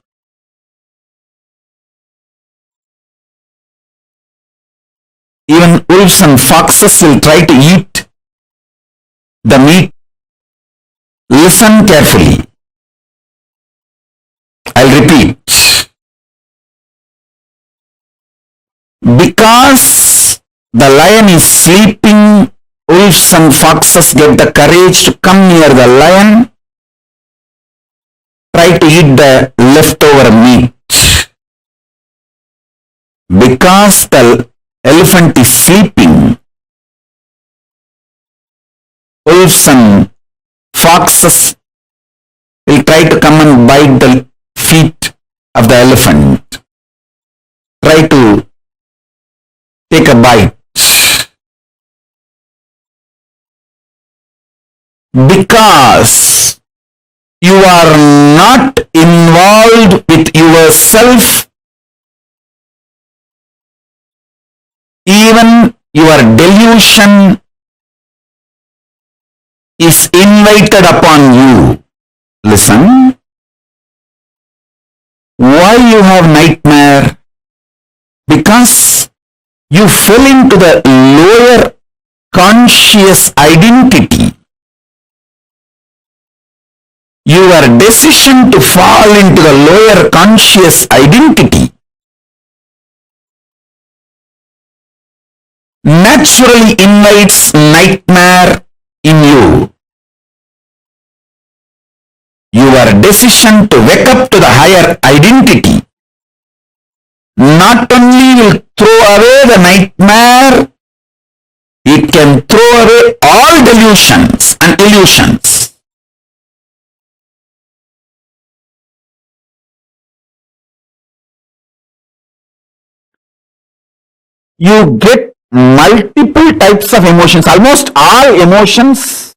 even wolves and foxes will try to eat the meat. Listen carefully. I'll repeat. Because the lion is sleeping, wolves and foxes get the courage to come near the lion, try to eat the leftover meat. Because the elephant is sleeping, wolves and foxes will try to come and bite the feet of the elephant, try to take a bite. Because you are not involved with yourself, even your delusion is invited upon you. Listen. Why you have nightmare? Because you fell into the lower conscious identity. Your decision to fall into the lower conscious identity naturally invites nightmare in you. Your decision to wake up to the higher identity not only will throw away the nightmare, it can throw away all delusions and illusions. You get multiple types of emotions, almost all emotions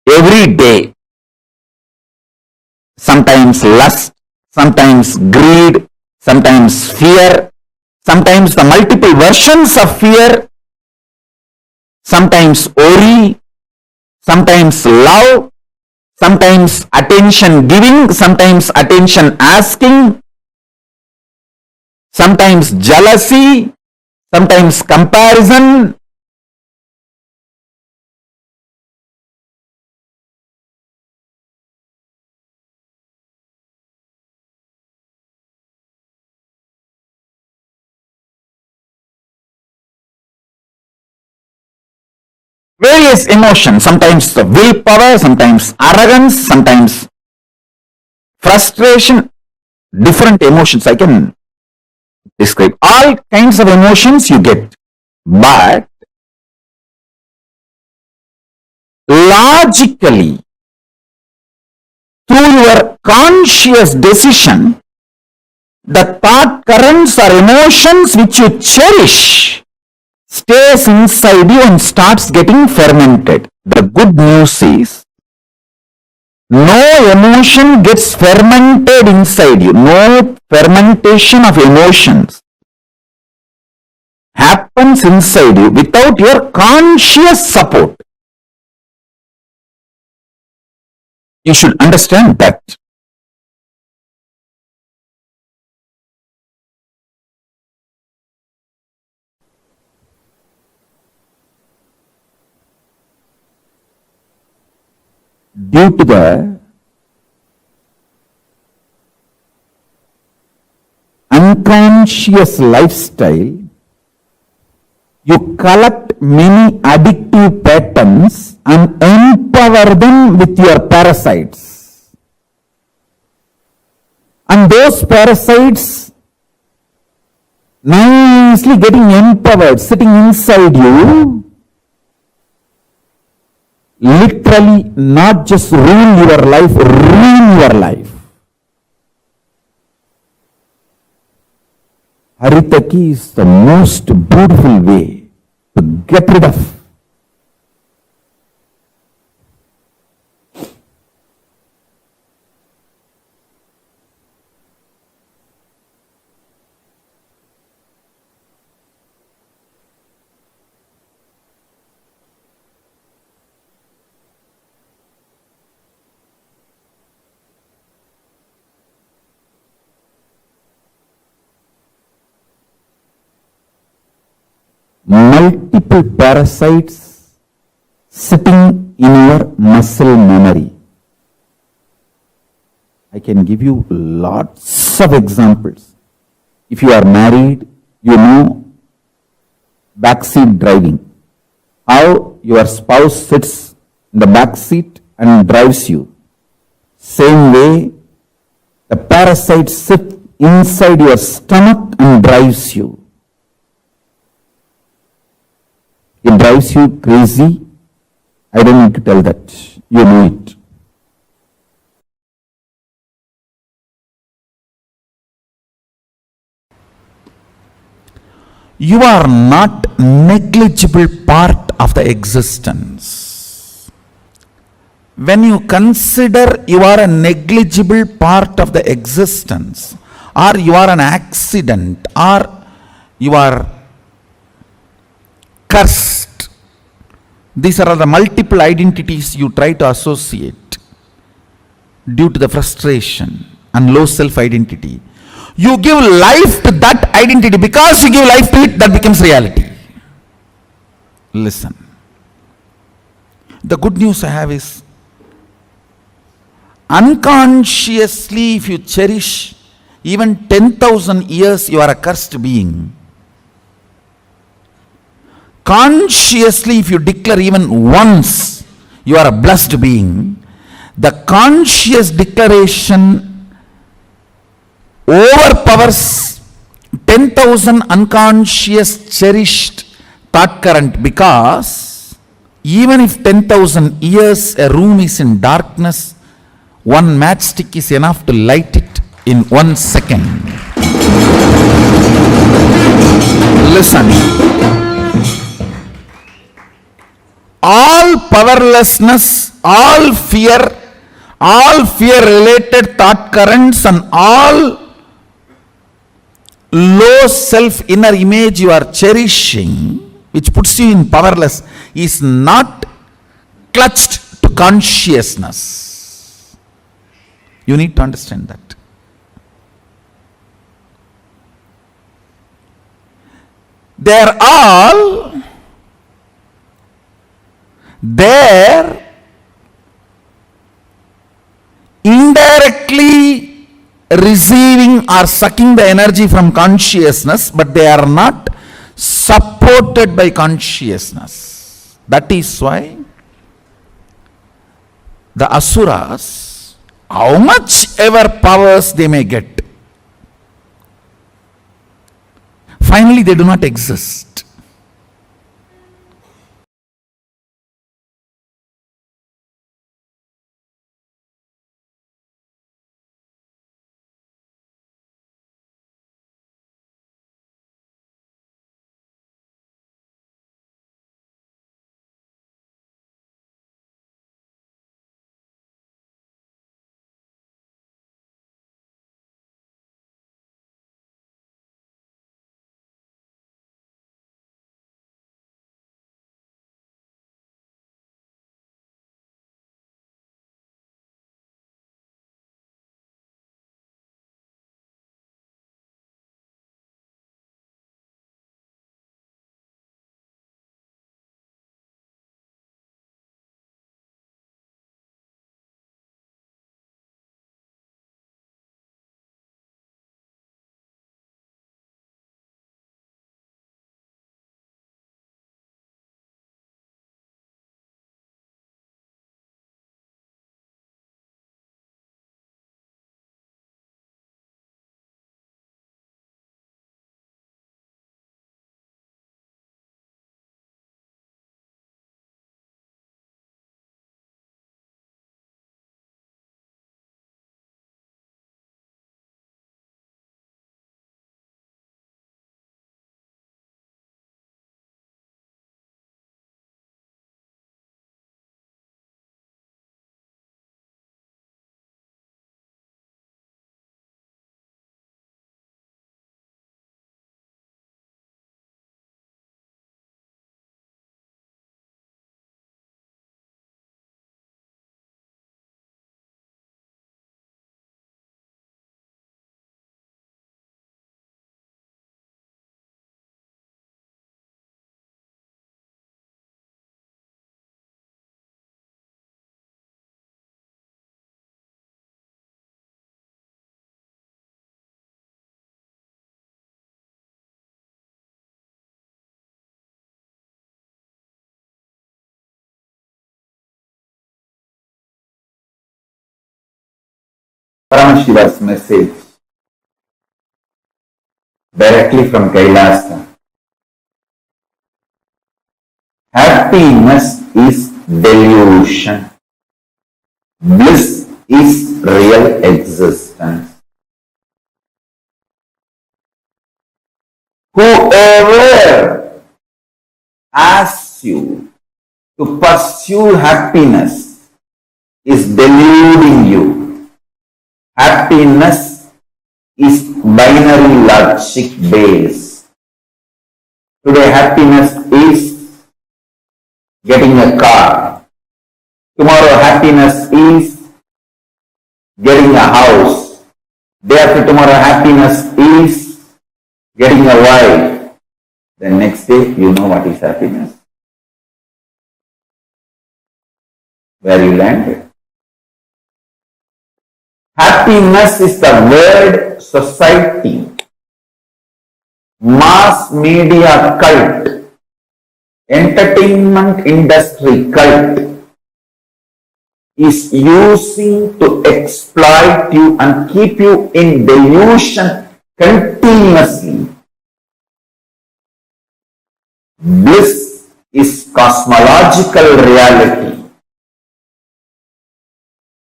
every day. Sometimes lust, sometimes greed, sometimes fear, sometimes the multiple versions of fear, sometimes worry, sometimes love, sometimes attention giving, sometimes attention asking, sometimes jealousy, sometimes comparison. Various emotions, sometimes the willpower, sometimes arrogance, sometimes frustration, different emotions I can describe. All kinds of emotions you get. But logically, through your conscious decision, the thought currents or emotions which you cherish stays inside you and starts getting fermented. The good news is, no emotion gets fermented inside you. No fermentation of emotions happens inside you without your conscious support. You should understand that. Due to the unconscious lifestyle, you collect many addictive patterns and empower them with your parasites. And those parasites nicely getting empowered, sitting inside you, literally not just ruin your life, ruin your life. Haritaki is the most beautiful way to get rid of multiple parasites sitting in your muscle memory. I can give you lots of examples. If you are married, you know backseat driving. How your spouse sits in the back seat and drives you. Same way, the parasites sit inside your stomach and drives you. It drives you crazy. I don't need to tell that. You know it. You are not negligible part of the existence. When you consider you are a negligible part of the existence, or you are an accident, or you are cursed, these are the multiple identities you try to associate due to the frustration and low self-identity. You give life to that identity. Because you give life to it, that becomes reality. Listen. The good news I have is, unconsciously, if you cherish even 10,000 years, you are a cursed being. Consciously, if you declare even once, you are a blessed being. The conscious declaration overpowers 10,000 unconscious cherished thought current, because even if 10,000 years a room is in darkness, one matchstick is enough to light it in 1 second. Listen. All powerlessness, all fear related thought currents, and all low self inner image you are cherishing, which puts you in powerless, is not clutched to consciousness. You need to understand that. They are all there indirectly receiving or sucking the energy from consciousness, but they are not supported by consciousness. That is why the asuras, how much ever powers they may get, finally they do not exist. Paramashiva's message directly from KAILASA. Happiness is delusion. Bliss is real existence. Whoever asks you to pursue happiness is deluding you. Happiness is binary logic based. Today happiness is getting a car. Tomorrow happiness is getting a house. Day after tomorrow happiness is getting a wife. The next day you know what is happiness. Where you landed. Happiness is the word society, mass media cult, entertainment industry cult is using to exploit you and keep you in delusion continuously. Bliss is cosmological reality.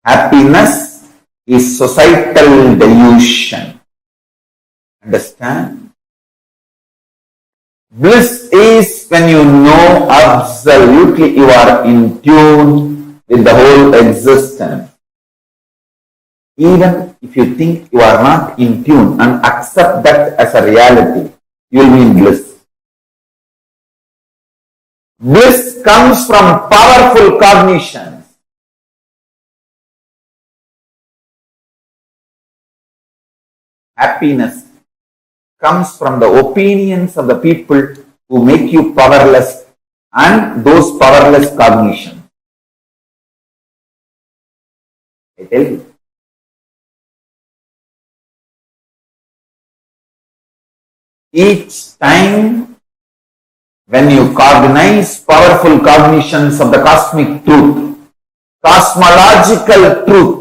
Happiness is societal delusion. Understand? Bliss is when you know absolutely you are in tune with the whole existence. Even if you think you are not in tune and accept that as a reality, you will be in bliss. Bliss comes from powerful cognitions. Happiness comes from the opinions of the people who make you powerless and those powerless cognitions. I tell you. Each time when you cognize powerful cognitions of the cosmic truth, cosmological truth,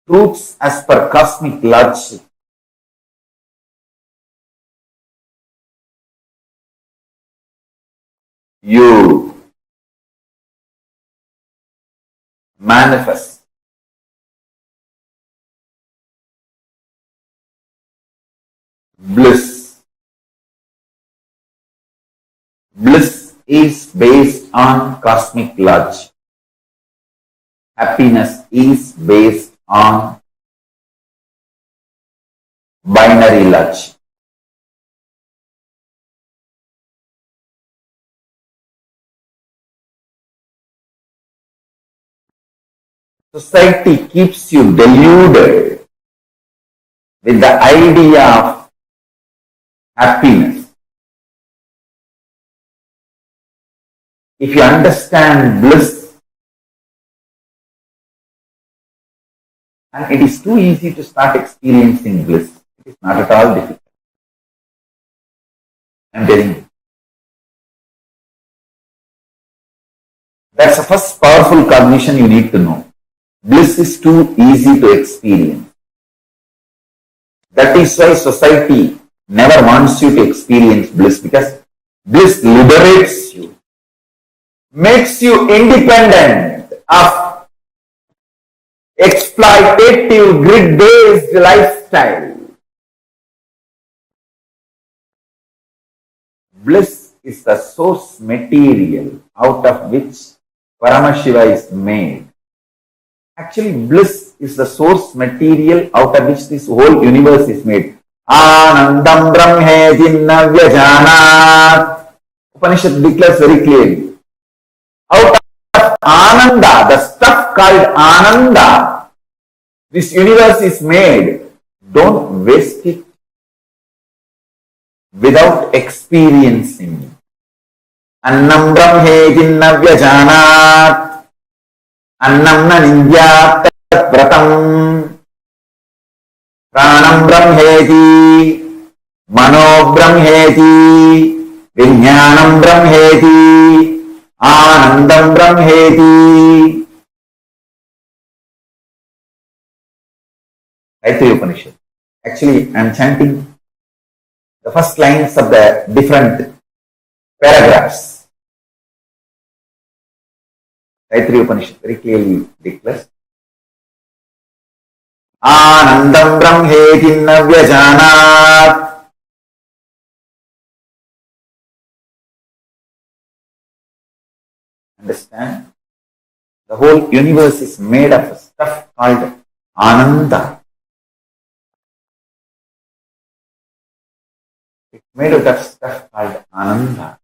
truths as per cosmic logic, you manifest bliss. Bliss is based on cosmic logic. Happiness is based on binary logic. Society keeps you deluded with the idea of happiness. If you understand bliss, and it is too easy to start experiencing bliss. It is not at all difficult. I am telling you. That's the first powerful cognition you need to know. Bliss is too easy to experience. That is why society never wants you to experience bliss, because bliss liberates you, makes you independent of exploitative grid-based lifestyle. Bliss is the source material out of which Paramashiva is made. Actually, bliss is the source material out of which this whole universe is made. Nandam brahme jinna vyajanat. Upanishad declares very clearly. Out of Ananda, the stuff called Ananda, this universe is made. Don't waste it without experiencing. Annam brahme jinna vyajanat. Annam na nindya pratam. Pranam brahmeti. Mano brahmeti. Vijnanam brahmeti. Anandam Brahmeti. Taittiriya Upanishad. Actually, I am chanting the first lines of the different paragraphs. Taittiriya Upanishad very clearly declares Anandam Brahmeti Navyajanat. Understand? The whole universe is made of stuff called Ananda. It's made out of stuff called Ananda.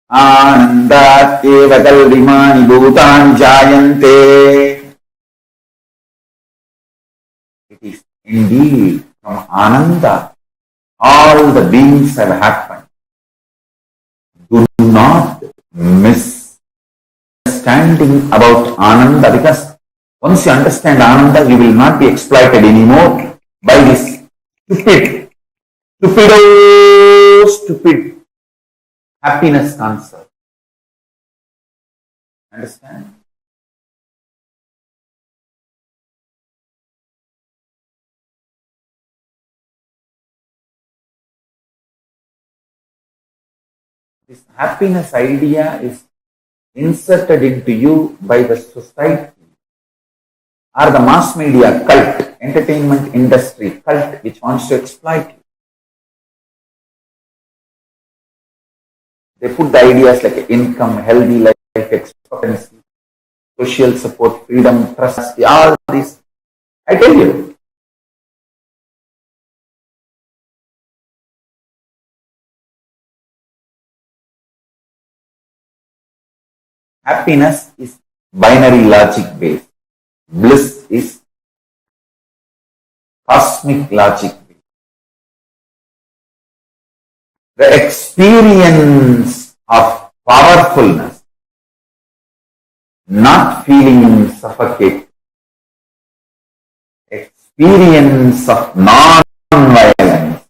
Anandat eva kalvimani bhutani jayante. It is indeed from Ananda all the beings have happened. Do not miss understanding about Ananda, because once you understand Ananda, you will not be exploited anymore by this stupid happiness concept. Understand? This happiness idea is inserted into you by the society or the mass media cult, entertainment industry cult, which wants to exploit you. They put the ideas like income, healthy life expectancy, social support, freedom, trust, all this. I tell you, happiness is binary logic based. Bliss is cosmic logic based. The experience of powerfulness, not feeling suffocated, experience of non-violence.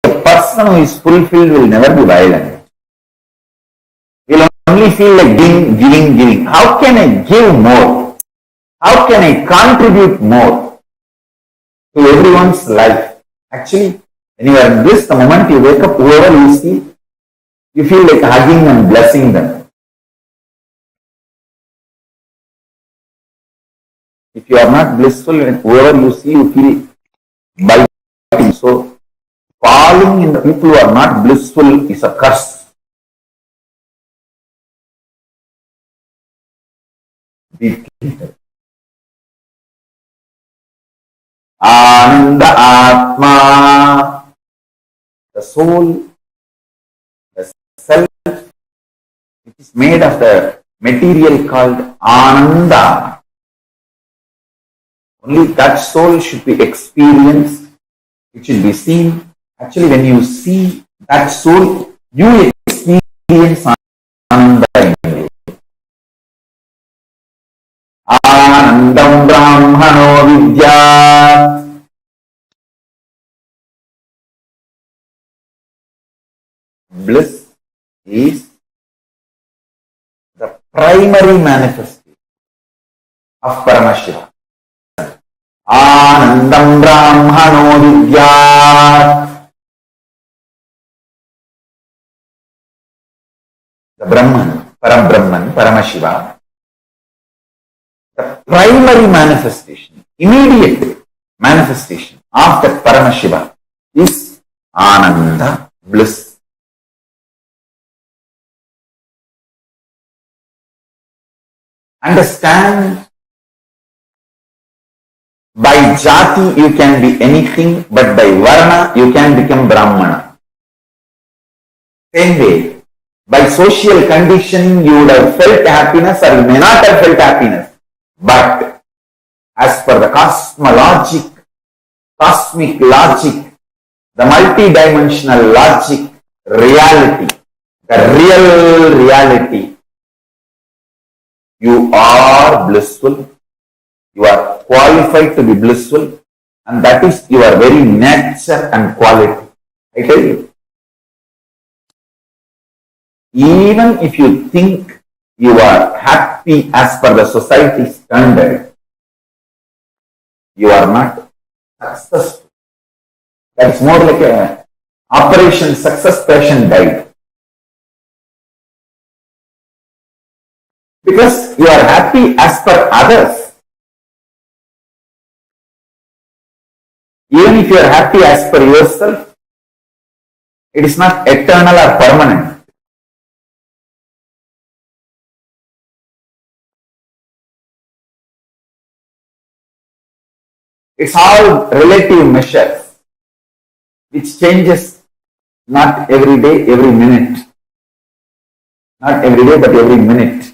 A person who is fulfilled will never be violent. He will only feel like giving. How can I give more? How can I contribute more to everyone's life? Actually, when you are in bliss, the moment you wake up, whoever you see, you feel like hugging and blessing them. If you are not blissful, and whoever you see, you feel biting. So, falling in the people who are not blissful is a curse. Be clear. Ananda Atma, the soul, the self, which is made of the material called Ananda. Only that soul should be experienced, it should be seen. Actually, when you see that soul, you experience Ananda in you. Anandam Brahmano Vidya. Bliss is the primary manifestation of Paramashivam. Anandam Brahmano Vidya. The Brahman, Parabrahman, Paramashiva, the primary manifestation, immediate manifestation of that Paramashiva is Ananda, bliss. Understand By jati you can be anything, but by varna you can become Brahmana. Same way, by social conditioning you would have felt happiness or you may not have felt happiness. But as per the cosmic logic, the multidimensional logic, reality, the real reality, you are blissful. You are qualified to be blissful, and that is your very nature and quality. I tell you, even if you think you are happy as per the society standard, you are not successful. That is more like a operation success patient died. Because you are happy as per others. Even if you are happy as per yourself, it is not eternal or permanent. It's all relative measures, which changes not every day, every minute. Not every day, but every minute.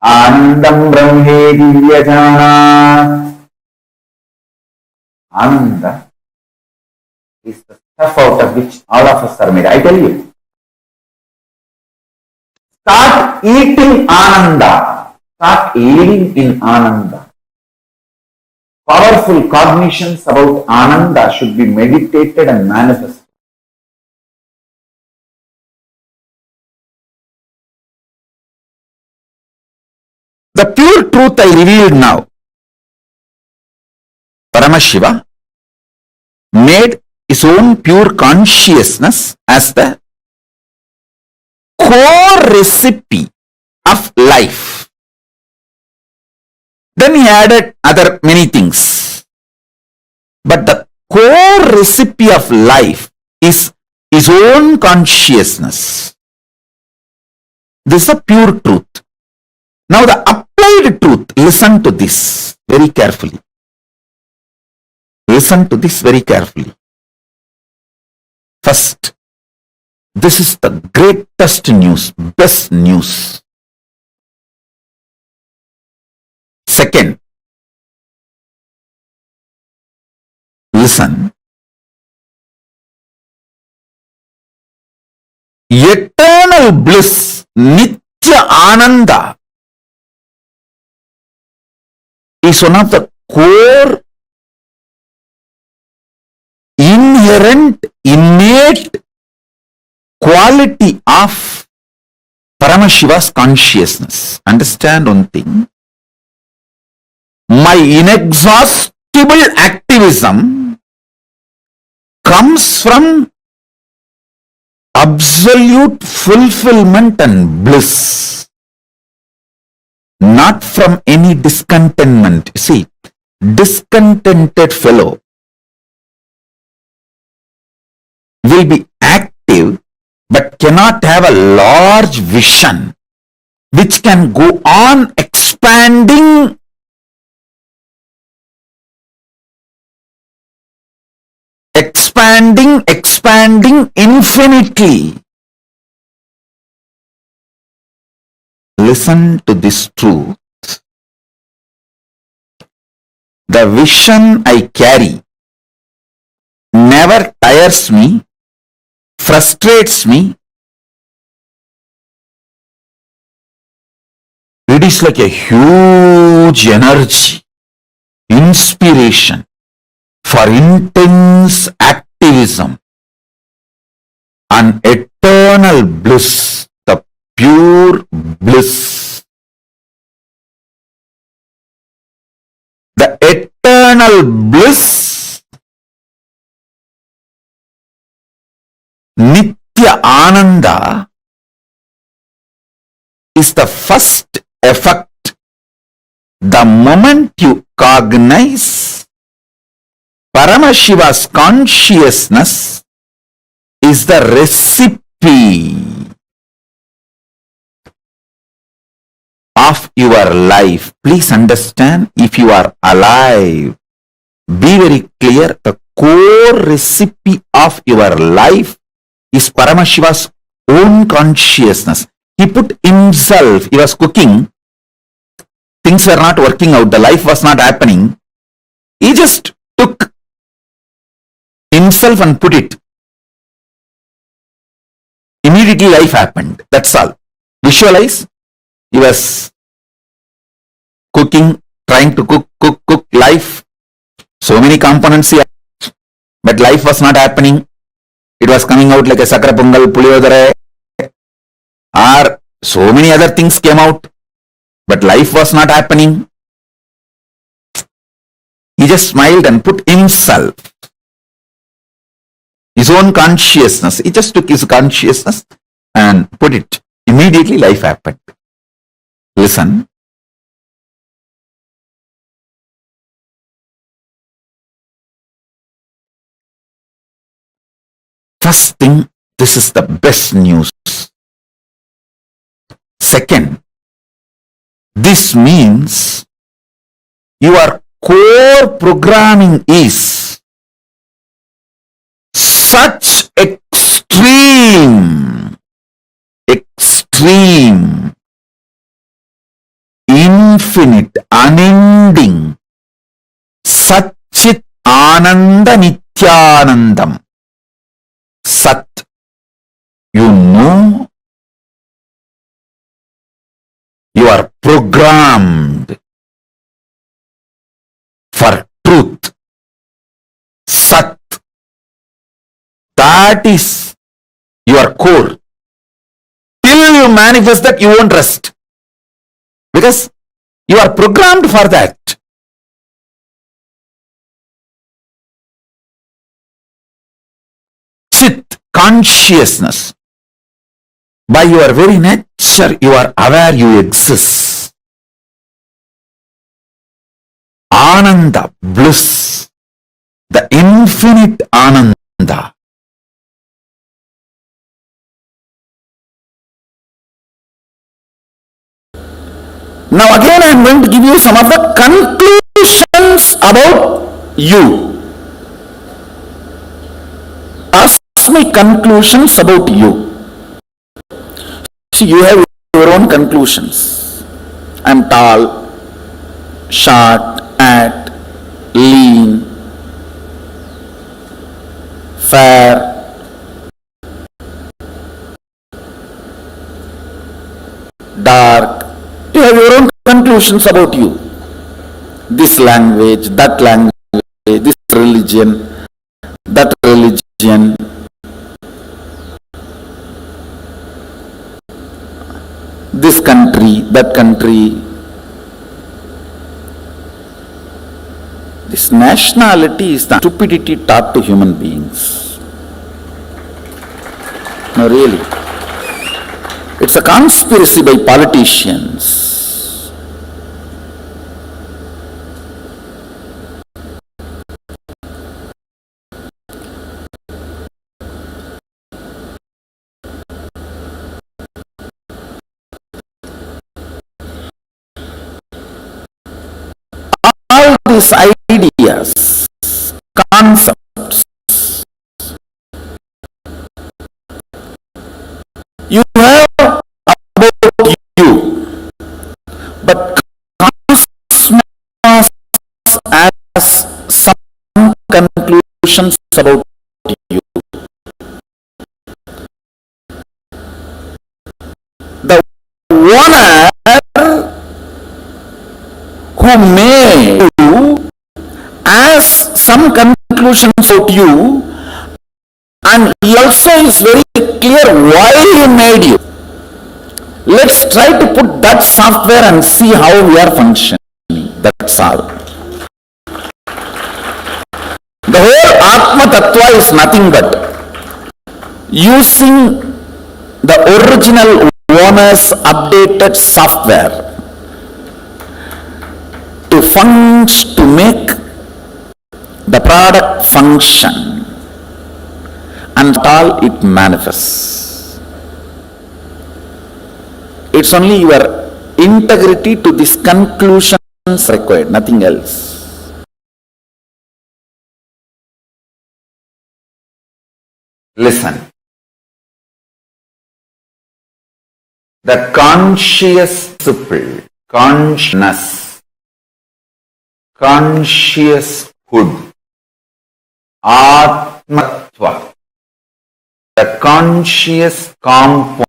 Anandam Brahme Divyajana. Ananda is the stuff out of which all of us are made. I tell you. Start eating Ananda. Start living in Ananda. Powerful cognitions about Ananda should be meditated and manifested. The pure truth I revealed now. Paramashiva made his own pure consciousness as the core recipe of life. Then he added other many things. But the core recipe of life is his own consciousness. This is a pure truth. Now the applied truth, listen to this very carefully. Listen to this very carefully. First, this is the greatest news, best news. Second, listen. Eternal bliss, Nithya Ananda, is one of the core, inherent, innate quality of Paramashiva's consciousness. Understand one thing? My inexhaustible activism comes from absolute fulfillment and bliss, not from any discontentment. See, discontented fellow will be active but cannot have a large vision which can go on expanding infinitely. Listen to this truth. The vision I carry never tires me, frustrates me. It is like a huge energy, inspiration for intense activism and eternal bliss, the pure bliss. The eternal bliss, Nithya Ananda, is the first effect. The moment you cognize Paramashiva's consciousness is the recipe of your life. Please understand, if you are alive, be very clear, the core recipe of your life is Paramashiva's own consciousness. He put himself, he was cooking, things were not working out, the life was not happening. He just took himself and put it. Immediately life happened. That's all. Visualize. He was cooking, trying to cook life. So many components here, but life was not happening. It was coming out like a sakra pongal, puliyodare, or so many other things came out, but life was not happening. He just smiled and put himself, his own consciousness. He just took his consciousness and put it. Immediately life happened. Listen. First thing, this is the best news. Second, this means your core programming is such extreme, infinite, unending, Satchit Ananda Nithyanandam. Sat, you know, you are programmed for truth. Sat, that is your core. Till you manifest that, you won't rest, because you are programmed for that. Chit, consciousness. By your very nature, you are aware you exist. Ananda, bliss, the infinite Ananda. Now again I am going to give you some of the conclusions about you. Ask me conclusions about you. See, you have your own conclusions. I am tall, short, fat, lean, fair, dark. You have your own conclusions about you. This language, that language, this religion, that religion. This country, that country. This nationality is the stupidity taught to human beings. No, really. It's a conspiracy by politicians. All these ideas, concepts, you have about you, but cosmos has some conclusions about you. The owner who made you has some conclusions about you, and he also is very clear why he made you. Let's try to put that software and see how we are functioning. That's all. The whole Atma Tattva is nothing but using the original owner's updated software to make the product function, and all it manifests. It's only your integrity to this conclusion is required, nothing else. Listen. The conscious principle, consciousness, conscioushood, Atmatva, the conscious component,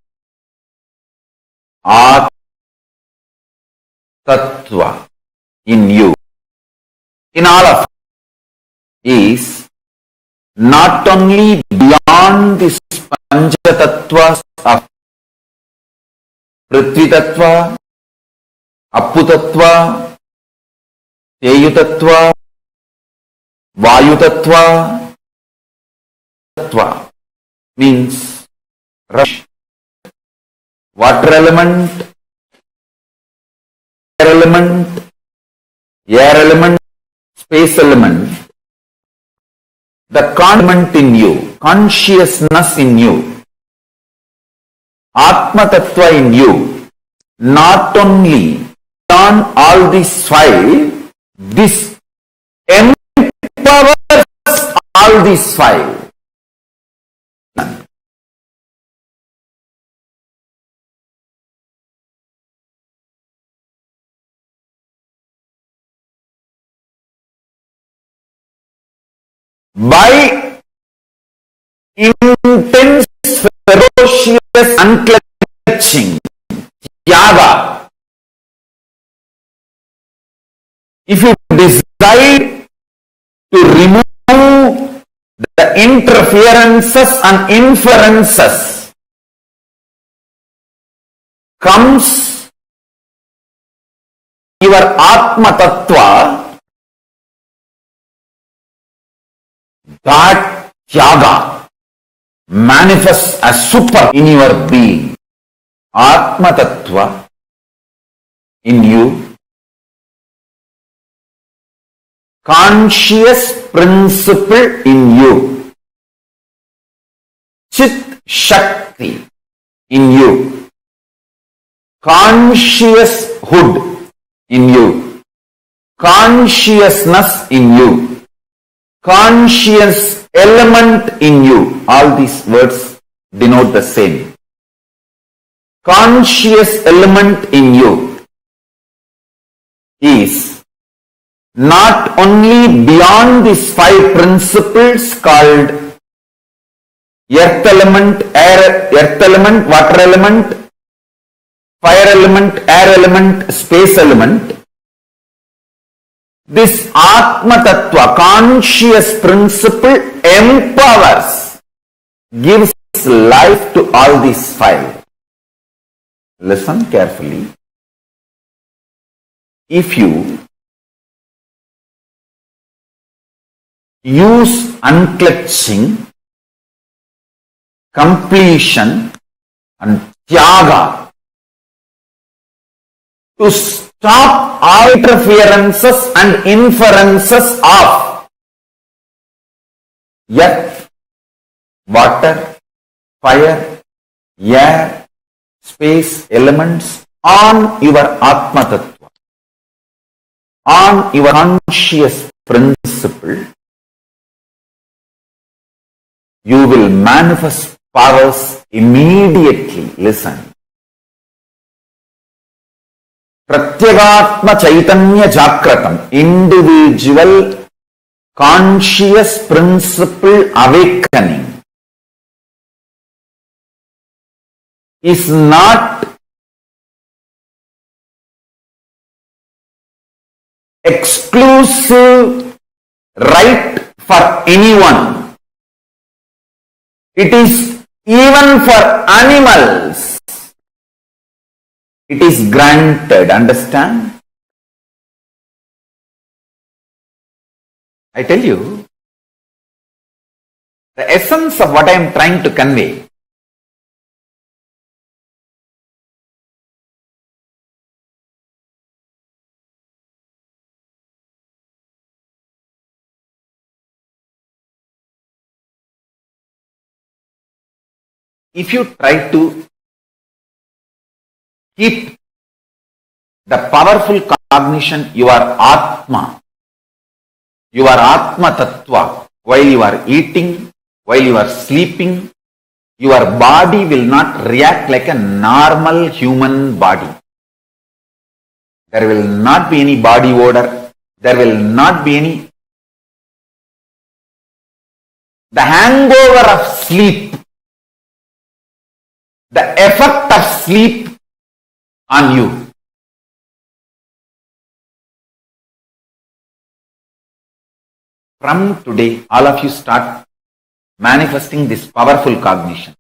Tattva in you, in all of us, is not only beyond the Pancha Tattvas of Prithvi Tattva, Apu Tattva, Teyu Tattva, Vayu Tattva, Tattva means rush, water element, air element, space element, the element in you, consciousness in you, Atma Tattva in you, not only on all these five, this empowers all these five. By intense, ferocious, unclutching, Yaga, if you decide to remove the interferences and inferences, comes your Atma Tattva, that Yaga manifests as super in your being. Atma Tattva in you, conscious principle in you, Chit Shakti in you, conscious hood in you, consciousness in you, conscious element in you. All these words denote the same. Conscious element in you is not only beyond these five principles called earth element, earth element, water element, fire element, air element, space element. This Atma Tattva, conscious principle, empowers, gives life to all these five. Listen carefully. If you use unclutching, completion and Tyaga to stop all interferences and inferences of earth, water, fire, air, space elements on your Atma Tattva, on your conscious principle, you will manifest powers immediately. Listen. Pratyagatma Chaitanya Jakratam, individual conscious principle awakening, is not exclusive right for anyone. It is even for animals. It is granted, understand? I tell you, the essence of what I am trying to convey. If you try to keep the powerful cognition, you are Atma. You are Atma Tattva. While you are eating, while you are sleeping, your body will not react like a normal human body. There will not be any body odor. There will not be any. The hangover of sleep, the effect of sleep on you. From today, all of you start manifesting this powerful cognition.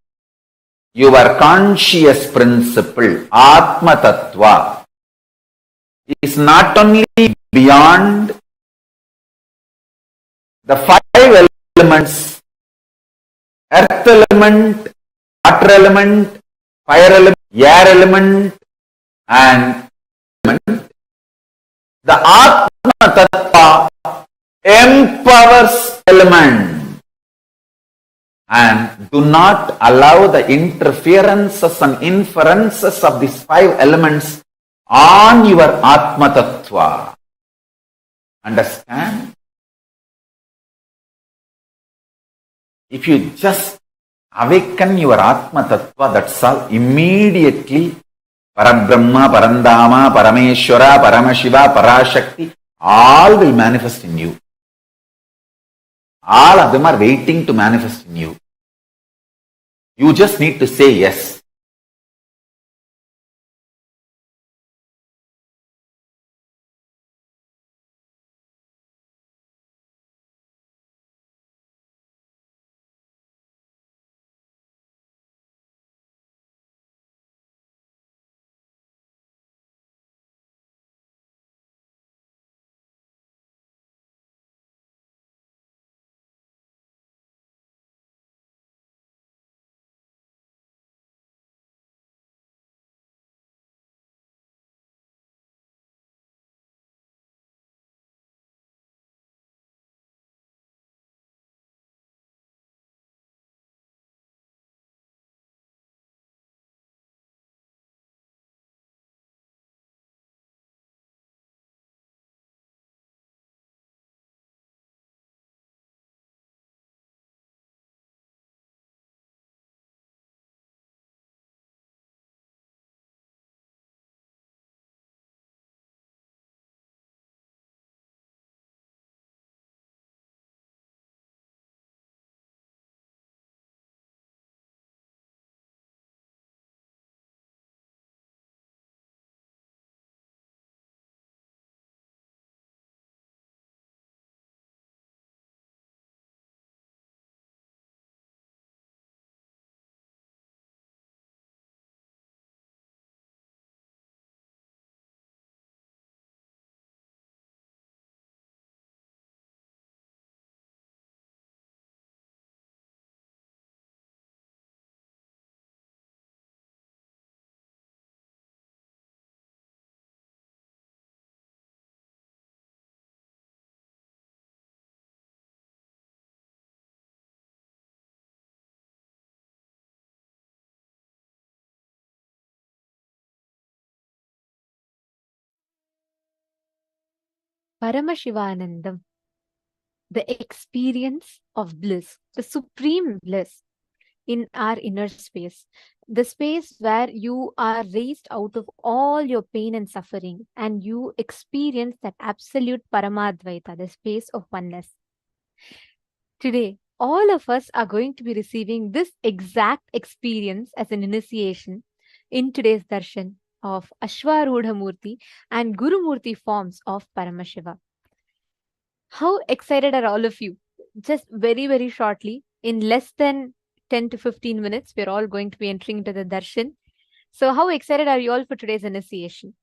Your conscious principle, Atma Tattva, is not only beyond the five elements, earth element, water element, fire element, air element, and element. The Atma Tattva empowers element, and do not allow the interferences and inferences of these five elements on your Atma Tattva. Understand? If you just awaken your Atma Tattva, that's all. Immediately, Parabrahma, Parandama, Parameshwara, Paramashiva, Parashakti, all will manifest in you. All of them are waiting to manifest in you. You just need to say yes. Paramashivanandam, the experience of bliss, the supreme bliss in our inner space, the space where you are raised out of all your pain and suffering and you experience that absolute Paramadvaita, the space of oneness. Today, all of us are going to be receiving this exact experience as an initiation in today's darshan of Ashwarudha Murti and Guru Murti forms of Paramashiva. How excited are all of you? Just very, very shortly, in less than 10 to 15 minutes, we're all going to be entering into the darshan. So how excited are you all for today's initiation?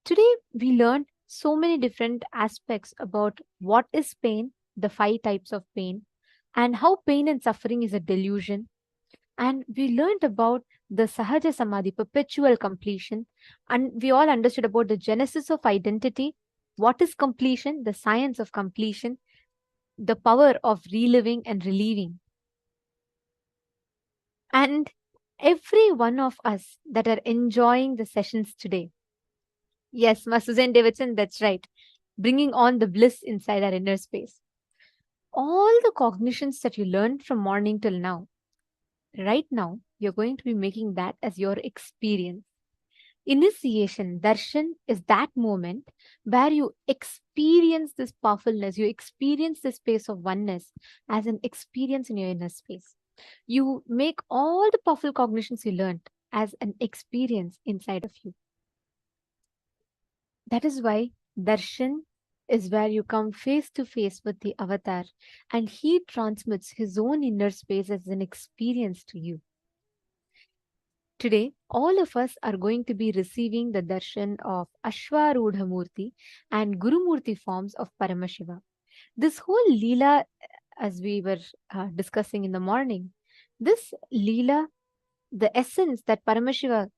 Today, we learned so many different aspects about what is pain, the 5 types of pain, and how pain and suffering is a delusion. And we learned about the Sahaja Samādhi, perpetual completion. And we all understood about the genesis of identity. What is completion? The science of completion, the power of reliving and relieving. And every one of us that are enjoying the sessions today, Yes, Ma Suzanne Davidson, that's right. Bringing on the bliss inside our inner space. All the cognitions that you learned from morning till now, right now, you're going to be making that as your experience. Initiation, darshan, is that moment where you experience this powerfulness, you experience the space of oneness as an experience in your inner space. You make all the powerful cognitions you learned as an experience inside of you. That is why darshan is where you come face to face with the avatar and he transmits his own inner space as an experience to you. Today, all of us are going to be receiving the darshan of Ashwarudha Murti and Guru Murti forms of Paramashiva. This whole Leela, as we were discussing in the morning, this Leela, the essence that Paramashiva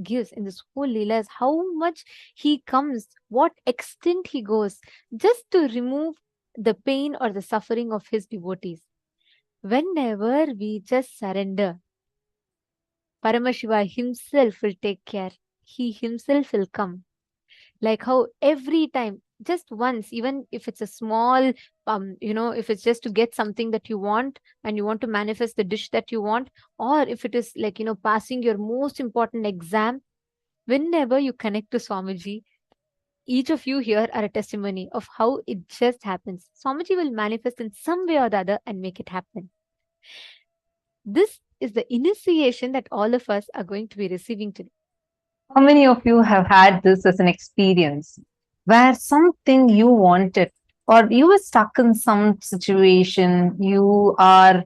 gives in this whole Leela is how much he comes, what extent he goes, just to remove the pain or the suffering of his devotees. Whenever we just surrender, Paramashiva himself will take care. He himself will come. Like how every time, just once, even if it's a small, if it's just to get something that you want and you want to manifest the dish that you want, or if it is like, passing your most important exam, whenever you connect to Swamiji, each of you here are a testimony of how it just happens. Swamiji will manifest in some way or the other and make it happen. This is the initiation that all of us are going to be receiving today. How many of you have had this as an experience where something you wanted, or you were stuck in some situation, you are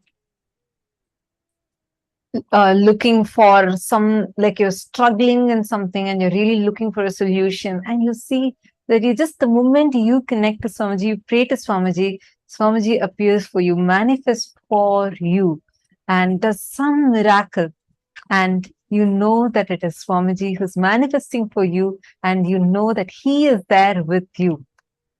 looking for some, like you're struggling in something and you're really looking for a solution, and you see that you just, the moment you connect to Swamiji, you pray to Swamiji, Swamiji appears for you, manifests for you, and does some miracle. And you know that it is Swamiji who's manifesting for you, and you know that he is there with you.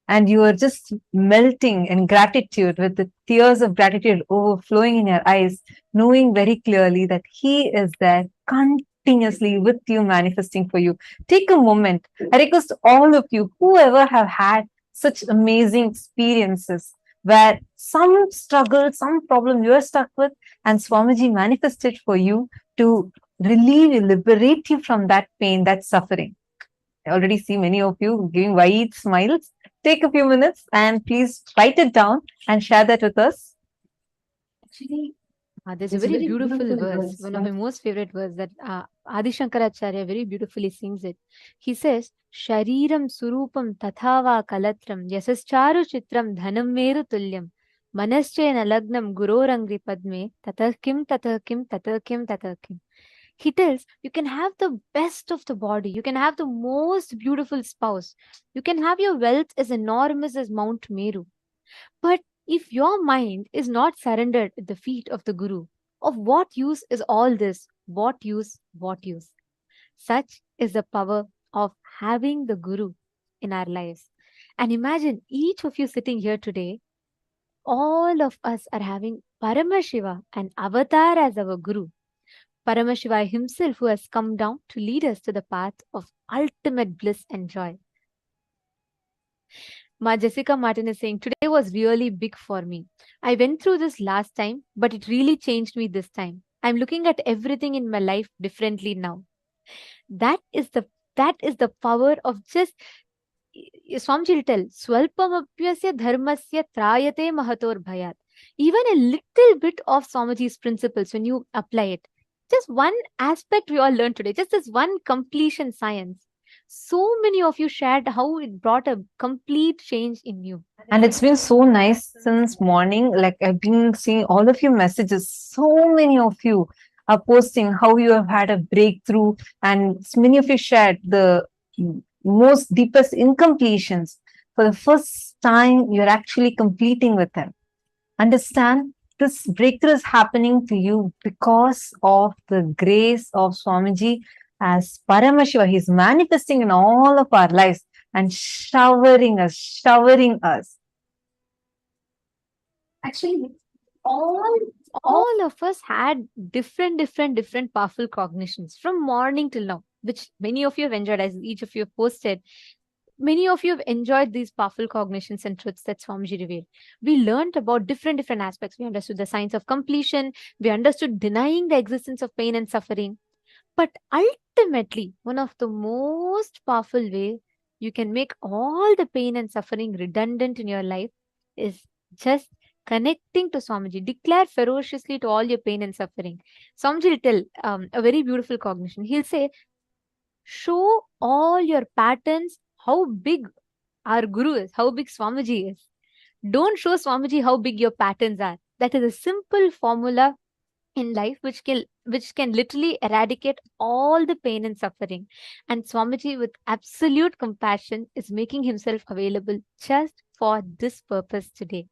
And you are just melting in gratitude, with the tears of gratitude overflowing in your eyes, knowing very clearly that he is there continuously with you, manifesting for you. Take a moment. I request all of you, whoever have had such amazing experiences where some struggle, some problem you're stuck with, and Swamiji manifested for you to relieve you, liberate you from that pain, that suffering. I already see many of you giving wide smiles. Take a few minutes and please write it down and share that with us. Actually, there's a very beautiful verse, one of my most favorite verse that Adi Shankaracharya very beautifully sings it. He says, Shariram surupam tathava kalatram yasascharu chitram dhanam meru tulyam manaschena lagnam gurorangri padme tatakim tatakim tatakim tatakim. He tells you can have the best of the body, you can have the most beautiful spouse, you can have your wealth as enormous as Mount Meru. But if your mind is not surrendered at the feet of the Guru, of what use is all this? What use? What use? Such is the power of having the Guru in our lives. And imagine each of you sitting here today, all of us are having Paramashiva, an avatar as our Guru. Paramashiva himself, who has come down to lead us to the path of ultimate bliss and joy. Ma Jessica Martin is saying, today was really big for me. I went through this last time, but it really changed me this time. I'm looking at everything in my life differently now. That is the power of just Swamiji will tell, Swalpamapyasya dharmasya trayate mahator bhayat. Even a little bit of Swamiji's principles, when you apply it, just one aspect we all learned today, just this one completion science. So many of you shared how it brought a complete change in you. And it's been so nice since morning. Like, I've been seeing all of your messages. So many of you are posting how you have had a breakthrough, and many of you shared the most deepest incompletions. For the first time, you're actually completing with them. Understand, this breakthrough is happening to you because of the grace of Swamiji as Paramashiva. He's manifesting in all of our lives and showering us. Actually, all of us had different powerful cognitions from morning till now. which many of you have enjoyed, as each of you have posted. Many of you have enjoyed these powerful cognitions and truths that Swamiji revealed. We learned about different aspects. We understood the science of completion. We understood denying the existence of pain and suffering. But ultimately, one of the most powerful ways you can make all the pain and suffering redundant in your life is just connecting to Swamiji. Declare ferociously to all your pain and suffering. Swamiji will tell a very beautiful cognition. He'll say, show all your patterns how big our Guru is, how big Swamiji is. Don't show Swamiji how big your patterns are. That is a simple formula in life which can literally eradicate all the pain and suffering. And Swamiji, with absolute compassion, is making himself available just for this purpose today.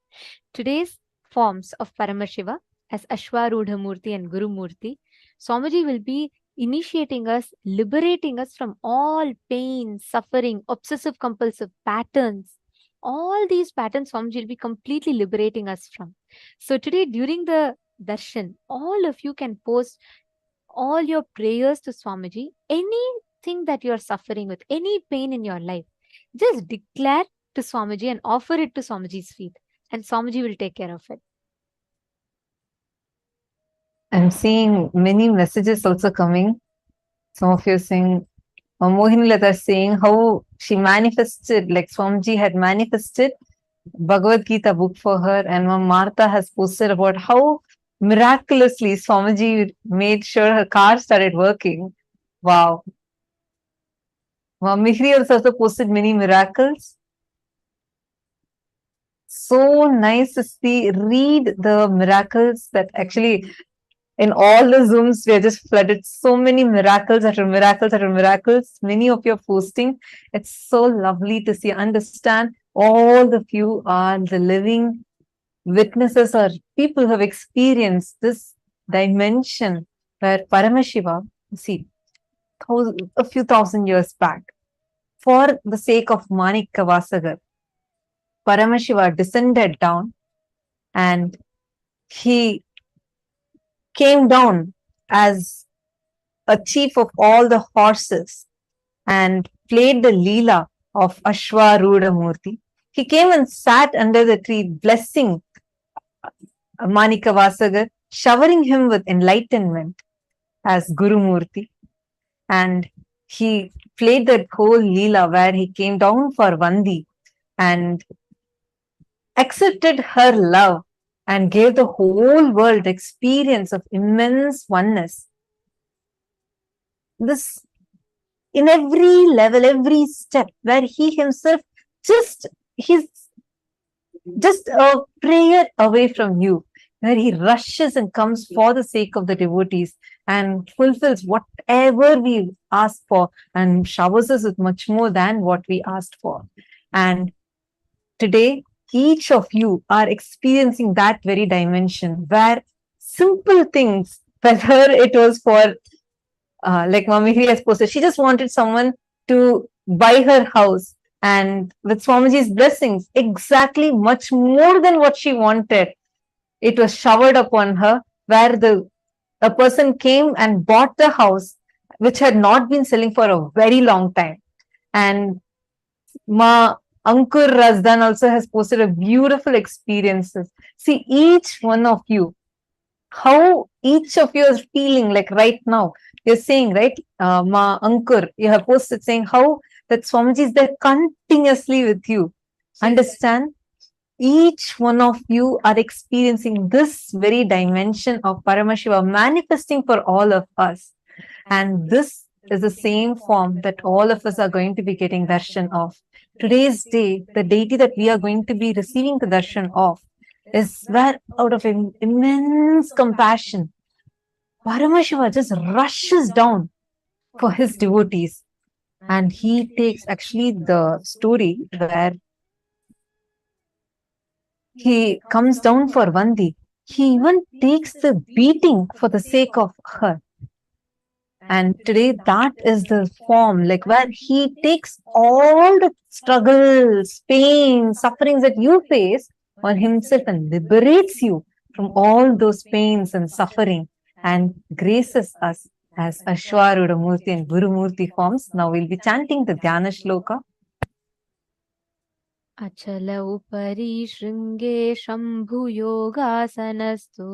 Today's forms of Paramashiva as Ashwarudha Murti and Guru Murti, Swamiji will be initiating us, liberating us from all pain, suffering, obsessive compulsive patterns. All these patterns Swamiji will be completely liberating us from. So today, during the darshan, all of you can post all your prayers to Swamiji. Anything that you are suffering with, any pain in your life, just declare to Swamiji and offer it to Swamiji's feet, and Swamiji will take care of it. I'm seeing many messages also coming. Some of you are saying, Mohini Lata saying how she manifested, like Swamiji had manifested Bhagavad Gita book for her, and Mom Martha has posted about how miraculously Swamiji made sure her car started working. Wow. Mom Mihri has also posted many miracles. So nice to see, read the miracles that actually in all the Zooms, we are just flooded. So many miracles after miracles after miracles. Many of you are posting. It's so lovely to see, understand. All of you are the living witnesses or people who have experienced this dimension where Paramashiva, see, a few thousand years back, for the sake of Manikya Vasagar, Paramashiva descended down and he came down as a chief of all the horses and played the Leela of Ashwarudha Murti. He came and sat under the tree, blessing Manikya Vasagar, showering him with enlightenment as Guru Murti. And he played that whole Leela where he came down for Vandi and accepted her love and gave the whole world experience of immense oneness. This, in every level, every step, where he himself he's just a prayer away from you, where he rushes and comes for the sake of the devotees and fulfills whatever we ask for and showers us with much more than what we asked for. And today, each of you are experiencing that very dimension where simple things, whether it was for, like Mami has posted, she just wanted someone to buy her house, and with Swamiji's blessings, exactly much more than what she wanted, it was showered upon her, where a person came and bought the house, which had not been selling for a very long time. And Ma Ankur Razdan also has posted a beautiful experiences. See, each one of you, how each of you is feeling like right now. You're saying, right, Ma Ankur, you have posted saying how that Swamiji is there continuously with you. Understand? Each one of you are experiencing this very dimension of Paramashiva manifesting for all of us. And this is the same form that all of us are going to be getting darshan of. Today's day, the deity that we are going to be receiving the darshan of is where out of immense compassion, Paramashiva just rushes down for his devotees. And he takes actually the story where he comes down for Vandi. He even takes the beating for the sake of her. And today that is the form, like where he takes all the struggles, pain, sufferings that you face on himself and liberates you from all those pains and suffering and graces us as Ashwaruda Murti and Guru Murti forms. Now we'll be chanting the Dhyana Shloka. अचल उपरि शृङ्गे शम्भुयोगासनस्तु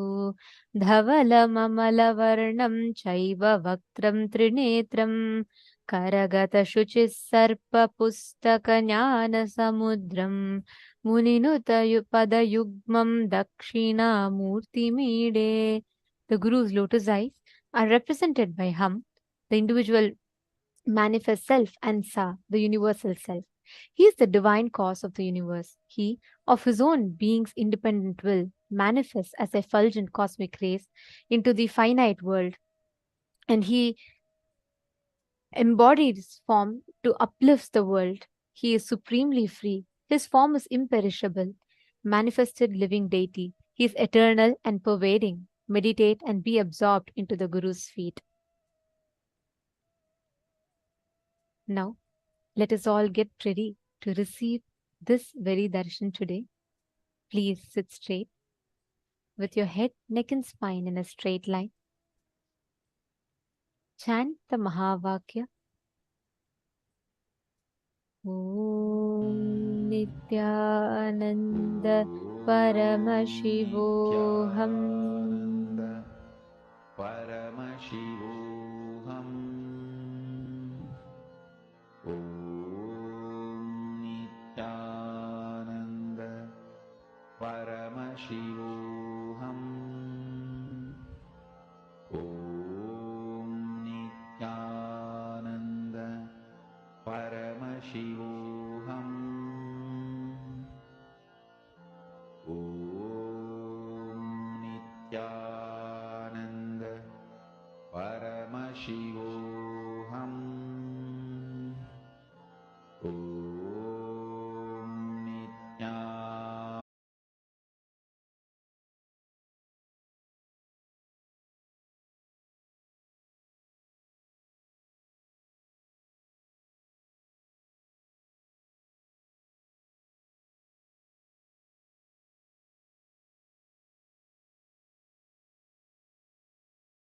धवलममलवर्णं चैव वक्त्रं त्रिनेत्रं करगतशुचिः सर्पपुस्तकज्ञानसमुद्रं मुनिनुतपदयुग्मं दक्षिणामूर्तिमीडे. The Guru's lotus eyes are represented by Hum, the individual manifest self, and Sa, the universal self. He is the divine cause of the universe. He, of his own being's independent will, manifests as effulgent cosmic rays into the finite world, and he embodies form to uplift the world. He is supremely free. His form is imperishable, manifested living deity. He is eternal and pervading. Meditate and be absorbed into the Guru's feet. Now, let us all get ready to receive this very darshan today. Please sit straight with your head, neck and spine in a straight line. Chant the Mahavakya. Om Nithyananda Paramashivoham. Paramashivoham. Om Nithyananda Paramashivoham. Om Nithyananda Paramashivoham. Om Nithyananda Paramashivoham.